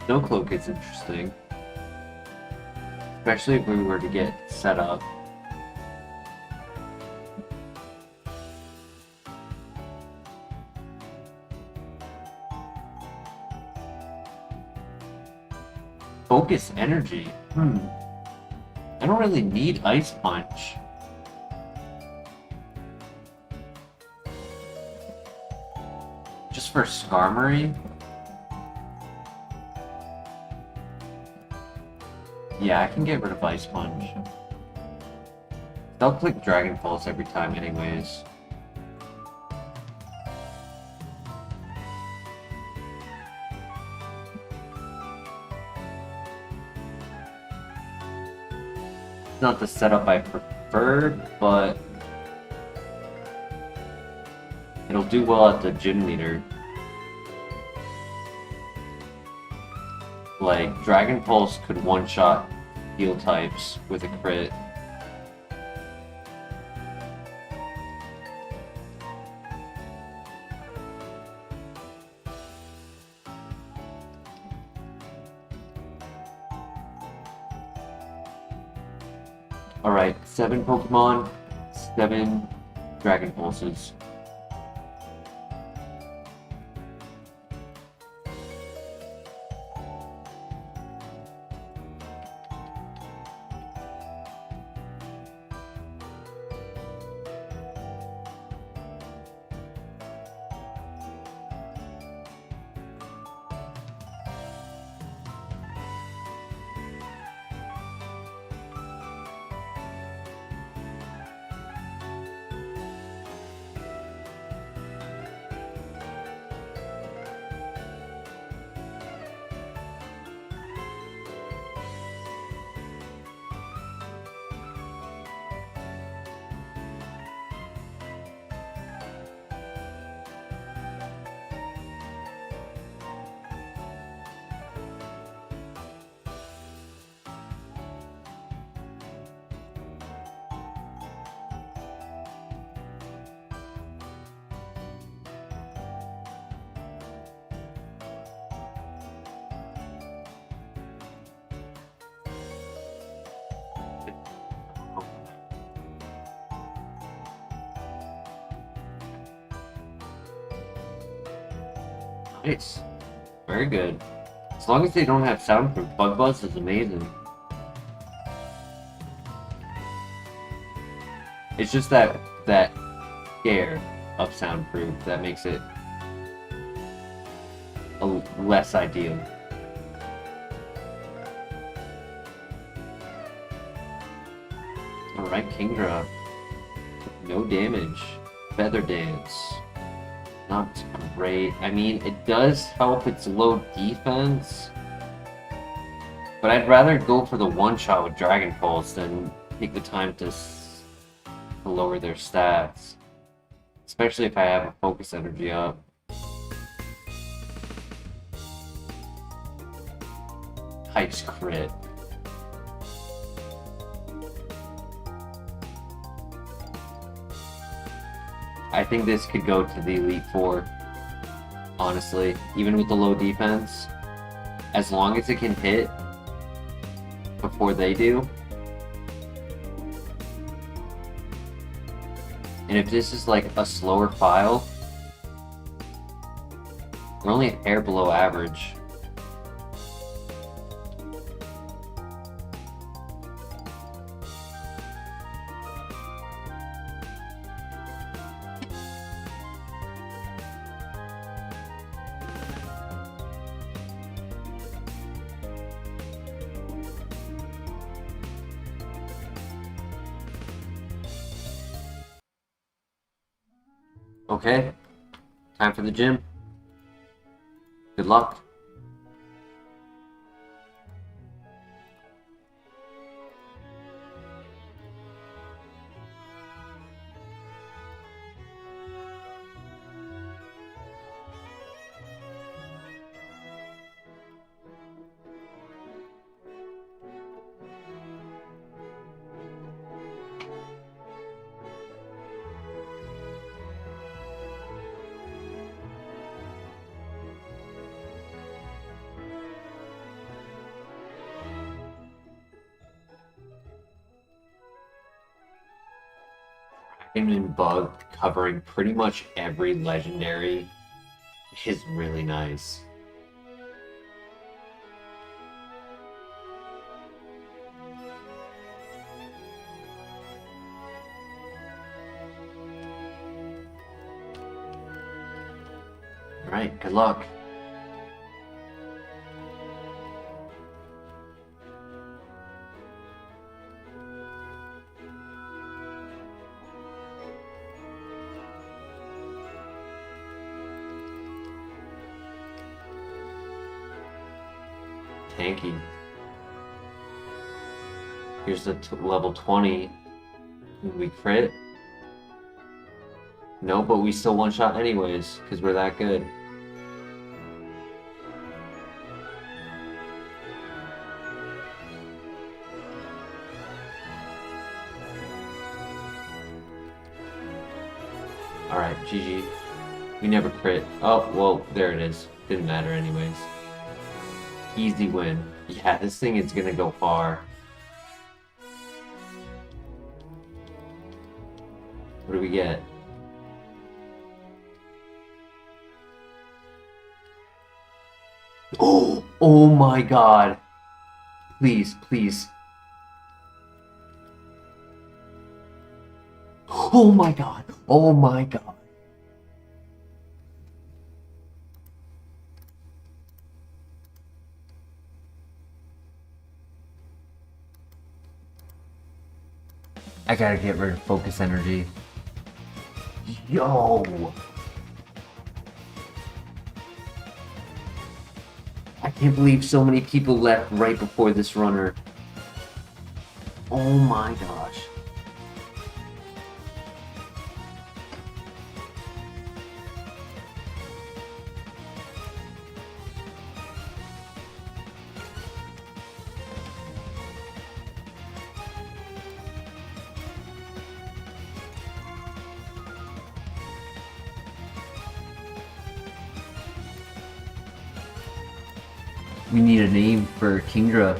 Snow Cloak is interesting. Especially if we were to get set up. Focus Energy. I don't really need Ice Punch. Just for Skarmory? Yeah, I can get rid of Ice Punch. They'll click Dragon Pulse every time anyways. It's not the setup I prefer, but it'll do well at the gym leader. Like, Dragon Pulse could one-shot heal types with a crit. Alright, 7 Pokemon, 7 Dragon Pulses. Nice. Very good. As long as they don't have soundproof, Bug Buzz is amazing. It's just that scare of soundproof that makes it less ideal. Alright, KINGDRA. No damage. Feather Dance. Not great. I mean, it does help its low defense, but I'd rather go for the one-shot with Dragon Pulse than take the time to lower their stats. Especially if I have a Focus Energy up. Heist crit. I think this could go to the Elite Four, honestly, even with the low defense. As long as it can hit before they do. And if this is like a slower file, we're only a hair below average. Okay, time for the gym. Good luck. And bug covering pretty much every legendary is really nice. Alright, good luck. Tanky. Here's the level 20. We crit. No, but we still one-shot anyways, because we're that good. Alright, GG. We never crit. Oh, well, there it is. Didn't matter anyways. Easy win. Yeah, this thing is gonna go far. What do we get? Oh! Oh my god! Please, please. Oh my god! Oh my god! I gotta get rid of focus energy. Yo! I can't believe so many people left right before this runner. Oh my gosh. We need a name for KINGDRA.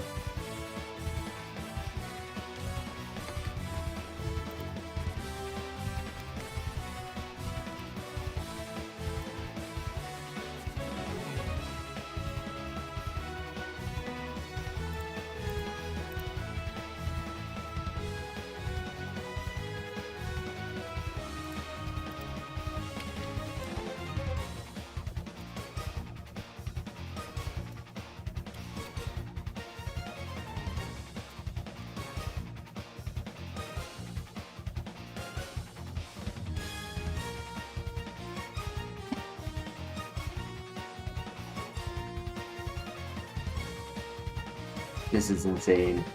This is insane.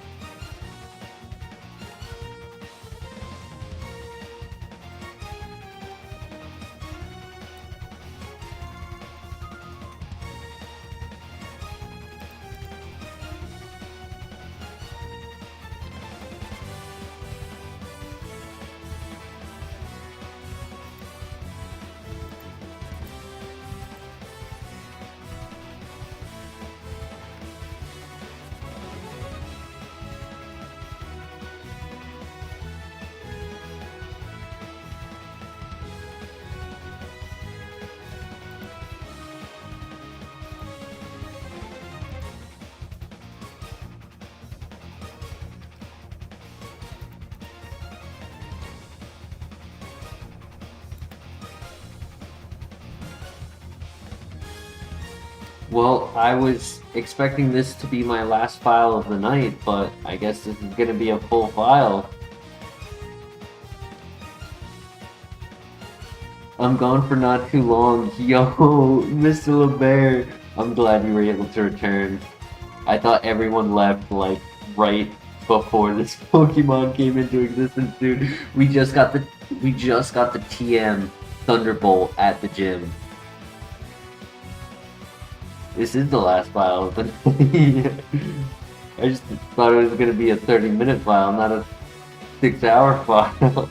Well, I was expecting this to be my last file of the night, but I guess this is going to be a full file. I'm gone for not too long. Yo, Mr. LeBear, I'm glad you were able to return. I thought everyone left, like, right before this Pokemon came into existence, dude. We just got the TM Thunderbolt at the gym. This is the last file, but I just thought it was gonna be a 30-minute file, not a 6-hour file.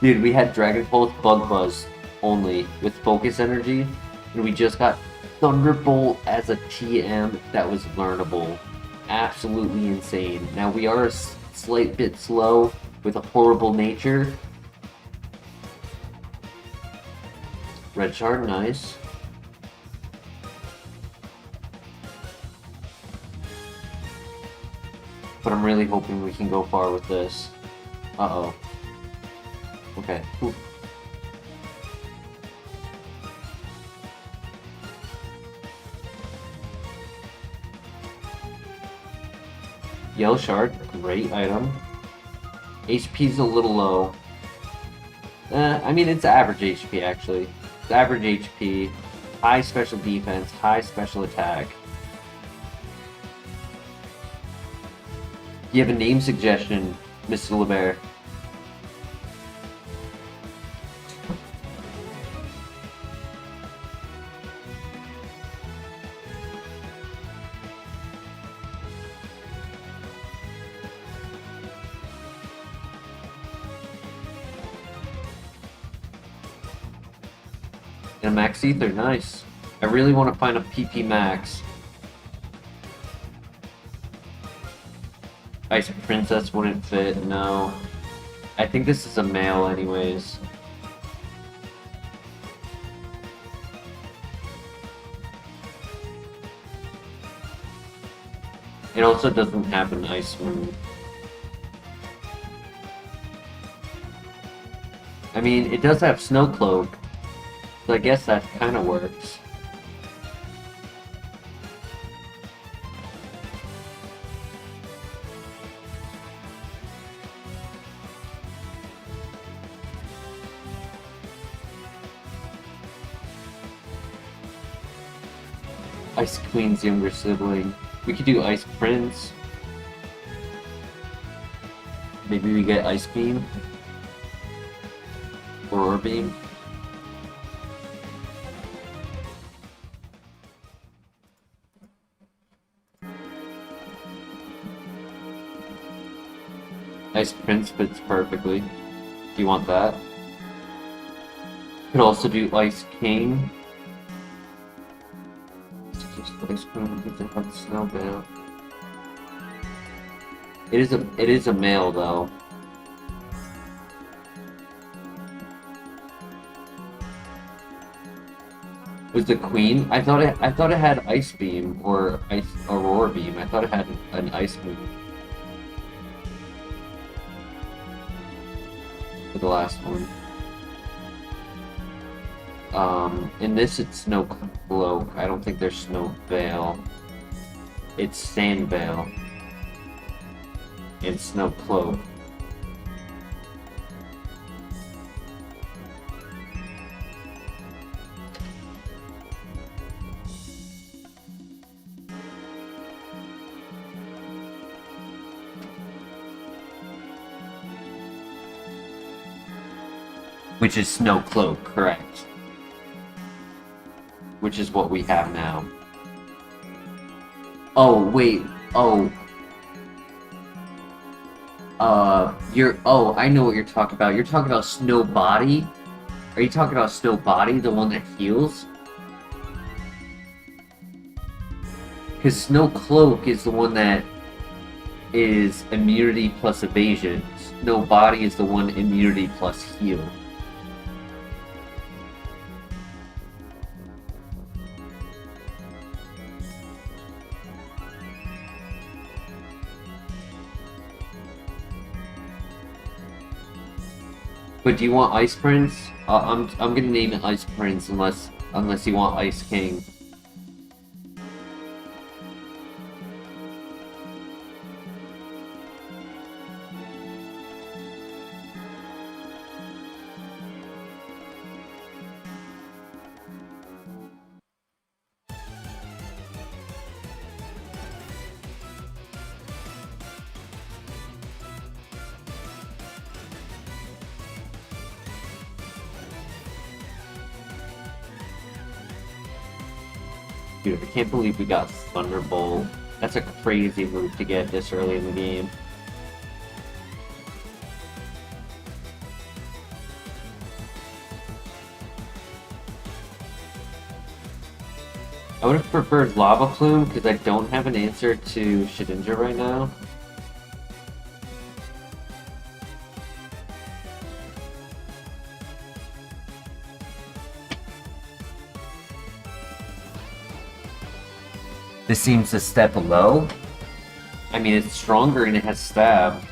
Dude, we had Dragon Pulse Bug Buzz only with Focus Energy, and we just got Thunderbolt as a TM that was learnable. Absolutely insane. Now we are a slight bit slow with a horrible nature. Red Shard, nice. But I'm really hoping we can go far with this. Uh-oh. Okay. Ooh. Yellow Shard, great item. HP's a little low. I mean, it's average HP, actually. It's average HP, high special defense, high special attack. You have a name suggestion, Mr. LeBear. And Max Ether, nice. I really want to find a PP Max. Ice Princess wouldn't fit, no. I think this is a male anyways. It also doesn't have an ice move. I mean, it does have Snow Cloak, so I guess that kind of works. Ice Queen's younger sibling. We could do Ice Prince. Maybe we get Ice Beam. Aurora Beam. Ice Prince fits perfectly. Do you want that? Could also do Ice King. Ice King with the Hot Snow Bale. It is a male though. Was the Queen? I thought it had Ice Beam or Ice Aurora Beam. I thought it had an Ice move. For the last one. In this it's Snow Cloak. I don't think there's Snow Veil. It's Sand Veil. And Snow Cloak. Which is Snow Cloak, correct. Which is what we have now. Oh, wait. Oh. I know what you're talking about. You're talking about Snow Body? Are you talking about Snow Body, the one that heals? Because Snow Cloak is the one that is immunity plus evasion. Snow Body is the one immunity plus heal. But do you want Ice Prince? I'm gonna name it Ice Prince unless you want Ice King. Dude, I can't believe we got Thunderbolt. That's a crazy move to get this early in the game. I would have preferred Lava Plume because I don't have an answer to Shedinja right now. This seems a step low. I mean, it's stronger and it has stab.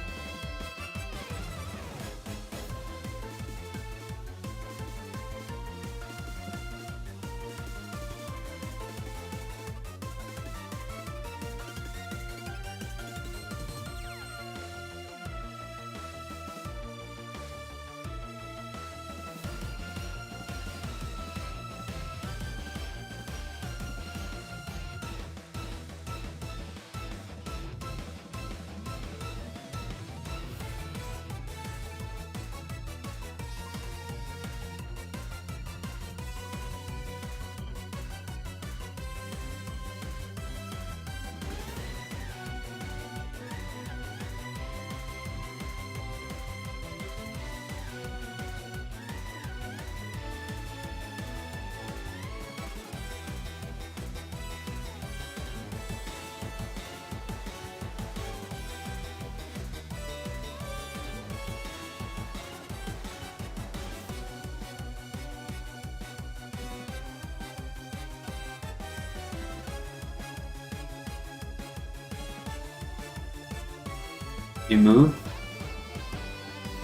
You move?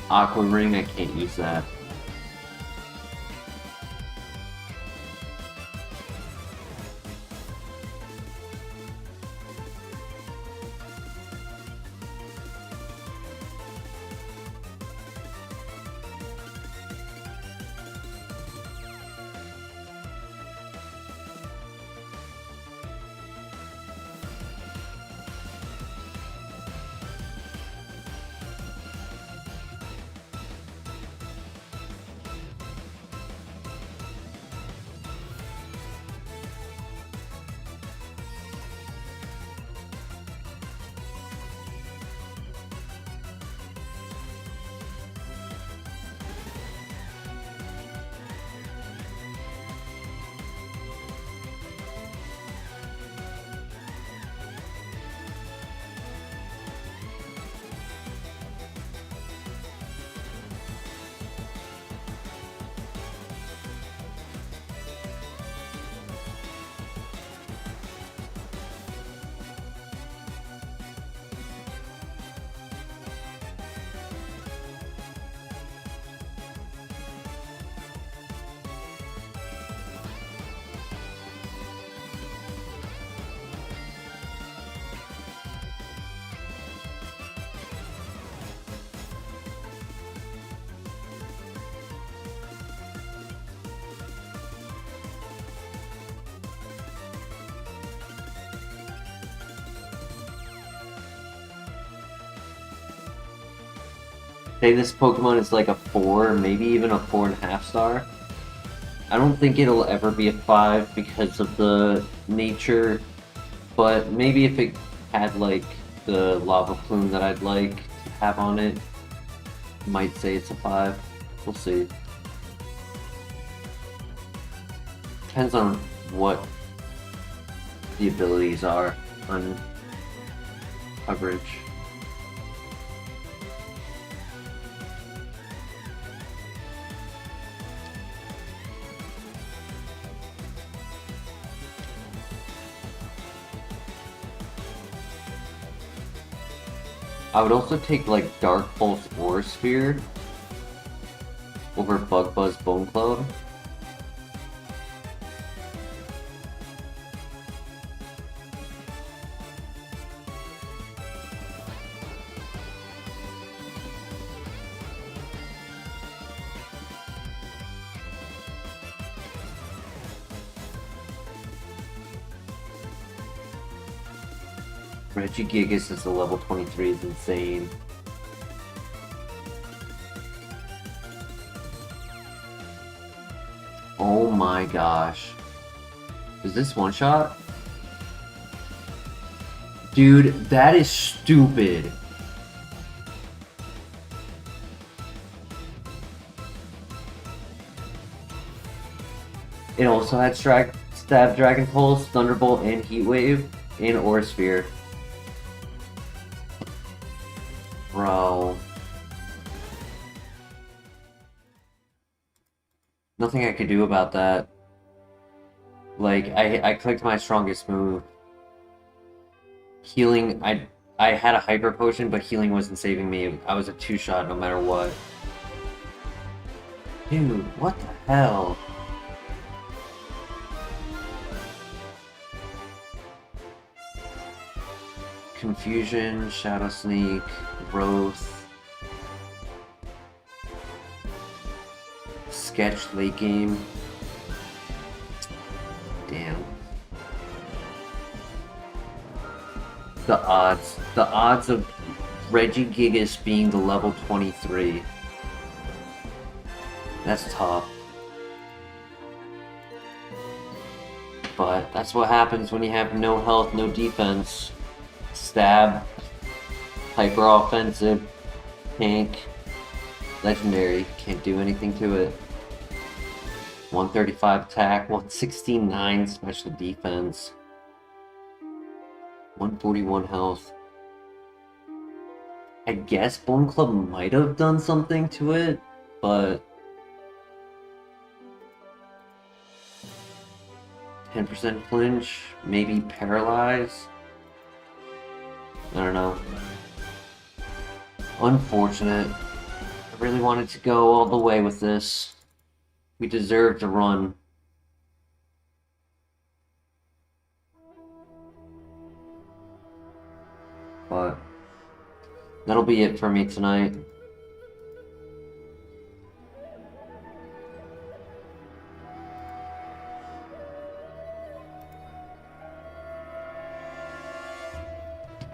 Aqua Ring, I can't use that. Say this Pokemon is like a 4, maybe even a 4.5 star. I don't think it'll ever be a 5 because of the nature, but maybe if it had like the Lava Plume that I'd like to have on it, I might say it's a 5. We'll see. Depends on what the abilities are on coverage. I would also take like Dark Pulse Aura Sphere over Bug Buzz Bone Cloud. Regigigas is a level 23 is insane. Oh my gosh. Is this one shot? Dude, that is stupid. It also had Stab Dragon Pulse, Thunderbolt, and Heat Wave, and Aura Sphere. Bro. Nothing I could do about that. Like, I clicked my strongest move. Healing, I had a Hyper Potion, but healing wasn't saving me. I was a 2-shot no matter what. Dude, what the hell? Confusion, Shadow Sneak, Growth, Sketch late game. Damn. The odds of Regigigas being the level 23. That's tough. But that's what happens when you have no health, no defense. Stab, hyper offensive, tank, legendary, can't do anything to it. 135 attack, 169 special defense, 141 health. I guess Bone Club might have done something to it, but 10% flinch, maybe paralyze. I don't know. Unfortunate. I really wanted to go all the way with this. We deserve to run. But that'll be it for me tonight.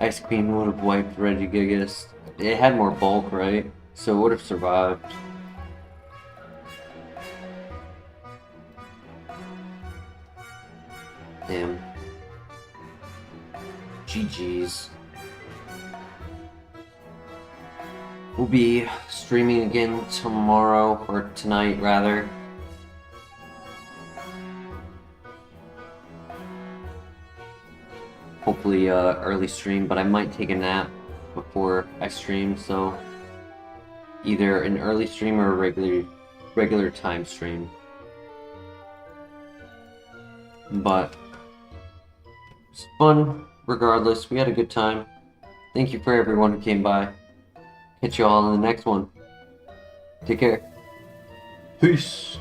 Ice Queen would have wiped Regigigas. It had more bulk, right? So it would have survived. Damn. GG's. We'll be streaming again tomorrow, or tonight rather. Hopefully early stream, but I might take a nap before I stream, so either an early stream or a regular time stream. But it's fun regardless. We had a good time. Thank you for everyone who came by. Catch you all in the next one. Take care. Peace.